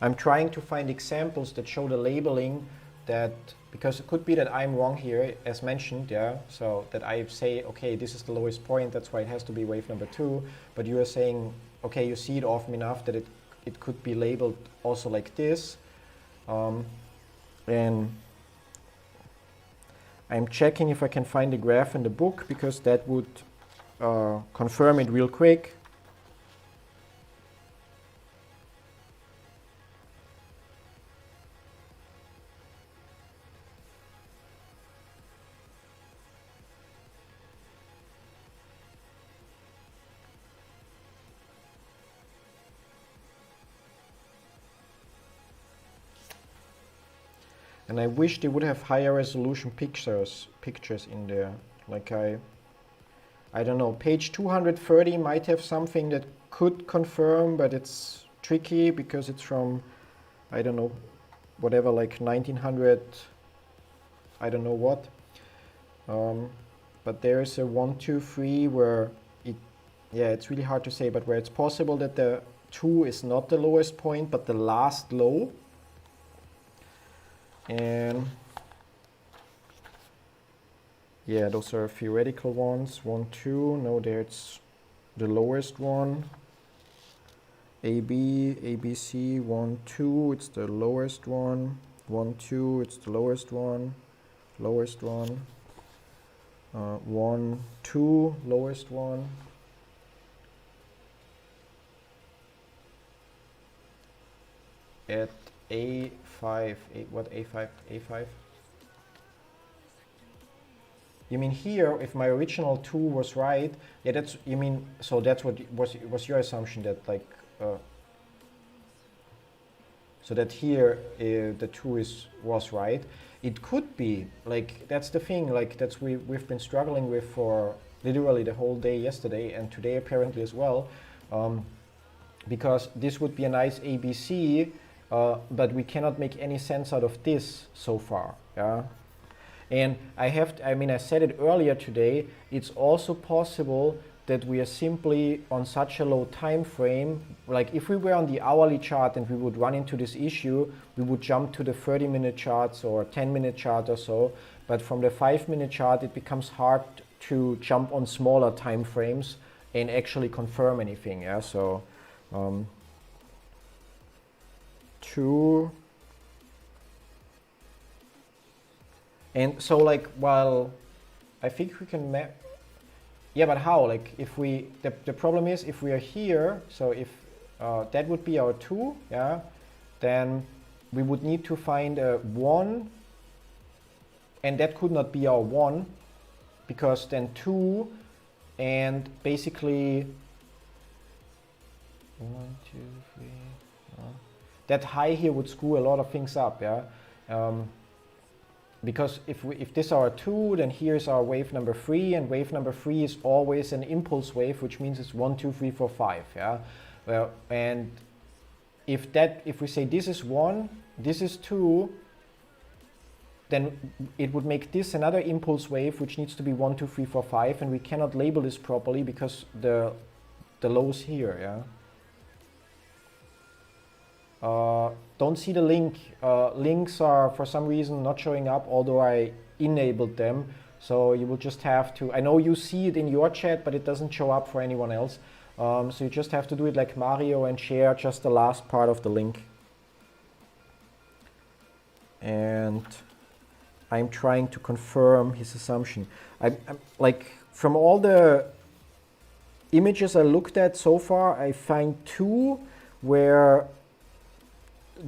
I'm trying to find examples that show the labeling that, because it could be that I'm wrong here, as mentioned, yeah, so that I say, okay, this is the lowest point, that's why it has to be wave number 2, but you are saying, okay, you see it often enough that it could be labeled also like this. And I'm checking if I can find a graph in the book because that would confirm it real quick. And I wish they would have higher resolution pictures in there. Like I don't know, page 230 might have something that could confirm, but it's tricky because it's from, I don't know, whatever, like 1900, I don't know what. But there is a 1, 2, 3 where yeah, it's really hard to say, but where it's possible that the 2 is not the lowest point, but the last low. And yeah, those are theoretical ones. 1, 2, no, there's the lowest one. AB, ABC, 1, 2, it's the lowest one. 1, 2, it's the lowest one. Lowest one. 1, 2, lowest one. At A5, what A5? A5? You mean here, if my original 2 was right, yeah, that's, you mean, so that's what was your assumption, that like, so that here the 2 was right. It could be, like, that's the thing, like, that's we've been struggling with for literally the whole day yesterday and today apparently as well, because this would be a nice ABC, but we cannot make any sense out of this so far, yeah. And I mean, I said it earlier today, it's also possible that we are simply on such a low time frame. Like if we were on the hourly chart and we would run into this issue, we would jump to the 30-minute charts or 10-minute chart or so. But from the 5-minute chart, it becomes hard to jump on smaller time frames and actually confirm anything. Yeah. So 2. And so like, well, I think we can map. Yeah, but how? Like if we, the problem is if we are here, so if that would be our 2, yeah, then we would need to find a 1, and that could not be our 1, because then 2, and basically 1, 2, 3, that high here would screw a lot of things up, yeah. Because if this is our 2, then here's our wave number 3, and wave number 3 is always an impulse wave, which means it's 1, 2, 3, 4, 5. Yeah. Well, and if we say this is 1, this is 2, then it would make this another impulse wave, which needs to be 1, 2, 3, 4, 5, and we cannot label this properly because the lows here. Yeah. Don't see the link. Links are for some reason not showing up, although I enabled them. So you will just have to, I know you see it in your chat, but it doesn't show up for anyone else. So you just have to do it like Mario and share just the last part of the link. And I'm trying to confirm his assumption. I'm like, from all the images I looked at so far, I find 2 where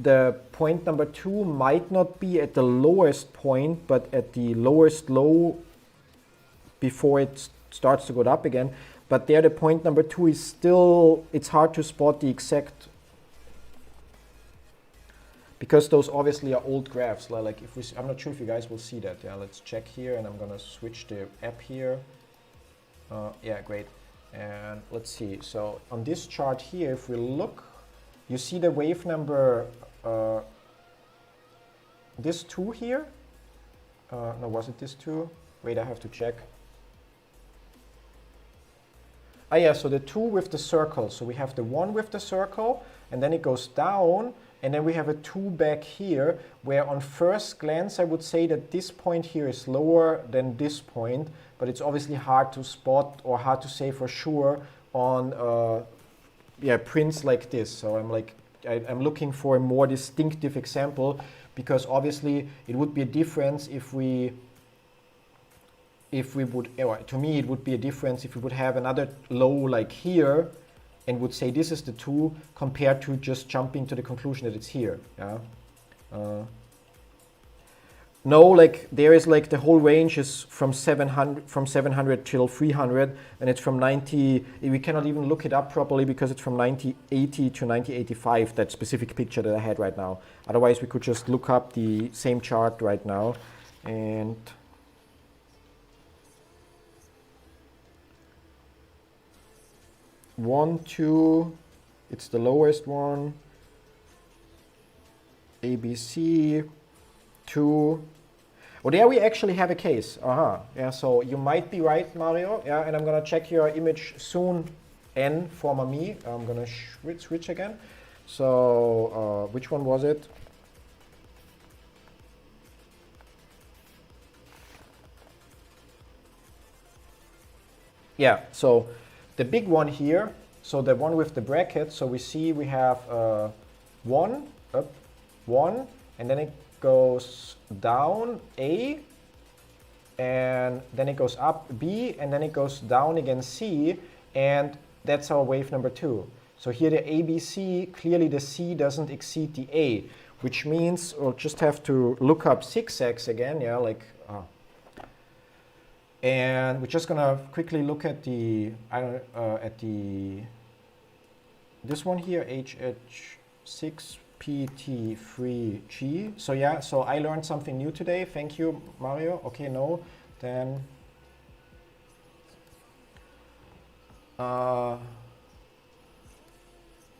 the point number 2 might not be at the lowest point, but at the lowest low before it starts to go up again. But there the point number 2 is still, it's hard to spot the exact, because those obviously are old graphs. Like if we, I'm not sure if you guys will see that. Yeah, let's check here, and I'm gonna switch the app here. Yeah, great. And let's see. So on this chart here, if we look, you see the wave number, this 2 here? No, was it this 2? Wait, I have to check. Ah yeah, so the 2 with the circle. So we have the 1 with the circle, and then it goes down, and then we have a 2 back here, where on first glance I would say that this point here is lower than this point, but it's obviously hard to spot or hard to say for sure on prints like this. So I'm looking for a more distinctive example, because obviously it would be a difference if we would, to me it would be a difference if we would have another low like here and would say this is the 2, compared to just jumping to the conclusion that it's here. Yeah. No, like there is like the whole range is from 700 till 300, and it's from 90. We cannot even look it up properly because it's from 9080 to 9085. That specific picture that I had right now. Otherwise, we could just look up the same chart right now, and one, two, it's the lowest one. ABC, 2. Oh, there we actually have a case. Yeah, so you might be right, Mario. Yeah, and I'm gonna check your image soon. N, former me. I'm gonna switch again. So, which one was it? Yeah, so the big one here, so the one with the bracket, so we see we have 1, up, 1, and then it goes down, A, and then it goes up, B, and then it goes down again, C, and that's our wave number 2. So here the ABC, clearly the C doesn't exceed the A, which means we'll just have to look up zigzags again, yeah, like, and we're just gonna quickly look at the, this one here, HH6PT3G. So yeah, so I learned something new today. Thank you, Mario. Okay, no, then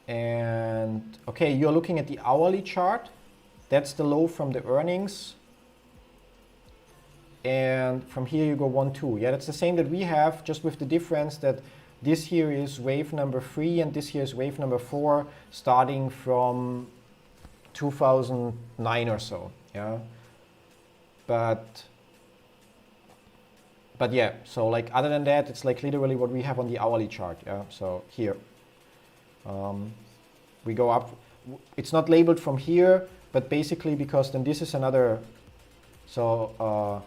and okay, you're looking at the hourly chart. That's the low from the earnings. And from here you go 1, 2. Yeah, that's the same that we have, just with the difference that this here is wave number 3 and this here is wave number 4, starting from 2009 or so. Yeah, but yeah, so like other than that, it's like literally what we have on the hourly chart. Yeah, so here we go up. It's not labeled from here, but basically because then this is another. So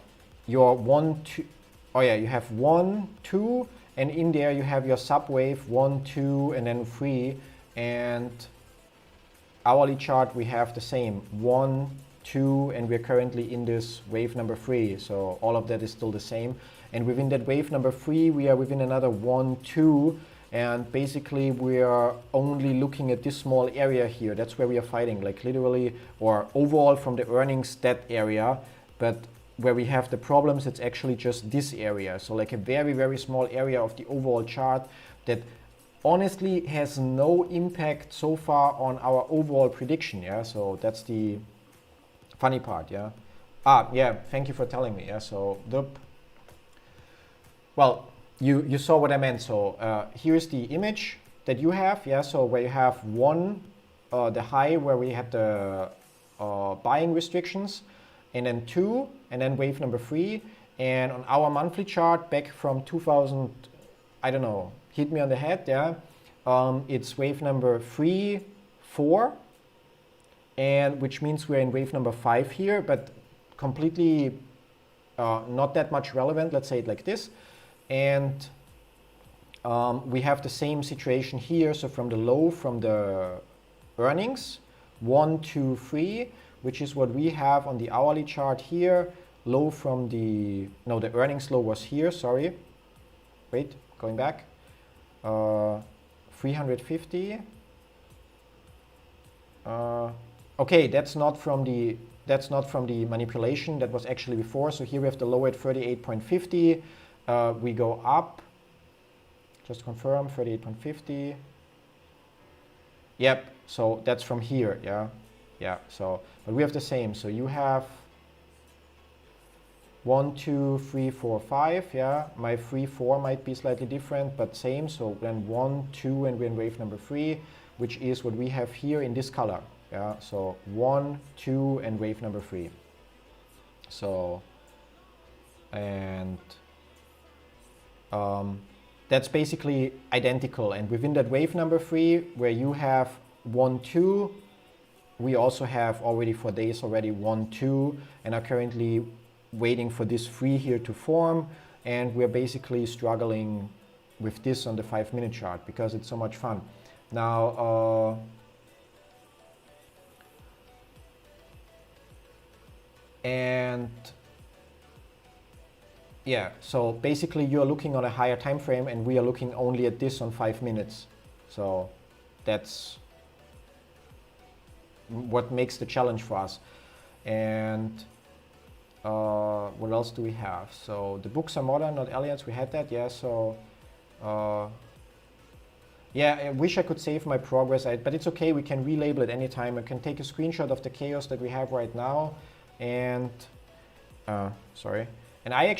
your 1, 2. Oh yeah, you have 1, 2, and in there you have your subwave 1, 2, and then 3. And hourly chart we have the same 1, 2, and we're currently in this wave number 3. So all of that is still the same. And within that wave number 3, we are within another 1, 2. And basically we are only looking at this small area here. That's where we are fighting, like literally, or overall from the earnings, that area. But where we have the problems, it's actually just this area. So like a very, very small area of the overall chart that honestly has no impact so far on our overall prediction. Yeah, so that's the funny part. Yeah. Yeah, thank you for telling me. Yeah, so well, you saw what I meant. So here's the image that you have. Yeah, so where you have 1, the high where we had the buying restrictions, and then 2, and then wave number 3. And on our monthly chart back from 2000, I don't know, hit me on the head, yeah. It's wave number 3, 4, and which means we're in wave number 5 here, but completely not that much relevant, let's say it like this. And we have the same situation here, so from the low from the earnings, 1, 2, 3, which is what we have on the hourly chart here. Low from the, no, the earnings low was here, sorry. Wait, going back. 350. Okay, that's not from the manipulation, that was actually before. So here we have the low at 38.50. We go up, just confirm, 38.50. Yep, so that's from here, yeah. Yeah, so, but we have the same. So you have 1, 2, 3, 4, 5, yeah. My 3, 4 might be slightly different, but same. So then 1, 2, and we're in wave number 3, which is what we have here in this color, yeah. So 1, 2, and wave number 3. So, and that's basically identical. And within that wave number 3, where you have 1, 2, we also have already for days already 1, 2, and are currently waiting for this 3 here to form. And we're basically struggling with this on the 5-minute chart because it's so much fun. Now, And yeah, so basically you're looking on a higher time frame and we are looking only at this on 5 minutes. So that's what makes the challenge for us. And what else do we have? So the books are modern, not Elliott's. We had that, yeah. So yeah, I wish I could save my progress, but it's okay. We can relabel it anytime. I can take a screenshot of the chaos that we have right now, and sorry. And I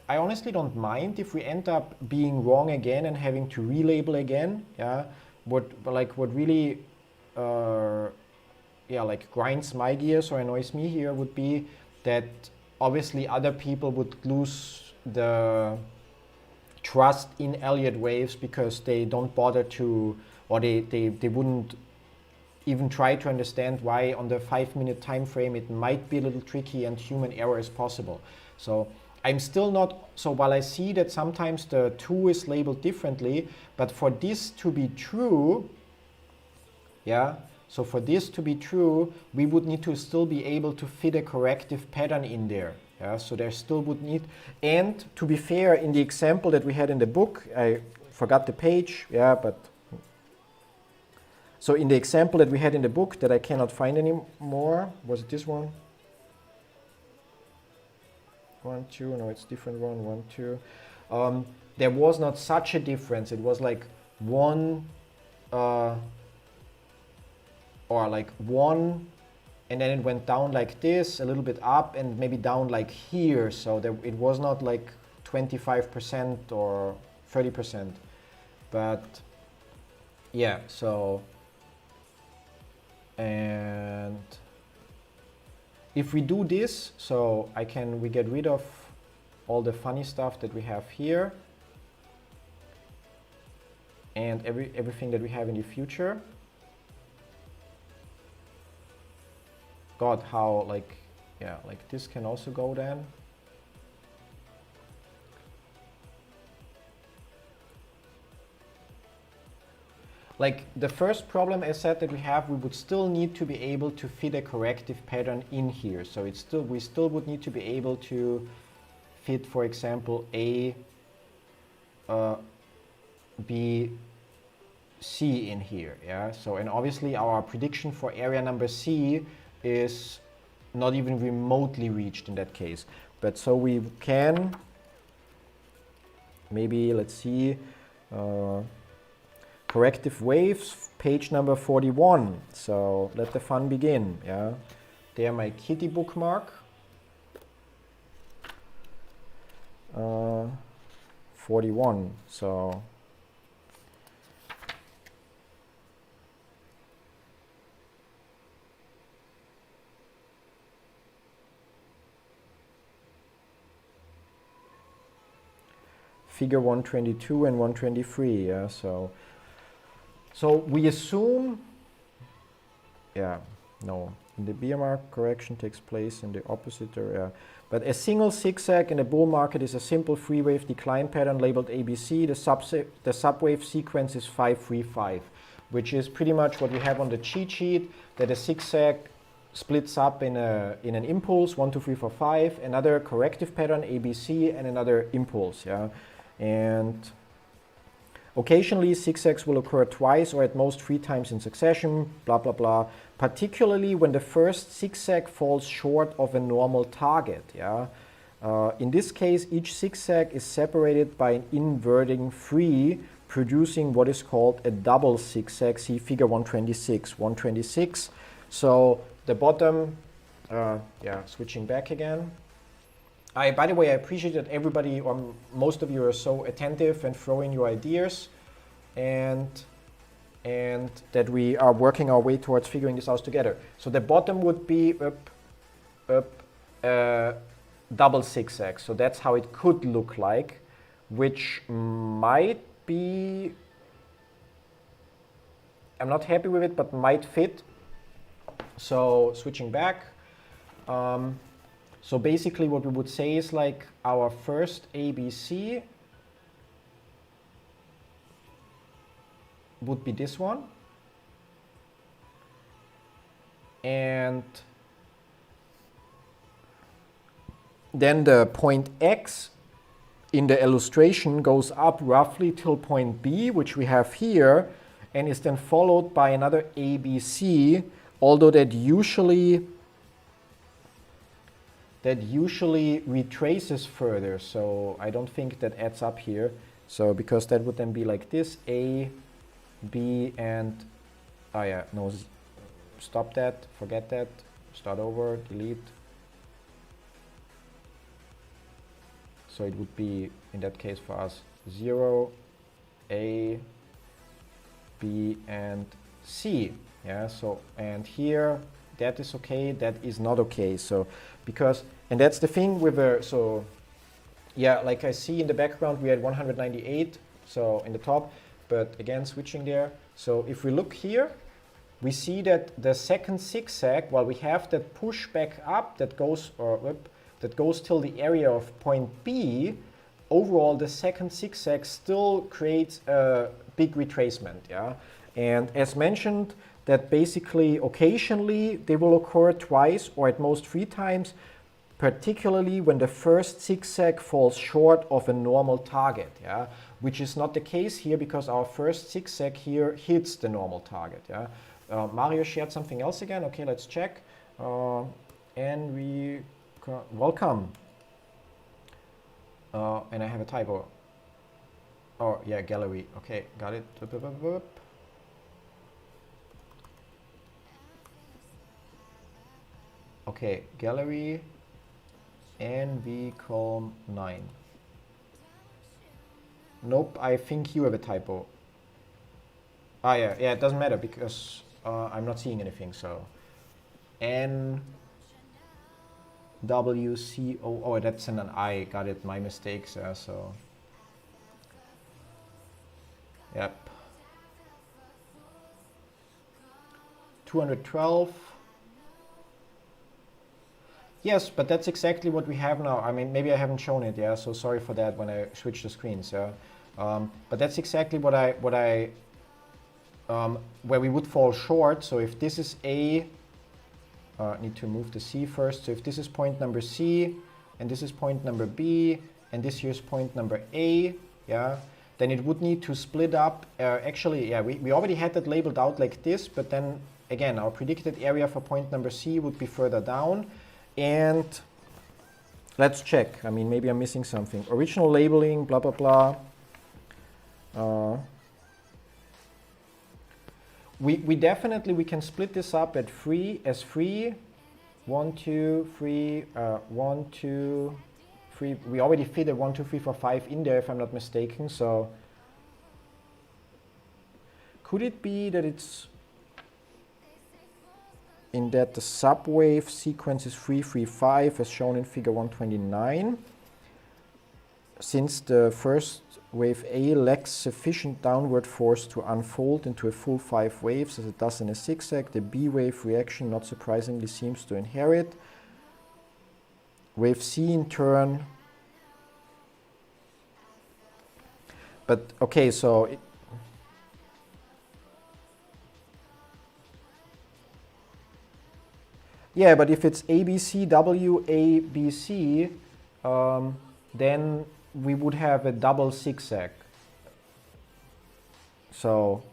honestly don't mind if we end up being wrong again and having to relabel again. Yeah, what really, yeah, like grinds my gears or annoys me here would be that obviously other people would lose the trust in Elliott waves because they don't bother to, or they wouldn't even try to understand why on the 5-minute time frame it might be a little tricky and human error is possible. So I'm still not, so while I see that sometimes the 2 is labeled differently, but for this to be true, yeah, so for this to be true, we would need to still be able to fit a corrective pattern in there. Yeah, so there still would need, and to be fair, in the example that we had in the book, I forgot the page, yeah, but so in the example that we had in the book that I cannot find anymore, was it this one? 1, 2, no, it's different one, 1, 2. There was not such a difference. It was like 1, or like 1, and then it went down like this, a little bit up, and maybe down like here. So it was not like 25% or 30%. But yeah, so, and if we do this, so we get rid of all the funny stuff that we have here and everything that we have in the future. God, how, like, yeah, like this can also go then. Like the first problem, as said, that we have, we would still need to be able to fit a corrective pattern in here. So we still would need to be able to fit, for example, A, B, C in here. Yeah. So, and obviously our prediction for area number C is not even remotely reached in that case. But so we can maybe, let's see, corrective waves, page number 41. So let the fun begin. Yeah, there my kitty bookmark. 41. So figure 122 and 123. Yeah, so we assume, yeah, no, the bear market correction takes place in the opposite area. But a single zigzag in a bull market is a simple free wave decline pattern labeled ABC. The subwave sequence is 535, which is pretty much what we have on the cheat sheet, that a zigzag splits up in an impulse, 1, 2, 3, 4, 5, another corrective pattern, ABC, and another impulse. Yeah, and occasionally zigzags will occur twice or at most 3 times in succession, blah, blah, blah, particularly when the first zigzag falls short of a normal target. Yeah? In this case, each zigzag is separated by an inverting free, producing what is called a double zigzag. See figure 126. 126. So the bottom, yeah, switching back again. By the way, I appreciate that everybody, or most of you, are so attentive and throwing your ideas, and that we are working our way towards figuring this out together. So the bottom would be up, double zigzag. So that's how it could look like, which might be, I'm not happy with it, but might fit. So switching back. So basically what we would say is like our first ABC would be this one. And then the point X in the illustration goes up roughly till point B, which we have here, and is then followed by another ABC, although that usually retraces further, so I don't think that adds up here. So because that would then be like this, A, B, and oh yeah, no, stop that, forget that, start over, delete. So it would be, in that case for us, 0, A, B, and C. Yeah, so, and here, that is okay, that is not okay. So, because, and that's the thing with the, so, yeah, like I see in the background, we had 198, so in the top, but again, switching there. So if we look here, we see that the second zigzag, while we have that push back up that goes, that goes till the area of point B, overall the second zigzag still creates a big retracement, yeah? And as mentioned, that basically occasionally they will occur twice or at most 3 times, particularly when the first zigzag falls short of a normal target, yeah? Which is not the case here because our first zigzag here hits the normal target, yeah? Mario shared something else again, okay, let's check. And we welcome. And I have a typo. Oh, yeah, gallery. Okay, got it. Okay, gallery. NV 9. Nope, I think you have a typo. Ah, yeah, it doesn't matter because I'm not seeing anything, so. NWCO, oh, that's an I, got it, my mistakes, so. Yep. 212. Yes, but that's exactly what we have now. I mean, maybe I haven't shown it, yeah, so sorry for that when I switch the screens, yeah. But that's exactly where we would fall short. So if this is A, need to move the C first. So if this is point number C, and this is point number B, and this here is point number A, yeah, then it would need to split up. Actually, yeah, we already had that labeled out like this, but then again, our predicted area for point number C would be further down. And let's check. I mean, maybe I'm missing something. Original labeling, blah, blah, blah. We definitely, we can split this up at 3 as 3. 1, 2, 3, 1, 2, 3. We already fit a 1, 2, 3, 4, 5 in there if I'm not mistaken. So could it be that it's in that the subwave sequence is 3, 3, 5 as shown in figure 129? Since the first wave A lacks sufficient downward force to unfold into a full 5 waves as it does in a zigzag, the B wave reaction not surprisingly seems to inherit. Wave C in turn. But okay, so yeah, but if it's ABCW, ABC, then we would have a double zigzag. So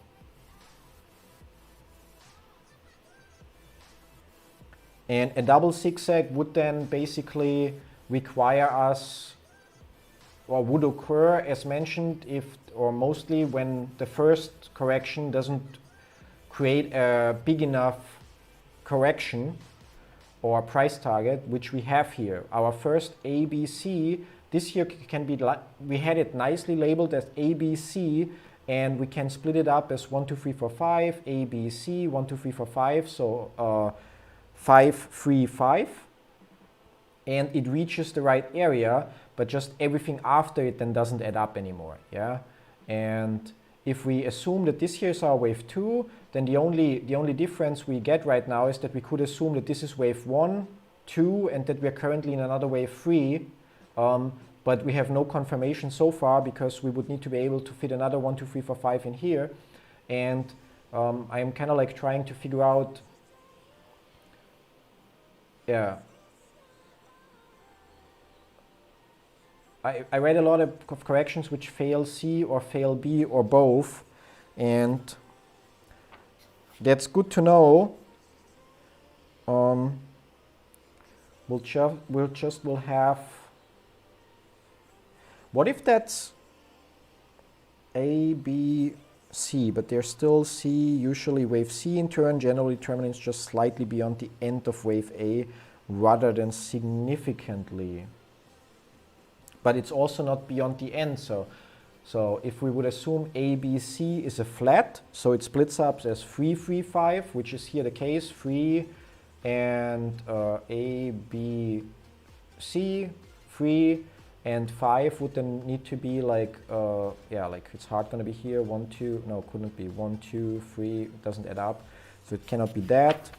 and a double zigzag would then basically require us, or would occur as mentioned if, or mostly when the first correction doesn't create a big enough correction or price target, which we have here. Our first ABC, this here can be, we had it nicely labeled as ABC, and we can split it up as 1, 2, 3, 4, 5, ABC, 1, 2, 3, 4, 5, so 5, 3, 5. And it reaches the right area, but just everything after it then doesn't add up anymore, yeah? And if we assume that this here is our wave 2, then the only difference we get right now is that we could assume that this is wave 1, 2, and that we're currently in another wave 3. But we have no confirmation so far because we would need to be able to fit another 1, 2, 3, 4, 5 in here. And I am kind of like trying to figure out, yeah. I read a lot of corrections which fail C or fail B or both, and that's good to know. We'll have. What if that's A, B, C, but there's still C, usually wave C in turn, generally terminates just slightly beyond the end of wave A rather than significantly. But it's also not beyond the end, so if we would assume A, B, C is a flat, so it splits up as 3, 3, 5, which is here the case, 3 and A, B, C, 3, and 5 would then need to be like, yeah, like it's hard gonna be here, 1, 2, no, couldn't be, 1, 2, 3, it doesn't add up, so it cannot be that.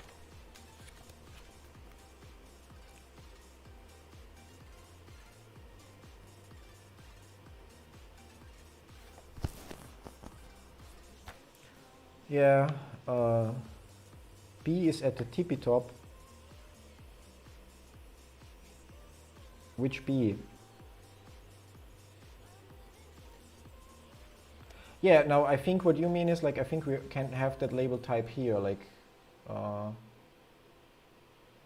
Yeah, B is at the tippy top. Which B? Yeah, now I think what you mean is like, I think we can have that label type here, like,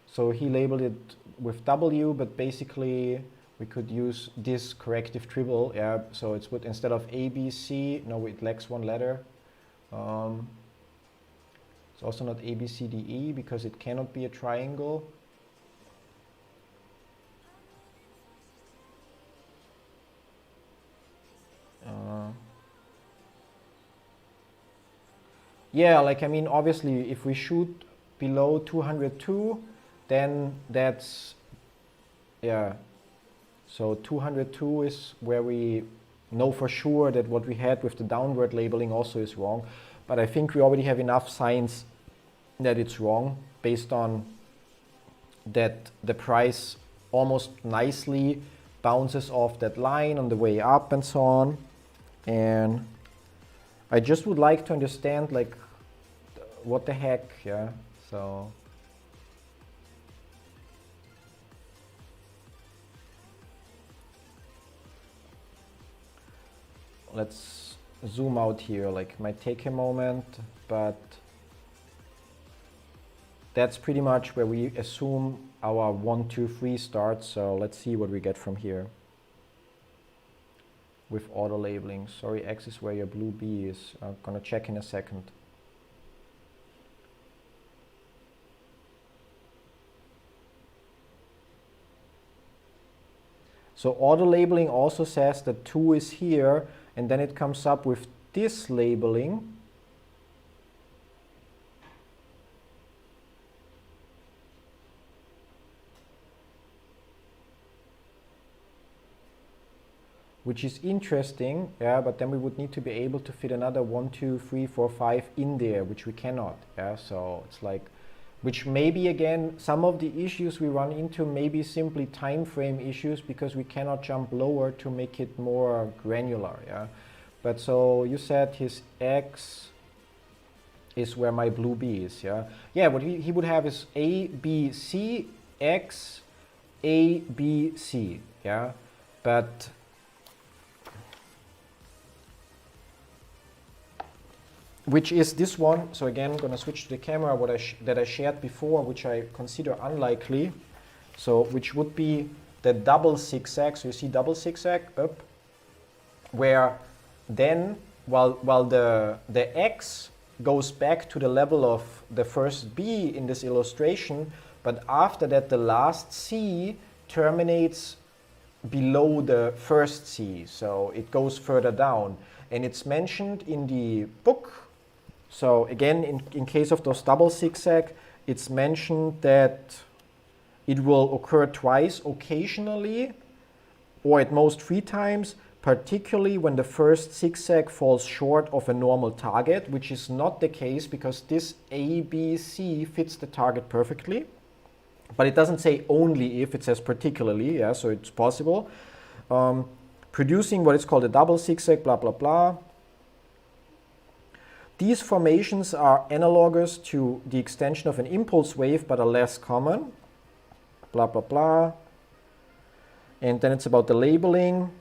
so he labeled it with W, but basically we could use this corrective triple, yeah, so it's would instead of A, B, C, no, it lacks one letter. It's also not A, B, C, D, E because it cannot be a triangle. Yeah, like I mean, obviously, if we shoot below 202, then that's, yeah. So 202 is where we know for sure that what we had with the downward labeling also is wrong. But I think we already have enough signs that it's wrong based on that the price almost nicely bounces off that line on the way up and so on. And I just would like to understand like what the heck, yeah, so. Let's zoom out here, like might take a moment, but that's pretty much where we assume our 1, 2, 3 starts. So let's see what we get from here with auto labeling. Sorry, X is where your blue B is. I'm gonna check in a second. So auto labeling also says that 2 is here, and then it comes up with this labeling. Which is interesting, yeah, but then we would need to be able to fit another 1, 2, 3, 4, 5 in there, which we cannot, yeah, so it's like, which maybe again, some of the issues we run into may be simply time frame issues because we cannot jump lower to make it more granular, yeah. But so you said his X is where my blue B is, yeah. Yeah, what he would have is A, B, C, X, A, B, C, yeah, but which is this one. So again, I'm going to switch to the camera that I shared before, which I consider unlikely. So which would be the double zigzag. So you see double zigzag up, where then while the X goes back to the level of the first B in this illustration, but after that the last C terminates below the first C. So it goes further down. And it's mentioned in the book. So again, in case of those double zigzag, it's mentioned that it will occur twice occasionally, or at most 3 times, particularly when the first zigzag falls short of a normal target, which is not the case because this A, B, C fits the target perfectly. But it doesn't say only if, it says particularly, yeah, so it's possible. Producing what is called a double zigzag, blah, blah, blah. These formations are analogous to the extension of an impulse wave, but are less common, blah, blah, blah. And then it's about the labeling.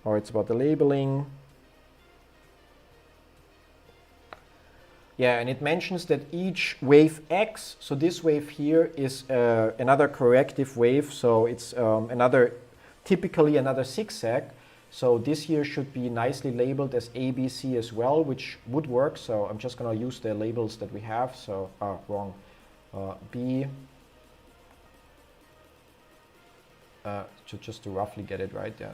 Or it's about the labeling. Yeah, and it mentions that each wave X, so this wave here is another corrective wave, so it's typically another zigzag. So this here should be nicely labeled as ABC as well, which would work. So I'm just going to use the labels that we have. So, wrong, B, just to roughly get it right. Yeah.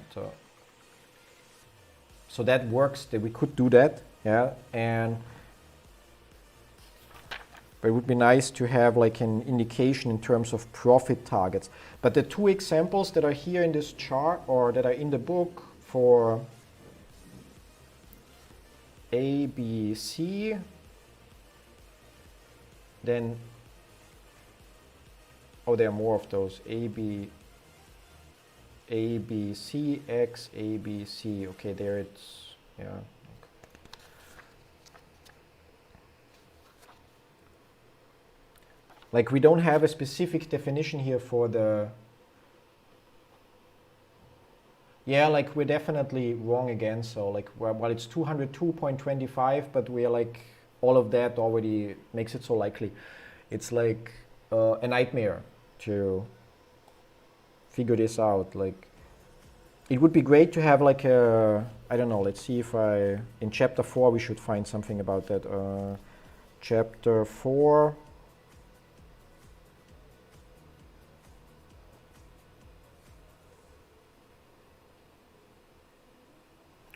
So that works. That we could do that. Yeah, but it would be nice to have like an indication in terms of profit targets. But the two examples that are here in this chart or that are in the book for A, B, C, then, oh, there are more of those. A, B, C, X, A, B, C. Okay, there it's, yeah. Like we don't have a specific definition here for the, yeah, like we're definitely wrong again. So like while it's 202.25, but we're like, all of that already makes it so likely. It's like a nightmare to figure this out. Like it would be great to have like a, I don't know, let's see if in chapter 4 we should find something about that. Chapter 4.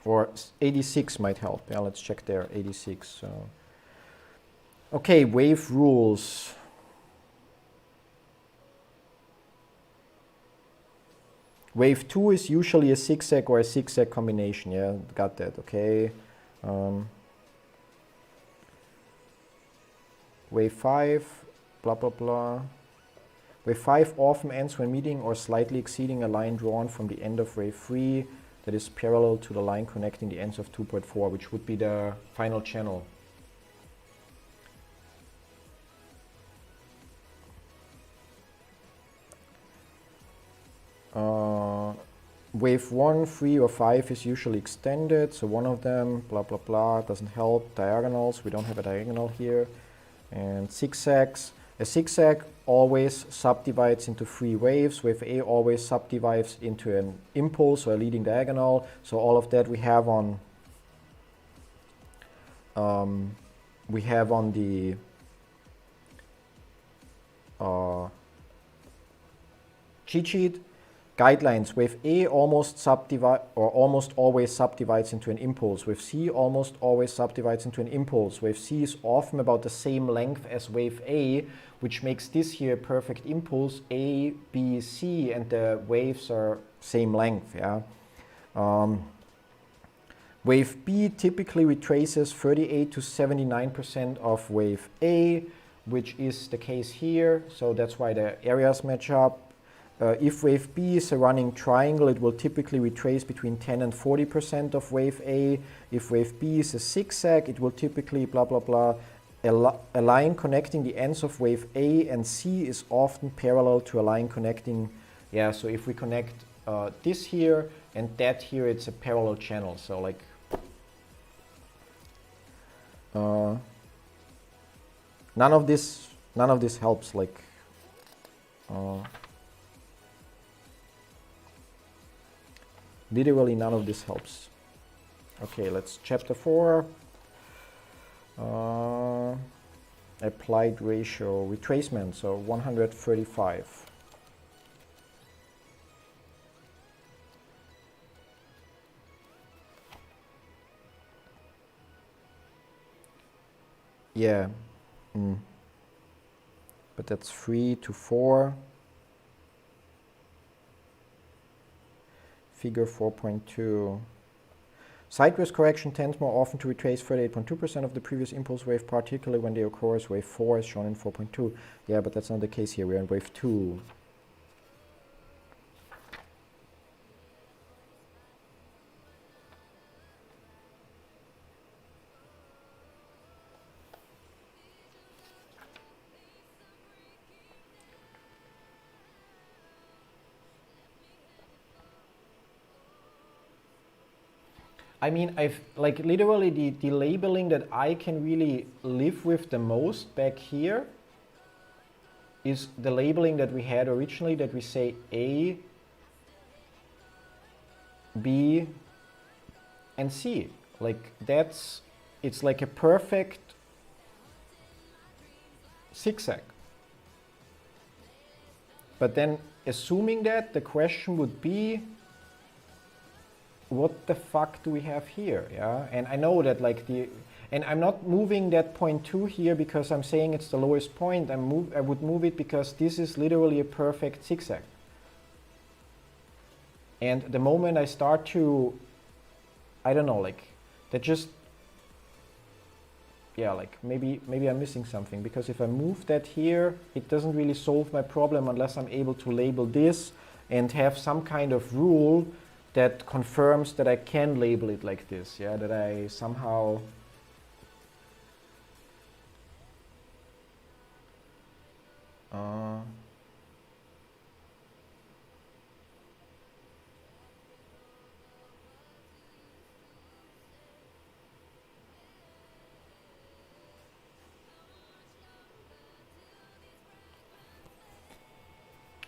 Or 86 might help. Yeah, let's check there, 86. So. Okay, wave rules. Wave 2 is usually a zigzag or a zigzag combination. Yeah, got that, okay. Wave 5, blah, blah, blah. Wave 5 often ends when meeting or slightly exceeding a line drawn from the end of wave 3 that is parallel to the line connecting the ends of 2.4, which would be the final channel. Wave 1, 3, or 5 is usually extended, so one of them, blah, blah, blah, doesn't help. Diagonals, we don't have a diagonal here. And zigzags. A zigzag always subdivides into 3 waves. Wave A always subdivides into an impulse or a leading diagonal. So all of that we have on the cheat sheet. Guidelines. Wave A almost always subdivides into an impulse. Wave C almost always subdivides into an impulse. Wave C is often about the same length as wave A, which makes this here a perfect impulse. A, B, C, and the waves are same length. Yeah. Wave B typically retraces 38 to 79% of wave A, which is the case here. So that's why the areas match up. If wave B is a running triangle, it will typically retrace between 10 and 40% of wave A. If wave B is a zigzag, it will typically blah, blah, blah. A line connecting the ends of wave A and C is often parallel to a line connecting, yeah, so if we connect this here and that here, it's a parallel channel. So like, none of this helps, like, literally none of this helps. Okay, let's chapter 4. Applied ratio retracement, so 135. Yeah, but that's 3 to 4. Figure 4.2. Sideways correction tends more often to retrace 38.2% of the previous impulse wave, particularly when they occur as wave 4 as shown in 4.2. Yeah, but that's not the case here. We're in wave 2. I mean, I've like literally the labeling that I can really live with the most back here is the labeling that we had originally, that we say A, B, and C. Like that's, it's like a perfect zigzag. But then assuming that, the question would be, what the fuck do we have here? Yeah, and I know that like and I'm not moving that point 2 here because I'm saying it's the lowest point. I would move it because this is literally a perfect zigzag. And the moment I start to, I don't know, like that just, yeah, like maybe I'm missing something, because if I move that here, it doesn't really solve my problem unless I'm able to label this and have some kind of rule that confirms that I can label it like this, yeah, that I somehow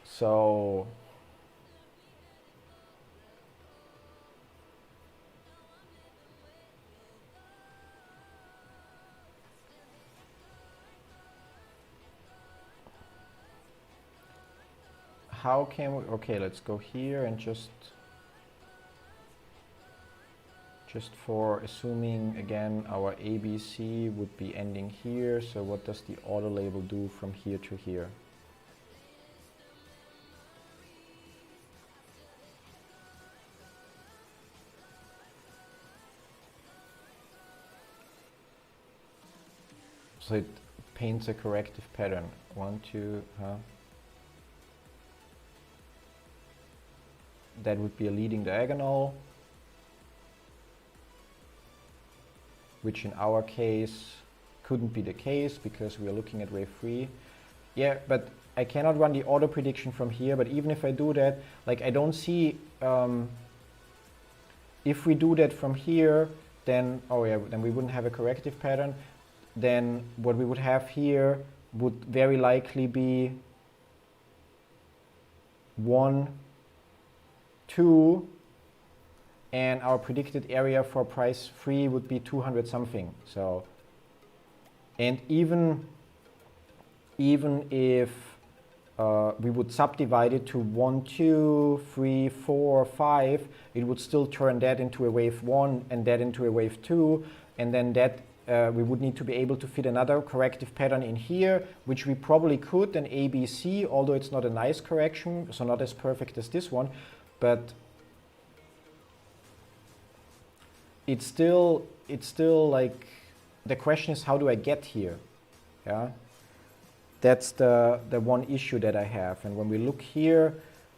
so how can we, okay, let's go here and just for assuming again our ABC would be ending here, so what does the auto label do from here to here? So it paints a corrective pattern. 1, 2, that would be a leading diagonal, which in our case couldn't be the case because we are looking at wave 3. Yeah, but I cannot run the auto prediction from here, but even if I do that, like I don't see, if we do that from here, then, oh yeah, then we wouldn't have a corrective pattern. Then what we would have here would very likely be 1, 2, and our predicted area for price 3 would be 200 something. So, and even if we would subdivide it to 1, 2, 3, 4, 5, it would still turn that into a wave 1 and that into a wave 2, and then that we would need to be able to fit another corrective pattern in here, which we probably could, an ABC, although it's not a nice correction, so not as perfect as this one, but it's still like, the question is, how do I get here? Yeah, that's the one issue that I have. And when we look here,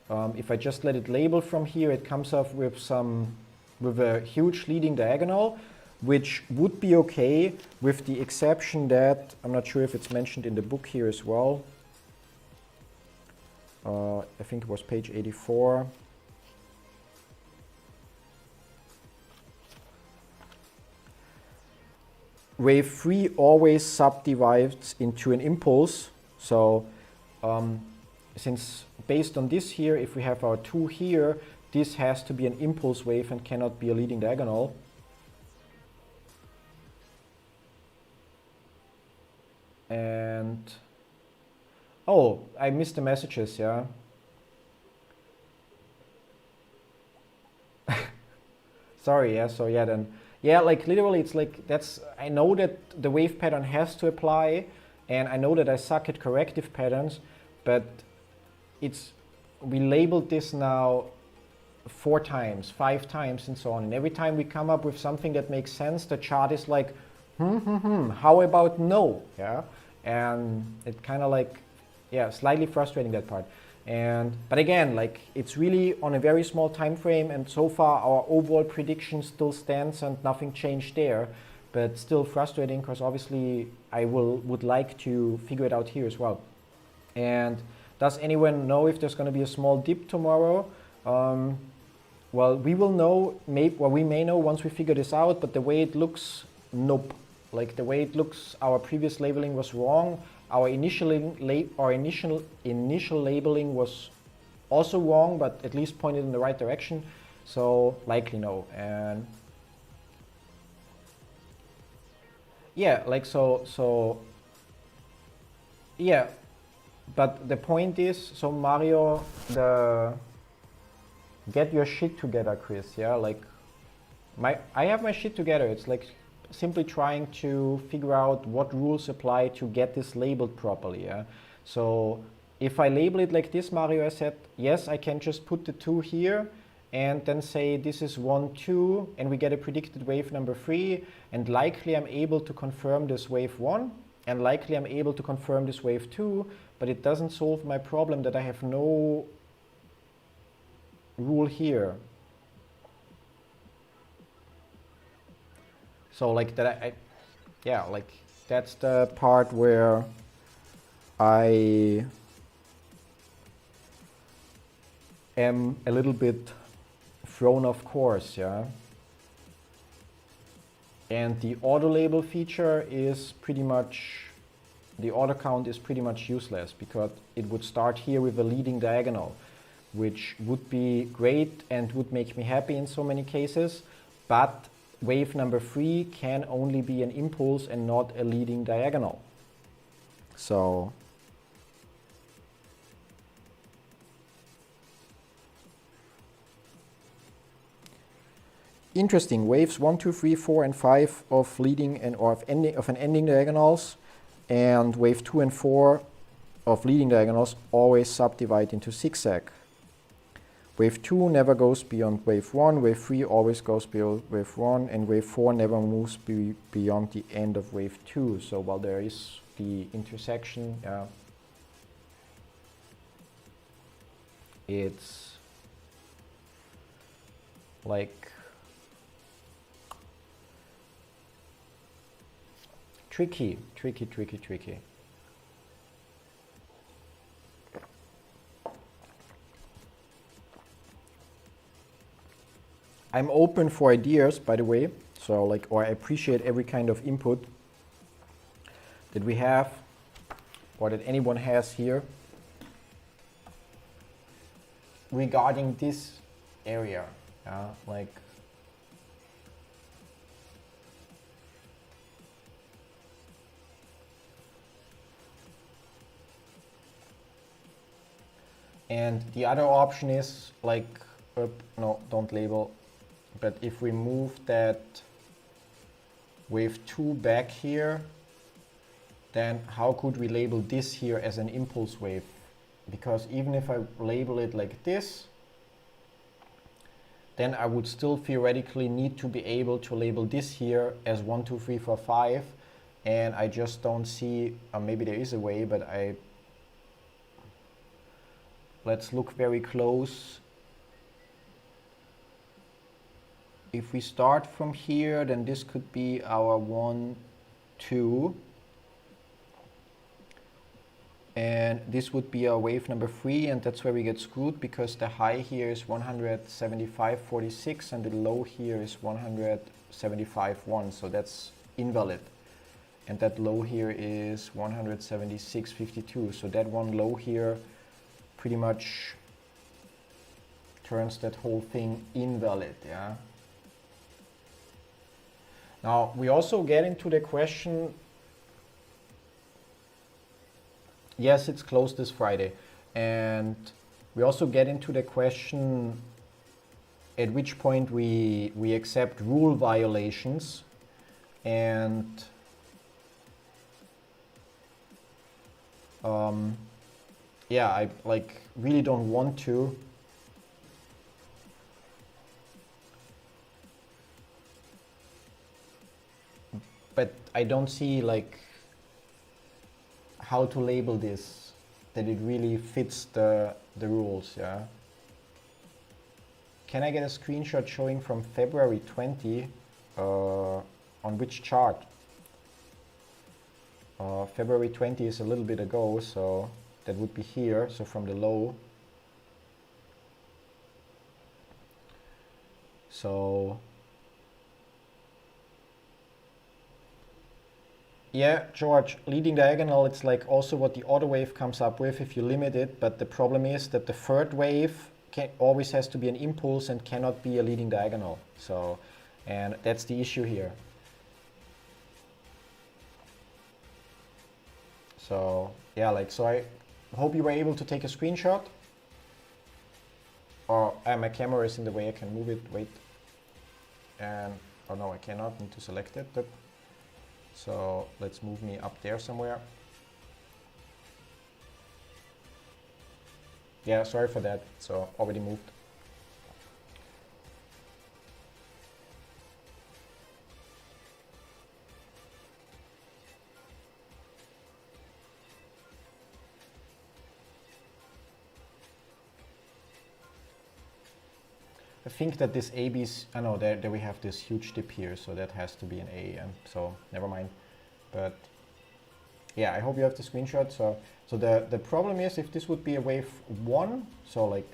if I just let it label from here, it comes up with a huge leading diagonal, which would be okay, with the exception that, I'm not sure if it's mentioned in the book here as well. I think it was page 84. Wave 3 always subdivides into an impulse. So since based on this here, if we have our 2 here, this has to be an impulse wave and cannot be a leading diagonal. And oh, I missed the messages, yeah. Sorry, yeah, so yeah, then, yeah, like literally it's like, that's, I know that the wave pattern has to apply, and I know that I suck at corrective patterns, but it's, we labeled this now 4 times, 5 times, and so on, and every time we come up with something that makes sense, the chart is like, how about no, yeah? And it kind of like, yeah, slightly frustrating, that part. And but again, like, it's really on a very small time frame, and so far our overall prediction still stands and nothing changed there, but still frustrating, because obviously I would like to figure it out here as well. And does anyone know if there's going to be a small dip tomorrow? Well, we will know, we may know once we figure this out, but the way it looks, nope. Like the way it looks, our previous labeling was wrong. Our initial labeling was also wrong, but at least pointed in the right direction. So likely no. And yeah, like so yeah. But the point is, so Mario, get your shit together, Chris. Yeah, like I have my shit together. It's like simply trying to figure out what rules apply to get this labeled properly. Yeah. So if I label it like this, Mario asset, yes, I can just put the 2 here and then say this is 1, 2, and we get a predicted wave number 3, and likely I'm able to confirm this wave 1, and likely I'm able to confirm this wave 2, but it doesn't solve my problem that I have no rule here. So like that, yeah, like that's the part where I am a little bit thrown off course, yeah. And the auto label feature is pretty much, the auto count is pretty much useless because it would start here with a leading diagonal, which would be great and would make me happy in so many cases, but wave number 3 can only be an impulse and not a leading diagonal. So interesting, waves 1, 2, 3, 4, and 5 of leading and or of an ending diagonals, and wave 2 and 4 of leading diagonals always subdivide into zigzag. Wave 2 never goes beyond wave 1, wave 3 always goes beyond wave 1, and wave 4 never moves beyond the end of wave 2. So while there is the intersection, it's like tricky. I'm open for ideas, by the way, so like, or I appreciate every kind of input that we have or that anyone has here regarding this area, like and the other option is like, no, don't label. But if we move that wave 2 back here, then how could we label this here as an impulse wave? Because even if I label it like this, then I would still theoretically need to be able to label this here as 1, 2, 3, 4, 5. And I just don't see, maybe there is a way, but let's look very close. If we start from here, then this could be our 1, 2. And this would be our wave number 3, and that's where we get screwed because the high here is 175.46 and the low here is 175.1, so that's invalid. And that low here is 176.52, so that one low here pretty much turns that whole thing invalid, yeah. Now, we also get into the question, yes, it's closed this Friday, and we also get into the question at which point we accept rule violations, and yeah, I like really don't want to. But I don't see like how to label this, that it really fits the rules, yeah. Can I get a screenshot showing from February 20 on which chart? February 20 is a little bit ago, so that would be here, so from the low. So yeah, George, leading diagonal, it's like also what the auto wave comes up with if you limit it, but the problem is that the third wave always has to be an impulse and cannot be a leading diagonal. So, and that's the issue here. So yeah, like, so I hope you were able to take a screenshot. Or my camera is in the way, I can move it, wait. And, oh no, I cannot, need to select it. So let's move me up there somewhere. Yeah, sorry for that, so already moved. I think that this AB's, I know there we have this huge dip here, so that has to be an A, and so never mind. But yeah, I hope you have the screenshot. So the problem is if this would be a wave 1, so like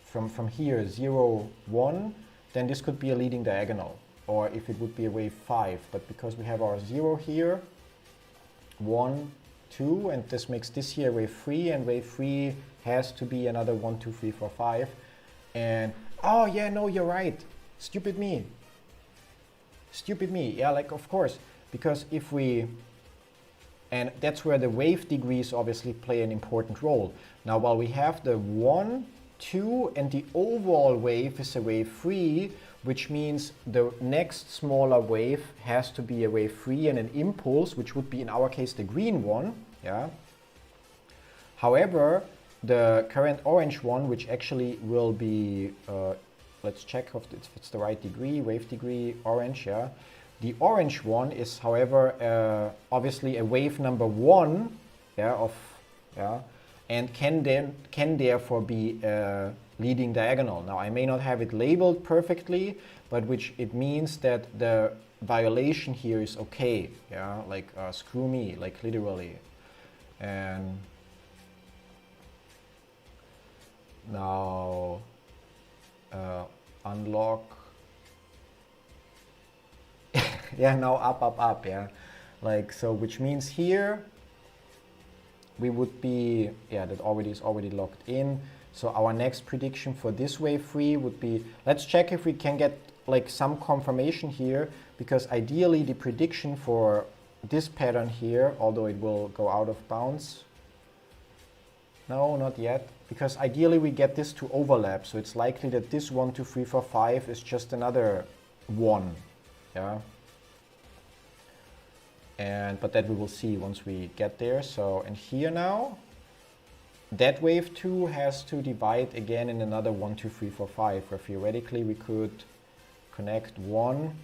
from here 0, 1, then this could be a leading diagonal. Or if it would be a wave 5, but because we have our 0 here, 1, 2, and this makes this here wave 3, and wave 3 has to be another 1, 2, 3, 4, 5. And oh yeah, no, you're right. Stupid me. Stupid me. Yeah, like of course, because if we, and that's where the wave degrees obviously play an important role. Now, while we have the 1, 2, and the overall wave is a wave 3, which means the next smaller wave has to be a wave 3 and an impulse, which would be in our case the green one. Yeah. However, the current orange one, which actually will be, let's check if it's the right degree, wave degree, orange, yeah. The orange one is, however, obviously a wave number 1, yeah, and can therefore be a leading diagonal. Now, I may not have it labeled perfectly, but which it means that the violation here is okay, yeah, like screw me, like literally. And now unlock. Yeah, now up, yeah, like so, which means here we would be, yeah, that is already locked in. So our next prediction for this wave 3 would be, let's check if we can get like some confirmation here, because ideally the prediction for this pattern here, although it will go out of bounds, no, not yet, because ideally we get this to overlap, so it's likely that this 1, 2, 3, 4, 5 is just another 1, yeah. But that we will see once we get there. So, and here now, that wave 2 has to divide again in another 1, 2, 3, 4, 5, where theoretically we could connect 1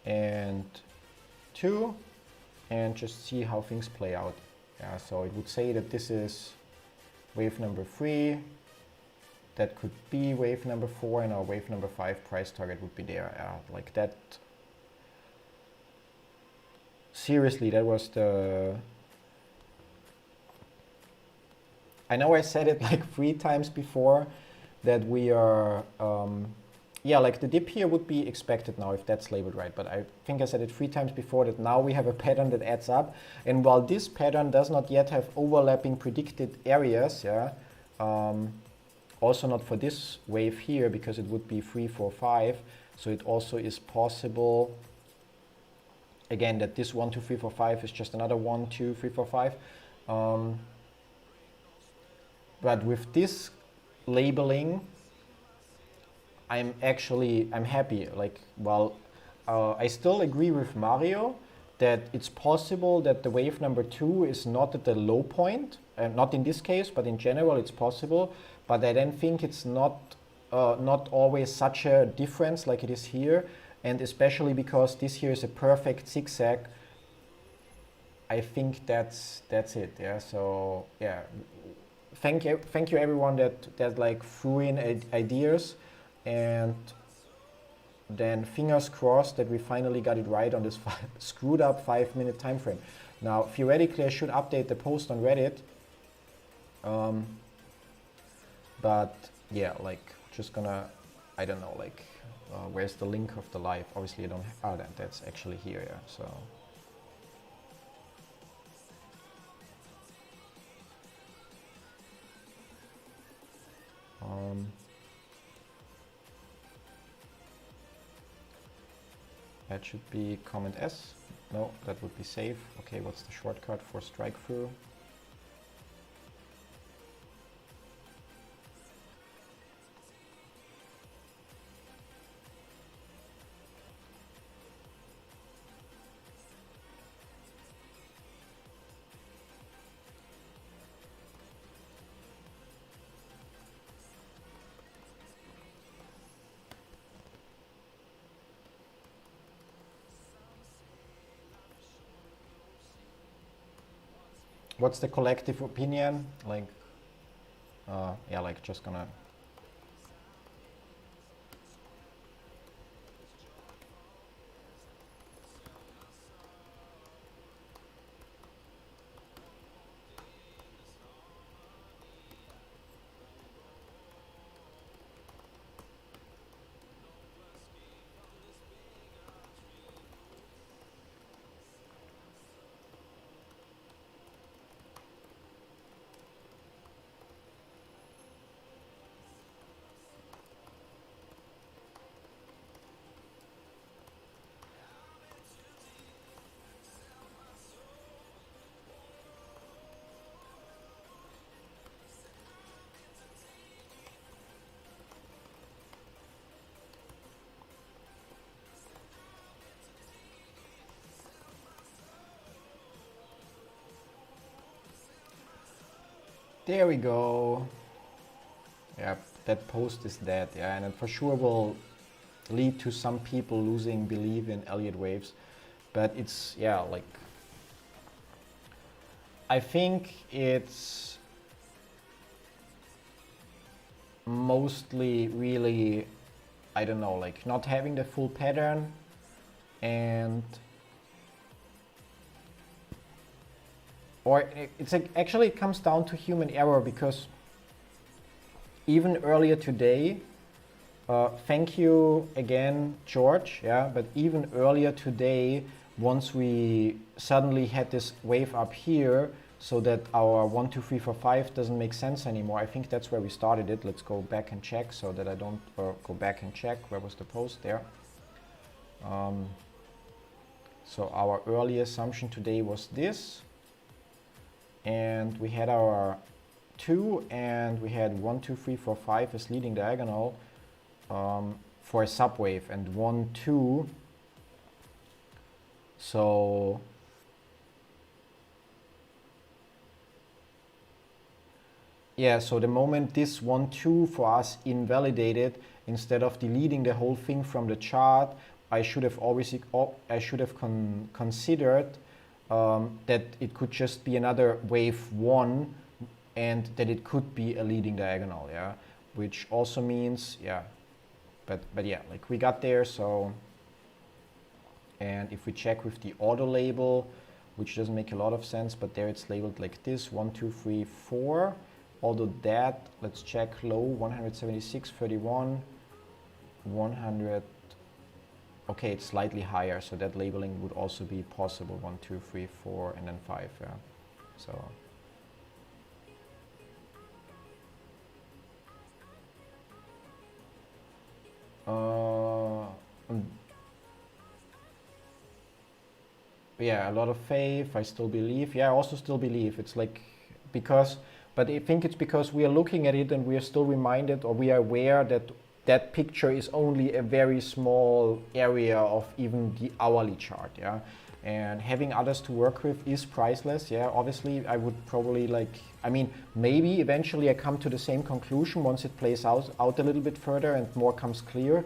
and 2 and just see how things play out. Yeah, so it would say that this is wave number 3, that could be wave number 4, and our wave number 5 price target would be there. Like that. Seriously, that was the... I know I said it like 3 times before that we are... yeah, like the dip here would be expected now if that's labeled right, but I think I said it 3 times before that now we have a pattern that adds up, and while this pattern does not yet have overlapping predicted areas, yeah, also not for this wave here because it would be 3, 4, 5, so it also is possible again that this 1, 2, 3, 4, 5 is just another 1, 2, 3, 4, 5. But with this labeling, I'm happy. Like, well, I still agree with Mario that it's possible that the wave number 2 is not at the low point, not in this case, but in general it's possible. But I then think it's not always such a difference like it is here, and especially because this here is a perfect zigzag. I think that's it. Yeah. So yeah, thank you everyone that like threw in ideas. And then fingers crossed that we finally got it right on this screwed up 5-minute time frame. Now, theoretically, I should update the post on Reddit. But yeah, like just gonna, I don't know, like where's the link of the live? Obviously I don't have, that's actually here, yeah, so. That should be comment S. No, that would be safe. Okay, what's the shortcut for strike through? What's the collective opinion? Like, yeah, like just gonna. There we go. Yeah, that post is dead, yeah, and it for sure will lead to some people losing belief in Elliott waves, but it's, yeah, like, I think it's mostly really, I don't know, like not having the full pattern, and or it's like, actually it comes down to human error, because even earlier today, thank you again, George, yeah, but even earlier today, once we suddenly had this wave up here, so that our 1, 2, 3, 4, 5 doesn't make sense anymore. I think that's where we started it. Let's go back and check so that I don't go back and check. Where was the post there? So our early assumption today was this, and we had our 2, and we had 1, 2, 3, 4, 5 as leading diagonal for a subwave, and 1, 2. So yeah, so the moment this 1, 2 for us invalidated, instead of deleting the whole thing from the chart, I should have considered that it could just be another wave 1, and that it could be a leading diagonal, yeah, which also means, yeah, but yeah, like we got there. So, and if we check with the auto label, which doesn't make a lot of sense, but there it's labeled like this, 1, 2, 3, 4. Although that, let's check low, 176.31, 100. Okay, it's slightly higher, so that labeling would also be possible. 1, 2, 3, 4, and then 5. Yeah. So. Yeah, a lot of faith. I still believe. Yeah, I also still believe. It's like, because, but I think it's because we are looking at it and we are still reminded, or we are aware that that picture is only a very small area of even the hourly chart, yeah. And having others to work with is priceless, yeah. Obviously, I would probably like, I mean, maybe eventually I come to the same conclusion once it plays out a little bit further and more comes clear,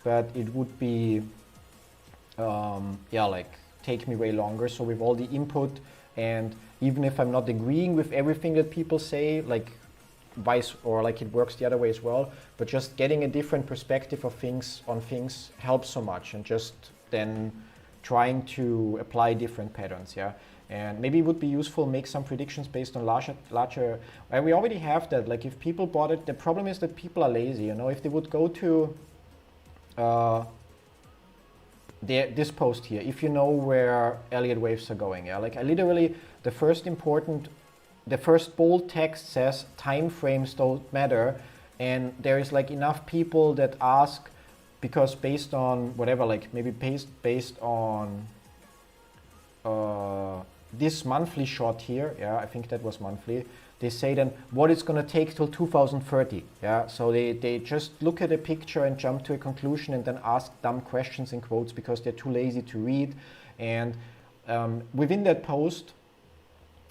but it would be, yeah, like take me way longer. So with all the input, and even if I'm not agreeing with everything that people say, like vice, or like it works the other way as well, but just getting a different perspective of things helps so much, and just then trying to apply different patterns, yeah. And maybe it would be useful make some predictions based on larger, and we already have that. Like if people bought it, the problem is that people are lazy, you know. If they would go to this post here, if you know where Elliott waves are going, yeah, like I literally, the first bold text says time frames don't matter, and there is like enough people that ask, because based on whatever, like maybe based on this monthly shot here, yeah, I think that was monthly, they say then what it's going to take till 2030, yeah, so they just look at a picture and jump to a conclusion and then ask dumb questions in quotes because they're too lazy to read. And within that post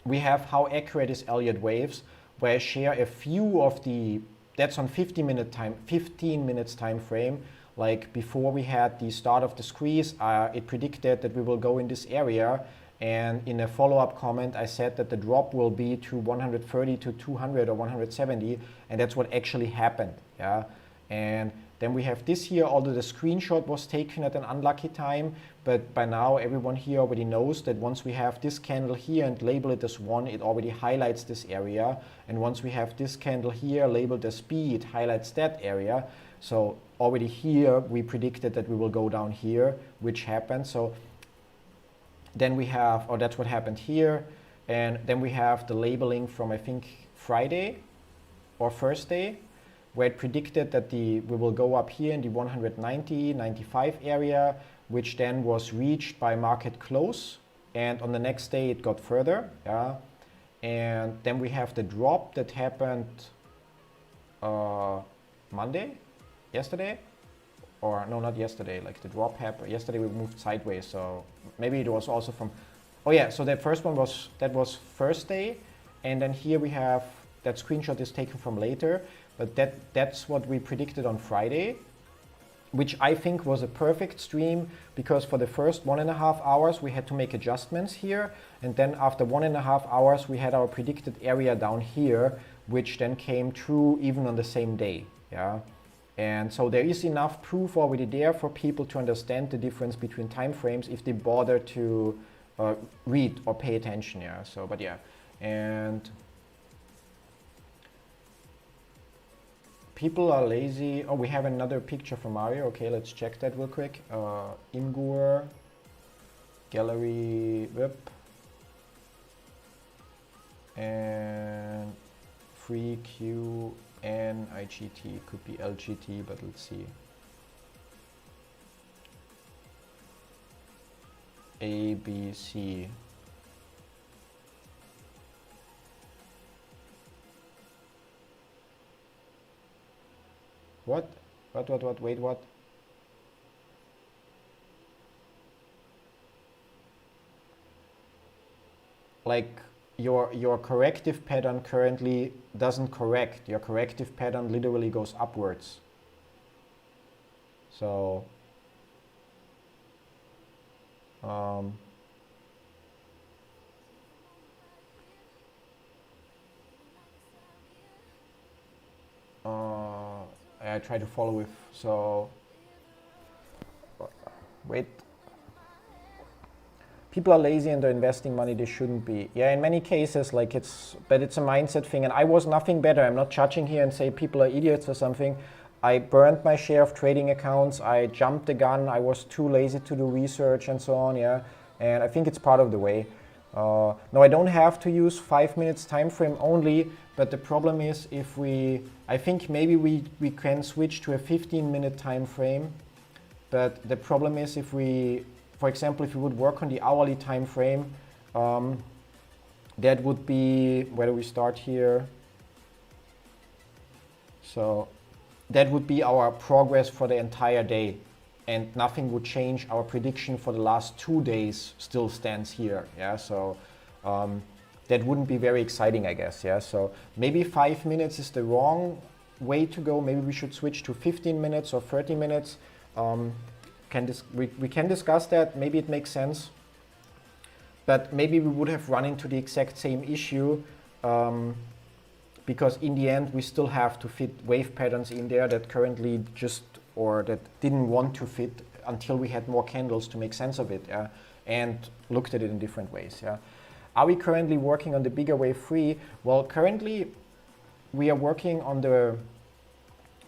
we have how accurate is Elliott waves, where I share a few of the, that's on 15 minutes time frame. Like before we had the start of the squeeze, it predicted that we will go in this area, and in a follow-up comment I said that the drop will be to 130 to 200 or 170, and that's what actually happened, yeah. And then we have this here, although the screenshot was taken at an unlucky time, but by now everyone here already knows that once we have this candle here and label it as 1, it already highlights this area, and once we have this candle here labeled as B, it highlights that area. So already here we predicted that we will go down here, which happened. So then we have, or that's what happened here, and then we have the labeling from I think Friday or Thursday, where it predicted that we will go up here in the 190, 95 area, which then was reached by market close, and on the next day it got further, yeah. And then we have the drop that happened yesterday, or no, not yesterday, like the drop happened yesterday, we moved sideways, so maybe it was also from, oh yeah, so that first one was, that was Thursday, and then here we have, that screenshot is taken from later, but that's what we predicted on Friday, which I think was a perfect stream, because for the first 1.5 hours we had to make adjustments here, and then after 1.5 hours we had our predicted area down here, which then came true even on the same day, yeah. And so there is enough proof already there for people to understand the difference between time frames if they bother to read or pay attention, yeah. So, but yeah, and people are lazy. Oh, we have another picture from Mario. Okay, let's check that real quick. Imgur, gallery, whip, and free Q and IGT. Could be LGT, but let's see. A, B, C. What? Wait, what? Like your corrective pattern currently doesn't correct. Your corrective pattern literally goes upwards. So I try to follow with, so wait. People are lazy and they're investing money they shouldn't be. Yeah, in many cases, like but it's a mindset thing, and I was nothing better. I'm not judging here and say people are idiots or something. I burned my share of trading accounts. I jumped the gun. I was too lazy to do research and so on, yeah. And I think it's part of the way. No, I don't have to use 5 minutes time frame only, but the problem is I think maybe we can switch to a 15-minute time frame, but the problem is for example, if we would work on the hourly time frame, that would be, where do we start here? So that would be our progress for the entire day, and nothing would change. Our prediction for the last 2 days still stands here, yeah. So that wouldn't be very exciting, I guess, yeah. So maybe 5 minutes is the wrong way to go. Maybe we should switch to 15 minutes or 30 minutes. We can discuss that. Maybe it makes sense, but maybe we would have run into the exact same issue, because in the end we still have to fit wave patterns in there that currently that didn't want to fit until we had more candles to make sense of it, yeah, and looked at it in different ways, yeah. Are we currently working on the bigger wave 3? Well, currently we are working on the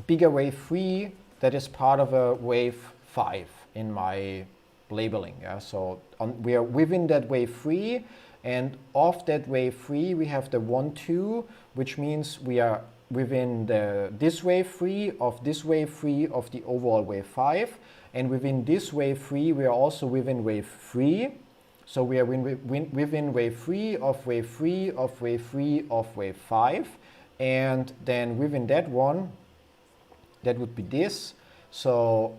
bigger wave 3 that is part of a wave 5 in my labeling. Yeah? So we are within that wave 3, and of that wave 3 we have the 1, 2, which means we are within this wave 3 of this wave 3 of the overall wave 5, and within this wave 3 we are also within wave 3. So we are within wave 3 of wave 3 of wave 3 of wave 5, and then within that one, that would be this. So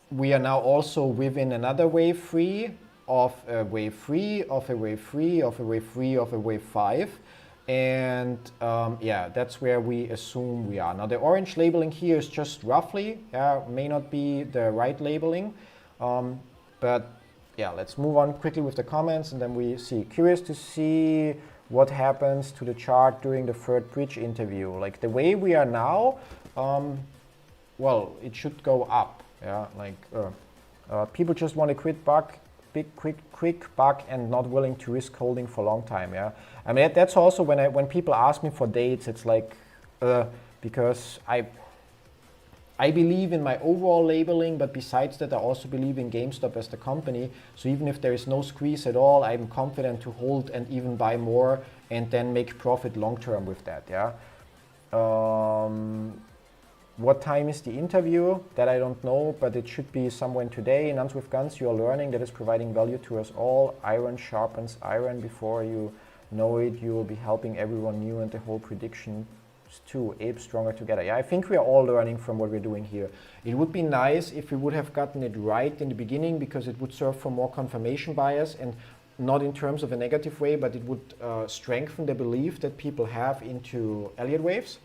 we are now also within another wave 3 of a wave 3 of a wave 3 of a wave 3 of a wave 5. And yeah, that's where we assume we are. Now the orange labeling here is just roughly, may not be the right labeling, but yeah, let's move on quickly with the comments and then we see. Curious to see what happens to the chart during the third bridge interview. Like the way we are now, well, it should go up. Yeah, like people just want a quick buck and not willing to risk holding for a long time. Yeah, I mean that's also when people ask me for dates, it's like because I believe in my overall labeling, but besides that, I also believe in GameStop as the company. So even if there is no squeeze at all, I'm confident to hold and even buy more and then make profit long term with that. Yeah. What time is the interview? That I don't know, but it should be somewhere today. Nuns with Guns, you are learning that is providing value to us all. Iron sharpens iron. Before you know it, you will be helping everyone new and the whole prediction too. Ape stronger together. Yeah, I think we are all learning from what we're doing here. It would be nice if we would have gotten it right in the beginning, because it would serve for more confirmation bias, and not in terms of a negative way, but it would strengthen the belief that people have into Elliott waves.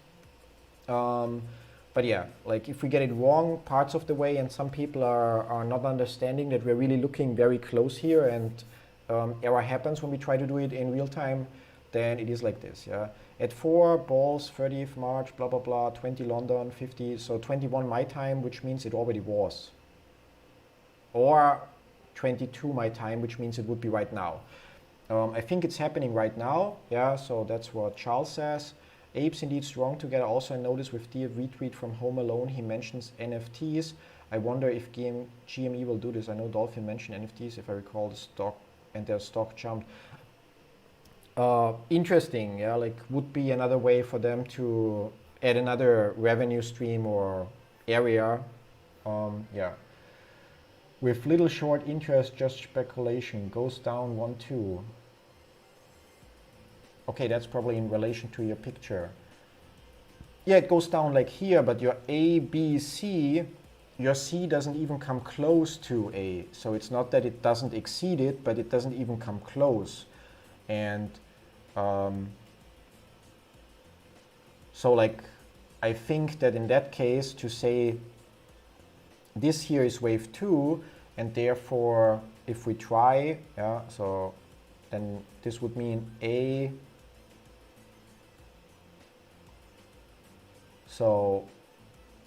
But yeah, like if we get it wrong parts of the way and some people are not understanding that we're really looking very close here and error happens when we try to do it in real time, then it is like this. Yeah. At 4 balls, 30th March, blah, blah, blah, 20 London, 50, so 21 my time, which means it already was. Or 22 my time, which means it would be right now. I think it's happening right now. Yeah, so that's what Charles says. Apes indeed strong together. Also, I noticed with the retweet from Home Alone, he mentions NFTs. I wonder if GME will do this. I know Dolphin mentioned NFTs, if I recall, the stock and their stock jumped. Interesting, yeah, like would be another way for them to add another revenue stream or area. Yeah. With little short interest, just speculation, goes down 1, 2. Okay, that's probably in relation to your picture. Yeah, it goes down like here, but your A, B, C, your C doesn't even come close to A. So it's not that it doesn't exceed it, but it doesn't even come close. And so like, I think that in that case to say this here is wave 2, and therefore if we try, yeah, so then this would mean A. So,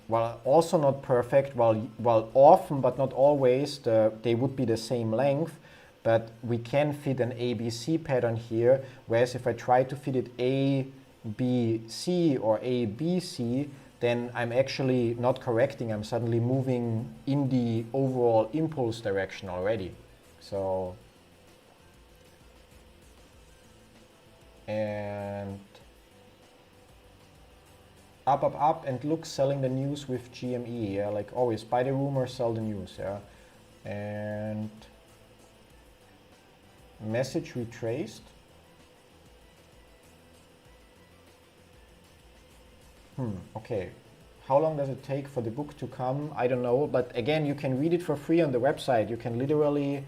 while also not perfect, while often but not always they would be the same length, but we can fit an ABC pattern here, whereas if I try to fit it ABC or ABC, then I'm actually not correcting, I'm suddenly moving in the overall impulse direction already. So, and up, and look, selling the news with GME, yeah, like always, buy the rumor, sell the news, yeah. And message retraced. Okay. How long does it take for the book to come? I don't know, but again, you can read it for free on the website. You can literally,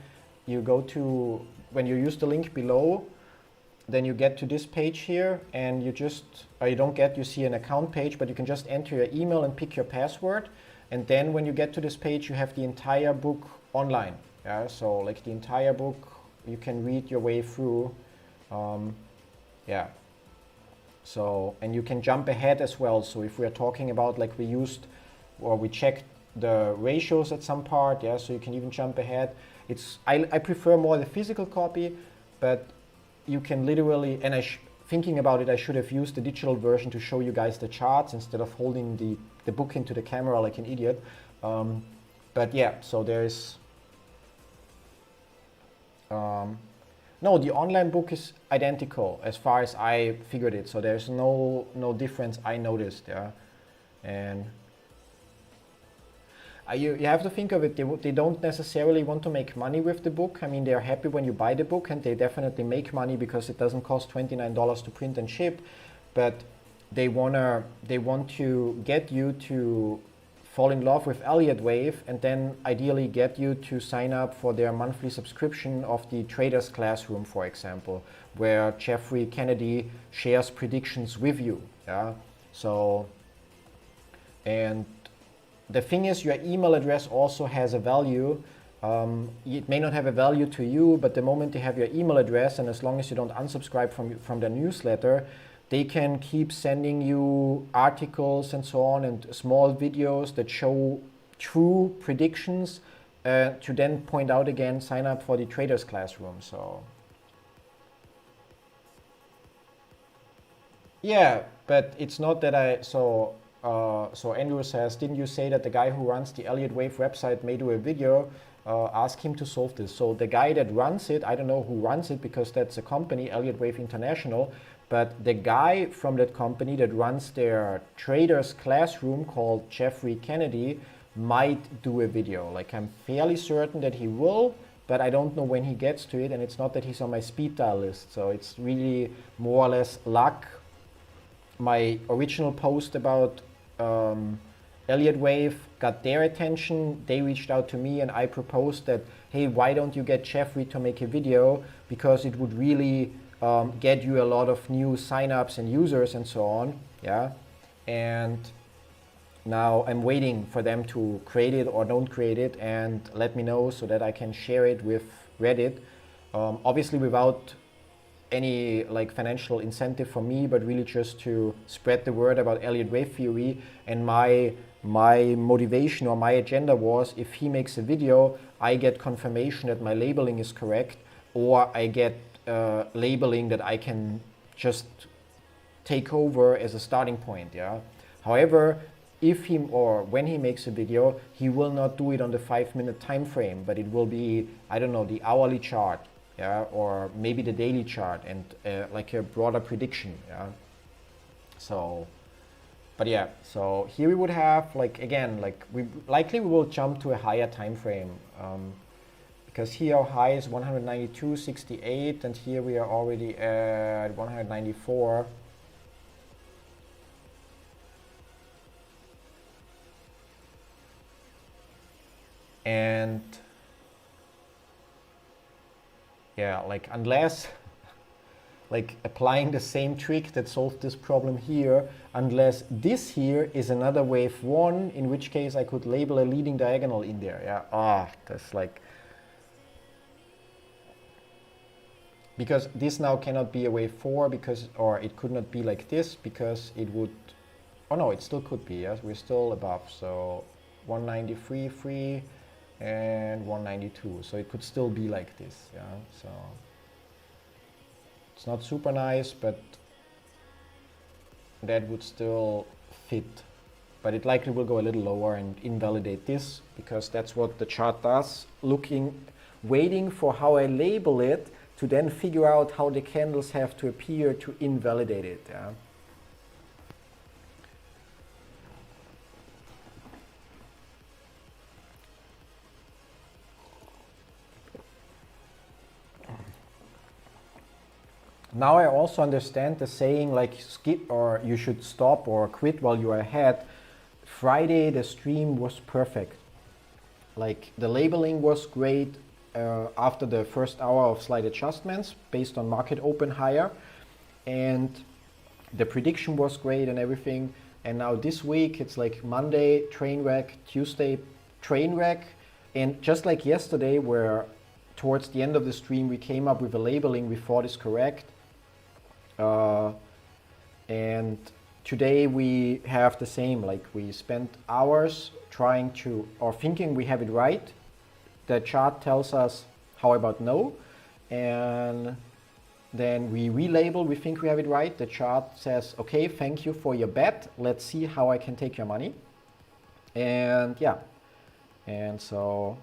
you go to, when you use the link below, then you get to this page here, and you just, or you don't get, you see an account page, but you can just enter your email and pick your password. And then when you get to this page, you have the entire book online. Yeah, so like the entire book, you can read your way through. Yeah. So, and you can jump ahead as well. So if we are talking about like we used, or we checked the ratios at some part, yeah, so you can even jump ahead. It's, I prefer more the physical copy, but you can literally, and thinking about it, I should have used the digital version to show you guys the charts instead of holding the book into the camera like an idiot. But yeah, so there's no, the online book is identical as far as I figured it. So there's no difference I noticed. Yeah, and you have to think of it. They don't necessarily want to make money with the book. I mean, they're happy when you buy the book, and they definitely make money because it doesn't cost $29 to print and ship. But they want to get you to fall in love with Elliott Wave, and then ideally get you to sign up for their monthly subscription of the Traders Classroom, for example, where Jeffrey Kennedy shares predictions with you. Yeah. So, and the thing is, your email address also has a value. It may not have a value to you, but the moment they have your email address, and as long as you don't unsubscribe from their newsletter, they can keep sending you articles and so on, and small videos that show true predictions to then point out again, sign up for the Traders Classroom. So yeah, but it's not that so Andrew says, didn't you say that the guy who runs the Elliott Wave website may do a video? Ask him to solve this. So the guy that runs it, I don't know who runs it because that's a company, Elliott Wave International, but the guy from that company that runs their Traders Classroom, called Jeffrey Kennedy, might do a video. Like, I'm fairly certain that he will, but I don't know when he gets to it, and it's not that he's on my speed dial list. So it's really more or less luck. My original post about Elliott Wave got their attention. They reached out to me, and I proposed that, hey, why don't you get Jeffrey to make a video, because it would really get you a lot of new signups and users and so on. Yeah, and now I'm waiting for them to create it or don't create it and let me know so that I can share it with Reddit. Obviously without any like financial incentive for me, but really just to spread the word about Elliott Wave theory. And my motivation or my agenda was, if he makes a video, I get confirmation that my labeling is correct, or I get labeling that I can just take over as a starting point. Yeah. However, if he or when he makes a video, he will not do it on the 5-minute time frame, but it will be, I don't know, the hourly chart, yeah, or maybe the daily chart, and like a broader prediction. Yeah. So, but yeah, so here we would have, like, again, like we will jump to a higher time frame. Because here our high is 192.68, and here we are already at 194. And yeah, like, unless like applying the same trick that solved this problem here, unless this here is another wave 1, in which case I could label a leading diagonal in there. Yeah, that's like, because this now cannot be a wave 4, because, or it could not be like this, because it would, oh no, it still could be, yes, we're still above. So 193.3 and 192, so it could still be like this. Yeah, so it's not super nice, but that would still fit. But it likely will go a little lower and invalidate this, because that's what the chart does, waiting for how I label it to then figure out how the candles have to appear to invalidate it. Yeah. Now I also understand the saying, like, skip, or you should stop or quit while you are ahead. Friday the stream was perfect. Like, the labeling was great after the first hour of slight adjustments based on market open higher, and the prediction was great and everything. And now this week it's like Monday train wreck, Tuesday train wreck, and just like yesterday, where towards the end of the stream we came up with a labeling we thought is correct, and today we have the same. Like, we spent hours trying to, or thinking we have it right. The chart tells us, how about no? And then we relabel, we think we have it right. The chart says, okay, thank you for your bet. Let's see how I can take your money. And yeah, and so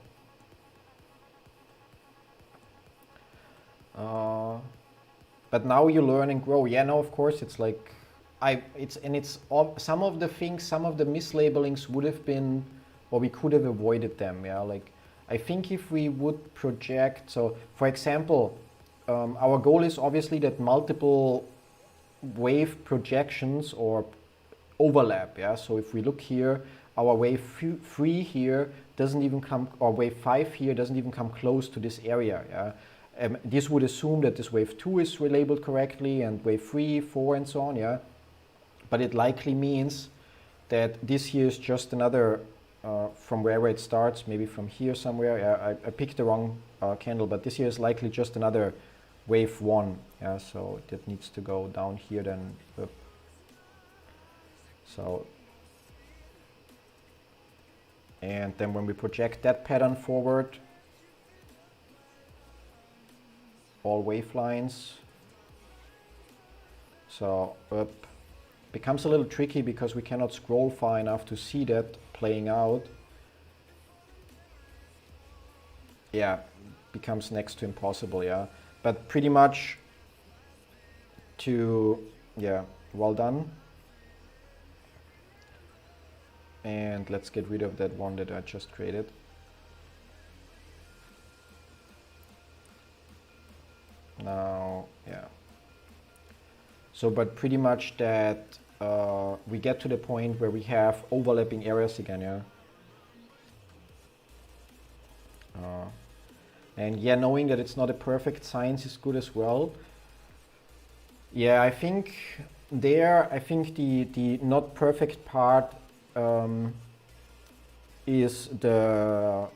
but now you learn and grow. Yeah, no, of course, it's like some of the things, some of the mislabelings would have been, or we could have avoided them. Yeah, like I think if we would project, so for example, our goal is obviously that multiple wave projections or overlap. Yeah, so if we look here, our wave 3 here doesn't even come, or wave 5 here doesn't even come close to this area. Yeah. This would assume that this wave 2 is relabeled correctly and wave 3, 4 and so on, yeah. But it likely means that this here is just another, from wherever it starts, maybe from here somewhere. Yeah, I picked the wrong candle, but this here is likely just another wave 1. Yeah, so that needs to go down here then up. So, and then when we project that pattern forward, all wave lines, so up, becomes a little tricky because we cannot scroll far enough to see that playing out. Yeah, becomes next to impossible, yeah. But pretty much yeah, well done. And let's get rid of that one that I just created. Now, yeah. So, but pretty much that we get to the point where we have overlapping areas again, yeah. And yeah, knowing that it's not a perfect science is good as well. Yeah, I think the not perfect part is the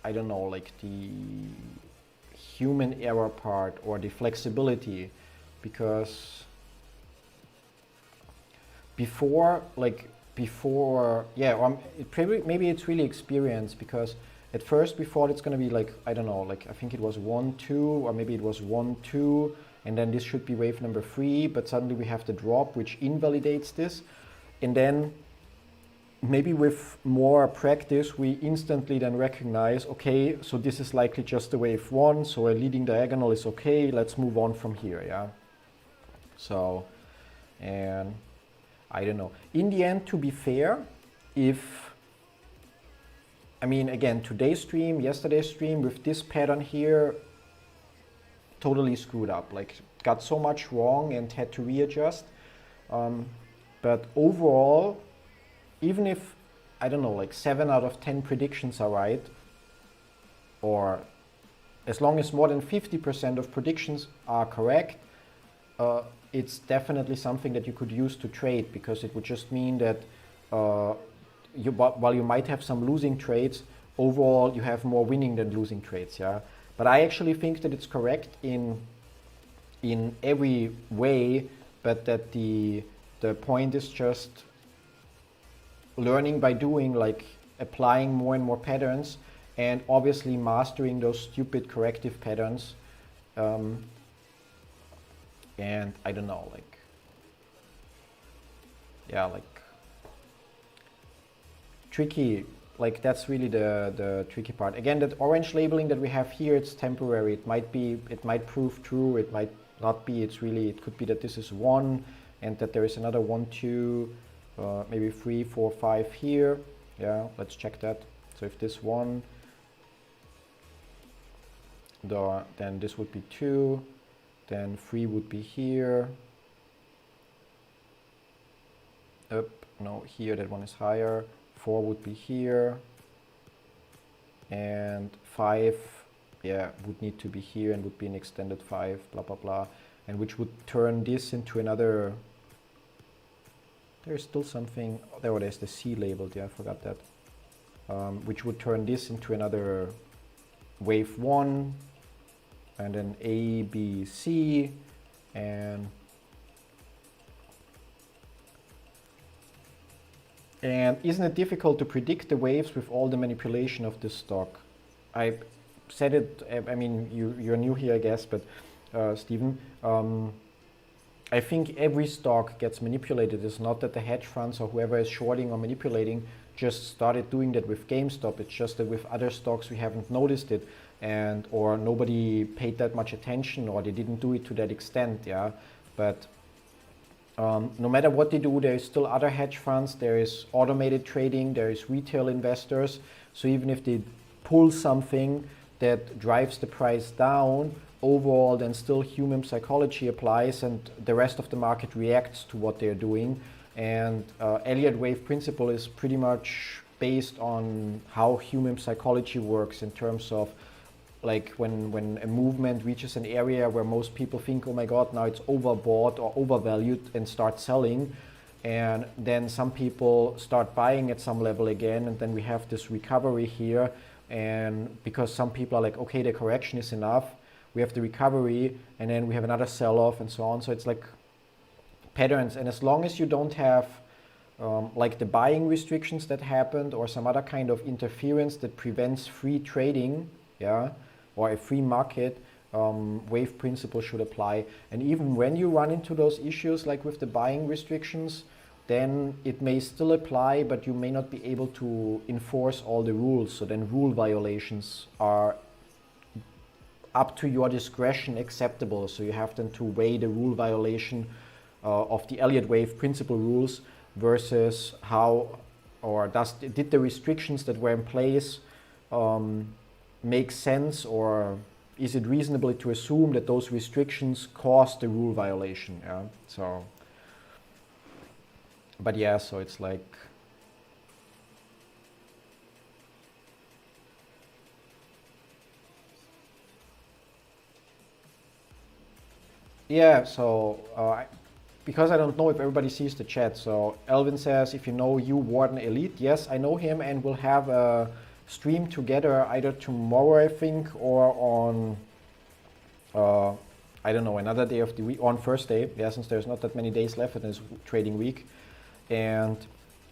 I don't know, like the human error part or the flexibility, because before, yeah, maybe it's really experience, because at first we thought it's going to be like, I don't know, like I think it was 1, 2, or maybe it was 1, 2, and then this should be wave number 3, but suddenly we have the drop which invalidates this. And then maybe with more practice, we instantly then recognize, okay, so this is likely just a wave 1, so a leading diagonal is okay, let's move on from here, yeah. So, and I don't know. In the end, to be fair, I mean, again, today's stream, yesterday's stream, with this pattern here, totally screwed up, like got so much wrong and had to readjust. But overall, even if, I don't know, like 7 out of 10 predictions are right, or as long as more than 50% of predictions are correct, it's definitely something that you could use to trade, because it would just mean that while you might have some losing trades, overall you have more winning than losing trades, yeah. But I actually think that it's correct in every way, but that the point is just learning by doing, like applying more and more patterns, and obviously mastering those stupid corrective patterns. And I don't know, like, yeah, like tricky, like that's really the tricky part. Again, that orange labeling that we have here, it's temporary. It might prove true, it might not be. It could be that this is 1 and that there is another 1, 2, maybe 3, 4, 5 here. Yeah, let's check that. So if this 1, then this would be 2, then 3 would be here. No, here that one is higher. 4 would be here, and 5, yeah, would need to be here and would be an extended 5, blah blah blah, and which would turn this into another. There's still something. Oh, there's the C labeled. Yeah, I forgot that. Which would turn this into another wave 1, and then A, B, C, and isn't it difficult to predict the waves with all the manipulation of this stock? I said it, I mean, you're new here, I guess, but Stephen. I think every stock gets manipulated. It's not that the hedge funds or whoever is shorting or manipulating just started doing that with GameStop. It's just that with other stocks we haven't noticed it, and or nobody paid that much attention, or they didn't do it to that extent. Yeah, but no matter what they do, there is still other hedge funds. There is automated trading. There is retail investors. So even if they pull something that drives the price down, overall then still human psychology applies, and the rest of the market reacts to what they're doing. And Elliott wave principle is pretty much based on how human psychology works, in terms of like when a movement reaches an area where most people think, oh my god, now it's overbought or overvalued, and start selling, and then some people start buying at some level again, and then we have this recovery here. And because some people are like, okay, the correction is enough, we have the recovery, and then we have another sell-off, and so on. So it's like patterns. And as long as you don't have like the buying restrictions that happened, or some other kind of interference that prevents free trading, yeah, or a free market, wave principle should apply. And even when you run into those issues like with the buying restrictions, then it may still apply, but you may not be able to enforce all the rules. So then rule violations are up to your discretion acceptable. So you have then to weigh the rule violation of the Elliott wave principle rules versus how, or did the restrictions that were in place make sense, or is it reasonable to assume that those restrictions caused the rule violation? Yeah. So, but yeah, so it's like, yeah, so because I don't know if everybody sees the chat. So Elvin says, if you know you, Warden Elliott, yes, I know him, and we'll have a stream together either tomorrow, I think, or on, I don't know, another day of the week, on Thursday, yeah, since there's not that many days left in this trading week. And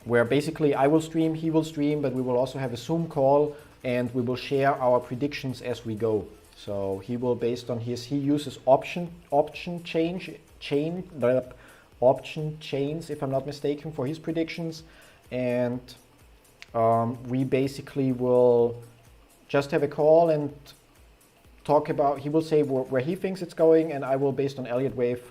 where basically I will stream, he will stream, but we will also have a Zoom call, and we will share our predictions as we go. So he will, based on he uses option chains, if I'm not mistaken, for his predictions. And we basically will just have a call and talk about, he will say where he thinks it's going, and I will, based on Elliott wave,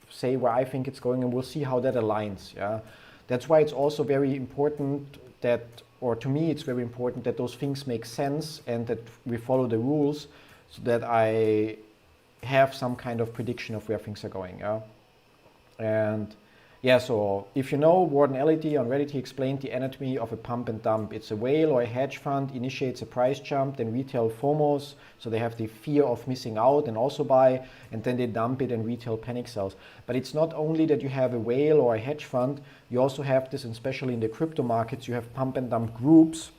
say where I think it's going, and we'll see how that aligns. Yeah, that's why it's also very important that, or to me it's very important that those things make sense and that we follow the rules, so that I have some kind of prediction of where things are going. Yeah? And yeah, so if you know, Warden Elliott on Reddit, he explained the anatomy of a pump and dump. It's a whale or a hedge fund initiates a price jump, then retail FOMOs, so they have the fear of missing out and also buy, and then they dump it and retail panic sells. But it's not only that you have a whale or a hedge fund, you also have this, and especially in the crypto markets, you have pump and dump groups,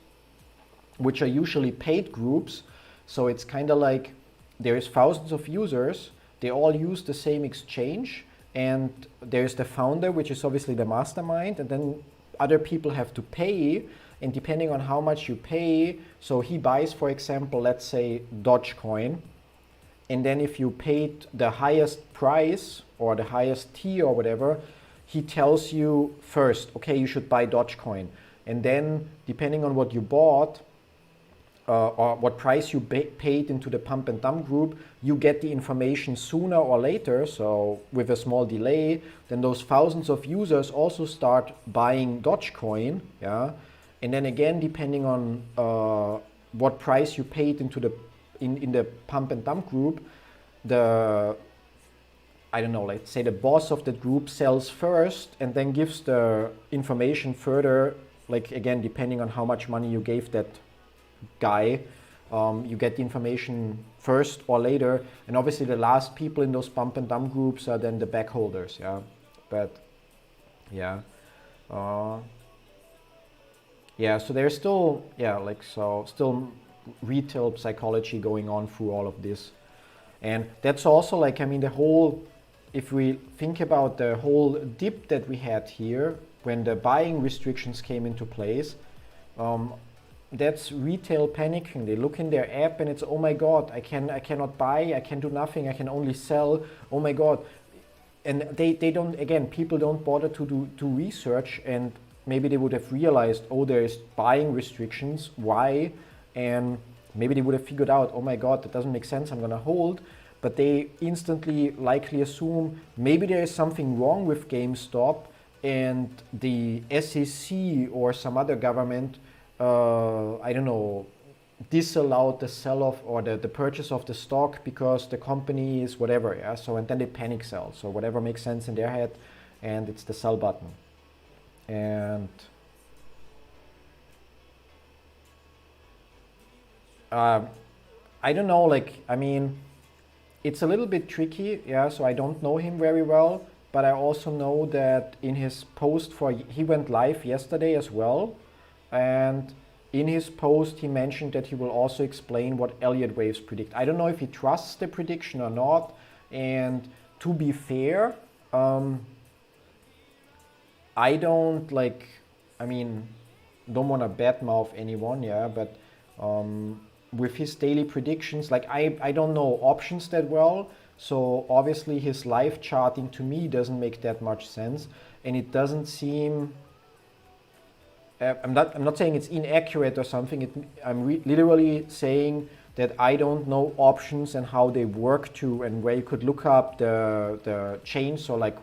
which are usually paid groups. So it's kind of like there is thousands of users, they all use the same exchange, and there's the founder, which is obviously the mastermind, and then other people have to pay, and depending on how much you pay, so he buys, for example, let's say Dogecoin, and then if you paid the highest price or the highest tier or whatever, he tells you first, okay, you should buy Dogecoin, and then depending on what you bought, or what price you paid into the pump and dump group, you get the information sooner or later, so with a small delay. Then those thousands of users also start buying Dogecoin, yeah, and then again, depending on what price you paid into the in the pump and dump group, I don't know, let's say the boss of that group sells first and then gives the information further, like again, depending on how much money you gave that guy, you get the information first or later, and obviously the last people in those pump and dump groups are then the backholders. Yeah, but yeah, yeah. So there's still, yeah, like, so still retail psychology going on through all of this, and that's also like, I mean, the whole, if we think about the whole dip that we had here when the buying restrictions came into place. that's retail panicking. They look in their app and it's, oh my god, I cannot buy, I can do nothing, I can only sell, oh my god. And they don't, again, people don't bother to do research, and maybe they would have realized, oh, there's buying restrictions, why? And maybe they would have figured out, oh my god, that doesn't make sense, I'm gonna hold. But they instantly likely assume maybe there is something wrong with GameStop and the SEC or some other government, I don't know, disallowed the sell-off or the purchase of the stock because the company is whatever, yeah. So, and then they panic sell. So whatever makes sense in their head, and it's the sell button. And I don't know, like, I mean, it's a little bit tricky, yeah. So I don't know him very well, but I also know that in his post he went live yesterday as well, and in his post he mentioned that he will also explain what Elliott waves predict. I don't know if he trusts the prediction or not, and to be fair, I don't like, I mean, don't want to badmouth anyone, yeah, but with his daily predictions, like I don't know options that well, so obviously his live charting to me doesn't make that much sense, and it doesn't seem, I'm not saying it's inaccurate or something, I'm literally saying that I don't know options and how they work to, and where you could look up the change, so like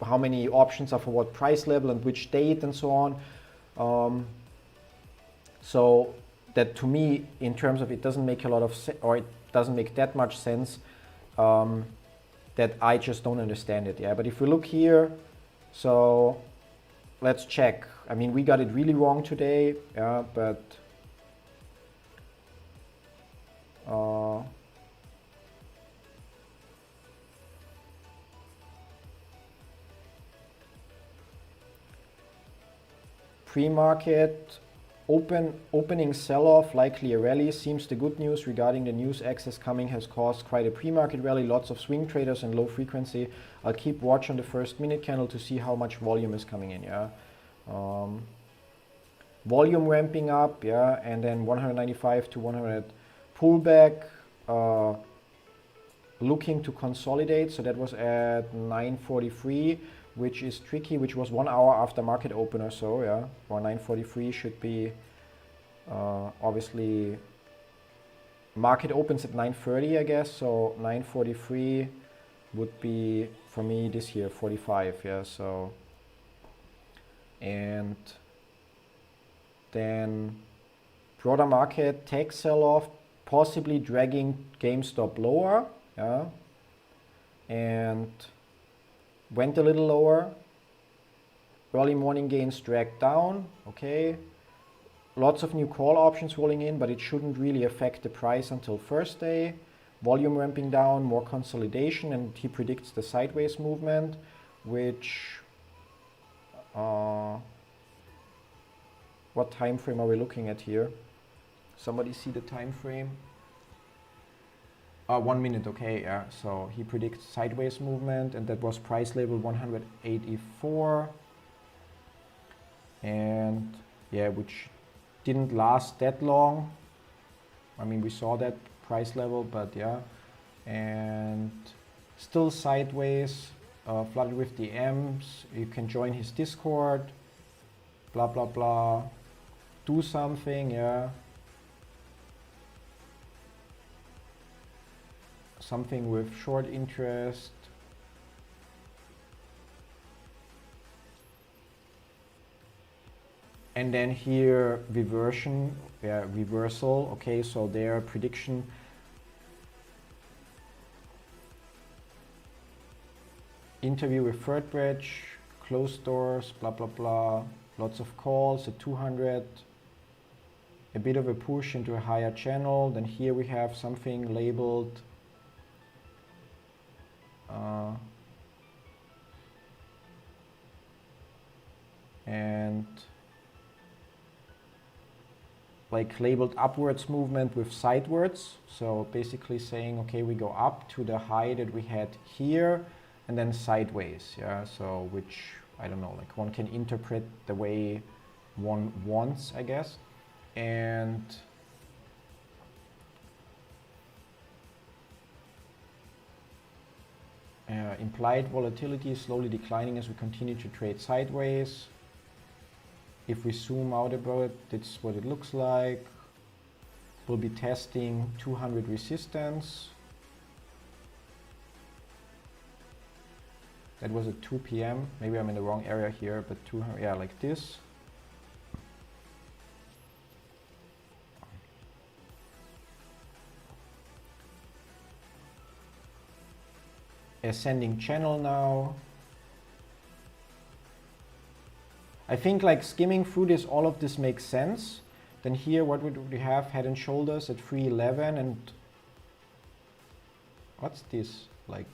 how many options are for what price level and which date and so on. So that to me, in terms of, it doesn't make a lot of sense, or it doesn't make that much sense, that I just don't understand it, yeah. But if we look here, so let's check. I mean, we got it really wrong today, yeah, but pre-market opening sell-off, likely a rally, seems the good news regarding the news access coming has caused quite a pre-market rally, lots of swing traders and low frequency. I'll keep watch on the first minute candle to see how much volume is coming in, yeah. Volume ramping up, yeah, and then 195 to 100 pullback, looking to consolidate. So that was at 943, which is tricky, which was 1 hour after market open or so, yeah. Or 943 should be, obviously, market opens at 930, I guess, so 943 would be, for me, this here, 45, yeah, so, and then broader market, tech sell-off, possibly dragging GameStop lower, yeah, and went a little lower. Early morning gains dragged down, okay. Lots of new call options rolling in, but it shouldn't really affect the price until Thursday. Volume ramping down, more consolidation, and he predicts the sideways movement, which, what time frame are we looking at here? Somebody see the time frame? 1 minute, okay, yeah. So he predicts sideways movement, and that was price level 184. And yeah, which didn't last that long. I mean, we saw that price level, but yeah. And still sideways, flooded with DMs. You can join his Discord, blah, blah, blah. Do something, yeah. Something with short interest. And then here reversion, yeah, reversal. Okay, so their prediction. Interview with third bridge, closed doors, blah, blah, blah. Lots of calls at 200. A bit of a push into a higher channel. Then here we have something labeled and like labeled upwards movement with sidewards. So basically saying, okay, we go up to the high that we had here and then sideways, yeah. So which, I don't know, like one can interpret the way one wants, I guess. And implied volatility is slowly declining as we continue to trade sideways. If we zoom out about it, that's what it looks like. We'll be testing 200 resistance. That was at 2 p.m. Maybe I'm in the wrong area here, but 200, yeah, like this. Ascending channel now. I think like skimming through this, all of this makes sense. Then here, what would we have? Head and shoulders at 311, and what's this? Like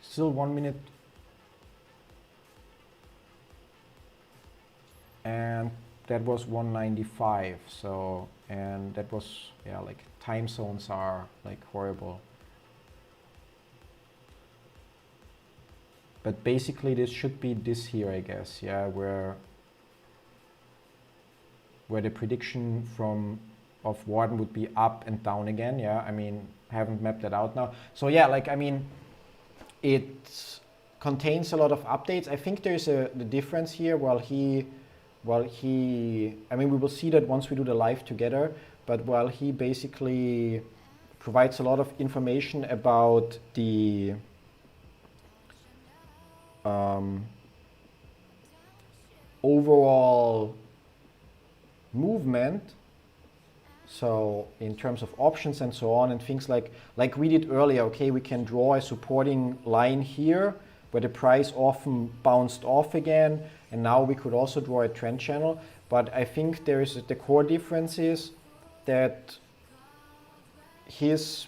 still 1 minute. And that was 195. So, and that was, yeah, like time zones are like horrible. But basically this should be this here, I guess, yeah, where the prediction of Warden would be up and down again, yeah. I mean, haven't mapped that out now. So yeah, like, I mean, it contains a lot of updates. I think there's the difference here I mean, we will see that once we do the live together, but while he basically provides a lot of information about the overall movement, so in terms of options and so on and things like we did earlier, okay, we can draw a supporting line here where the price often bounced off again, and now we could also draw a trend channel. But I think there is the core difference is that his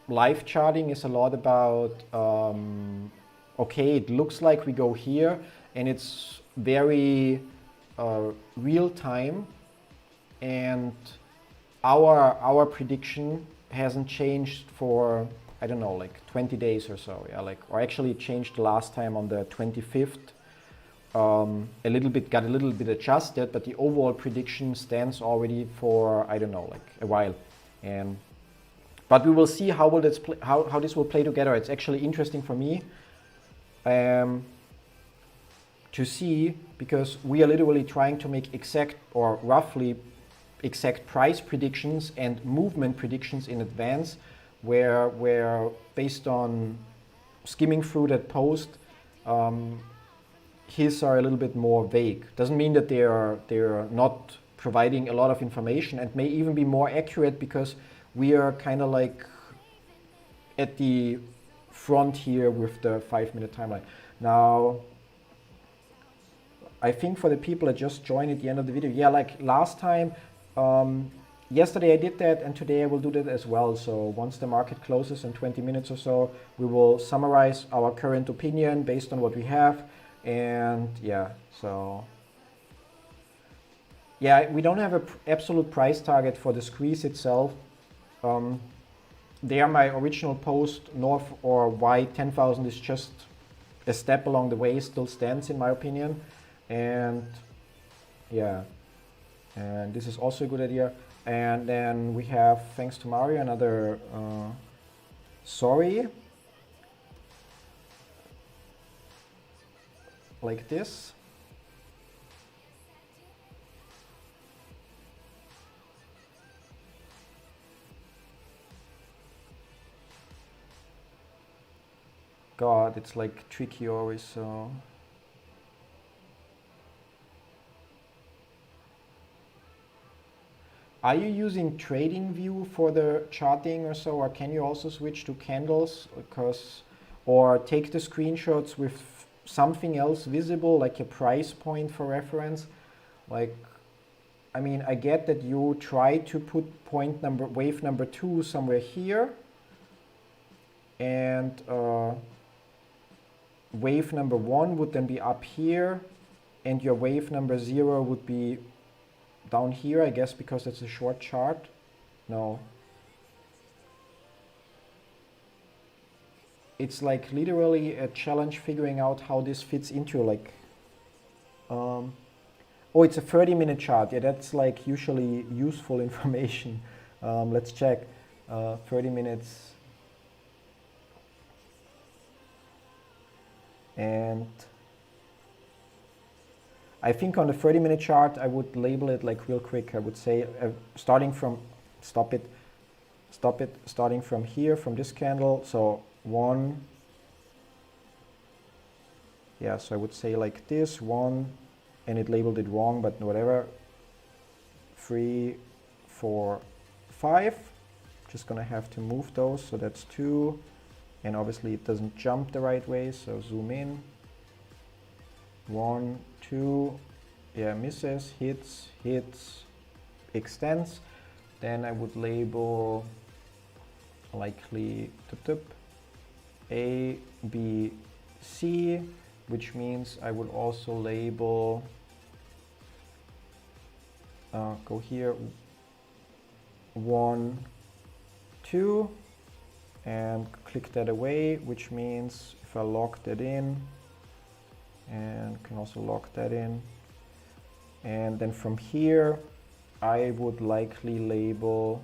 live charting is a lot about okay, it looks like we go here, and it's very real time, and our prediction hasn't changed for, I don't know, like 20 days or so, yeah, like, or actually it changed last time on the 25th. Got a little bit adjusted, but the overall prediction stands already for, I don't know, like a while. And but we will see how this will play together. It's actually interesting for me to see, because we are literally trying to make exact or roughly exact price predictions and movement predictions in advance, where based on skimming through that post, his are a little bit more vague. Doesn't mean that they're not providing a lot of information, and may even be more accurate, because we are kind of like at the front here with the 5-minute timeline. Now, I think for the people that just joined at the end of the video, yeah, like last time, yesterday I did that, and today I will do that as well. So once the market closes in 20 minutes or so, we will summarize our current opinion based on what we have. And yeah, so yeah, we don't have an absolute price target for the squeeze itself. There, my original post, north or why 10,000 is just a step along the way, still stands in my opinion. And yeah, and this is also a good idea. And then we have, thanks to Mario, another sorry, like this. God, it's like tricky always, so. Are you using TradingView for the charting or so, or can you also switch to candles? Or take the screenshots with something else visible, like a price point for reference? Like, I mean, I get that you try to put wave number 2 somewhere here, and wave number 1 would then be up here, and your wave number 0 would be down here, I guess, because it's a short chart. No. It's like literally a challenge figuring out how this fits into like, Oh, it's a 30-minute chart. Yeah, that's like usually useful information. Let's check. 30 minutes. And I think on the 30-minute chart, I would label it like real quick. I would say starting from, stop it, starting from here, from this candle. So one, yeah, so I would say like this, one, and it labeled it wrong, but whatever. 3, 4, 5. Just gonna have to move those, so that's 2. And obviously it doesn't jump the right way, so zoom in. 1, 2, yeah, misses, hits, hits, extends. Then I would label likely A, B, C, which means I would also label, go here, 1, 2, and click that away, which means if I lock that in, and can also lock that in, and then from here I would likely label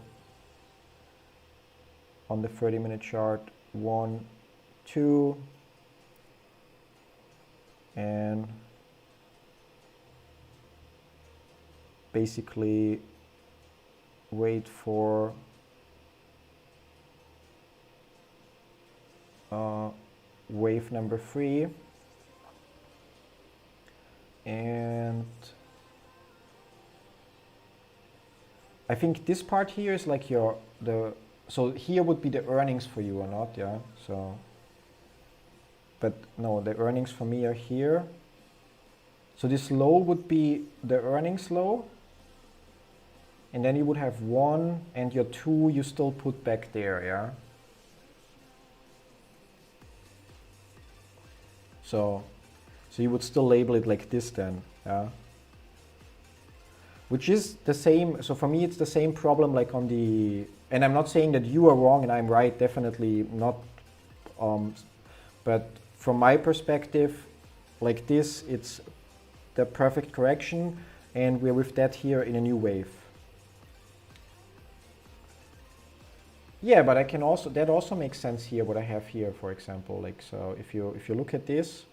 on the 30-minute chart 1, 2, and basically wait for wave number 3, and I think this part here is like so here would be the earnings for you or not, yeah, so, but no, the earnings for me are here. So this low would be the earnings low, and then you would have 1 and your 2 you still put back there, yeah. So you would still label it like this then, yeah. Which is the same, so for me it's the same problem like on the, and I'm not saying that you are wrong and I'm right, definitely not, but from my perspective, like this, it's the perfect correction, and we're with that here in a new wave. Yeah, but I can also, that also makes sense here, what I have here, for example, like, so if you look at this,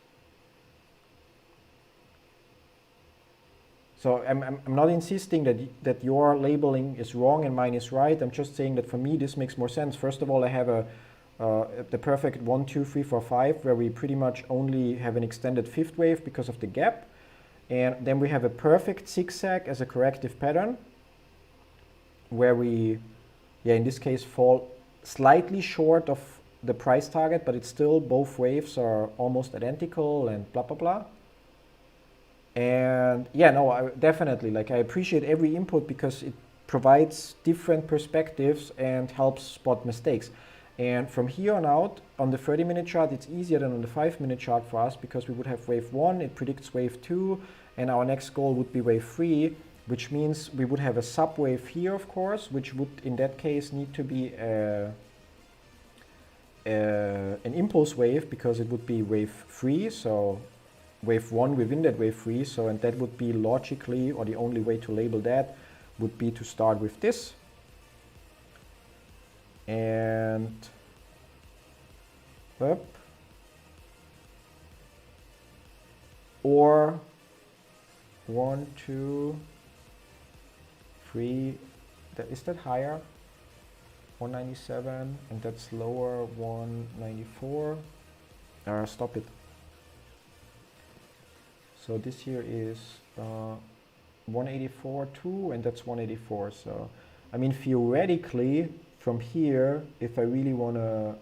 so I'm not insisting that your labeling is wrong and mine is right. I'm just saying that for me this makes more sense. First of all, I have the perfect 1, 2, 3, 4, 5, where we pretty much only have an extended 5th wave because of the gap. And then we have a perfect zigzag as a corrective pattern, where we, yeah, in this case fall slightly short of the price target, but it's still, both waves are almost identical and blah, blah, blah. And yeah, no, I definitely, like, I appreciate every input because it provides different perspectives and helps spot mistakes. And from here on out, on the 30-minute chart, it's easier than on the 5-minute chart for us because we would have wave 1, it predicts wave 2, and our next goal would be wave 3, which means we would have a subwave here, of course, which would in that case need to be an impulse wave because it would be wave 3, so wave 1 within that wave 3, so, and that would be logically, or the only way to label that would be to start with this. And up. Or 1, 2, 3, is that higher? 197, and that's lower, 194. Stop it. So this here is 184.2, and that's 184. So, I mean, theoretically, from here, if I really want to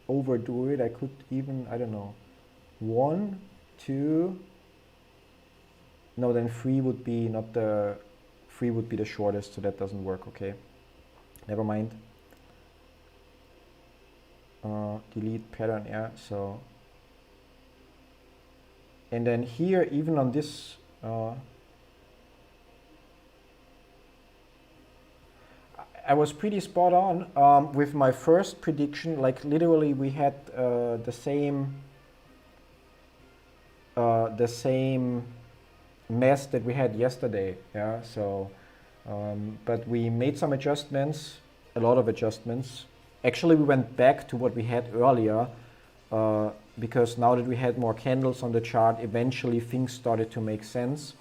overdo it, I could even, I don't know, 1, 2, no, then 3 would be not the, 3 would be the shortest, so that doesn't work, okay. Never mind. Delete pattern, yeah, so. And then here, even on this, I was pretty spot on with my first prediction. Like literally, we had the same mess that we had yesterday. Yeah, so but we made some adjustments, a lot of adjustments. Actually, we went back to what we had earlier because now that we had more candles on the chart, eventually things started to make sense.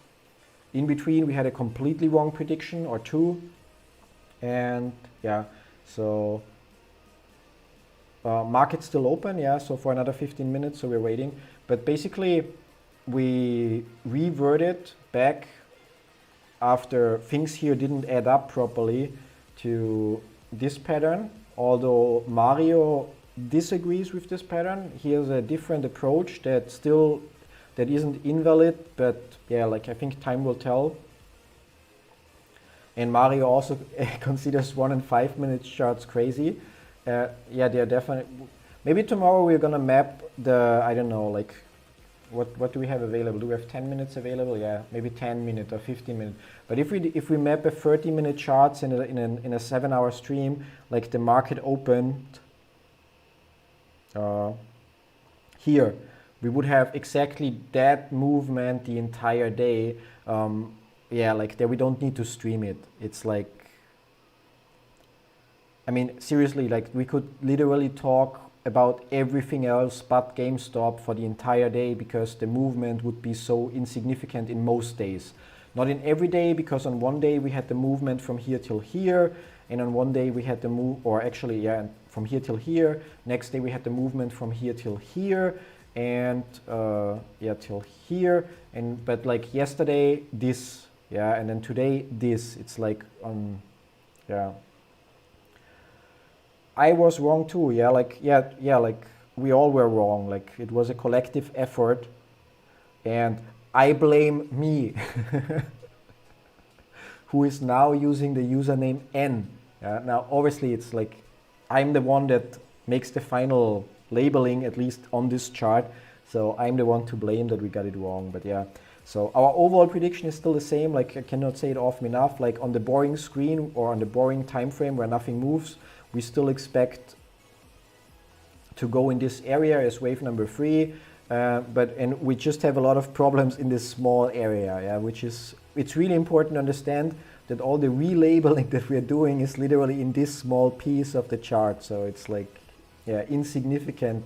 In between, we had a completely wrong prediction or two, and yeah, so market's still open, yeah, so for another 15 minutes, so we're waiting. But basically, we reverted back after things here didn't add up properly to this pattern, although Mario disagrees with this pattern. He has a different approach that isn't invalid, but yeah, like I think time will tell. And Mario also considers 1 and 5 minute charts crazy. Yeah, they're definitely. Maybe tomorrow we're gonna map the, I don't know, like what do we have available? Do we have 10 minutes available? Yeah, maybe 10 minutes or 15 minutes. But if we map a 30-minute charts in a 7-hour stream, like the market opened here, we would have exactly that movement the entire day. Yeah, like there we don't need to stream it. It's like, I mean, seriously, like we could literally talk about everything else but GameStop for the entire day because the movement would be so insignificant in most days. Not in every day, because on one day we had the movement from here till here, and on one day we had the move, or actually, yeah, from here till here. Next day we had the movement from here till here, and yeah, till here. And but like yesterday, this, yeah, and then today this. It's like yeah. I was wrong too, yeah, like, yeah, like we all were wrong. Like it was a collective effort, and I blame me, who is now using the username N. Now, obviously, it's like I'm the one that makes the final labeling, at least on this chart. So I'm the one to blame that we got it wrong. But yeah, so our overall prediction is still the same. Like I cannot say it often enough. Like on the boring screen or on the boring time frame where nothing moves, we still expect to go in this area as wave number 3, and we just have a lot of problems in this small area, yeah, which is, it's really important to understand that all the relabeling that we're doing is literally in this small piece of the chart. So it's like, yeah, insignificant,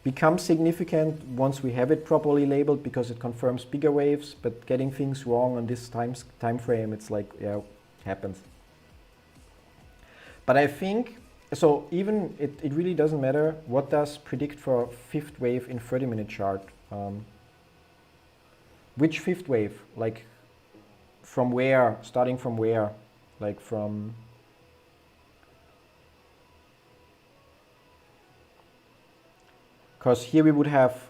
becomes significant once we have it properly labeled because it confirms bigger waves, but getting things wrong on this time frame, it's like, yeah, happens. But I think, so even it really doesn't matter what does predict for fifth wave in 30-minute chart. Which fifth wave? Like from where, starting from where? Like from, because here we would have,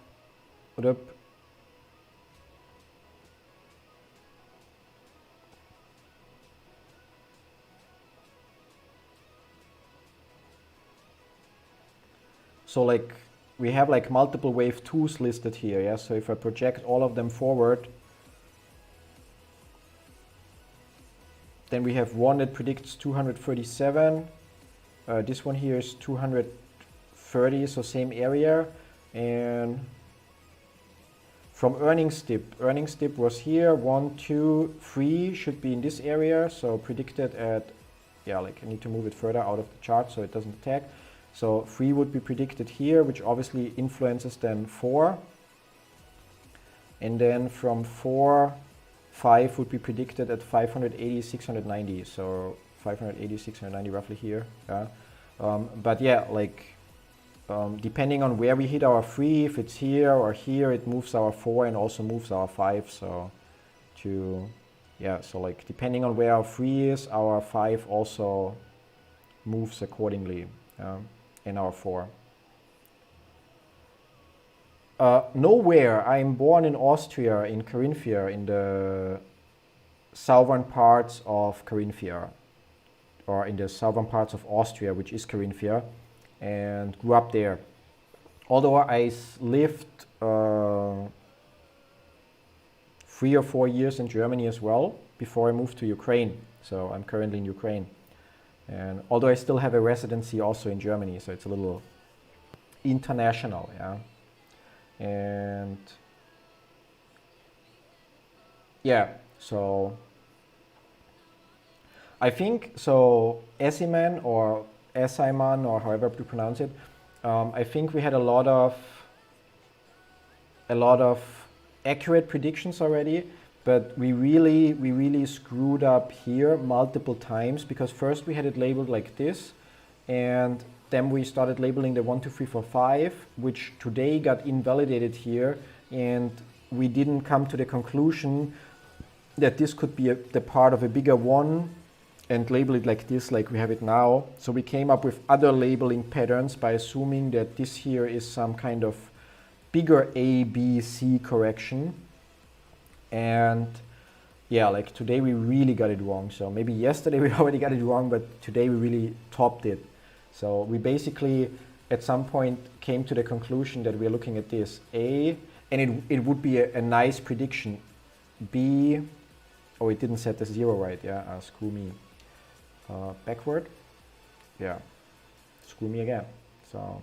so like we have like multiple wave 2s listed here, yeah? So if I project all of them forward, then we have one that predicts 237. This one here is 230, so same area. And from earnings dip was here, 1, 2, 3 should be in this area. So predicted at, yeah, like I need to move it further out of the chart so it doesn't attack. So 3 would be predicted here, which obviously influences then 4. And then from 4, 5 would be predicted at 580, 690. So 580, 690 roughly here. Yeah. But yeah, like depending on where we hit our 3, if it's here or here, it moves our 4 and also moves our 5. So so like depending on where our 3 is, our 5 also moves accordingly. In our 4. Nowhere. I'm born in Austria, in Carinthia, in the southern parts of Carinthia, or in the southern parts of Austria, which is Carinthia, and grew up there. Although I lived 3 or 4 years in Germany as well before I moved to Ukraine. So I'm currently in Ukraine. And although I still have a residency also in Germany, so it's a little international, yeah. And yeah, so I think so. Esiman or Esiman or however you pronounce it. I think we had a lot of accurate predictions already, but we really screwed up here multiple times because first we had it labeled like this, and then we started labeling the 1, 2, 3, 4, 5, which today got invalidated here, and we didn't come to the conclusion that this could be the part of a bigger one and label it like this, like we have it now. So we came up with other labeling patterns by assuming that this here is some kind of bigger A, B, C correction. And yeah, like today we really got it wrong. So maybe yesterday we already got it wrong, but today we really topped it. So we basically at some point came to the conclusion that we're looking at this A, and it would be a nice prediction. B, oh, it didn't set the 0 right, yeah, screw me. Backward, yeah, screw me again. So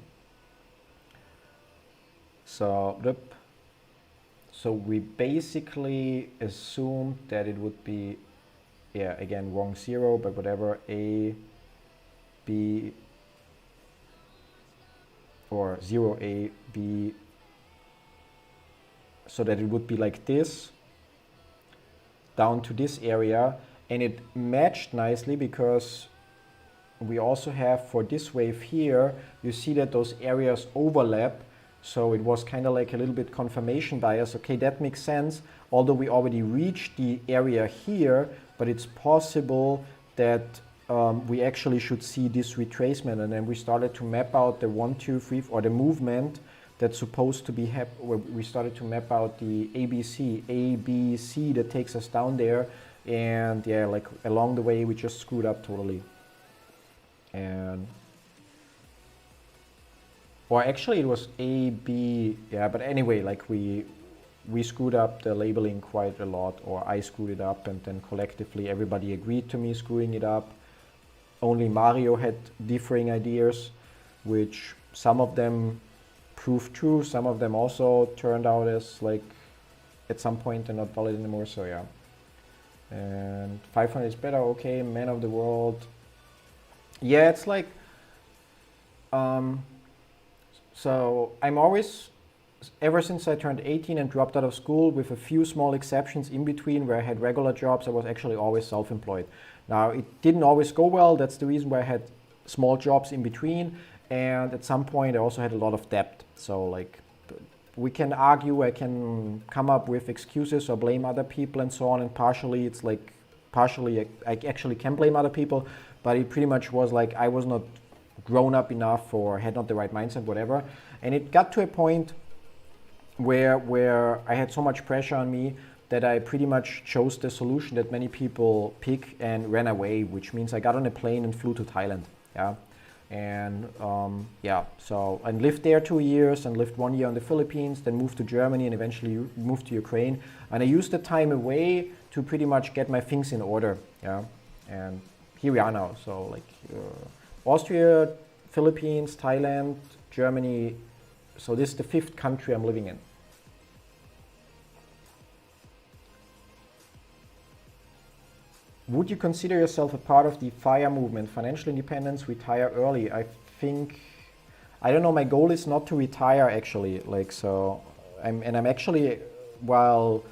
we basically assumed that it would be, yeah, again, wrong 0, but whatever, A, B, or 0, A, B, so that it would be like this, down to this area, and it matched nicely because we also have for this wave here, you see that those areas overlap. So it was kind of like a little bit confirmation bias. Okay, that makes sense. Although we already reached the area here, but it's possible that we actually should see this retracement. And then we started to map out the 1, 2, 3, or the movement that's supposed to be we started to map out the ABC that takes us down there. And yeah, like along the way, we just screwed up totally. Or actually it was A, B, yeah, but anyway, like we screwed up the labeling quite a lot, or I screwed it up, and then collectively everybody agreed to me screwing it up. Only Mario had differing ideas, which some of them proved true, some of them also turned out as like at some point they're not valid anymore, so yeah. And 500 is better, okay, man of the world. Yeah, it's like, so I'm always, ever since I turned 18 and dropped out of school, with a few small exceptions in between where I had regular jobs, I was actually always self-employed. Now, it didn't always go well. That's the reason why I had small jobs in between. And at some point, I also had a lot of debt. So like, we can argue, I can come up with excuses or blame other people and so on. And partially, it's like, I actually can blame other people, but it pretty much was like, I was not grown up enough or had not the right mindset, whatever. And it got to a point where I had so much pressure on me that I pretty much chose the solution that many people pick and ran away, which means I got on a plane and flew to Thailand. Yeah. And so I lived there 2 years and lived 1 year in the Philippines, then moved to Germany and eventually moved to Ukraine. And I used the time away to pretty much get my things in order. Yeah. And here we are now. So like Austria, Philippines, Thailand, Germany. So this is the 5th country I'm living in. Would you consider yourself a part of the FIRE movement, financial independence, retire early? I don't know, my goal is not to retire actually, like, so, I'm actually, while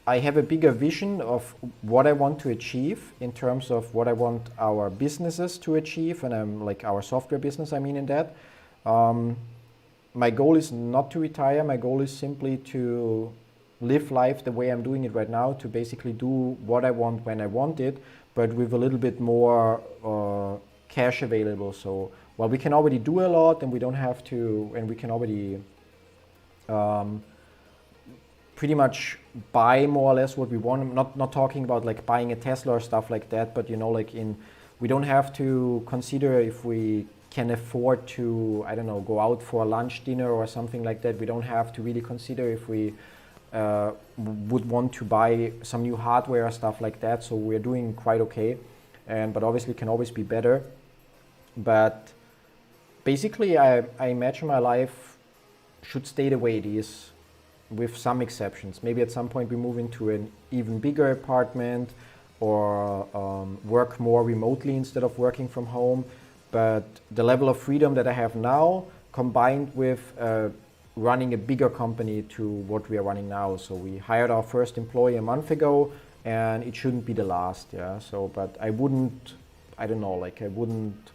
I have a bigger vision of what I want to achieve in terms of what I want our businesses to achieve, and I'm like our software business, I mean in that. My goal is not to retire, my goal is simply to live life the way I'm doing it right now, to basically do what I want when I want it, but with a little bit more cash available. So while we can already do a lot and we don't have to, and we can already pretty much buy more or less what we want. I'm not talking about like buying a Tesla or stuff like that, but you know, like we don't have to consider if we can afford to, I don't know, go out for a lunch, dinner or something like that. We don't have to really consider if we would want to buy some new hardware or stuff like that. So we're doing quite okay, but obviously can always be better. But basically I imagine my life should stay the way it is. with some exceptions. Maybe at some point we move into an even bigger apartment or work more remotely instead of working from home. But the level of freedom that I have now, combined with running a bigger company to what we are running now. So we hired our first employee a month ago, and it shouldn't be the last. Yeah. So, but I wouldn't. I don't know. Like I wouldn't.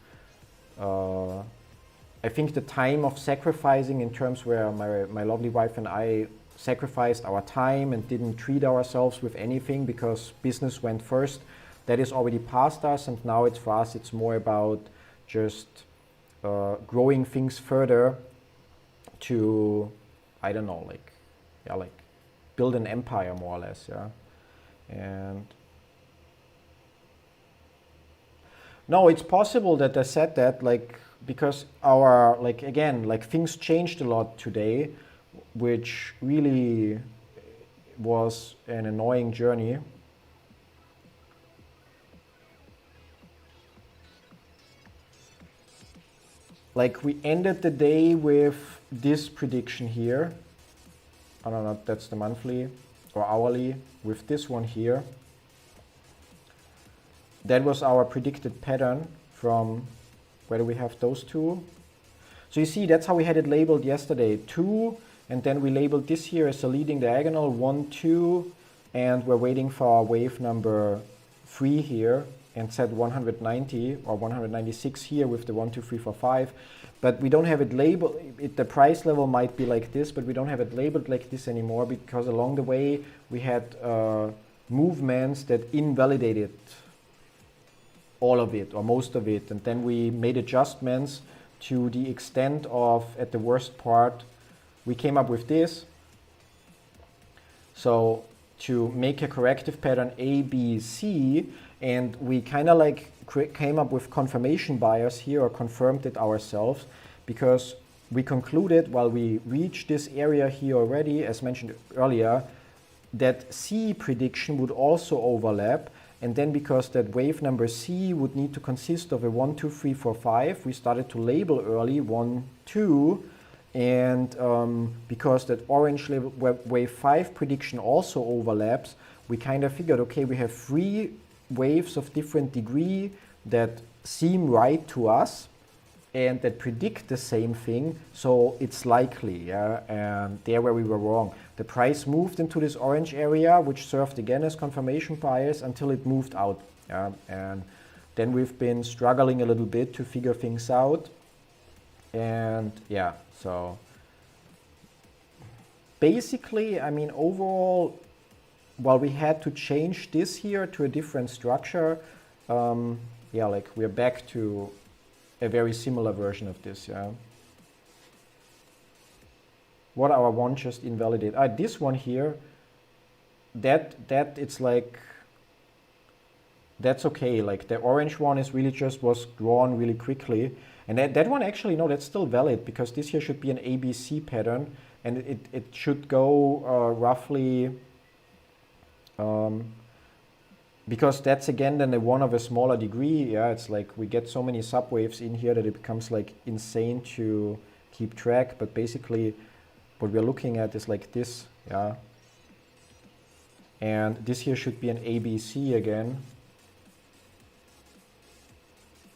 I think the time of sacrificing in terms where my lovely wife and I sacrificed our time and didn't treat ourselves with anything because business went first, that is already past us, and now it's for us, it's more about just growing things further to, I don't know, like, yeah, like build an empire more or less, yeah. And no, it's possible that I said that, like, because our, like, again, like things changed a lot today, which really was an annoying journey. Like we ended the day with this prediction here. I don't know, that's the monthly or hourly, with this one here. That was our predicted pattern from, where do we have those two? So you see, that's how we had it labeled yesterday, 2, and then we labeled this here as a leading diagonal, 1, 2, and we're waiting for our wave number 3 here, and set 190 or 196 here with the 1, 2, 3, 4, 5. But we don't have it labeled, the price level might be like this, but we don't have it labeled like this anymore because along the way we had movements that invalidated all of it or most of it, and then we made adjustments to the extent of, at the worst part, we came up with this. So to make a corrective pattern A, B, C, and we kind of like came up with confirmation bias here, or confirmed it ourselves, because we concluded while we reached this area here already, as mentioned earlier, that C prediction would also overlap. And then because that wave number C would need to consist of a 1, 2, 3, 4, 5, we started to label early 1, 2. And because that orange wave 5 prediction also overlaps, we kind of figured, okay, we have 3 waves of different degree that seem right to us and that predict the same thing, so it's likely, yeah. And there where we were wrong. The price moved into this orange area, which served again as confirmation bias until it moved out. Yeah? And then we've been struggling a little bit to figure things out. And yeah, so basically, I mean, overall, while we had to change this here to a different structure, yeah, like we're back to a very similar version of this, yeah. What our one just invalidated. This one here, that it's like, that's okay. Like the orange one is really just was drawn really quickly. And that one actually, no, that's still valid because this here should be an ABC pattern and it should go roughly, because that's again then the one of a smaller degree. Yeah, it's like we get so many subwaves in here that it becomes like insane to keep track. But basically what we're looking at is like this, yeah. And this here should be an ABC again.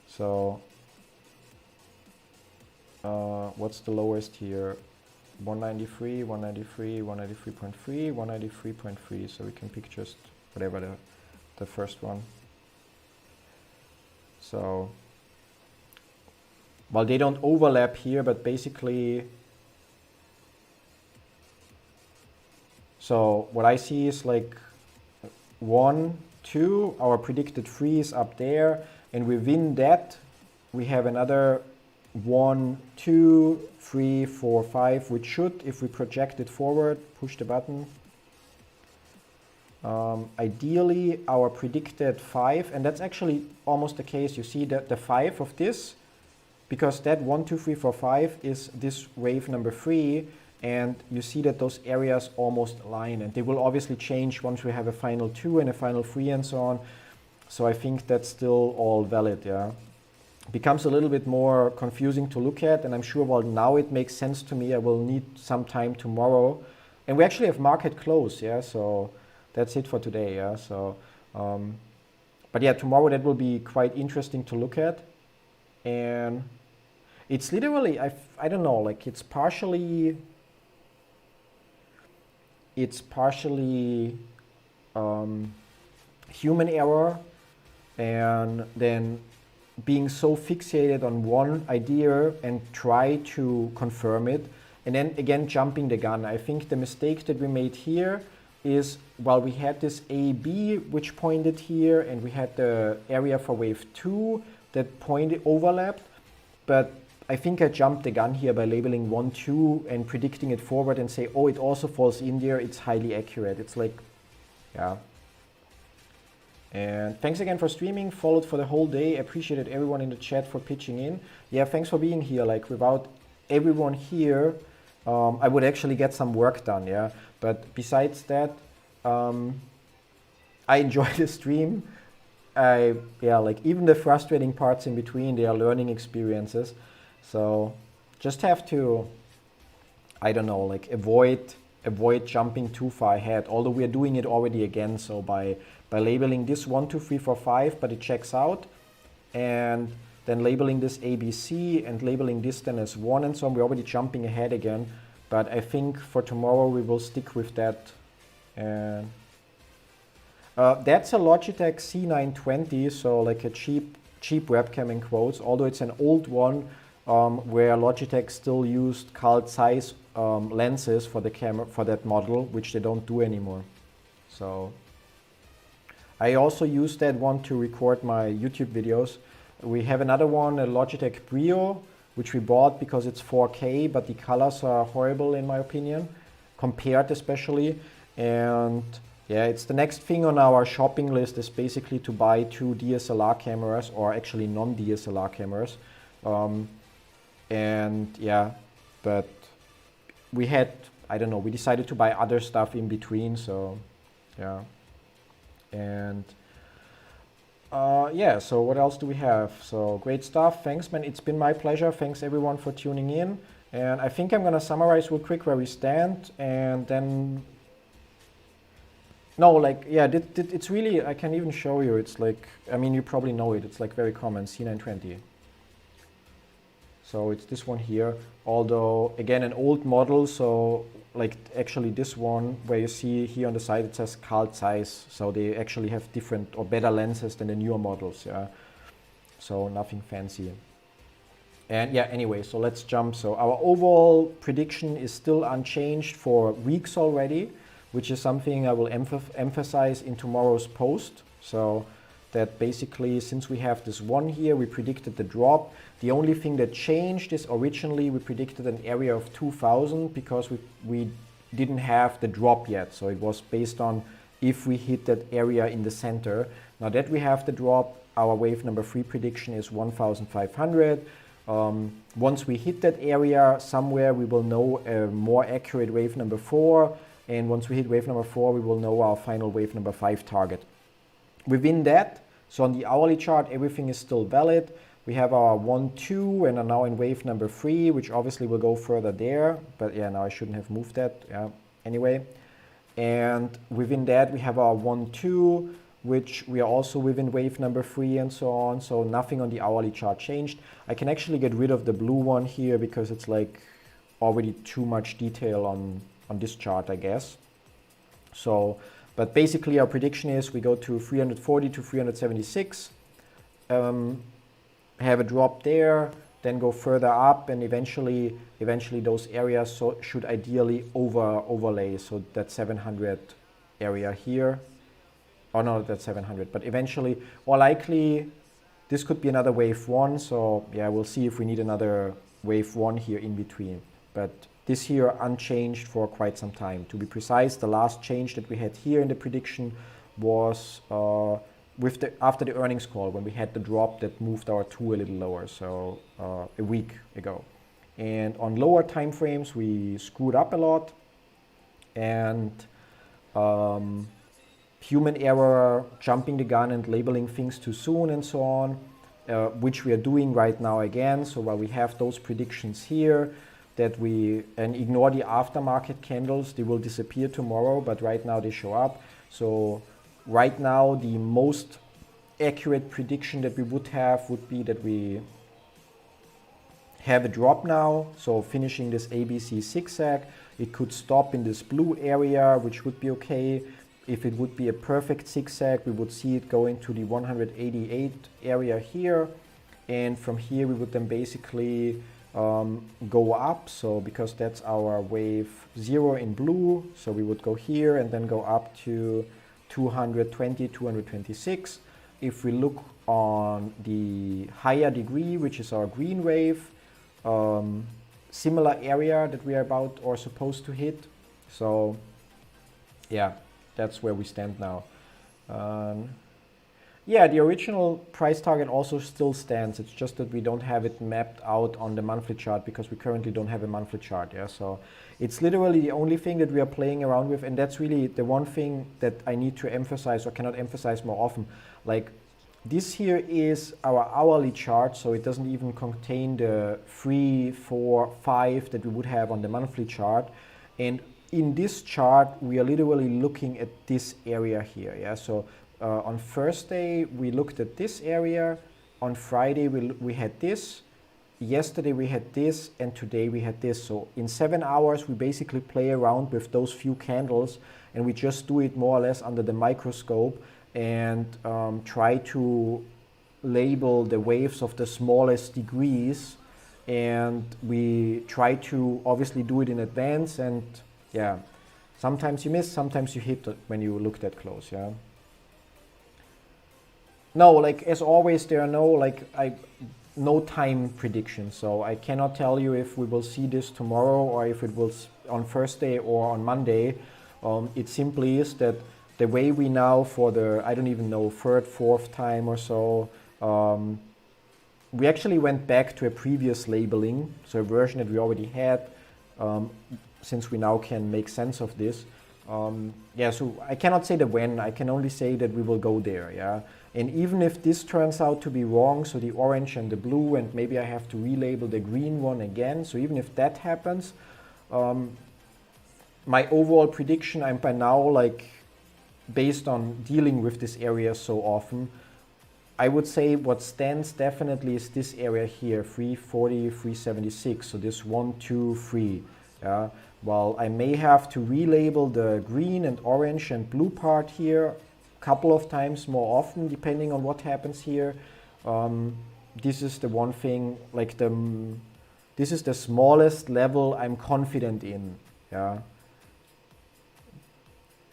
So what's the lowest here? 193, 193, 193.3, 193.3. So we can pick just whatever the first one. So, well, they don't overlap here, but basically, so what I see is like 1, 2, our predicted 3 is up there, and within that we have another 1, 2, 3, 4, 5, which should, if we project it forward, push the button, ideally our predicted 5, and that's actually almost the case. You see that the 5 of this, because that 1, 2, 3, 4, 5 is this wave number 3, and you see that those areas almost align, and they will obviously change once we have a final 2 and a final 3 and so on. So I think that's still all valid, yeah. Becomes a little bit more confusing to look at, and I'm sure while now it makes sense to me, I will need some time tomorrow And we actually have market close, yeah, so that's it for today, yeah, so, but yeah, tomorrow that will be quite interesting to look at. And it's literally, I don't know, like it's partially human error, and then being so fixated on one idea and try to confirm it, and then again jumping the gun. I think the mistake that we made here is, while we had this AB which pointed here, and we had the area for wave 2 that overlapped, but I think I jumped the gun here by labeling 1, 2 and predicting it forward and say, oh, it also falls in there, it's highly accurate. It's like, yeah. And thanks again for streaming, followed for the whole day. Appreciated everyone in the chat for pitching in. Yeah, thanks for being here. Like, without everyone here, I would actually get some work done, yeah. But besides that, I enjoy the stream. Like even the frustrating parts in between, they are learning experiences. So just have to, I don't know, like avoid jumping too far ahead. Although we are doing it already again, so by labeling this 1, 2, 3, 4, 5, but it checks out, and then labeling this ABC and labeling this then as 1 and so on, we're already jumping ahead again. But I think for tomorrow we will stick with that. And that's a Logitech C920, so like a cheap webcam in quotes, although it's an old one where Logitech still used Carl Zeiss lenses for the camera, for that model, which they don't do anymore. So I also use that one to record my YouTube videos. We have another one, a Logitech Brio, which we bought because it's 4K, but the colors are horrible in my opinion, compared especially. And yeah, it's the next thing on our shopping list, is basically to buy 2 DSLR cameras, or actually non-DSLR cameras. And yeah, but we had, I don't know, we decided to buy other stuff in between, so yeah. And yeah, so what else do we have? So great stuff. Thanks, man. It's been my pleasure. Thanks everyone for tuning in. And I think I'm gonna summarize real quick where we stand, and then no, like, yeah, it's really, I can even show you. It's like, I mean, you probably know it. It's like very common, C920. So it's this one here, although again an old model, so like actually this one where you see here on the side it says Carl Zeiss, so they actually have different or better lenses than the newer models, yeah. So nothing fancy. And yeah, anyway, so let's jump. So our overall prediction is still unchanged for weeks already, which is something I will emphasize in tomorrow's post. So that basically, since we have this one here, we predicted the drop. The only thing that changed is originally we predicted an area of 2000 because we didn't have the drop yet. So it was based on if we hit that area in the center. Now that we have the drop, our wave number 3 prediction is 1500. Once we hit that area somewhere, we will know a more accurate wave number 4. And once we hit wave number 4, we will know our final wave number 5 target. Within that, so on the hourly chart, everything is still valid. We have our 1, 2, and are now in wave number 3, which obviously will go further there. But yeah, now I shouldn't have moved that. Yeah. Anyway, and within that, we have our 1, 2, which we are also within wave number 3 and so on. So nothing on the hourly chart changed. I can actually get rid of the blue one here because it's like already too much detail on this chart, I guess. So, but basically our prediction is we go to 340 to 376, have a drop there, then go further up, and eventually those areas should ideally overlay. So that 700 area here, or not that 700, but eventually, or likely, this could be another wave 1. So yeah, we'll see if we need another wave 1 here in between. But this here unchanged for quite some time. To be precise, the last change that we had here in the prediction was after the earnings call, when we had the drop that moved our 2 a little lower, so a week ago. And on lower time frames, we screwed up a lot, and human error, jumping the gun and labeling things too soon and so on, which we are doing right now again. So while we have those predictions here, and ignore the aftermarket candles. They will disappear tomorrow, but right now they show up. So right now the most accurate prediction that we would have would be that we have a drop now, so finishing this ABC zigzag. It could stop in this blue area, which would be okay. If it would be a perfect zigzag, we would see it going to the 188 area here, and from here we would then basically go up. So because that's our wave 0 in blue, so we would go here and then go up to 220, 226. If we look on the higher degree, which is our green wave, similar area that we are about or supposed to hit. So yeah, that's where we stand now. Yeah, the original price target also still stands. It's just that we don't have it mapped out on the monthly chart because we currently don't have a monthly chart. Yeah, so it's literally the only thing that we are playing around with, and that's really the one thing that I need to emphasize or cannot emphasize more often. Like, this here is our hourly chart, so it doesn't even contain the 3, 4, 5 that we would have on the monthly chart. And in this chart, we are literally looking at this area here. Yeah, so on Thursday, we looked at this area. On Friday, we had this. Yesterday, we had this. And today, we had this. So in 7 hours, we basically play around with those few candles. And we just do it more or less under the microscope and try to label the waves of the smallest degrees. And we try to obviously do it in advance. And yeah, sometimes you miss, sometimes you hit when you look that close. Yeah. No, like as always, there are no time predictions. So I cannot tell you if we will see this tomorrow or if it will on Thursday or on Monday. It simply is that the way we now for the, I don't even know, third, fourth time or so, we actually went back to a previous labeling, so a version that we already had, since we now can make sense of this. Yeah, so I cannot say the when, I can only say that we will go there, yeah. And even if this turns out to be wrong, so the orange and the blue, and maybe I have to relabel the green one again, so even if that happens, my overall prediction, I'm by now, like, based on dealing with this area so often, I would say what stands definitely is this area here, 340, 376, so this 1, 2, 3. Yeah. While I may have to relabel the green and orange and blue part here a couple of times more often, depending on what happens here. This is the one thing, like this is the smallest level I'm confident in. Yeah.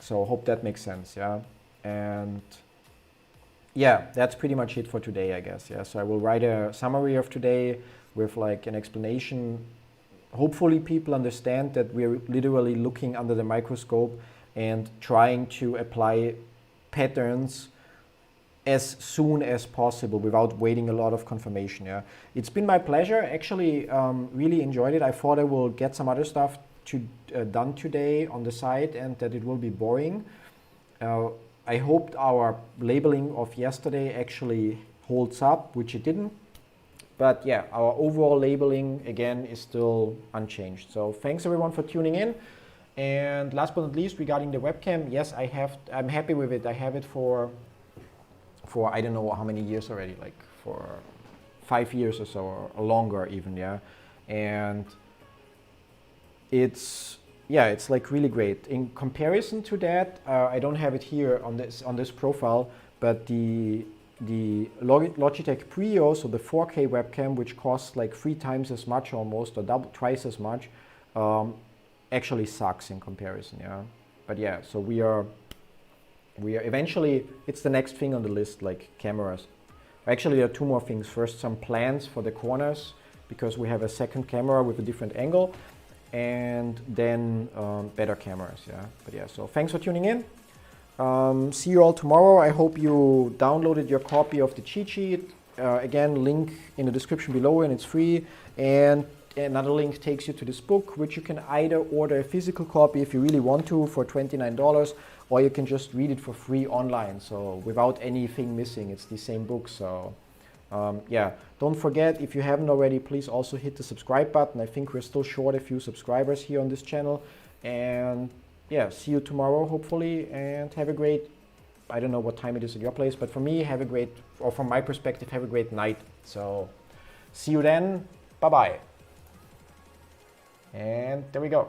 So hope that makes sense. Yeah. And yeah, that's pretty much it for today, I guess. Yeah. So I will write a summary of today with like an explanation. Hopefully people understand that we're literally looking under the microscope and trying to apply patterns as soon as possible without waiting a lot of confirmation. Yeah, it's been my pleasure. Actually, really enjoyed it. I thought I will get some other stuff done today on the side and that it will be boring. I hoped our labeling of yesterday actually holds up, which it didn't. But yeah, our overall labeling, again, is still unchanged. So thanks everyone for tuning in. And last but not least, regarding the webcam, yes, I'm happy with it. I have it for I don't know how many years already, like for 5 years or so, or longer even, yeah. And it's like really great. In comparison to that, I don't have it here on this profile, but the Logitech Prio, so the 4K webcam, which costs like 3 times as much almost, or twice as much, actually sucks in comparison, yeah. But yeah, so we are eventually, it's the next thing on the list, like cameras. Actually, there are 2 more things. First, some plans for the corners, because we have a second camera with a different angle, and then better cameras, yeah. But yeah, so thanks for tuning in. See you all tomorrow. I hope you downloaded your copy of the cheat sheet. Again, link in the description below, and it's free. And another link takes you to this book, which you can either order a physical copy if you really want to for $29, or you can just read it for free online. So without anything missing, it's the same book. So Yeah, don't forget, if you haven't already, please also hit the subscribe button. I think we're still short a few subscribers here on this channel. And yeah, see you tomorrow, hopefully, and have a great, I don't know what time it is at your place, but for me, have a great, or from my perspective, have a great night. So see you then. Bye-bye. And there we go.